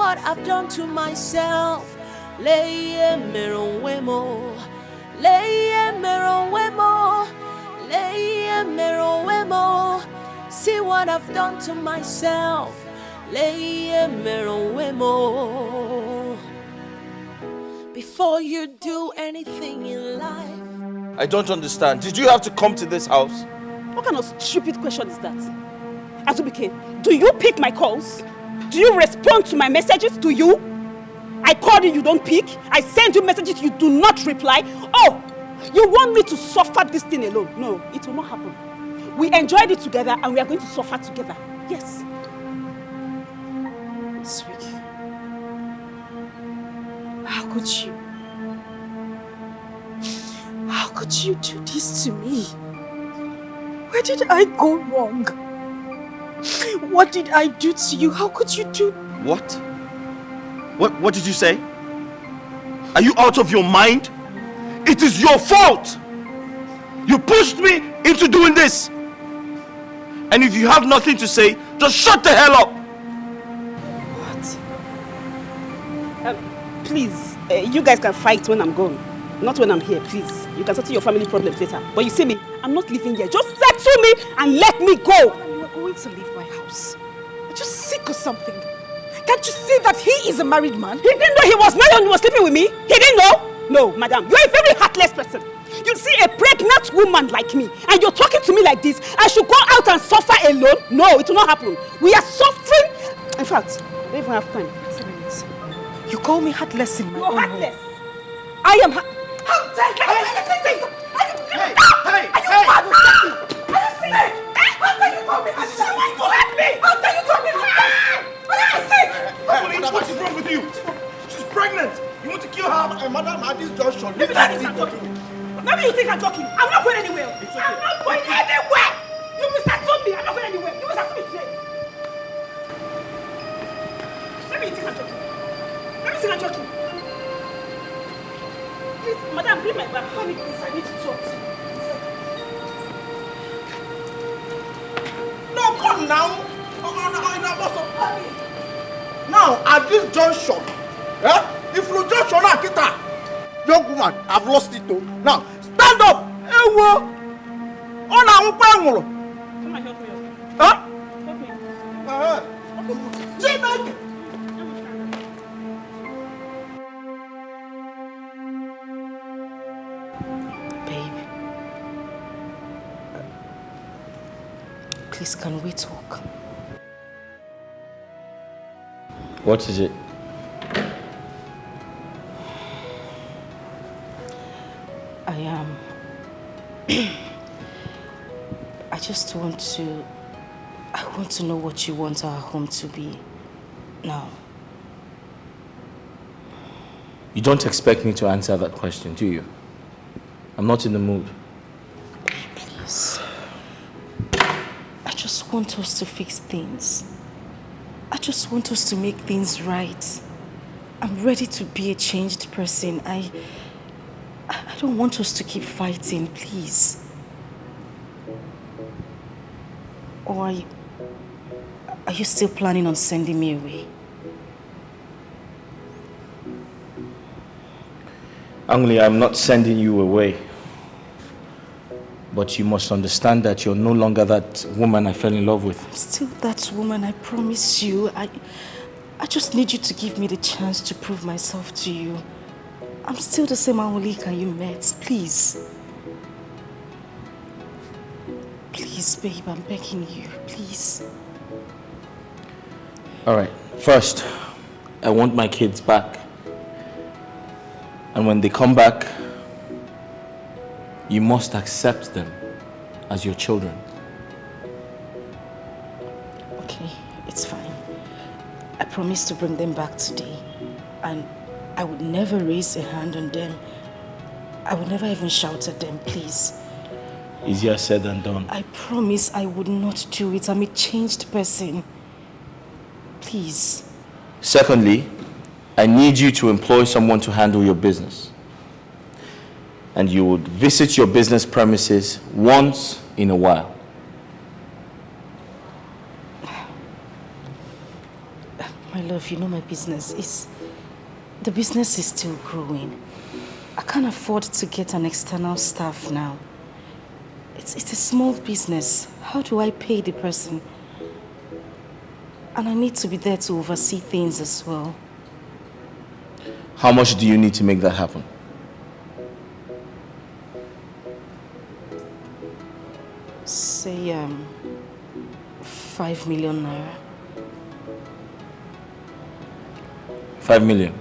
what I've done to myself. Leye meron wemo, leye meron wemo, leye meron wemo. See what I've done to myself. Leye meron wemo. Before you do anything in life. I don't understand. Did you have to come to this house? What kind of stupid question is that? Azubike, do you pick my calls? Do you respond to my messages? Do you? I called you, you don't pick. I send you messages, you do not reply. Oh, you want me to suffer this thing alone? No, it will not happen. We enjoyed it together and we are going to suffer together. Yes. Sweet. How could you? How could you do this to me? Where did I go wrong? What did I do to you? How could you do? What? What did you say? Are you out of your mind? It is your fault! You pushed me into doing this! And if you have nothing to say, just shut the hell up! What? Please, you guys can fight when I'm gone. Not when I'm here, please. You can settle your family problems later. But you see me, I'm not living here. Just settle me and let me go. You are going to leave my house. Are you sick or something? Can't you see that he is a married man? He didn't know he was married and he was sleeping with me? He didn't know? No, madam, you're a very heartless person. You see a pregnant woman like me and you're talking to me like this. I should go out and suffer alone? No, it will not happen. We are suffering. In fact, I don't even have time. 10 minutes. You call me heartless in my own heartless. home. I am heartless. How dare you? Hey! Are you mad or something? Are you sick? How dare you call me heartless? You want to hurt me? How dare you call me heartless? Are you sick? What is wrong with you? She's pregnant. You want to kill her? Madam, at this junction. Maybe you think I'm joking. I'm not going anywhere. I'm not going anywhere. You misunderstood me. I'm not going anywhere. You misunderstood me today. Maybe you think I'm joking. Maybe you think I'm joking. Please, madam, bring my bag. Honey, please, I need to talk to you. No, come now. Now, at this junction, if you junction at it, young woman, I've lost it too. Now, stand up. Come and help me. Huh? Help me. Please, can we talk? What is it? I want to know what you want our home to be now. You don't expect me to answer that question, do you? I'm not in the mood. Please. I just want us to fix things. I just want us to make things right. I'm ready to be a changed person. I don't want us to keep fighting, please. Or are you still planning on sending me away? Angli, I'm not sending you away. But you must understand that you're no longer that woman I fell in love with. I'm still that woman, I promise you. I just need you to give me the chance to prove myself to you. I'm still the same Angulika you met, please. Please, babe, I'm begging you, please. All right, first, I want my kids back. And when they come back, you must accept them as your children. Okay, it's fine. I promise to bring them back today. And I would never raise a hand on them. I would never even shout at them, please. Easier said than done. I promise I would not do it. I'm a changed person. Please. Secondly, I need you to employ someone to handle your business. And you would visit your business premises once in a while. My love, you know my business is... The business is still growing. I can't afford to get an external staff now. It's a small business. How do I pay the person? And I need to be there to oversee things as well. How much do you need to make that happen? Say, 5 million naira. 5 million.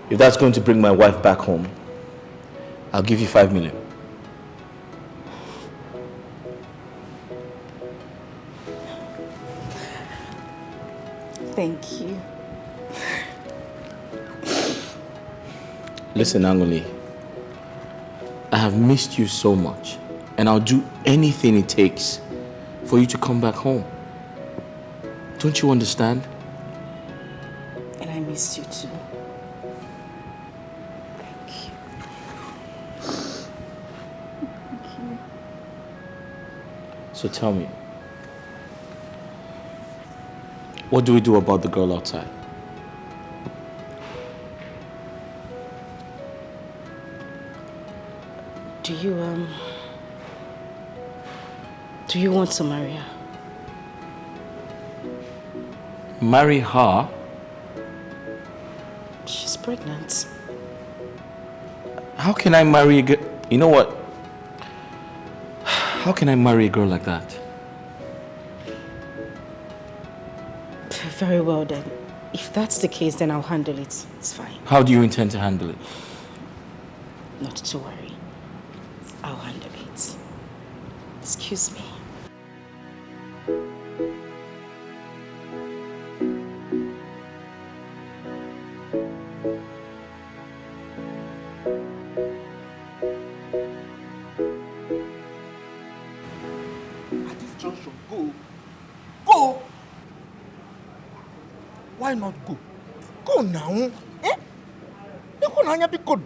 If that's going to bring my wife back home, I'll give you 5 million. Thank you. Listen, Angoli, I have missed you so much, and I'll do anything it takes for you to come back home. Don't you understand? And I missed you too. Thank you. Thank you. So tell me, what do we do about the girl outside? Do you want to marry her? Marry her? She's pregnant. How can I marry a girl? You know what? How can I marry a girl like that? Very well then. If that's the case, then I'll handle it. It's fine. How do you intend to handle it? Not to worry. I'll handle it. Excuse me. At this junction, go. Go! Why not go? Go now. Eh? Go now, be good.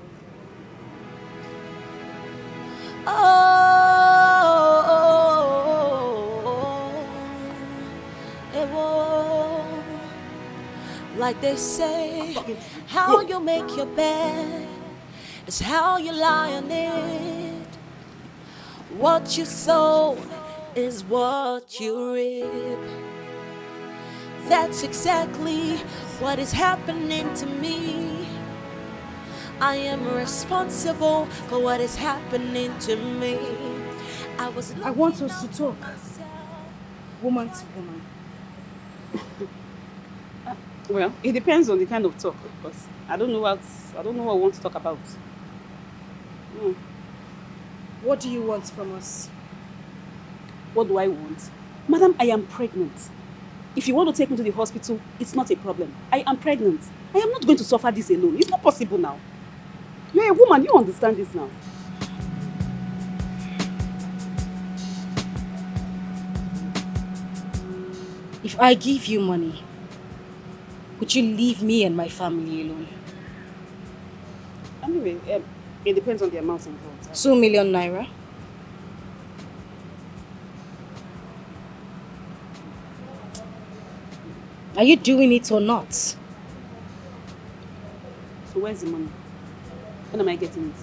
Like they say, how you make your bed is how you lie on it. What you sow is what you reap. That's exactly what is happening to me. I am responsible for what is happening to me. I want us to talk, woman to woman. Well, it depends on the kind of talk, because I don't know what I want to talk about. What do you want from us? What do I want? Madam, I am pregnant. If you want to take me to the hospital, it's not a problem. I am pregnant. I am not going to suffer this alone. It's not possible now. You're a woman, you understand this now. If I give you money, would you leave me and my family alone? Anyway, it depends on the amount involved. 2 million naira? Are you doing it or not? So where's the money? When am I getting it?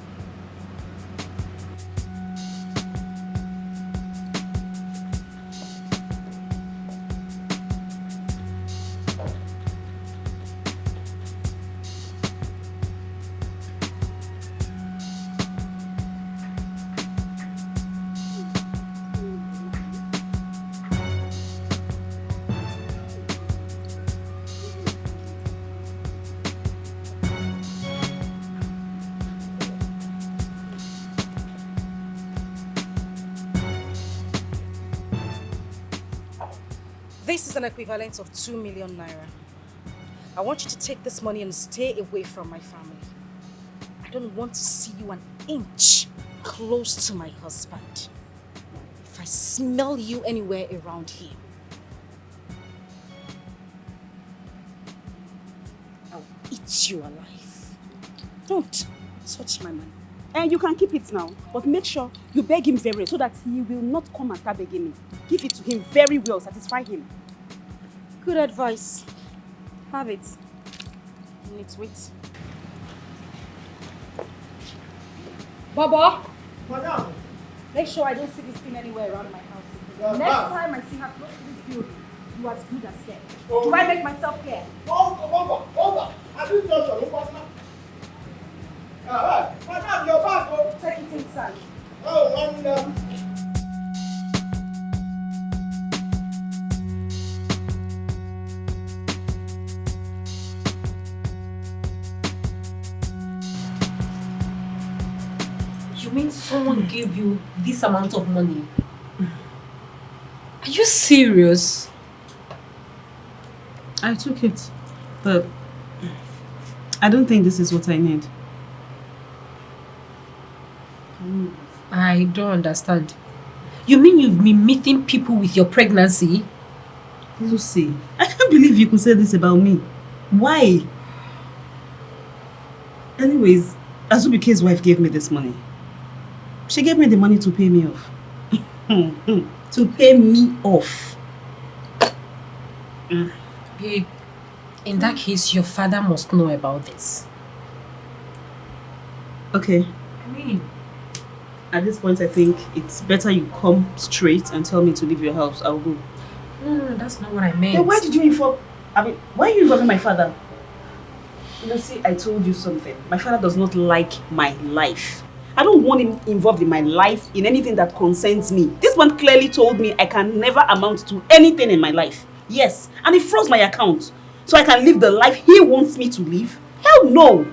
This is an equivalent of 2 million naira. I want you to take this money and stay away from my family. I don't want to see you an inch close to my husband. If I smell you anywhere around here, I'll eat you alive. Don't touch my money. And you can keep it now, but make sure you beg him very well so that he will not come and start begging me. Give it to him very well, satisfy him. Good advice. Have it. Let's wait. Baba! Madam! Make sure I don't see this thing anywhere around my house. Next time I see her close to this building, you are as good as dead. Do I make myself clear? Hold on. Have you done your homework now? Madam, your bag, oh. Take it inside. Oh, and You mean someone gave you this amount of money? Are you serious? I took it, but I don't think this is what I need. I don't understand. You mean you've been meeting people with your pregnancy? Lucy, I can't believe you could say this about me. Why? Anyways, Azubike's wife gave me this money. She gave me the money to pay me off. To pay me off. Babe, in that case, your father must know about this. Okay. I mean, at this point, I think it's better you come straight and tell me to leave your house. I'll go. No, that's not what I meant. Then why did you inform? Why are you involving my father? Lucy, I told you something. My father does not like my life. I don't want him involved in my life, in anything that concerns me. This one clearly told me I can never amount to anything in my life. Yes, and he froze my account so I can live the life he wants me to live. Hell no!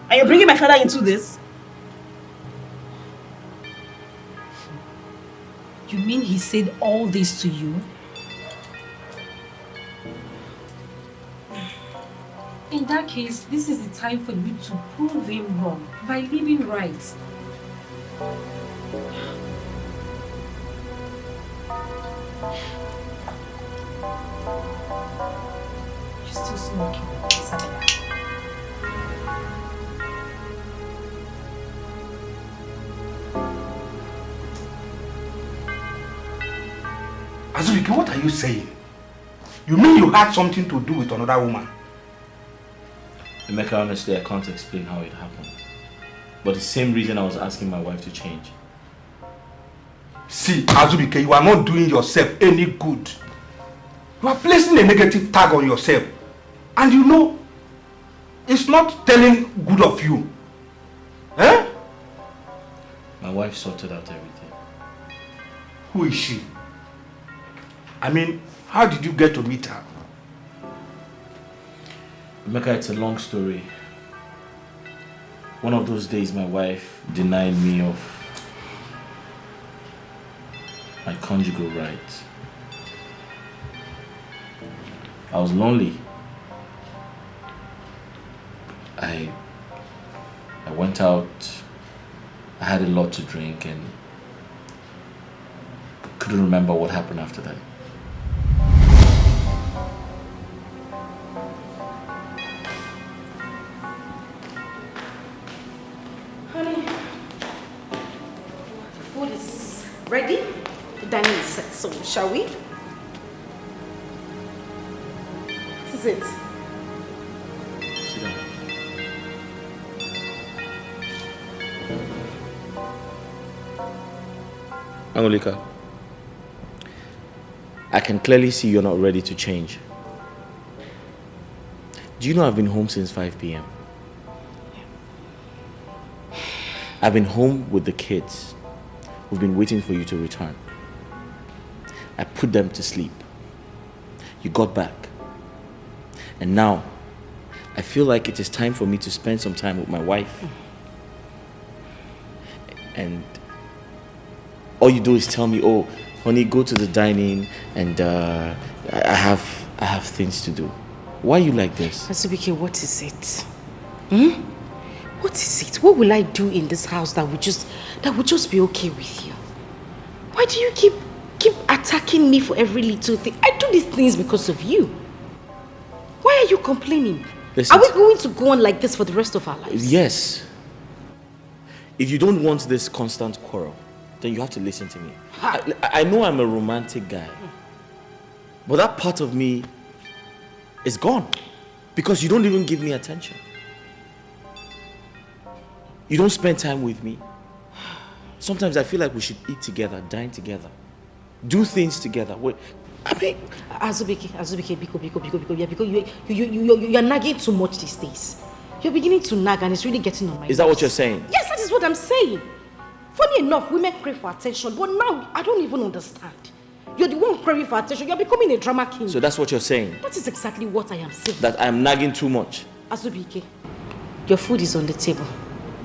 And you're bringing my father into this? You mean he said all this to you? In that case, this is the time for you to prove him wrong by living right. You're still smoking, Isabella. Azubike, what are you saying? You mean you had something to do with another woman? Emeka, honestly, I can't explain how it happened. But the same reason I was asking my wife to change. See, Azubike, you are not doing yourself any good. You are placing a negative tag on yourself. And you know, it's not telling good of you. Eh? My wife sorted out everything. Who is she? I mean, how did you get to meet her? Emeka, it's a long story. One of those days my wife denied me of my conjugal rights. I was lonely. I went out, I had a lot to drink and couldn't remember what happened after that. Ready? The dining is set, so shall we? This is it. Sit down. Angolika, I can clearly see you're not ready to change. Do you know I've been home since 5 p.m.? I've been home with the kids. We've been waiting for you to return. I put them to sleep. You got back. And now, I feel like it is time for me to spend some time with my wife. And all you do is tell me, oh, honey, go to the dining and I have things to do. Why are you like this? Azubike, what is it? Hmm? What is it? What will I do in this house that would just be okay with you? Why do you keep attacking me for every little thing? I do these things because of you. Why are you complaining? Listen, are we going to go on like this for the rest of our lives? Yes. If you don't want this constant quarrel, then you have to listen to me. I know I'm a romantic guy, but that part of me is gone because you don't even give me attention. You don't spend time with me. Sometimes I feel like we should eat together, dine together, do things together. I mean, Azubike, Biko, you're nagging too much these days. You're beginning to nag and it's really getting on my nerves. Is that what you're saying? Yes, that is what I'm saying. Funny enough, women crave for attention, but now I don't even understand. You're the one craving for attention. You're becoming a drama king. So that's what you're saying? That is exactly what I am saying. That I'm nagging too much? Azubike, your food is on the table.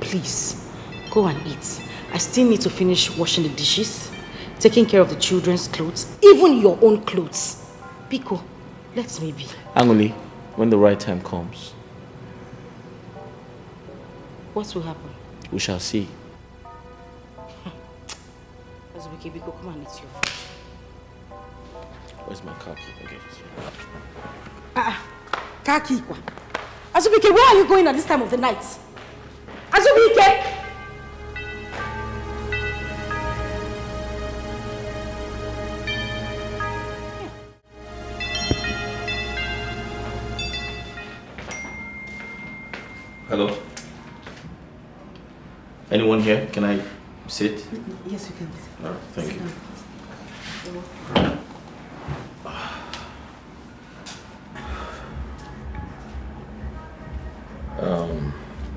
Please, go and eat. I still need to finish washing the dishes, taking care of the children's clothes, even your own clothes. Biko, let me be. Angoli, when the right time comes. What will happen? We shall see. Azubike, Biko, come and eat your food. Where's my car key? Okay. Car key. Azubike, where are you going at this time of the night? Azubike! Hello? Anyone here? Can I sit? Yes, you can. All right, thank you.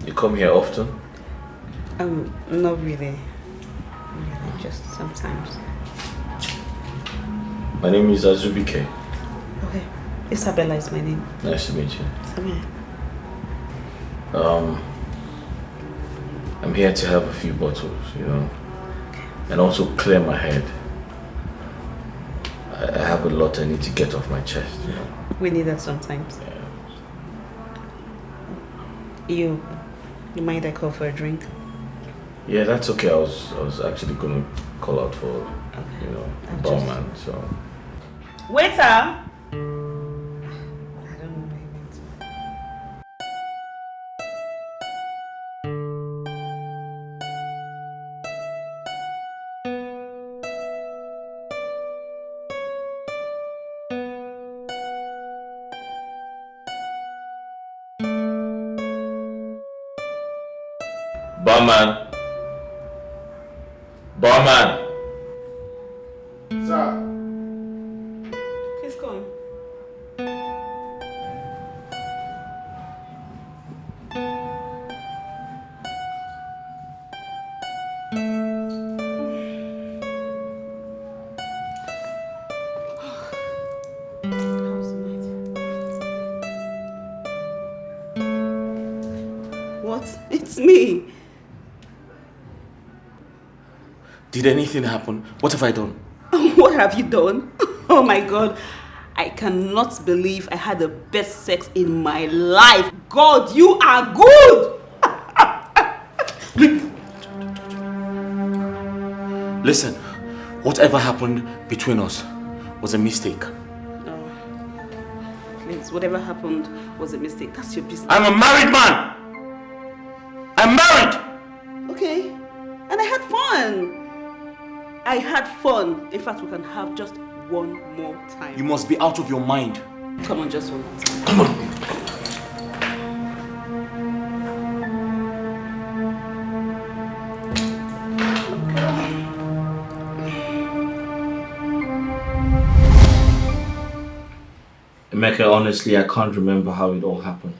You come here often? Not really. Just sometimes. My name is Azubike. Okay. Isabella is my name. Nice to meet you. Samia. I'm here to have a few bottles, you know, and also clear my head. I have a lot I need to get off my chest, you know. We need that sometimes. You mind I call for a drink? Yeah, that's okay. I was actually gonna call out for, you know, a barman, so. Waiter! Barman. Barman. Sir. He's gone. What? It's me. Did anything happen? What have I done? What have you done? Oh my God. I cannot believe I had the best sex in my life. God, you are good. Listen, whatever happened between us was a mistake. No. Please, whatever happened was a mistake. That's your business. I'm a married man. I'm married. Okay. And I had fun. I had fun. In fact, we can have just one more time. You must be out of your mind. Come on, just one more time. Come on. Emeka, honestly, I can't remember how it all happened.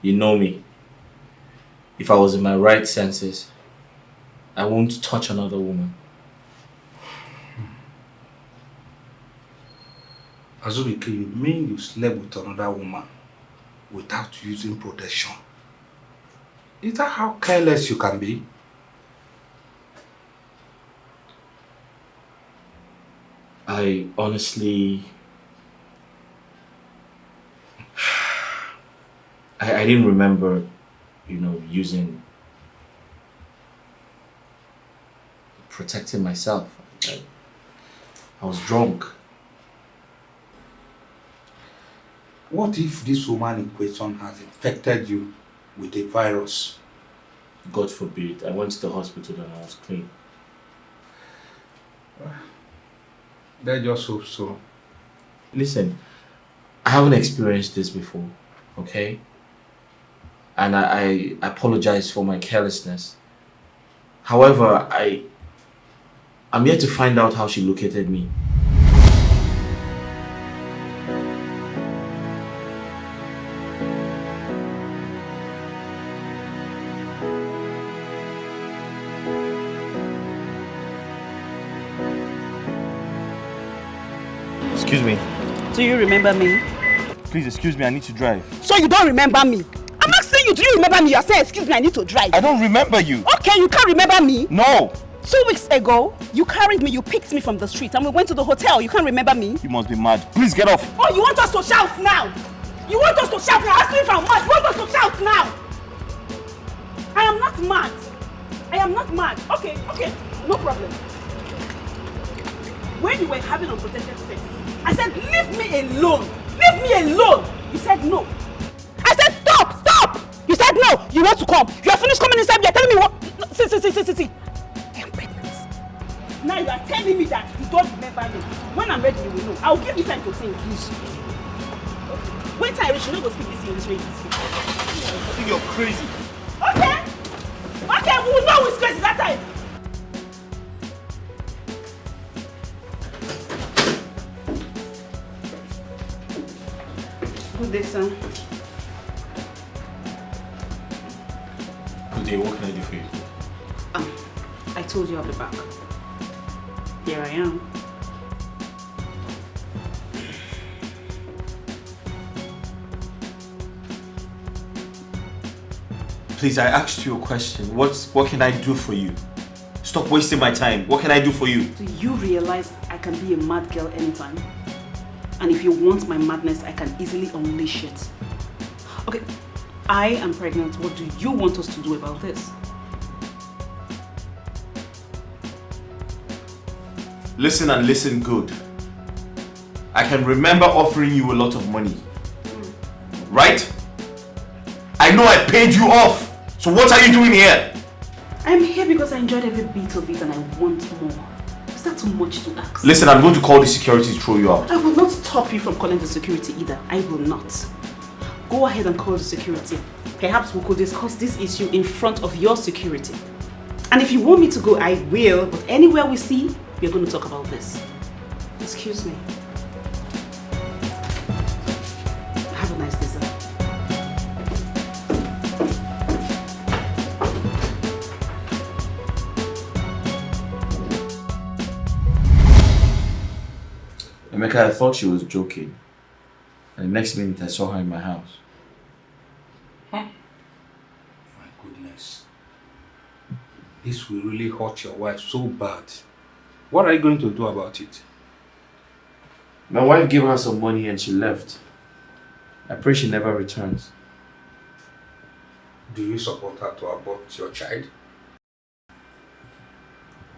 You know me. If I was in my right senses, I won't touch another woman. Azubike, you mean you slept with another woman without using protection? Is that how careless you can be? I honestly... I didn't remember, you know, protecting myself. I was drunk. What if this woman in question has infected you with a virus? God forbid, I went to the hospital and I was clean. Let's just hope so. Listen, I haven't experienced this before, okay? And I apologize for my carelessness. However, I'm yet to find out how she located me. Excuse me. Do you remember me? Please excuse me, I need to drive. So you don't remember me? I'm asking you, do you remember me? You're saying, excuse me, I need to drive. I don't remember you. Okay, you can't remember me? No. 2 weeks ago, you carried me, you picked me from the street and we went to the hotel. You can't remember me? You must be mad. Please get off. Oh, you want us to shout now? You want us to shout now? Ask me if I'm mad. You want us to shout now? I am not mad. I am not mad. Okay, no problem. When you were having unprotected sex, I said, leave me alone. Leave me alone. You said no. I said, stop. You said no. You want to come. You are finished coming inside. You are telling me what? No, see. I am pregnant. Now you are telling me that you don't remember me. When I'm ready, you will know. I will give you time to think. Please. Wait till I reach. You know go speak this English way you speak. I think you're crazy. Okay, we will know who's crazy that time. Good day, sir. Good day, what can I do for you? I told you I'll be back. Here I am. Please, I asked you a question. What can I do for you? Stop wasting my time. What can I do for you? Do you realize I can be a mad girl anytime? And if you want my madness, I can easily unleash it. Okay, I am pregnant. What do you want us to do about this? Listen and listen good. I can remember offering you a lot of money. Right? I know I paid you off. So what are you doing here? I'm here because I enjoyed every bit of it and I want more. Is that too much to ask? Listen, I'm going to call the security to throw you out. I will not stop you from calling the security either. I will not. Go ahead and call the security. Perhaps we could discuss this issue in front of your security. And if you want me to go, I will. But anywhere we see, we're going to talk about this. Excuse me. Have a nice day, sir. Emeka, I thought she was joking. And the next minute I saw her in my house. My goodness. This will really hurt your wife so bad. What are you going to do about it? My wife gave her some money and she left. I pray she never returns. Do you support her to abort your child?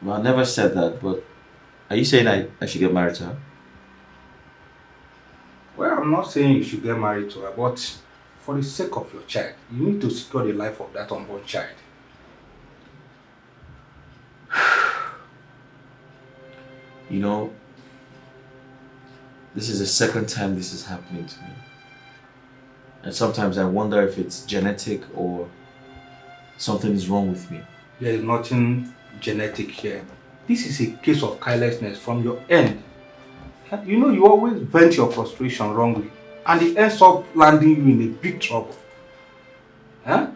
Well, I never said that, but are you saying I should get married to her? Well, I'm not saying you should get married to her, but for the sake of your child, you need to secure the life of that unborn child. You know, this is the second time this is happening to me. And sometimes I wonder if it's genetic or something is wrong with me. There is nothing genetic here. This is a case of carelessness from your end. You know, you always vent your frustration wrongly, and it ends up landing you in a big trouble. Huh?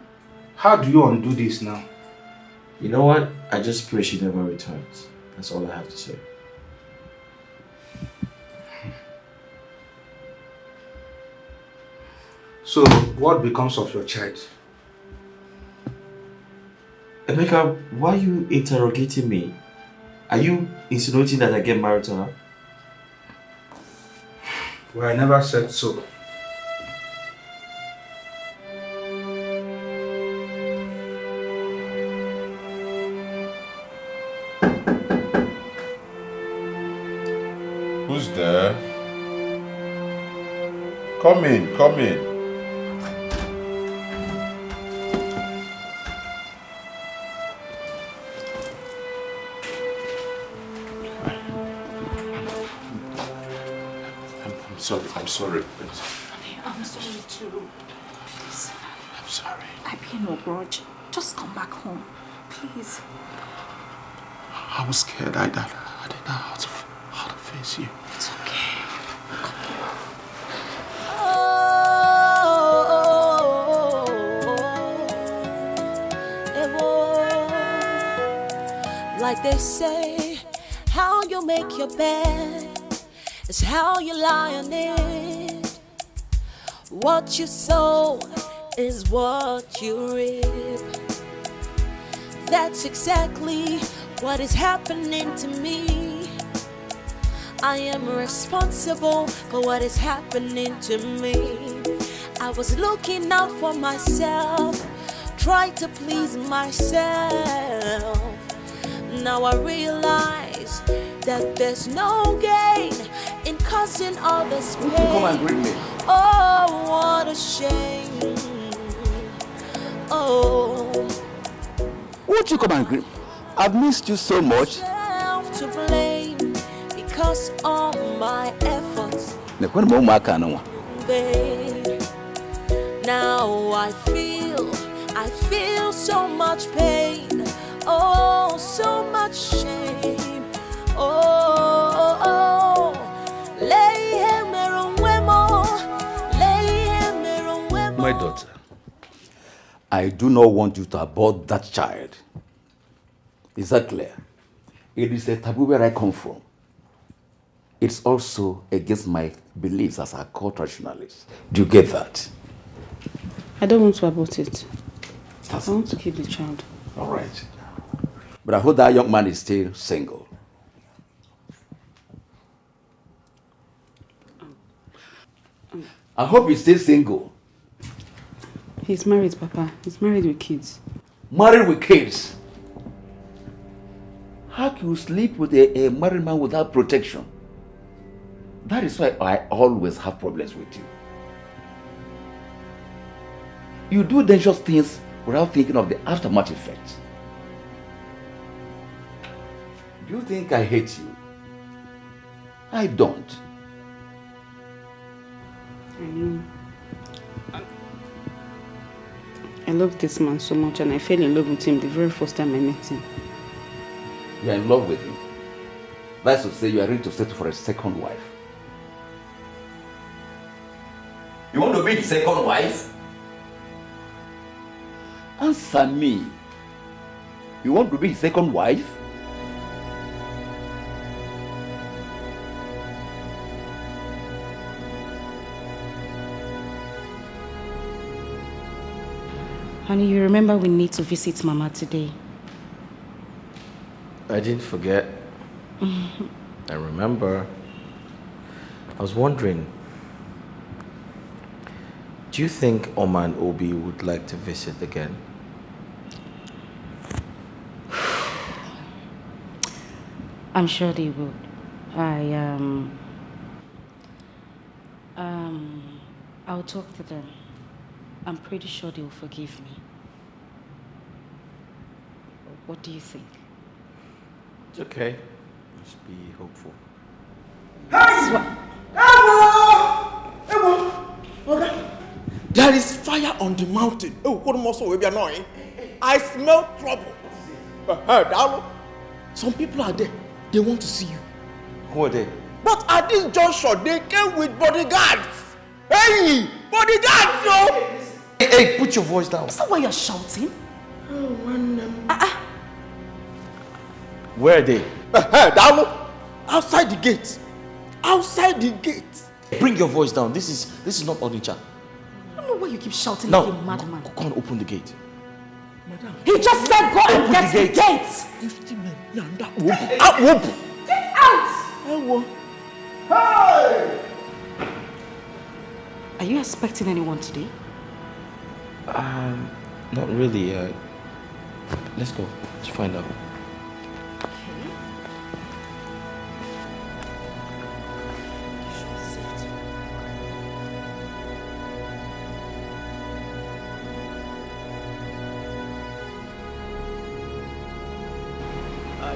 How do you undo this now? You know what? I just pray she never returns. That's all I have to say. So, what becomes of your child? Emeka, why are you interrogating me? Are you insinuating that I get married to her? Well, I never said so. Who's there? Come in. sorry. I'm sorry. I'm sorry too. Please. I'm sorry. I bear no grudge. Just come back home. Please. I was scared. I didn't know how to face you. It's okay. Like they say, how you make your bed is how you lie on it. What you sow is what you reap. That's exactly what is happening to me. I am responsible for what is happening to me. I was looking out for myself, tried to please myself. Now I realize that there's no gain in causing others pain. Come and greet me. Oh, what a shame. Oh. Won't you come and greet me? I've missed you so much. Self to blame because of my efforts. Babe, now I feel so much pain. Oh, so much shame. Oh, my daughter, I do not want you to abort that child. Is that clear? It is a taboo where I come from. It's also against my beliefs as a core traditionalist. Do you get that? I don't want to abort it. I want to keep the child. All right. But I hope that young man is still single. I hope he's still single. He's married, Papa. He's married with kids. Married with kids? How can you sleep with a married man without protection? That is why I always have problems with you. You do dangerous things without thinking of the aftermath effects. Do you think I hate you? I don't. I love this man so much and I fell in love with him the very first time I met him. You are in love with him? That's to say you are ready to settle for a second wife. You want to be the second wife? Answer me. You want to be the second wife? Honey, you remember we need to visit Mama today. I didn't forget. I remember. I was wondering, do you think Oma and Obi would like to visit again? I'm sure they would. I'll talk to them. I'm pretty sure they'll forgive me. What do you think? It's okay. Just be hopeful. There is fire on the mountain. Oh, what more so will be annoying? I smell trouble. Some people are there. They want to see you. Who are they? But at this juncture, they came with bodyguards. Hey, bodyguards, yo! Hey, put your voice down. Is that why you're shouting? Where are they? Outside the gate. Outside the gate. Bring your voice down. This is not Onitsha. I don't know why you keep shouting Now, like a madman. Go and open the gate. He just said go and get the gate. Get out! Hey! Are you expecting anyone today? Not really. Let's go. Let's find out.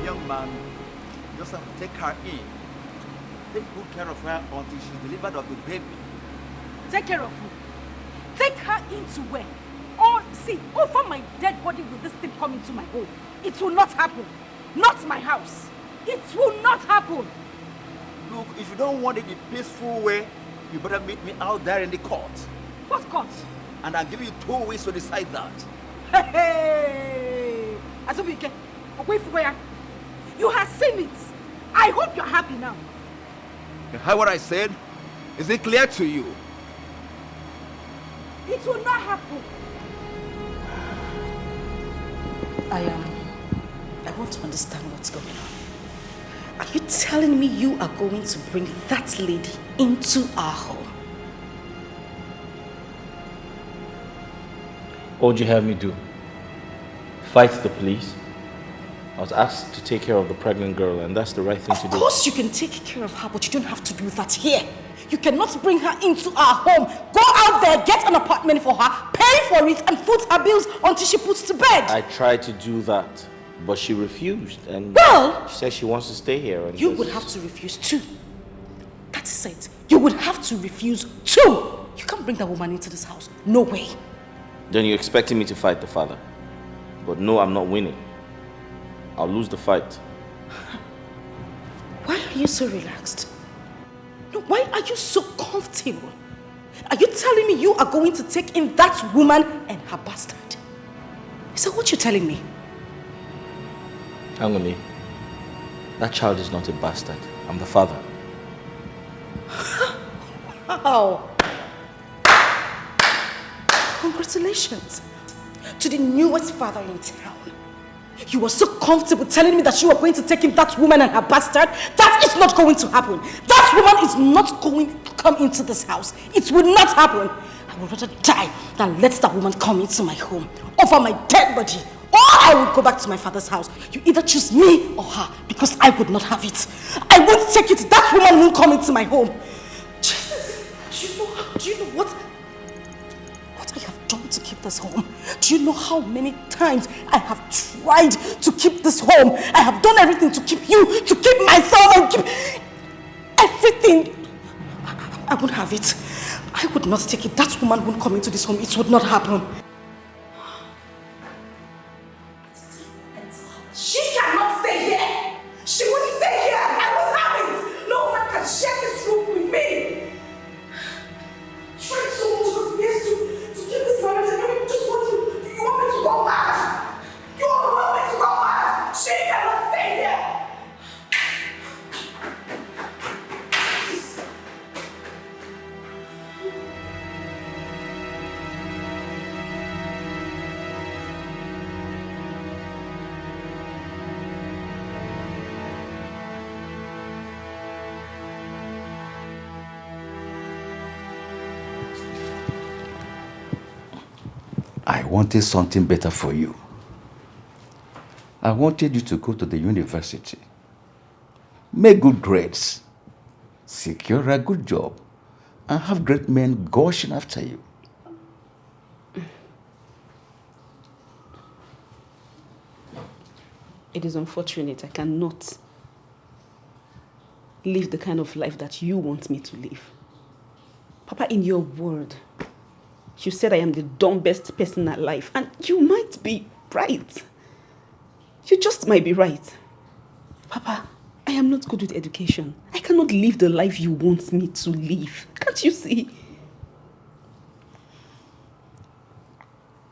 Young man, just have to take her in. take good care of her until she's delivered of the baby. Take care of me. Take her into where? Oh, see, over my dead body will this thing come into my home. It will not happen. Not my house. It will not happen. Look, if you don't want it the peaceful way, you better meet me out there in the court. What court? And I'll give you 2 weeks to decide that. Hey! Azubike, wait for where? You have seen it. I hope you're happy now. You heard what I said? Is it clear to you? It will not happen. I want to understand what's going on. Are you telling me you are going to bring that lady into our home? What would you have me do? Fight the police? I was asked to take care of the pregnant girl, and that's the right thing to do. Of course you can take care of her, but you don't have to do that here. You cannot bring her into our home. Go out there, get an apartment for her, pay for it, and foot her bills until she puts to bed. I tried to do that, but she refused, and she said she wants to stay here. And you would have to refuse too. That is it. You would have to refuse too. You can't bring that woman into this house. No way. Then you're expecting me to fight the father. But no, I'm not winning. I'll lose the fight. Why are you so relaxed? No, why are you so comfortable? Are you telling me you are going to take in that woman and her bastard? Is that what you're telling me? Hang on me. That child is not a bastard. I'm the father. Wow. Congratulations to the newest father in town. You were so comfortable telling me that you were going to take in that woman and her bastard. That is not going to happen. That woman is not going to come into this house. It will not happen. I would rather die than let that woman come into my home over my dead body. Or I would go back to my father's house. You either choose me or her, because I would not have it. I won't take it. That woman won't come into my home. Jesus, do you know what I have done to keep this home? Do you know how many times I have tried to keep this home? I have done everything to keep you, to keep myself, and keep everything. I won't have it. I would not take it. That woman won't come into this home. It would not happen. She cannot stay here. She won't stay here. I won't have it. No one can share this room with me. Trying so much of years to keep this marriage, and you just want me to go mad. You want me to go mad. She cannot stay here. I wanted something better for you. I wanted you to go to the university, make good grades, secure a good job, and have great men gushing after you. It is unfortunate I cannot live the kind of life that you want me to live. Papa, in your word, you said I am the dumbest person alive, and you might be right. You just might be right. Papa, I am not good with education. I cannot live the life you want me to live. Can't you see?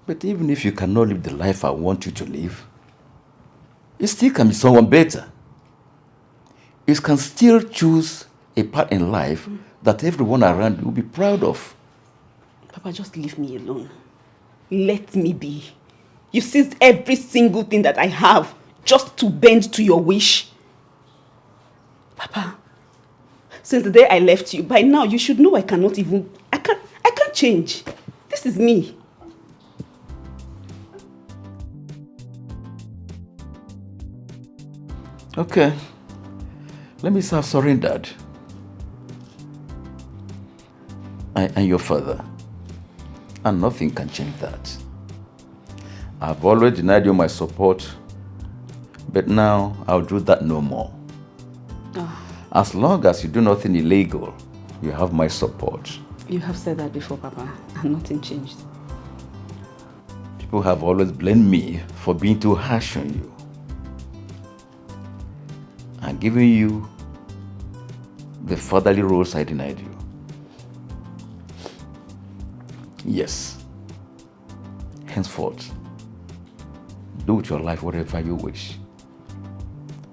But even if you cannot live the life I want you to live, you still can be someone better. You can still choose a path in life that everyone around you will be proud of. Papa, just leave me alone. Let me be. You seized every single thing that I have just to bend to your wish. Papa, since the day I left you, by now you should know I can't change. This is me. Okay. Let me say I've surrendered. I am your father. And nothing can change that. I've always denied you my support, but now I'll do that no more. Oh. As long as you do nothing illegal, you have my support. You have said that before, Papa, and nothing changed. People have always blamed me for being too harsh on you. And giving you the fatherly roles I denied you. Yes. Henceforth, do with your life whatever you wish.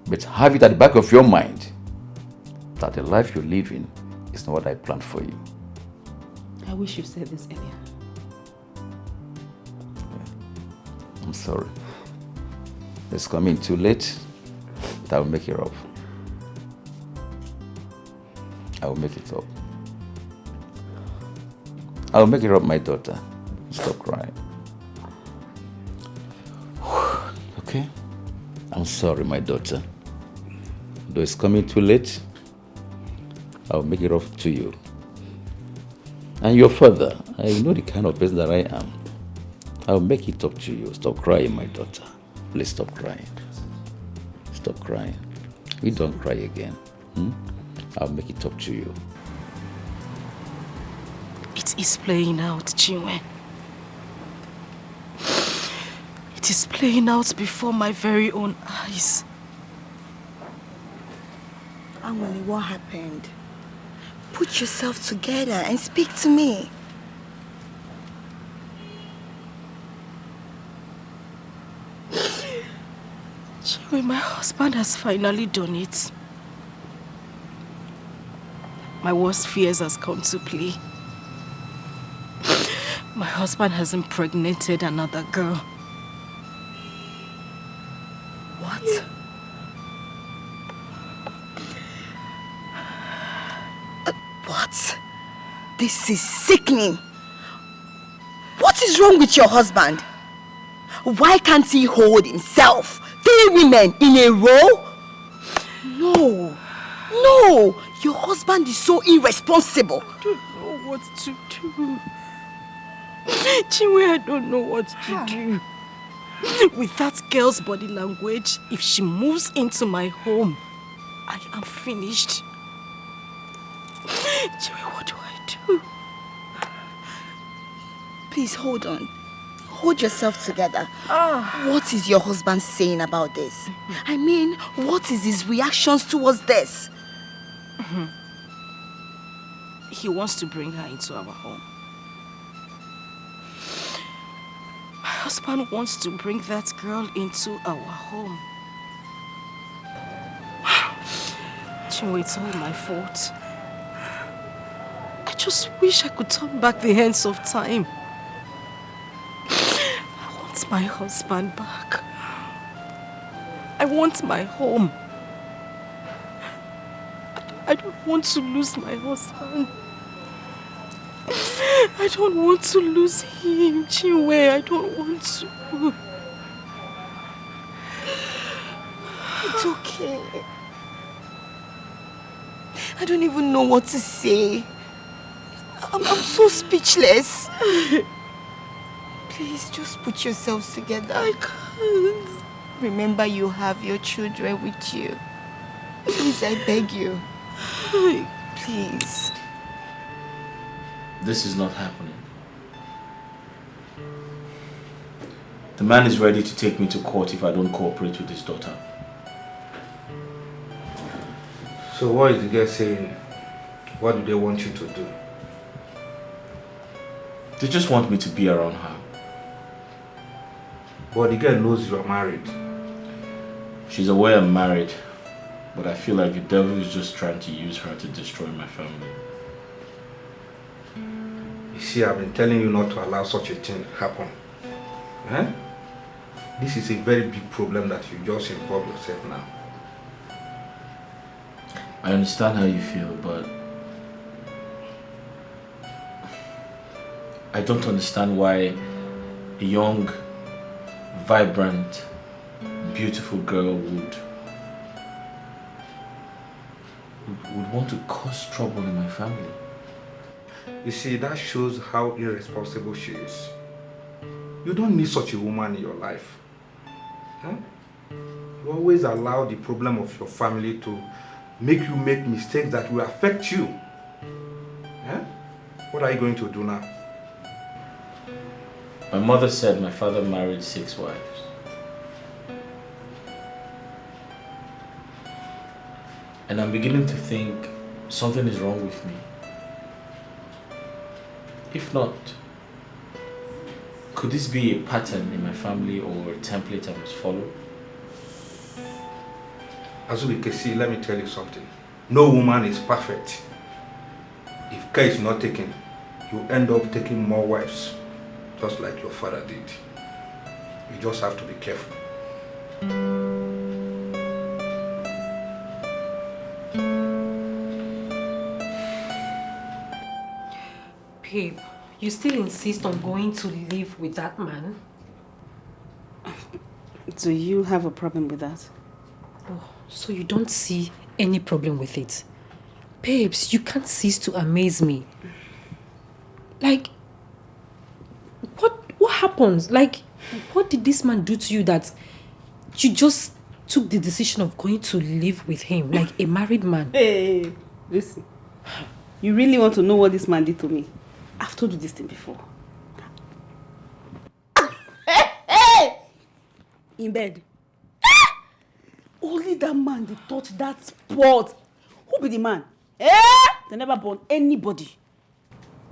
But have it at the back of your mind that the life you're living is not what I planned for you. I wish you said this earlier. I'm sorry. It's coming too late, but I will make it up. I will make it up. I will make it up, my daughter. Stop crying. Okay? I'm sorry, my daughter. Though it's coming too late, I will make it up to you. And your father, I know the kind of person that I am. I will make it up to you. Stop crying, my daughter. Please stop crying. Stop crying. You don't cry again. I'll make it up to you. It is playing out, Chinwe. It is playing out before my very own eyes. Amali, what happened? Put yourself together and speak to me. Chinwe, my husband has finally done it. My worst fears has come to play. My husband has impregnated another girl. What? What? This is sickening. What is wrong with your husband? Why can't he hold himself? 3 women in a row? No. No. Your husband is so irresponsible. I don't know what to do. Chinwe, I don't know what to do. With that girl's body language, if she moves into my home, I am finished. Chinwe, what do I do? Please hold on. Hold yourself together. What is your husband saying about this? I mean, what is his reactions towards this? He wants to bring her into our home. My husband wants to bring that girl into our home. Chinwe, it's all my fault. I just wish I could turn back the hands of time. I want my husband back. I want my home. I don't want to lose my husband. I don't want to lose him, Chinwe. I don't want to. It's okay. I don't even know what to say. I'm so speechless. Please, just put yourselves together. I can't. Remember, you have your children with you. Please, I beg you. Please. This is not happening. The man is ready to take me to court if I don't cooperate with his daughter. So what is the girl saying? What do they want you to do? They just want me to be around her. But the girl knows you are married. She's aware I'm married, but I feel like the devil is just trying to use her to destroy my family. You see, I've been telling you not to allow such a thing happen. Eh? This is a very big problem that you just involve yourself now. I understand how you feel, but I don't understand why a young, vibrant, beautiful girl would want to cause trouble in my family. You see, that shows how irresponsible she is. You don't need such a woman in your life. Huh? You always allow the problem of your family to make you make mistakes that will affect you. Eh? What are you going to do now? My mother said my father married 6 wives. And I'm beginning to think something is wrong with me. If not, could this be a pattern in my family or a template I must follow? Azubike, let me tell you something. No woman is perfect. If care is not taken, you end up taking more wives, just like your father did. You just have to be careful. Babe, you still insist on going to live with that man? Do you have a problem with that? Oh, so you don't see any problem with it? Babes, you can't cease to amaze me. Like, what happens? Like, what did this man do to you that you just took the decision of going to live with him like a married man? Hey, listen. You really want to know what this man did to me? I've told you this thing before. Hey! In bed. Only that man they touched that spot. Who be the man? They never born anybody.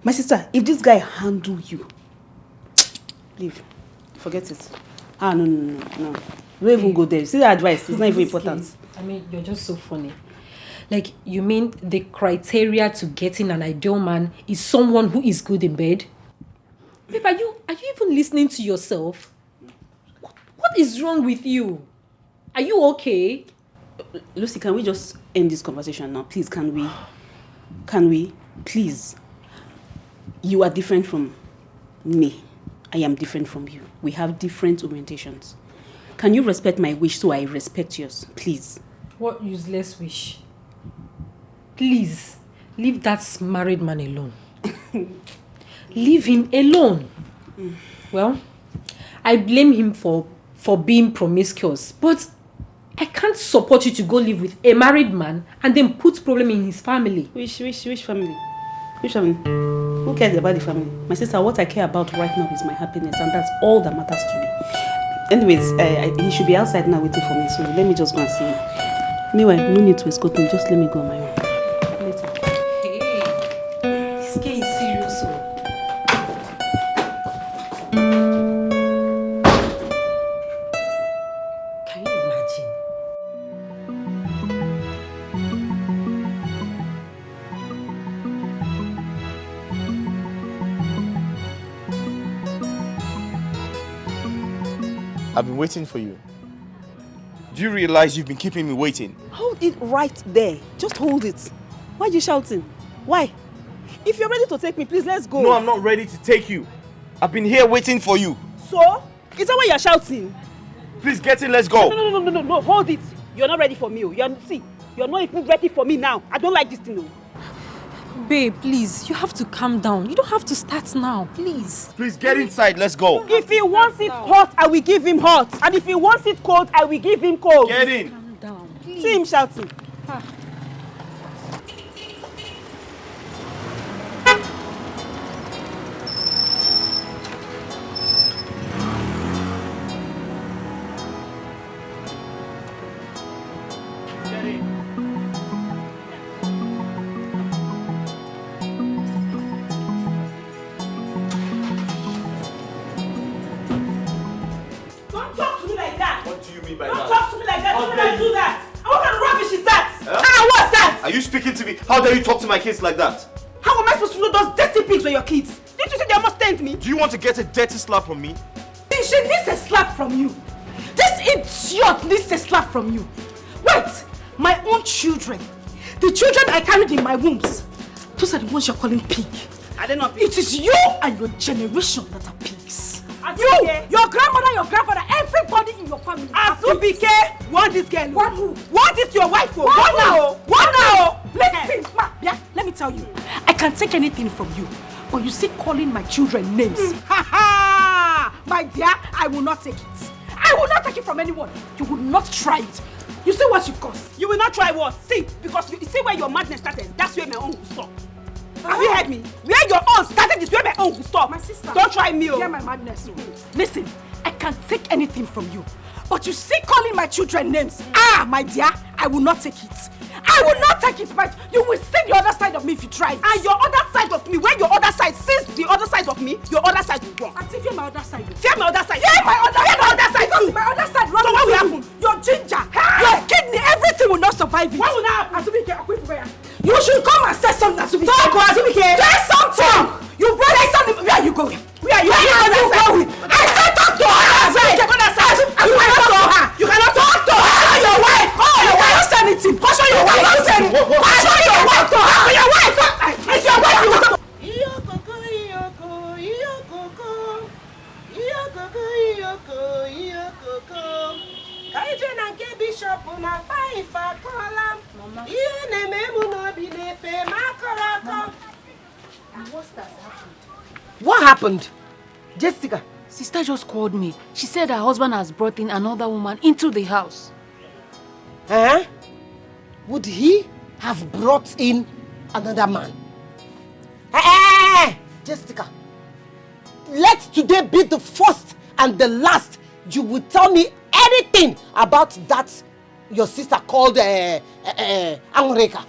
My sister, if this guy handle you, leave. Forget it. No. Don't even go there. See the advice. It's not even important. I mean, you're just so funny. Like, you mean the criteria to getting an ideal man is someone who is good in bed? Babe, are you even listening to yourself? What is wrong with you? Are you okay? Lucy, can we just end this conversation now? Please, can we? Can we? Please. You are different from me. I am different from you. We have different orientations. Can you respect my wish so I respect yours? Please. What useless wish? Please, leave that married man alone. Leave him alone. Well, I blame him for being promiscuous, but I can't support you to go live with a married man and then put problem in his family. Which family? Which family? Who cares about the family? My sister, what I care about right now is my happiness, and that's all that matters to me. Anyways, he should be outside now waiting for me, so let me just go and see him. Meanwhile, no need to escort me, just let me go on my own. This guy is serious. Can you imagine? I've been waiting for you. Do you realize you've been keeping me waiting? Hold it right there. Just hold it. Why are you shouting? Why? If you're ready to take me, please, let's go. No, I'm not ready to take you. I've been here waiting for you. So? Is that why you're shouting? Please get in, let's go. No, hold it. You're not ready for me. You're not even ready for me now. I don't like this thing. Babe, please, you have to calm down. You don't have to start now, please. Please get inside, let's go. If he wants it hot, I will give him hot. And if he wants it cold, I will give him cold. Get in. Calm down, please. See him shouting. Are you speaking to me? How dare you talk to my kids like that? How am I supposed to know those dirty pigs were your kids? Didn't you say they almost stained me? Do you want to get a dirty slap from me? She needs a slap from you. This idiot needs a slap from you. Wait, my own children, the children I carried in my wombs, those are the ones you're calling pig. Are they not pigs? It is you and your generation that are pigs. You, your grandmother, your grandfather, everybody in your family. Azubike, want this girl? Want who? Want this your wife? Want now? Want now? Listen, ma, yeah, let me tell you, I can take anything from you, but you see calling my children names. Ha ha! My dear, I will not take it. I will not take it from anyone. You will not try it. You see what you cost? You will not try what? See, because you see where your madness started, that's where my own will stop. Have you heard me? Where your own started is where my own will stop. My sister. Don't try me. Hear my madness. Listen, I can't take anything from you. But you see calling my children names. Ah, my dear, I will not take it. I will not take it, but you will see the other side of me if you try. And your other side of me, when your other side sees the other side of me, your other side will walk. Auntie, fear my other side. Fear my other side. Fear my other side. Because my other side runs. So what will happen? Your ginger, your kidney, everything will not survive it. What will happen? You should come and say something. Talk, Azubike. Say something. You brought something. Where are you going? Where are you going? I said talk to her. You cannot talk to her. You cannot talk to her. Your wife. Oh, your wife. Don't say anything. Caution your wife. Don't say anything. Caution your wife to her. Your wife. It's your wife. You will talk. What happened? Jessica? Sister just called me. She said her husband has brought in another woman into the house. Huh? Would he have brought in another man? Hey, Jessica, let today be the first and the last you will tell me anything about that your sister called Angureka.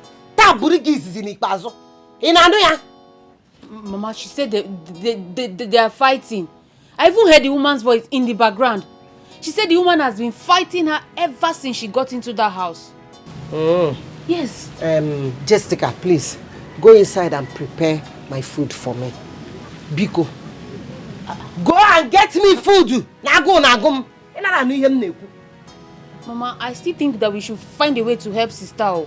Mama, she said they are fighting. I even heard the woman's voice in the background. She said the woman has been fighting her ever since she got into that house. Yes. Jessica, please, go inside and prepare my food for me. Biko. Go and get me food. Mama, I still think that we should find a way to help sister.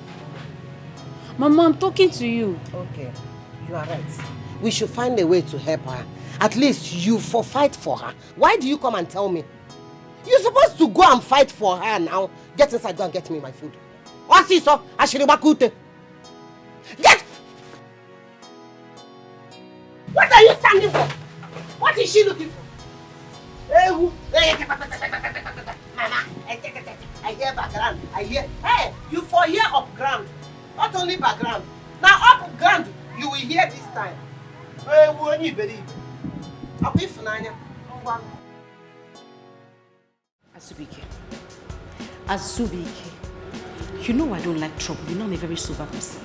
Mama, I'm talking to you. Okay, you are right. We should find a way to help her. At least you fight for her. Why do you come and tell me? You're supposed to go and fight for her now. Get inside, go and get me my food. Get! What are you standing for? What is she looking for? Mama, I hear background. I hear. Hey, you for hear up ground. Not only background. Now up ground, you will hear this time. Hey, who you believe? Azubike, you know I don't like trouble. You know I'm a very sober person.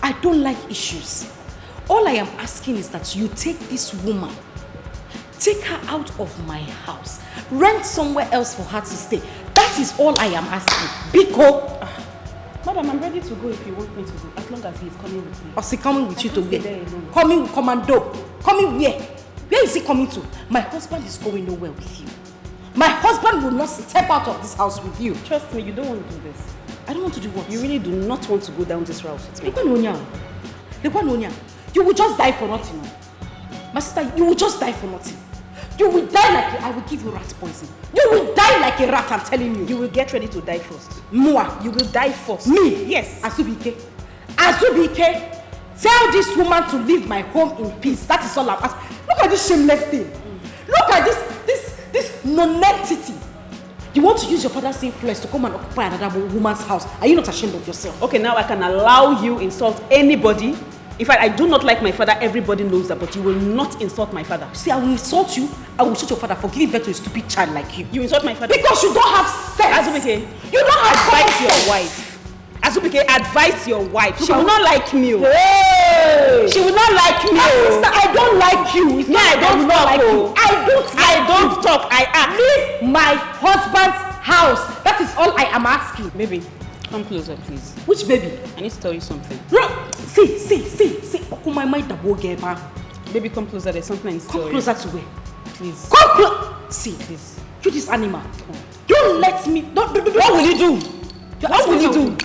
I don't like issues. All I am asking is that you take this woman, take her out of my house, rent somewhere else for her to stay. That is all I am asking. Biko. Madam, I'm ready to go if you want me to go, as long as he is coming with me. Or is he coming with you to where? Coming with commando. Coming where? Where is he coming to? My husband is going nowhere with you. My husband will not step out of this house with you. Trust me, you don't want to do this. I don't want to do what? You really do not want to go down this route with me. You will just die for nothing. My sister, you will just die for nothing. You will die like I will give you rat poison. You will die like a rat, I'm telling you. You will get ready to die first. Moi. You will die first. Me? Yes. Azubike. Azubike, tell this woman to leave my home in peace. That is all I'm asking. Look at this shameless thing. Look at this non-entity. You want to use your father's influence to come and occupy another woman's house. Are you not ashamed of yourself? Okay, now I can allow you insult anybody. In fact, I do not like my father. Everybody knows that, but you will not insult my father. See, I will insult you. I will insult your father for giving birth to a stupid child like you. You insult my father because you don't have sense. Azubike, you don't have advise your wife. Azubike, advise your wife. She will not like me. Hey! She will not like me. My sister, I don't like you. It's I don't talk. You. I don't talk. I act. Leave my husband's house. That is all I am asking. Baby, come closer, please. Which baby? I need to tell you something. See. My mind Baby, come closer. There's something I need to tell you. Come closer to where? Please. Come closer. See, please. You this animal. Don't let me. Don't. What will you do? What will you do?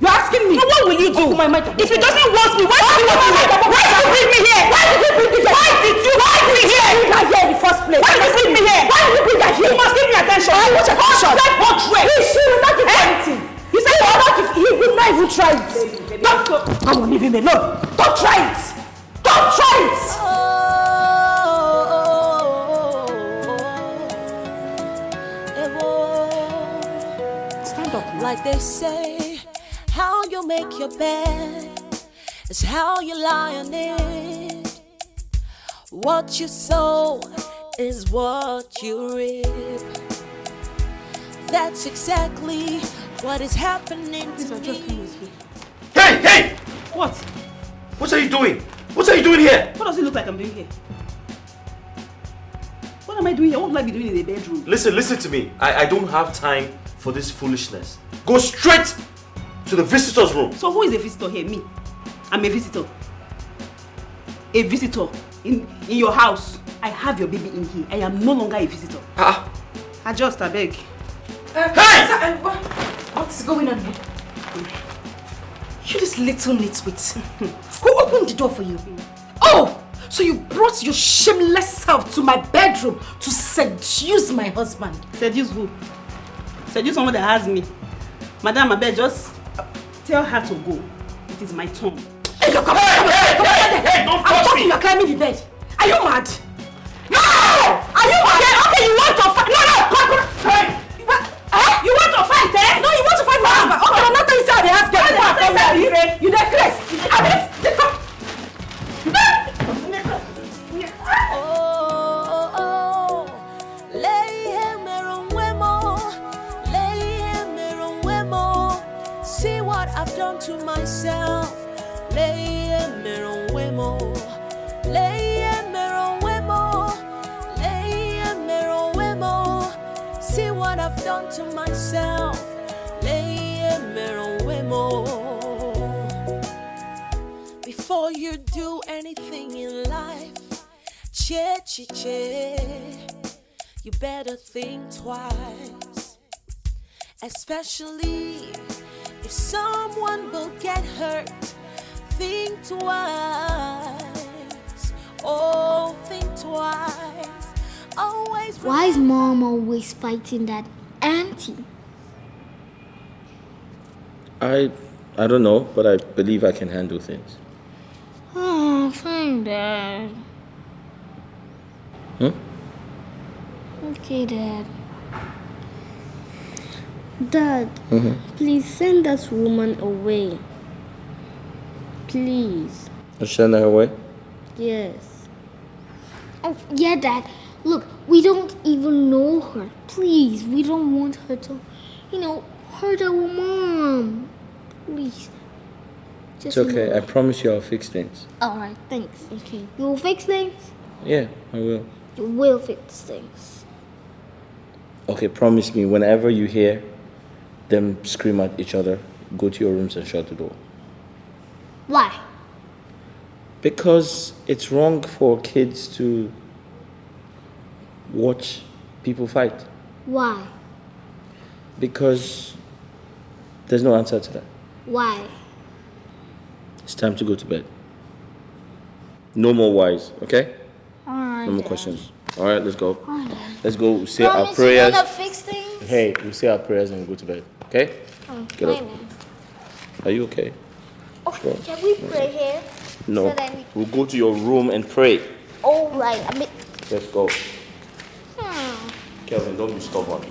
You're asking me. No, what will you do? If it doesn't want me, why did you bring me here? Why did you bring me here? Why did you bring me here? Why did you bring me here in the first place? Why did you bring me here? Why did you bring her here? You must give me attention. I want attention. She will not give anything. You say you will not even try it. Come on, leave him alone. Don't try it. Don't try it. Stand up. Like they say, how you make your bed is how you lie on it. What you sow is what you reap. That's exactly what is happening to me. Hey, hey! What? What are you doing? What are you doing here? What does it look like I'm doing here? What am I doing here? What will I be doing in the bedroom? Listen to me. I don't have time for this foolishness. Go straight to the visitor's room. So who is a visitor here? Me. I'm a visitor. A visitor in your house. I have your baby in here. I am no longer a visitor. Adjust, I beg. Hey! What's going on here? You this little nitwit. Who opened the door for you? Oh! So you brought your shameless self to my bedroom to seduce my husband. Seduce who? Seduce someone that has me. Madam, I beg, just tell her to go. It is my turn. Hey, come on! Hey, don't touch me! I'm talking, you're climbing the bed. Are you mad? No! Are you mad? Okay, you want to fight? No, come. Hey! You want to fight, eh? No, you want to fight my husband. Okay, I'm not going to say the husband. You necklace. See what I've done to myself. See what I've done to myself. Before you do anything in life, you better think twice. Especially if someone will get hurt, think twice. Oh, think twice. Always. Why is Mom always fighting that auntie? I don't know, but I believe I can handle things. Oh, fine, Dad. Okay, Dad. Dad, please send that woman away. Please. You send her away? Yes. Oh, yeah, Dad. Look, we don't even know her. Please, we don't want her to, hurt our mom. Please. It's okay. I promise you I'll fix things. Alright, thanks. Okay. You will fix things? Yeah, I will. You will fix things. Okay, promise me, whenever you hear them scream at each other, go to your rooms and shut the door. Why? Because it's wrong for kids to watch people fight. Why? Because there's no answer to that. Why? It's time to go to bed. No more whys, okay? Alright. No more questions. Alright, let's go. Alright. Let's go say Promise our prayers. You're gonna fix things? Hey, we say our prayers and we go to bed, okay? Get up. Are you okay? Okay, can we pray here? No. So that We'll go to your room and pray. Alright, Let's go. Kelvin, don't be stubborn.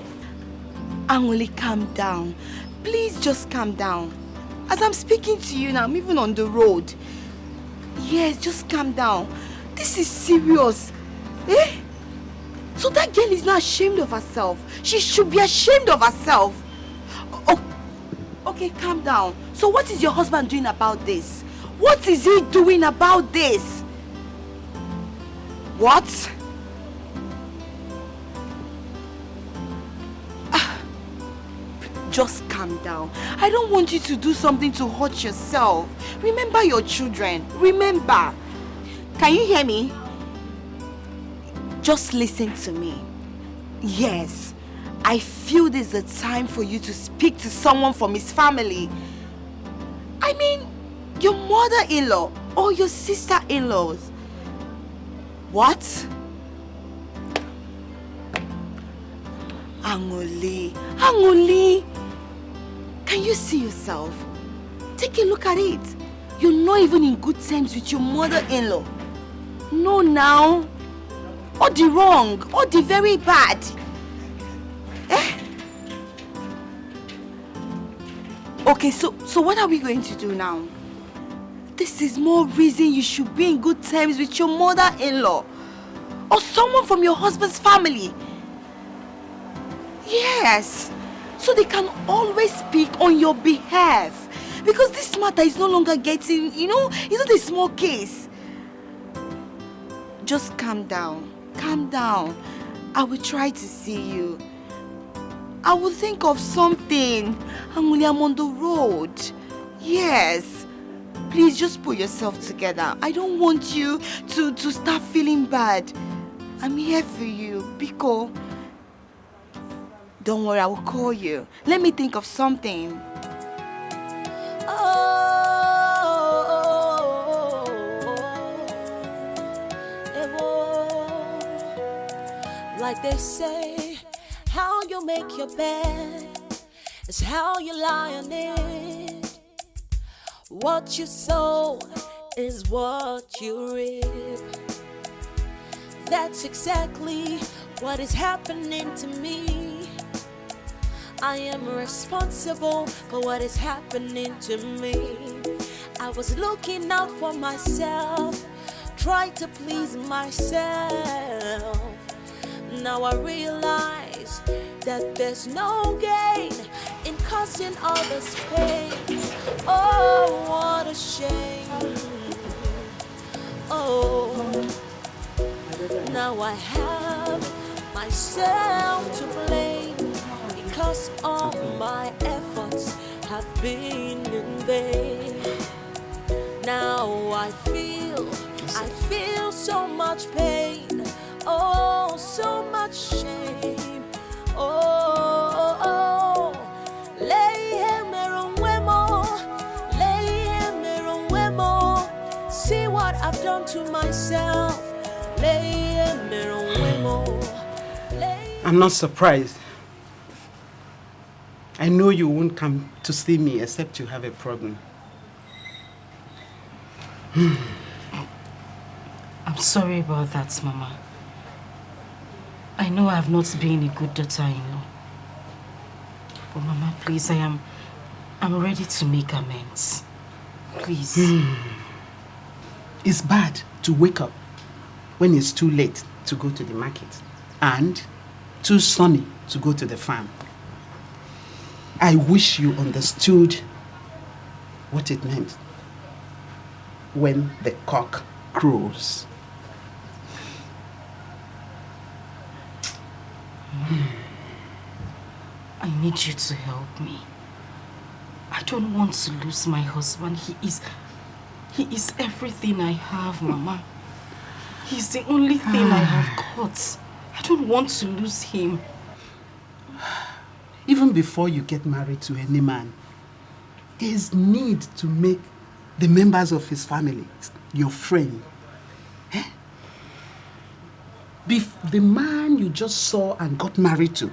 Angoli, calm down. Please just calm down. As I'm speaking to you now, I'm even on the road. Yes, just calm down. This is serious. Eh? So that girl is not ashamed of herself. She should be ashamed of herself. Oh, okay, calm down. So what is your husband doing about this? What is he doing about this? What? Just calm down. I don't want you to do something to hurt yourself. Remember your children. Remember. Can you hear me? Just listen to me. Yes, I feel this is a time for you to speak to someone from his family. I mean, your mother-in-law or your sister-in-laws. What? Angoli, can you see yourself? Take a look at it. You're not even in good terms with your mother-in-law. No, now. Or the wrong, or the very bad. Eh? Okay, so what are we going to do now? This is more reason you should be in good terms with your mother-in-law or someone from your husband's family. Yes, so they can always speak on your behalf. Because this matter is no longer getting, it's not a small case. Just calm down. Calm down. I will try to see you. I will think of something. I'm on the road. Yes. Please just put yourself together. I don't want you to start feeling bad. I'm here for you. Biko. Don't worry, I will call you. Let me think of something. Like they say, how you make your bed is how you lie on it. What you sow is what you reap. That's exactly what is happening to me. I am responsible for what is happening to me. I was looking out for myself, trying to please myself. Now I realize that there's no gain in causing others pain. Oh, what a shame. Oh, now I have myself to blame because all my efforts have been in vain. Now I feel so much pain. Oh, so much shame. Oh, see what I've done to myself. I'm not surprised. I know you won't come to see me except you have a problem. I'm sorry about that, Mama. I know I have not been a good daughter-in-law. But Mama, please, I'm ready to make amends. Please. It's bad to wake up when it's too late to go to the market and too sunny to go to the farm. I wish you understood what it meant when the cock crows. I need you to help me. I don't want to lose my husband. He is everything I have, Mama. He's the only thing I have got. I don't want to lose him. Even before you get married to any man, there is need to make the members of his family your friend. The man you just saw and got married to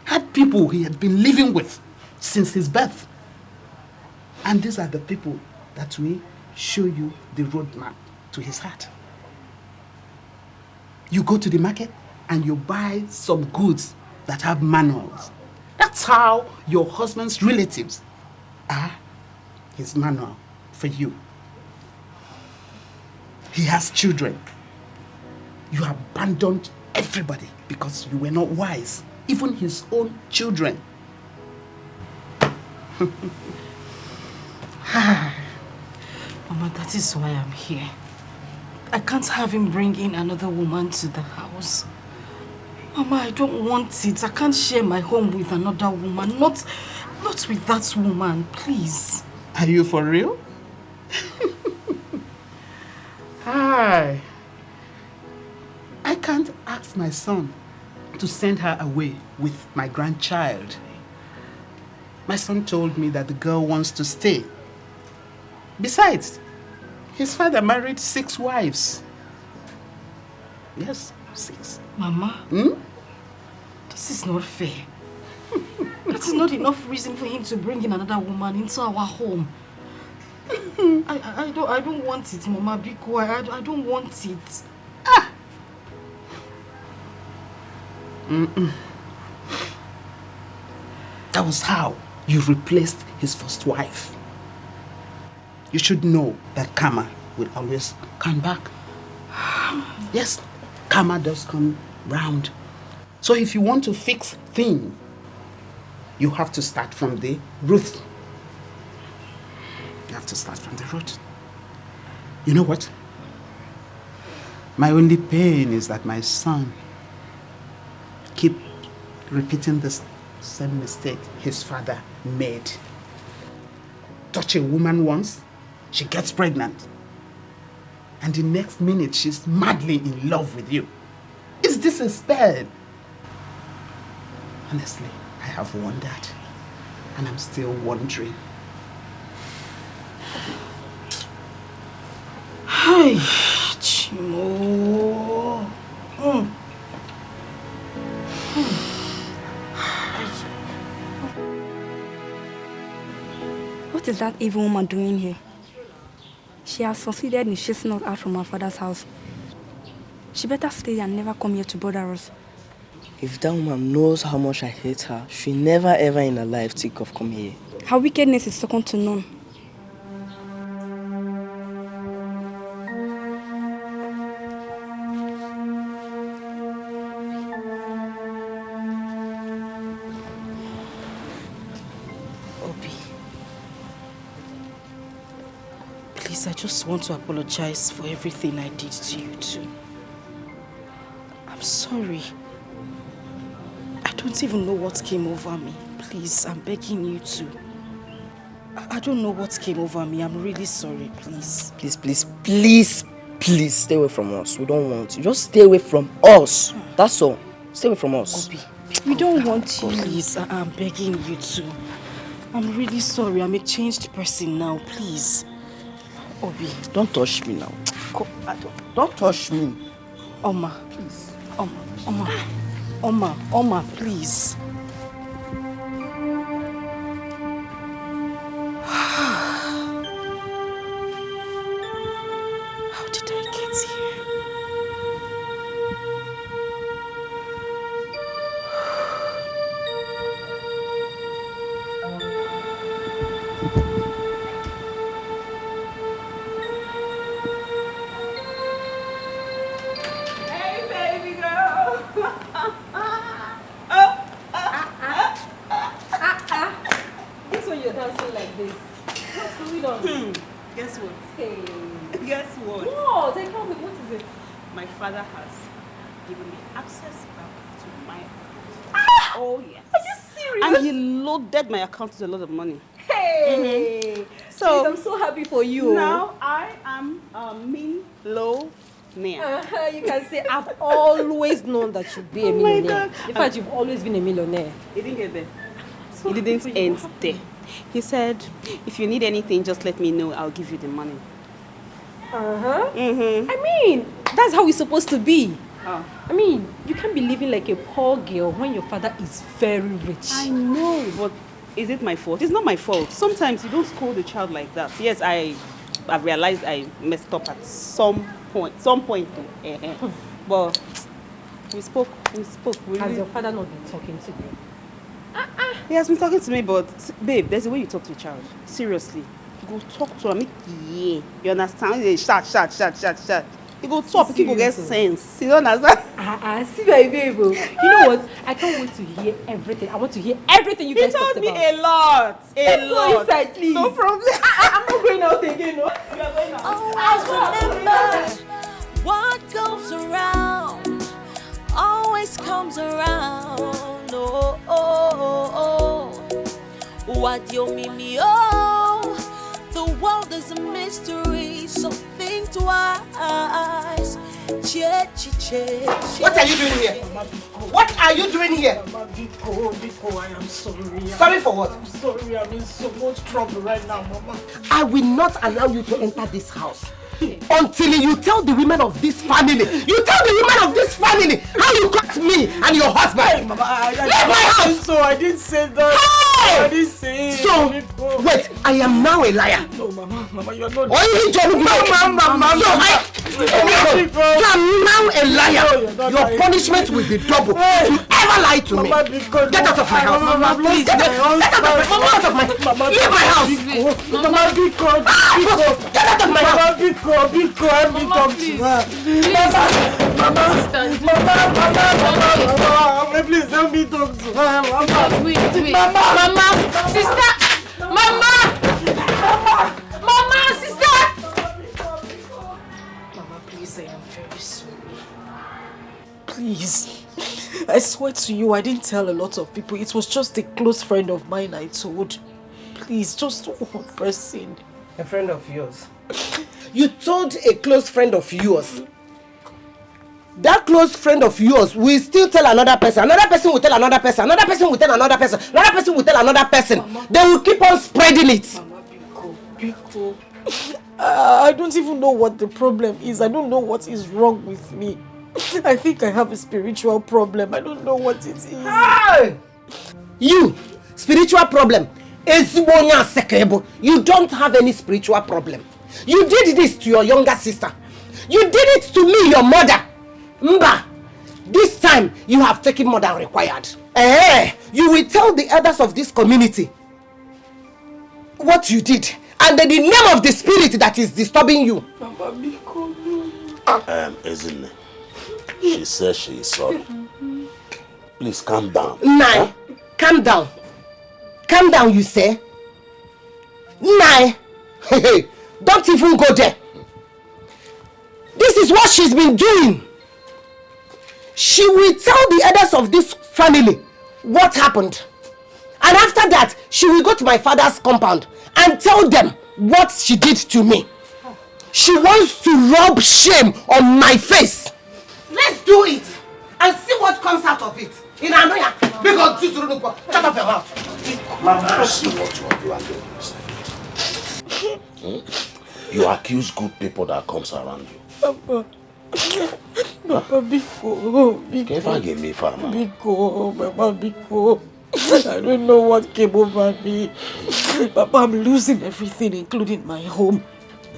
had people he had been living with since his birth. And these are the people that will show you the roadmap to his heart. You go to the market and you buy some goods that have manuals. That's how your husband's relatives are his manual for you. He has children. You abandoned everybody because you were not wise, even his own children. Mama, that is why I'm here. I can't have him bring in another woman to the house. Mama, I don't want it. I can't share my home with another woman. Not with that woman, please. Are you for real? Hi. I can't ask my son to send her away with my grandchild. My son told me that the girl wants to stay. Besides, his father married 6 wives. Yes, 6. Mama, this is not fair. That is not enough reason for him to bring in another woman into our home. I don't want it, Mama. Be quiet. I don't want it. That was how you replaced his first wife. You should know that karma will always come back. Yes, karma does come round. So if you want to fix things, you have to start from the root. You have to start from the root. You know what? My only pain is that my son keep repeating the same mistake his father made. Touch a woman once, she gets pregnant. And the next minute, she's madly in love with you. Is this a spell? Honestly, I have wondered. And I'm still wondering. Hi, Chimo. What is that evil woman doing here? She has succeeded in chasing us out from our father's house. She better stay and never come here to bother us. If that woman knows how much I hate her, she'll never ever in her life think of coming here. Her wickedness is second to none. I just want to apologize for everything I did to you too. I'm sorry. I don't even know what came over me. Please, I'm begging you to. I don't know what came over me. I'm really sorry, please. Please stay away from us. We don't want you. Just stay away from us. That's all. Stay away from us. Obi, we don't want you. Please, I'm begging you to. I'm really sorry. I'm a changed person now, please. Obi, don't touch me now. Don't touch me. Oma, please. Oma, please. How did I get here? Guess what? Hey. Guess what? What? Tell me, what is it? My father has given me access back to my account. Oh, yes. Are you serious? And he loaded my account with a lot of money. Hey! So, please, I'm so happy for you. Now I am a millionaire. You can say, I've always known that you'd be a millionaire. God. In fact, you've always been a millionaire. He didn't get there. It didn't end there. He said, if you need anything, just let me know. I'll give you the money. I mean, that's how it's supposed to be. I mean, you can't be living like a poor girl when your father is very rich. I know, but is it my fault? It's not my fault. Sometimes you don't scold a child like that. Yes, I've realized I messed up at some point. But we spoke. Has your father not been talking to you? He has been talking to me, but babe, there's a way you talk to a child. Seriously. You go talk to him. Yeah. You understand? He shout. You go talk, people get sense. You don't understand? See my babe. You know what? I can't wait to hear everything. I want to hear everything you guys talked about. He told me a lot. Let's go inside, please. No problem. I'm not going out again, no? You are going out. Always remember what goes around always comes around. What you mean me? Oh, the world is a mystery, so think twice. What are you doing here? What are you doing here? Biko, I am sorry. Sorry for what? I'm sorry, I'm in so much trouble right now, Mama. I will not allow you to enter this house until you tell the women of this family. You tell the women of this family how you got me and your husband. Hey, Mama, leave my house. So I didn't say that. So, wait, I am now a liar. No, Mama, you are not. Mama. So I'm now a liar. Your punishment will be double. If you ever lie to me, get out of my house. Mama, please. Get out of my house. Leave my house. Mama, be good. Get out of my house. Mama, be good. Help me talk to her. Mama, please help me talk to her. Wait. Mama, sister. Mama, sister. Mama, please, I am very sorry. Please. I swear to you, I didn't tell a lot of people. It was just a close friend of mine I told. Please, just one person. A friend of yours? You told a close friend of yours? That close friend of yours will still tell another person. Another person will tell another person. Another person will tell another person. Another person will tell another person. Mama. They will keep on spreading it. Mama, be cool. I don't even know what the problem is. I don't know what is wrong with me. I think I have a spiritual problem. I don't know what it is. Hey! You, spiritual problem. You don't have any spiritual problem. You did this to your younger sister. You did it to me, your mother. Mba, this time you have taken more than required. You will tell the others of this community what you did and the name of the spirit that is disturbing you. Isn't it? She says she is sorry. Please calm down. Nai, calm down. Calm down, you say? Nai, don't even go there. This is what she's been doing. She will tell the others of this family what happened. And after that, she will go to my father's compound and tell them what she did to me. She wants to rub shame on my face. Let's do it and see what comes out of it. In Anoya, because shut up your mouth. Mama, see what you are doing. You accuse good people that comes around you. Papa, Biko. I don't know what came over me. Papa, I'm losing everything, including my home.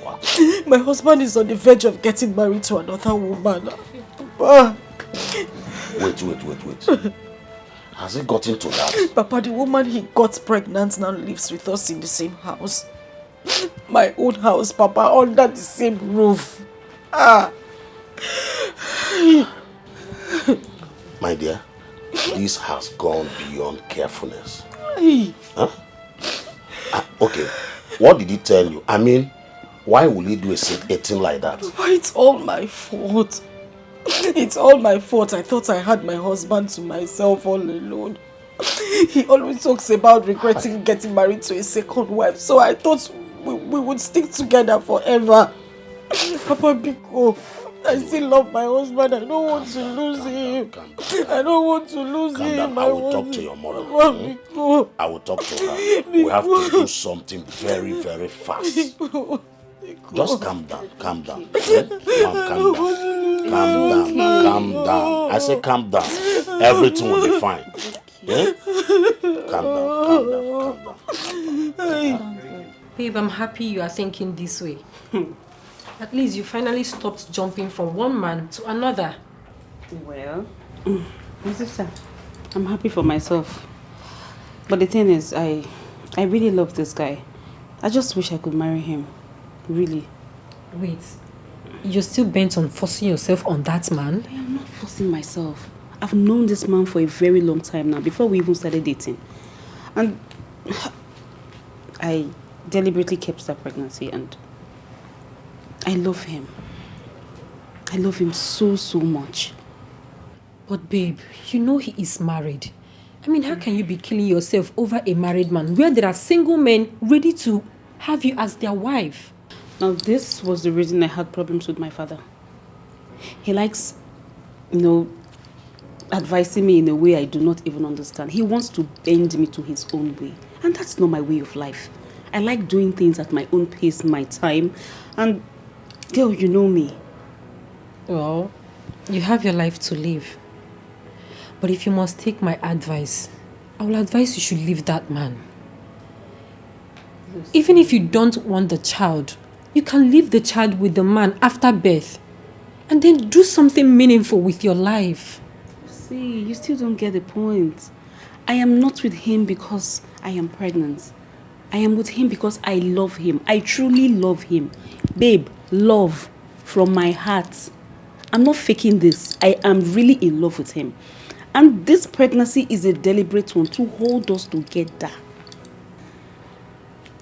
What? My husband is on the verge of getting married to another woman. Papa. Wait. Has it gotten to that? Papa, the woman he got pregnant now lives with us in the same house. My own house, Papa, under the same roof. My dear, this has gone beyond carefulness. Huh? Okay, what did he tell you? I mean, why will he do a thing like that? It's all my fault. It's all my fault. I thought I had my husband to myself all alone. He always talks about regretting getting married to a second wife, so I thought we would stick together forever. Papa Biko, I still love my husband. I don't want to lose him. I don't want to lose him. I will talk to your mother. I will talk to her. We have to do something very, very fast. Just calm down. Calm down. Calm down. I say calm down. Everything will be fine. Yeah? Calm down. Babe, I'm happy you are thinking this way. At least you finally stopped jumping from one man to another. Well, my sister, I'm happy for myself. But the thing is, I really love this guy. I just wish I could marry him. Really. Wait, you're still bent on forcing yourself on that man? I am not forcing myself. I've known this man for a very long time now, before we even started dating. And I deliberately kept that pregnancy, and I love him. I love him so, so much. But babe, you know he is married. I mean, how can you be killing yourself over a married man where there are single men ready to have you as their wife? Now, this was the reason I had problems with my father. He likes, advising me in a way I do not even understand. He wants to bend me to his own way. And that's not my way of life. I like doing things at my own pace, my time. And, girl, you know me. Well, you have your life to live. But if you must take my advice, I will advise you should leave that man. Even if you don't want the child, you can leave the child with the man after birth and then do something meaningful with your life. See, you still don't get the point. I am not with him because I am pregnant. I am with him because I love him. I truly love him. Babe, love from my heart. I'm not faking this. I am really in love with him. And this pregnancy is a deliberate one to hold us together.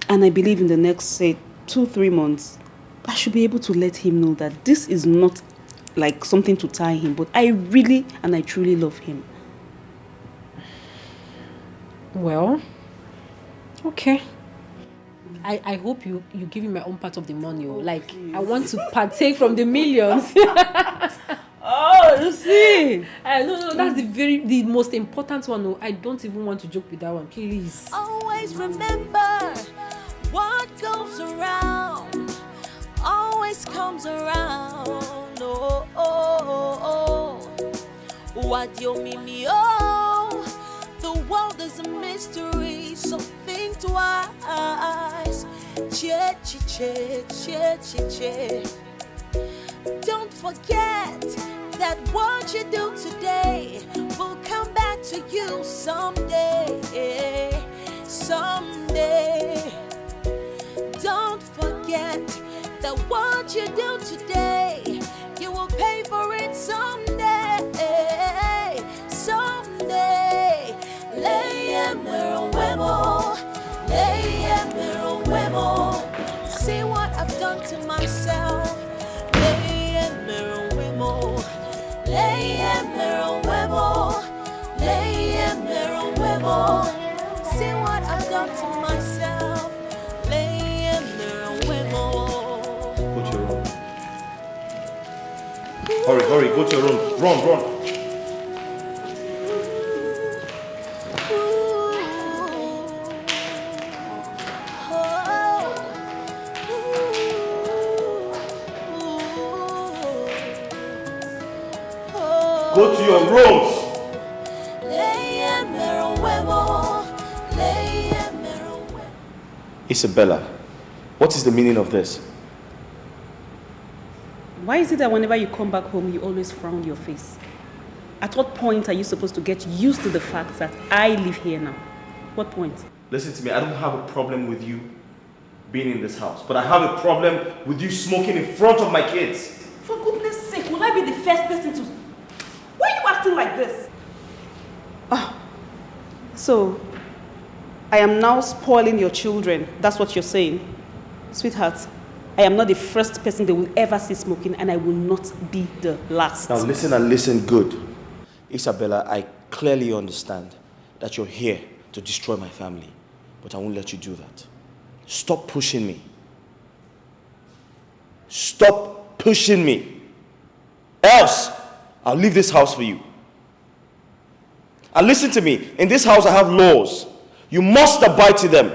And I believe in the next, say, 2-3 months, I should be able to let him know that this is not like something to tie him, but I really and I truly love him. Well, okay. I hope you give me my own part of the money. Like, I want to partake from the millions. Oh, you see? No, that's the most important one. No, I don't even want to joke with that one. Please. Always remember what goes around always comes around. Oh, oh, oh, oh. What you mean me? Oh, the world is a mystery, so think twice. Che, che, che, che, che, che. Don't forget that what you do today will come back to you someday. Someday. Don't forget that what you do today, you will pay for it someday. Someday. See what I've done to myself. See what I've done to myself. Go to your room. Hurry, go to your room. Run. Go to your rooms. Isabella, what is the meaning of this? Why is it that whenever you come back home, you always frown your face? At what point are you supposed to get used to the fact that I live here now? What point? Listen to me, I don't have a problem with you being in this house, but I have a problem with you smoking in front of my kids. For goodness sake, will I be the first person to... Why are you acting like this? So, I am now spoiling your children. That's what you're saying. Sweetheart, I am not the first person they will ever see smoking, and I will not be the last. Now listen and listen good. Isabella, I clearly understand that you're here to destroy my family, but I won't let you do that. Stop pushing me. Stop pushing me. Else, I'll leave this house for you. And listen to me, in this house I have laws. You must abide to them.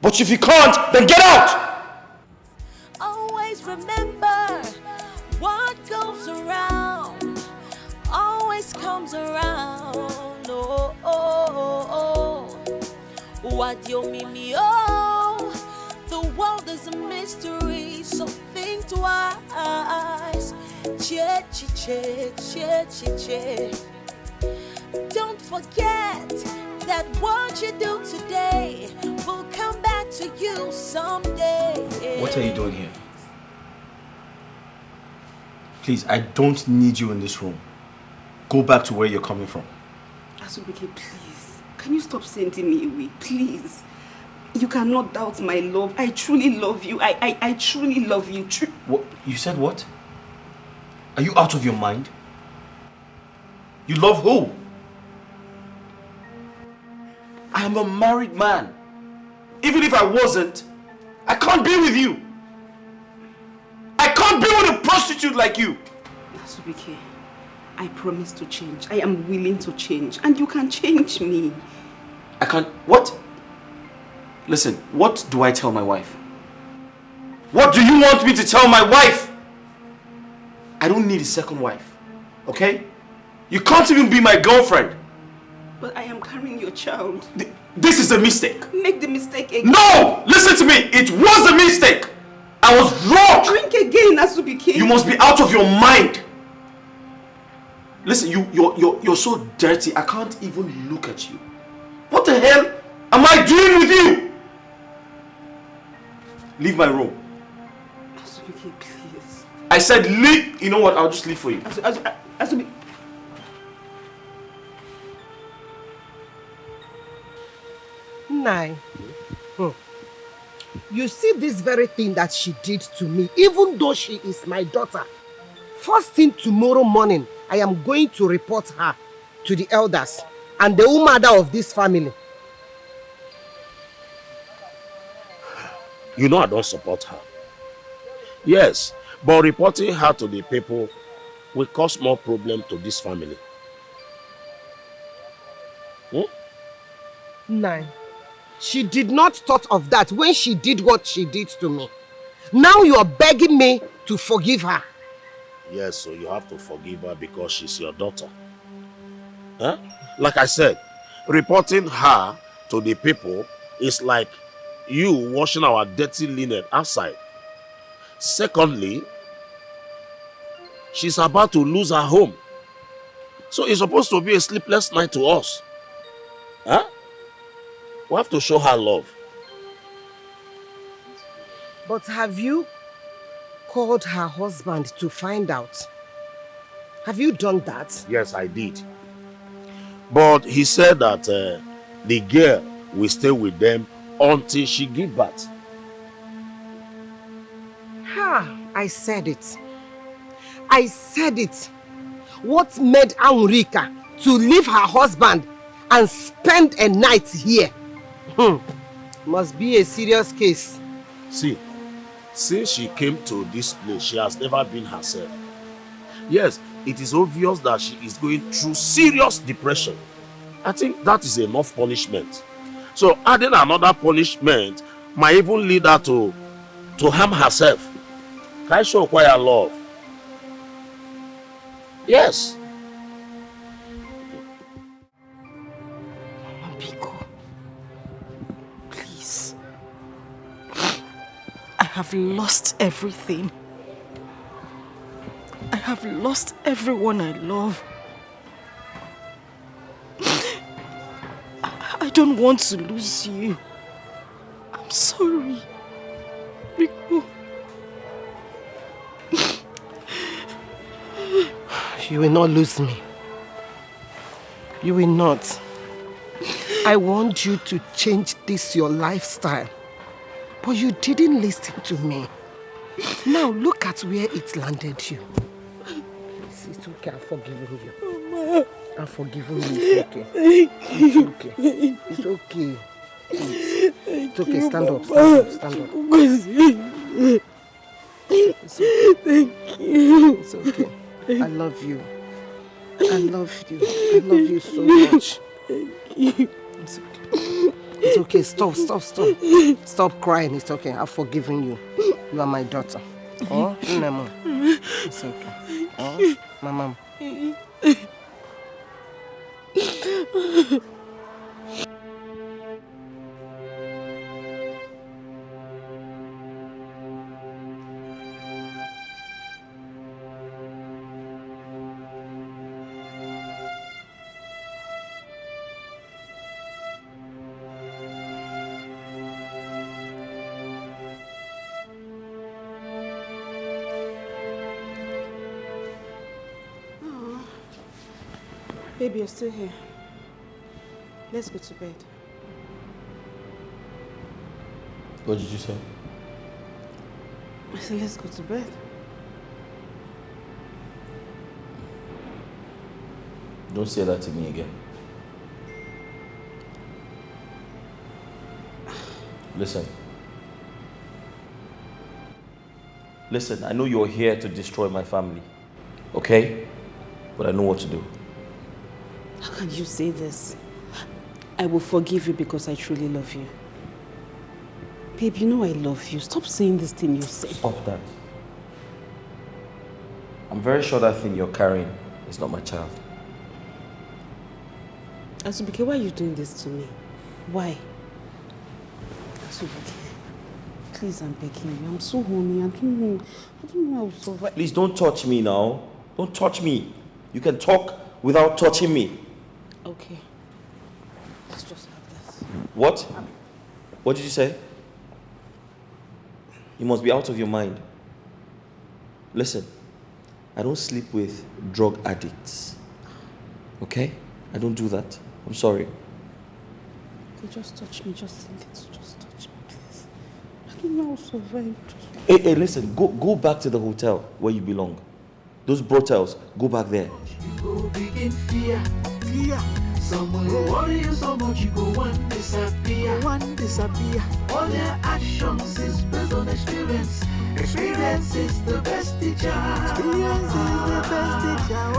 But if you can't, then get out! Always remember what goes around always comes around. Oh, oh, oh, oh. What you mean me? Oh, the world is a mystery, so think twice. Che, che, che, che, che, che. Don't forget that what you do today will come back to you someday. What are you doing here? Please, I don't need you in this room. Go back to where you're coming from. Asubike, please. Can you stop sending me away? Please. You cannot doubt my love. I truly love you. I truly love you. What? You said what? Are you out of your mind? You love who? I am a married man. Even if I wasn't, I can't be with you. I can't be with a prostitute like you. Asubike, I promise to change. I am willing to change. And you can change me. I can't... What? Listen, what do I tell my wife? What do you want me to tell my wife? I don't need a second wife. Okay? You can't even be my girlfriend. But I am carrying your child. This is a mistake. Make the mistake again. No! Listen to me. It was a mistake. I was wrong. Drink again, Asubike. You must be out of your mind. Listen, you're so dirty. I can't even look at you. What the hell am I doing with you? Leave my room. Asubike, please. I said leave. You know what? I'll just leave for you. Asubike. Nai. You see this very thing that she did to me, even though she is my daughter. First thing tomorrow morning, I am going to report her to the elders and the mother of this family. You know I don't support her. Yes, but reporting her to the people will cause more problem to this family. Nai. She did not thought of that when she did what she did to me. Now you are begging me to forgive her. Yes, so you have to forgive her because she's your daughter. Huh? Like I said, reporting her to the people is like you washing our dirty linen outside. Secondly, she's about to lose her home. So it's supposed to be a sleepless night to us. Huh? We have to show her love. But have you called her husband to find out? Have you done that? Yes, I did. But he said that the girl will stay with them until she gives birth. I said it. I said it. What made Anurika to leave her husband and spend a night here? Must be a serious case. See, since she came to this place, she has never been herself. Yes, it is obvious that she is going through serious depression. I think that is enough punishment. So adding another punishment might even lead her to harm herself. Can I show quite a love? Yes. I have lost everything. I have lost everyone I love. I don't want to lose you. I'm sorry. Biko. You will not lose me. You will not. I want you to change this your lifestyle. But you didn't listen to me. Now look at where it landed you. It's okay, I've forgiven you. I've forgiven you, it's okay. It's okay. It's okay. It's okay, stand up, stand up. It's okay. Thank you. It's okay. I love you. I love you. I love you so much. Thank you. It's okay. It's okay. Stop. Stop crying. It's okay. I've forgiven you. You are my daughter. Oh, Nemo. It's okay. Oh, my mom. Baby, you're still here. Let's go to bed. What did you say? I said, let's go to bed. Don't say that to me again. Listen. Listen, I know you're here to destroy my family. Okay? But I know what to do. How can you say this? I will forgive you because I truly love you. Babe, you know I love you. Stop saying this thing you say. Stop that. I'm very sure that thing you're carrying is not my child. Azubike, why are you doing this to me? Why? Azubike, please, I'm begging you. I'm so horny. I don't know how to survive. Please don't touch me now. Don't touch me. You can talk without touching me. Okay. Let's just have this. What? What did you say? You must be out of your mind. Listen, I don't sleep with drug addicts. Okay? I don't do that. I'm sorry. Okay, just touch me. Just think it. Just touch me, please. I don't know how to survive. Hey, listen. Go back to the hotel where you belong. Those brotels, go back there. You go begin fear. Someone will worry you so much you go one disappear. All their actions is based on experience. Experience is the best teacher.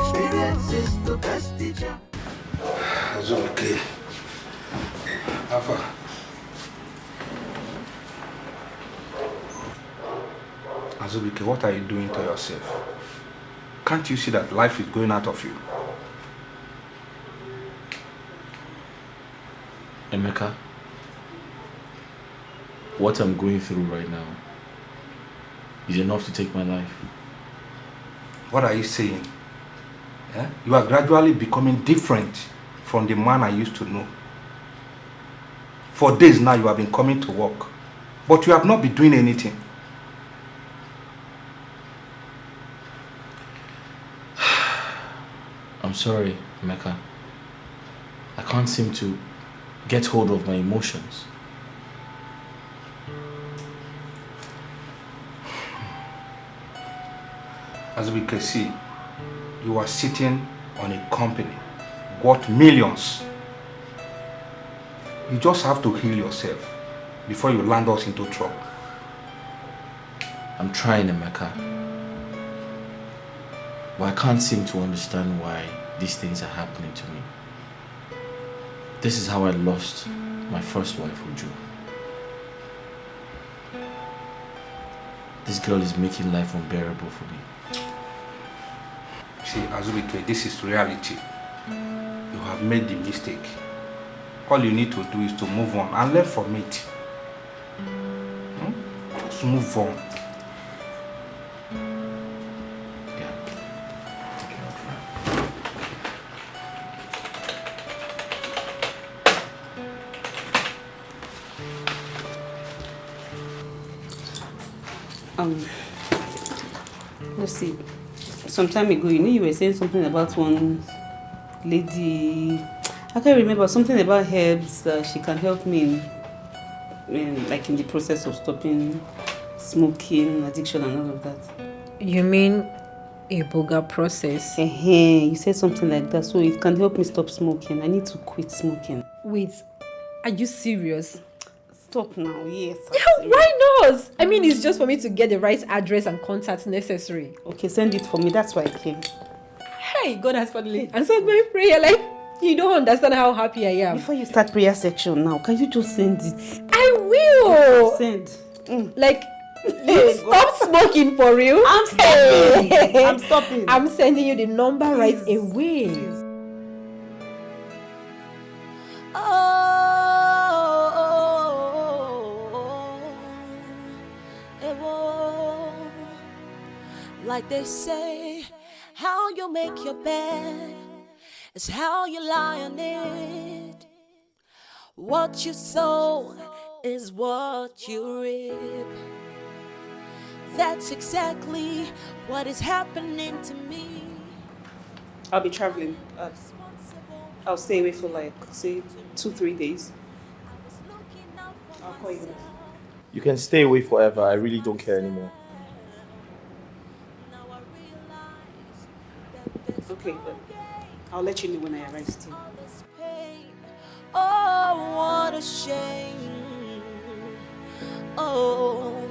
Experience is the best teacher. Azubike. Alpha. Azubike, what are you doing to yourself? Can't you see that life is going out of you? Emeka, what I'm going through right now is enough to take my life. What are you saying? Yeah? You are gradually becoming different from the man I used to know. For days now you have been coming to work, but you have not been doing anything. I'm sorry, Emeka. I can't seem to get hold of my emotions. As we can see, you are sitting on a company worth millions. You just have to heal yourself before you land us into trouble. I'm trying, Emeka. But I can't seem to understand why these things are happening to me. This is how I lost my first wife, Uju. This girl is making life unbearable for me. See, Azubike, this is reality. You have made the mistake. All you need to do is to move on and learn from it. Just move on. Lucy, some time ago, you were saying something about one lady. I can't remember, something about herbs that she can help me in the process of stopping smoking, addiction, and all of that. You mean a Boga process? You said something like that, so it can help me stop smoking. I need to quit smoking. Wait, are you serious? Stop now, yes. Yeah, why not? I mean, it's just for me to get the right address and contacts necessary. Okay, send it for me. That's why I came. Hey, God has finally answered my prayer. Like, you don't understand how happy I am. Before you start prayer section now, can you just send it? I will. Send. Like, you stop smoking for real? I'm stopping. I'm stopping. I'm sending you the number right away. Like they say, how you make your bed is how you lie on it. What you sow is what you reap. That's exactly what is happening to me. I'll be traveling. I'll stay away for say 2-3 days. I'll call you. You can stay away forever. I really don't care anymore. Okay, but I'll let you know when I arrive still. Oh, what a shame. Oh,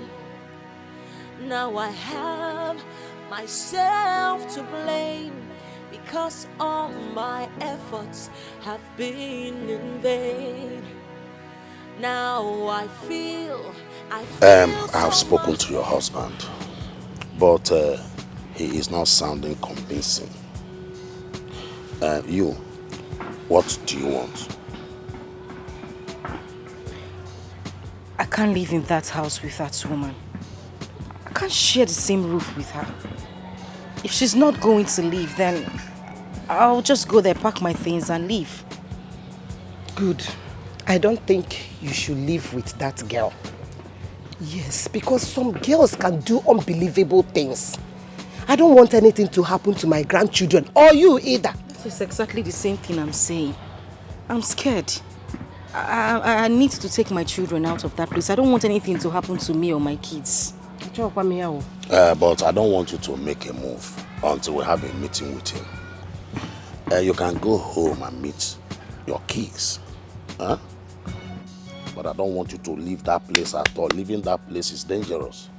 now I have myself to blame because all my efforts have been in vain. Now I feel I have spoken to your husband, but he is not sounding convincing. What do you want? I can't live in that house with that woman. I can't share the same roof with her. If she's not going to leave, then I'll just go there, pack my things and leave. Good. I don't think you should live with that girl. Yes, because some girls can do unbelievable things. I don't want anything to happen to my grandchildren or you either. This is exactly the same thing I'm saying. I'm scared. I need to take my children out of that place. I don't want anything to happen to me or my kids. But I don't want you to make a move until we have a meeting with him. You can go home and meet your kids. Huh? But I don't want you to leave that place at all. Leaving that place is dangerous.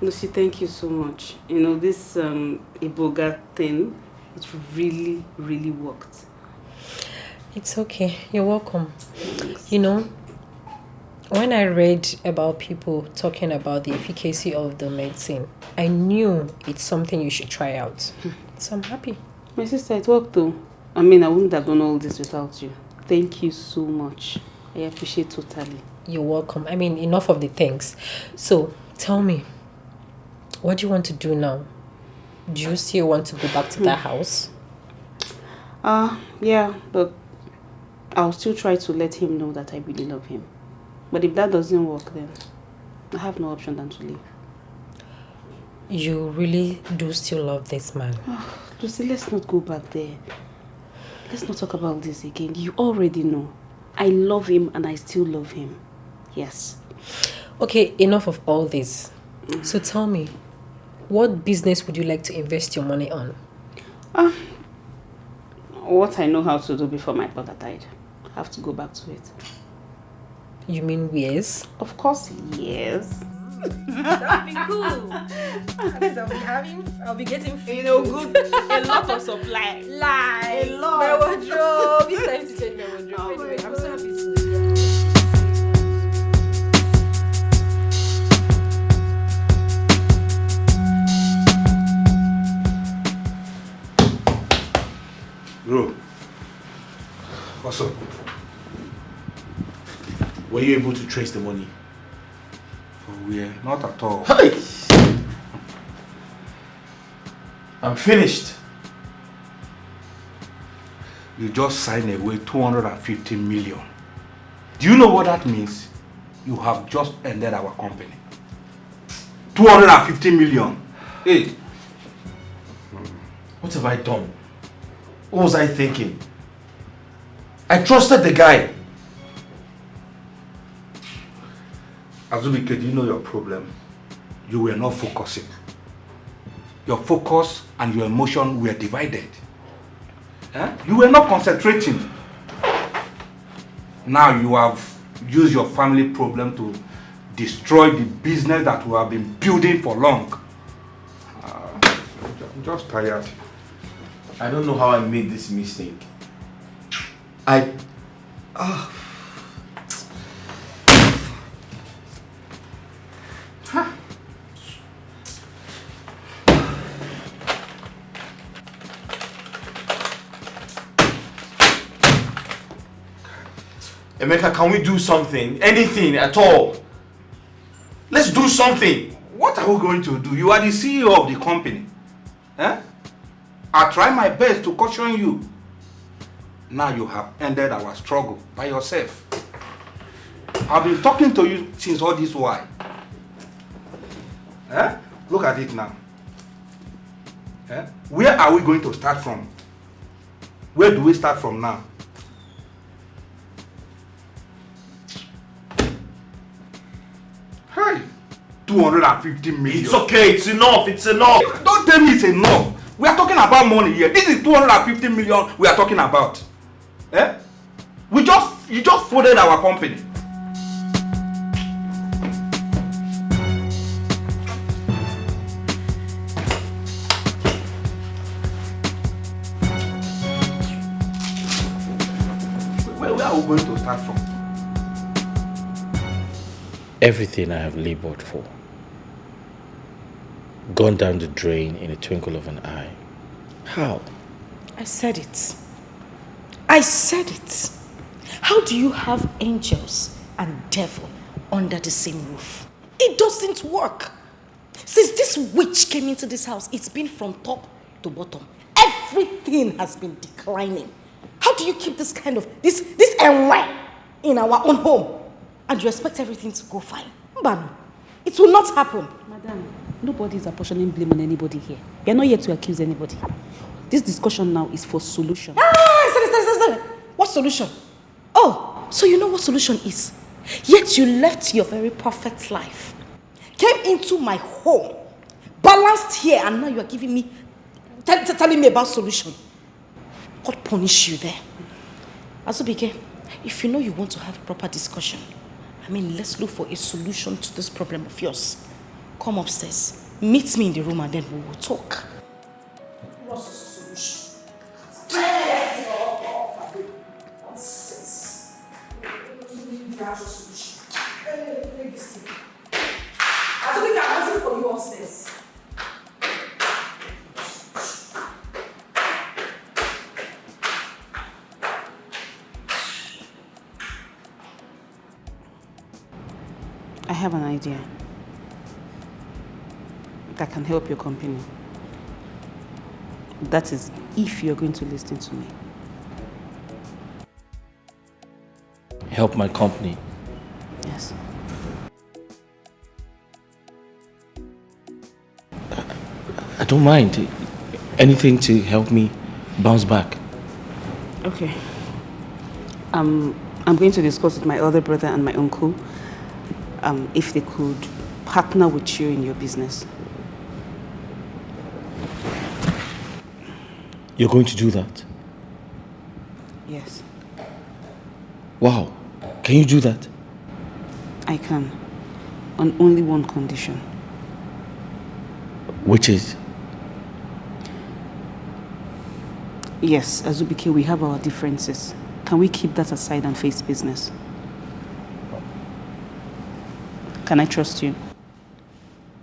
Lucy, thank you so much. You know, this Iboga thing, it really, really worked. It's okay. You're welcome. You know, when I read about people talking about the efficacy of the medicine, I knew it's something you should try out. So I'm happy. My sister, it worked though. I mean, I wouldn't have done all this without you. Thank you so much. I appreciate totally. You're welcome. I mean, enough of the thanks. So, tell me, what do you want to do now? Do you still want to go back to that house? Yeah, but I'll still try to let him know that I really love him. But if that doesn't work, then I have no option than to leave. You really do still love this man? Lucy, let's not go back there. Let's not talk about this again. You already know. I love him and I still love him. Yes. Okay, enough of all this. So tell me, what business would you like to invest your money on? What I know how to do before my brother died. I have to go back to it. You mean yes? Of course, yes. That would be cool. At least I'll be getting food. Good. A lot of supply. A lot. My wardrobe. It's time to change my wardrobe. Anyway, I'm so happy to see you. Bro, what's up? Were you able to trace the money? For where? Not at all. Hey! I'm finished. You just signed away 250 million. Do you know what that means? You have just ended our company. 250 million. Hey. What have I done? What was I thinking? I trusted the guy. Azubike, do you know your problem? You were not focusing. Your focus and your emotion were divided. You were not concentrating. Now you have used your family problem to destroy the business that we have been building for long. I'm just tired. I don't know how I made this mistake. Emeka, can we do something? Anything at all? Let's do something. What are we going to do? You are the CEO of the company. I try my best to caution you. Now you have ended our struggle by yourself. I've been talking to you since all this while. Look at it now. Where are we going to start from? Where do we start from now? Hey, 250 million. It's okay, it's enough, it's enough. Don't tell me it's enough. We are talking about money here. This is 250 million we are talking about. You just folded our company. Where are we going to start from? Everything I have labored for, gone down the drain in a twinkle of an eye. How? I said it. I said it. How do you have angels and devil under the same roof? It doesn't work. Since this witch came into this house, it's been from top to bottom. Everything has been declining. How do you keep this kind of, this NY in our own home? And you expect everything to go fine? Mbano, it will not happen. Madam, nobody is apportioning blame on anybody here. We are not here to accuse anybody. This discussion now is for solution. What solution? Oh, so you know what solution is? Yet you left your very perfect life, came into my home, balanced here, and now you are giving me, telling me about solution. God punish you there. Azubike, if you know you want to have a proper discussion, let's look for a solution to this problem of yours. Come upstairs, meet me in the room, and then we will talk. What's the solution? Azubike, I'm waiting for you upstairs. I have an idea that can help your company. That is, if you're going to listen to me. Help my company? Yes. I don't mind. Anything to help me bounce back. Okay. I'm going to discuss with my other brother and my uncle if they could partner with you in your business. You're going to do that? Yes. Wow. Can you do that? I can. On only one condition. Which is? Yes, Azubike, we have our differences. Can we keep that aside and face business? Can I trust you?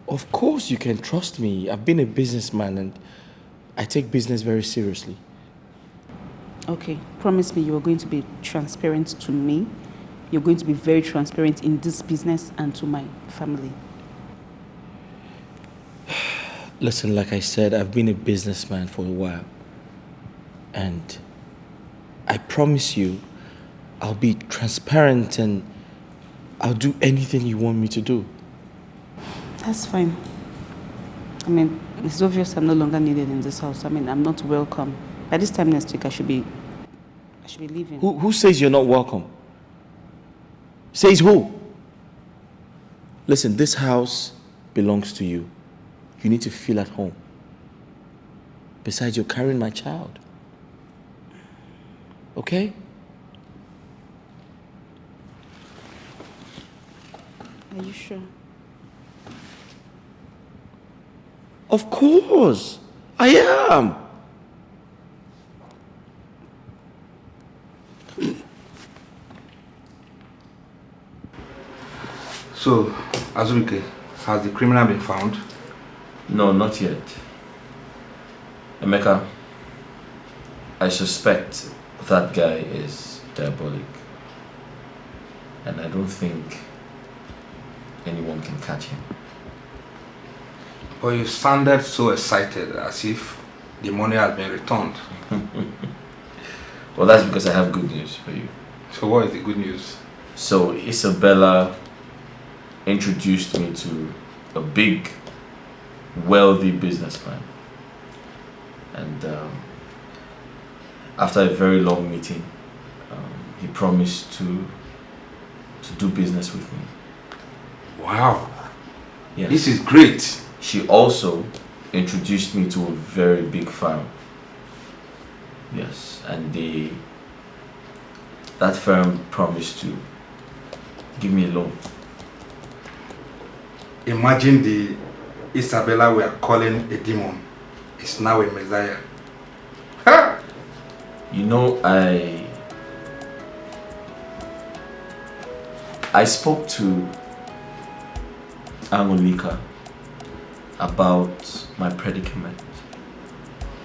Of course you can trust me. I've been a businessman and I take business very seriously. Okay, promise me you are going to be transparent to me. You're going to be very transparent in this business and to my family. Listen, like I said, I've been a businessman for a while. And I promise you, I'll be transparent and I'll do anything you want me to do. That's fine. It's obvious I'm no longer needed in this house. I'm not welcome. By this time next week, I should be leaving. Who says you're not welcome? Says who? Listen, this house belongs to you. You need to feel at home. Besides, you're carrying my child. Okay? Are you sure? Of course, I am. So, Azubike, has the criminal been found? No, not yet. Emeka, I suspect that guy is diabolic. And I don't think anyone can catch him. But you sounded so excited, as if the money had been returned. Well, that's because I have good news for you. So what is the good news? So Isabella introduced me to a big, wealthy businessman. And after a very long meeting, he promised to do business with me. Wow. Yes. This is great. She also introduced me to a very big firm. Yes, and that firm promised to give me a loan. Imagine the Isabella we are calling a demon is now a messiah. Ha! You know, I spoke to Angolika about my predicament,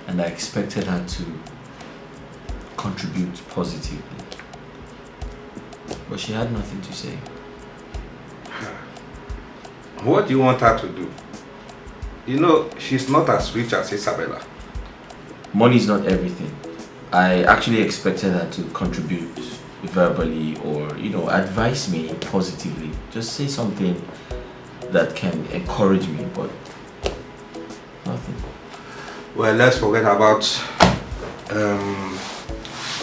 and I expected her to contribute positively. But she had nothing to say. What do you want her to do? You know, she's not as rich as Isabella. Money is not everything. I actually expected her to contribute verbally or, you know, advise me positively. Just say something that can encourage me, but nothing. Well, let's forget about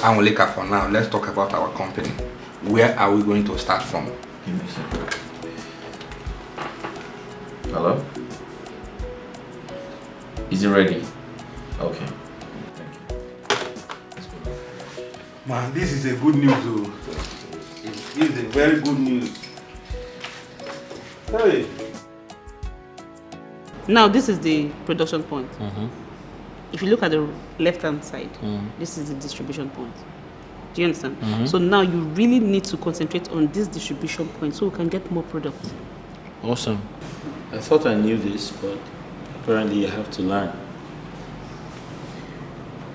Angolika for now. Let's talk about our company. Where are we going to start from? Give me a second. Hello? Is it ready? Okay. Man, this is a good news though. This is a very good news. Hey. Now this is the production point. If you look at the left hand side, this is the distribution point. Do you understand? So now you really need to concentrate on this distribution point so we can get more products. Awesome. I thought I knew this, but apparently I have to learn.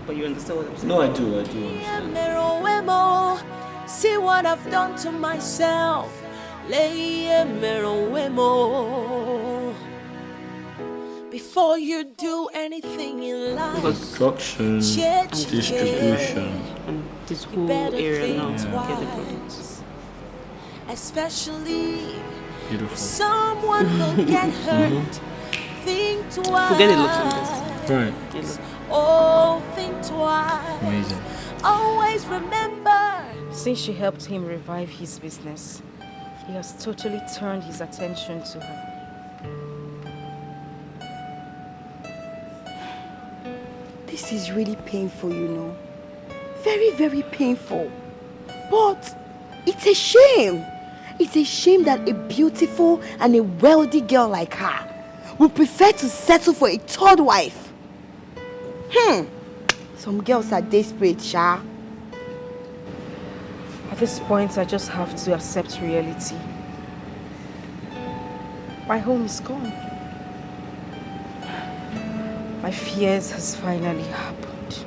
But you understand what I'm saying? No, I do understand. See what I've done to myself. Before you do anything in life, construction, distribution, and this whole area now get the products. Especially beautiful. Someone will get hurt. Think twice. Forget a lot from this. Right. Oh, think twice. Amazing. Always remember. Since she helped him revive his business, he has totally turned his attention to her. This is really painful, you know. Very, very painful. But it's a shame. It's a shame that a beautiful and a wealthy girl like her would prefer to settle for a third wife. Some girls are desperate, Sha. At this point, I just have to accept reality. My home is gone. My fears has finally happened.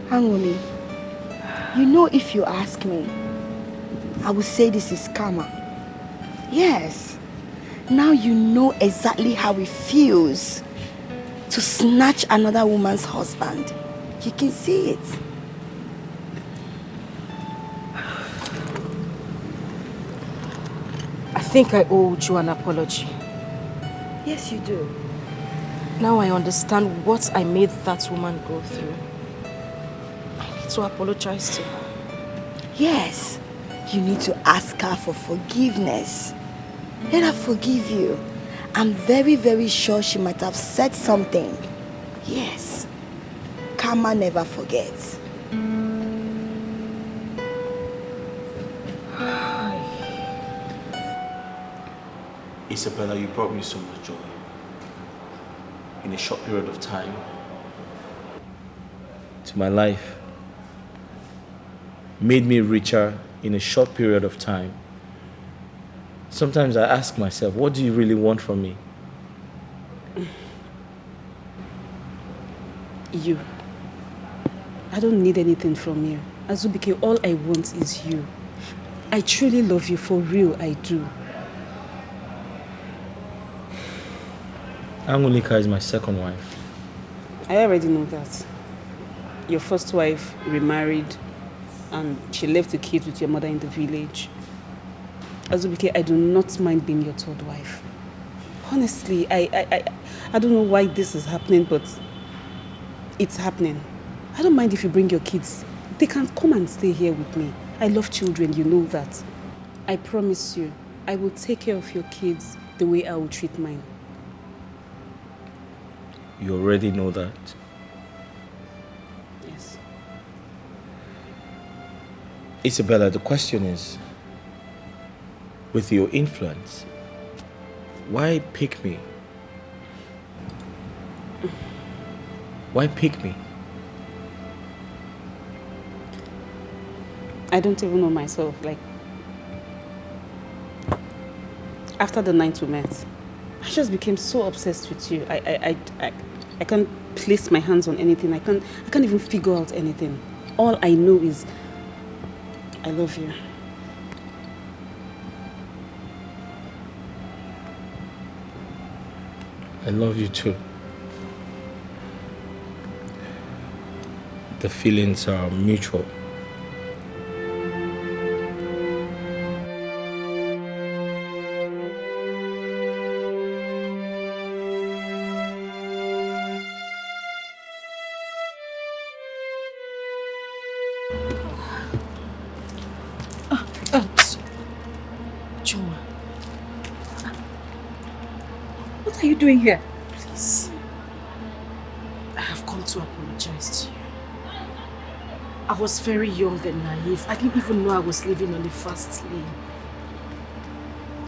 Angoli, you know, if you ask me, I would say this is karma. Yes. Now you know exactly how it feels to snatch another woman's husband. You can see it. I think I owe you an apology. Yes, you do. Now I understand what I made that woman go through. I need to apologize to her. Yes, you need to ask her for forgiveness. Let her forgive you. I'm very, very sure she might have said something. Yes, karma never forgets. Isabella, you brought me so much joy in a short period of time to my life. Made me richer in a short period of time. Sometimes I ask myself, what do you really want from me? You. I don't need anything from you. Azubike, all I want is you. I truly love you, for real, I do. Angolika is my second wife. I already know that. Your first wife remarried and she left the kids with your mother in the village. Azubike, I do not mind being your third wife. Honestly, I don't know why this is happening, but it's happening. I don't mind if you bring your kids. They can come and stay here with me. I love children, you know that. I promise you, I will take care of your kids the way I will treat mine. You already know that. Yes. Isabella, the question is, with your influence, why pick me? Why pick me? I don't even know myself. Like, after the night we met, I just became so obsessed with you. I can't place my hands on anything. I can't even figure out anything. All I know is I love you. I love you too. The feelings are mutual. Chuma. What are you doing here? Please. I have come to apologize to you. I was very young and naive. I didn't even know I was living on the fast lane.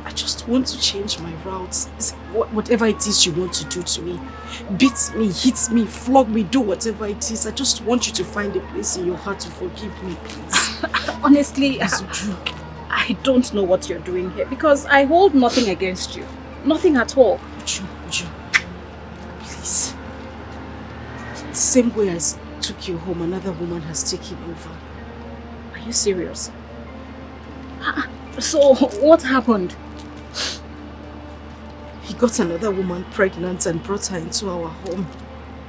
I just want to change my routes. Whatever it is you want to do to me. Beat me, hit me, flog me, do whatever it is. I just want you to find a place in your heart to forgive me, please. Honestly, I don't know what you're doing here because I hold nothing against you. Nothing at all. Uju, please. The same way I took you home, another woman has taken over. Are you serious? So, what happened? He got another woman pregnant and brought her into our home.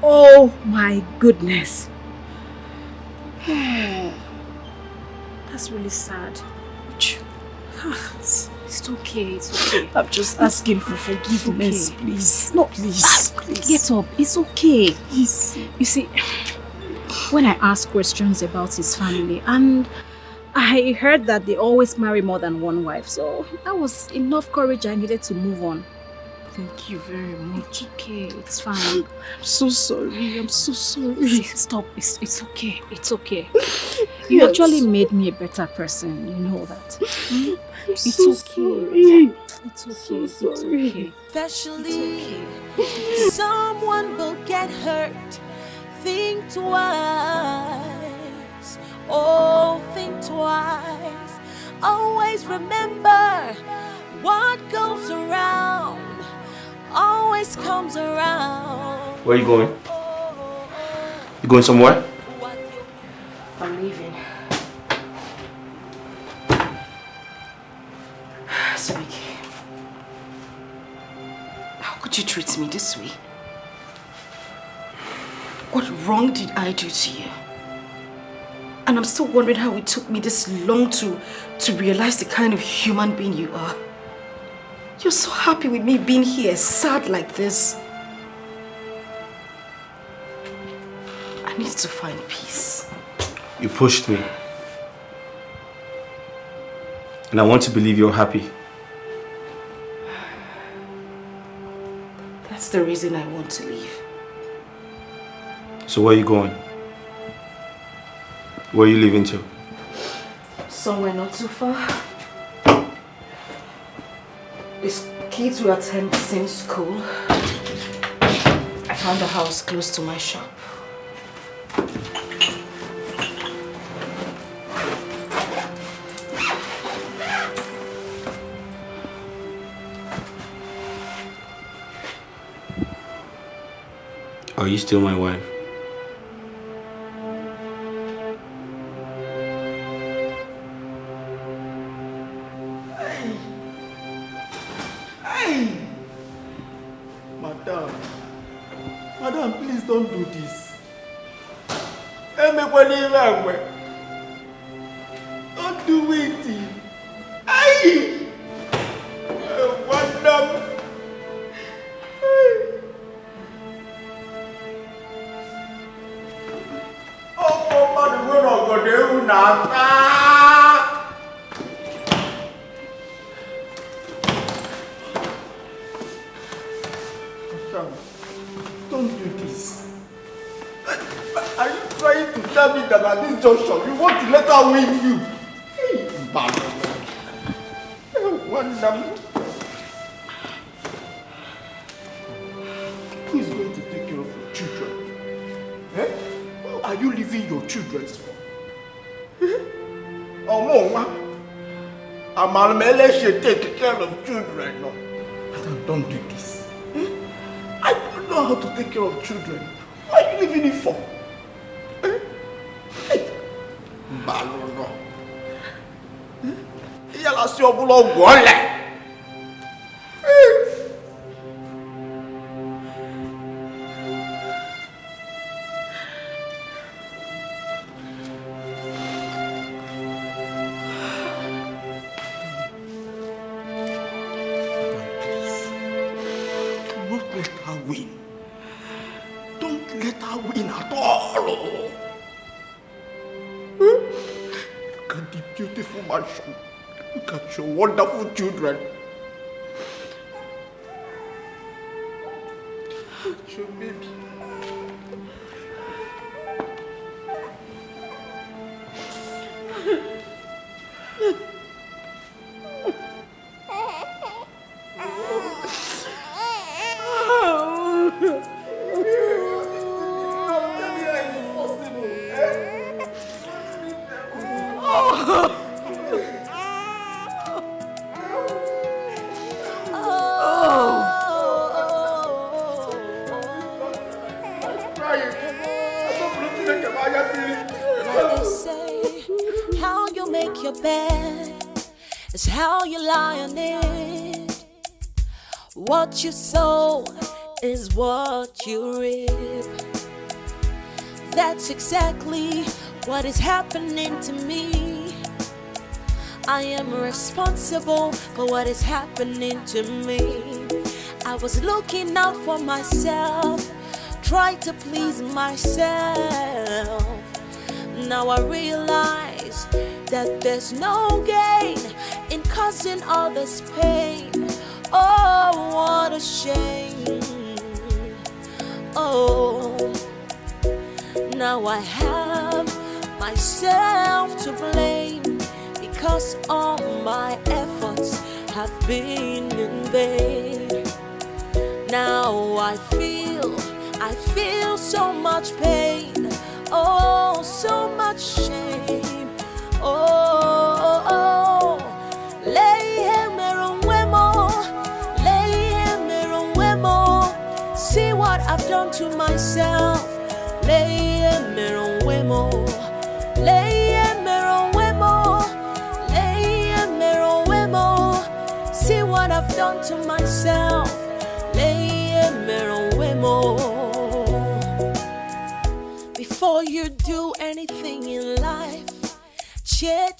Oh my goodness. That's really sad. It's okay, it's okay. I'm just asking for forgiveness, okay. Please. No, please. Get up, it's okay. Please. You see, when I ask questions about his family, and I heard that they always marry more than one wife, so that was enough courage I needed to move on. Thank you very much. It's okay, it's fine. I'm so sorry, I'm so sorry. Stop, it's okay, it's okay. You actually made me a better person, you know that. It's okay. Sorry. It's okay, it's okay. Especially if someone will get hurt, think twice. Oh, think twice. Always remember what goes around always comes around. Where are you going? You going somewhere? I'm leaving. Sabiki, how could you treat me this way? What wrong did I do to you? And I'm still wondering how it took me this long to realize the kind of human being you are. You're so happy with me being here, sad like this. I need to find peace. You pushed me. And I want to believe you're happy. That's the reason I want to leave. So where are you going? Where are you leaving to? Somewhere not too far. It's kids who attend the same school. I found a house close to my shop. Are you still my wife? Madam, please don't do this. Don't do it. Aye! Madam! Oh, man, we're not going to do nothing. Don't do this. Are you trying to tell me that at this junction you want to let her win you? Hey, man. Who is going to take care of your children? Eh? Who are you leaving your children for? Oh, Mama. Amalmele should take care of children. No. Madam, don't do this. I don't know how to take care of children. Why are you leaving it for? Balono. Yala si obulo gwole. Look at your wonderful children. Look at your baby. They say how you make your bed is how you lie on it. What you sow is what you reap. That's exactly what is happening to me. I am responsible for what is happening to me. I was looking out for myself, trying to please myself. Now I realize that there's no gain in causing others pain. Oh, what a shame. Oh, now I have myself to blame because all my efforts have been in vain. Now I feel so much pain. Oh, so much shame. Oh, see what I've done to myself. See what I've done to myself. Before you do anything in life, che.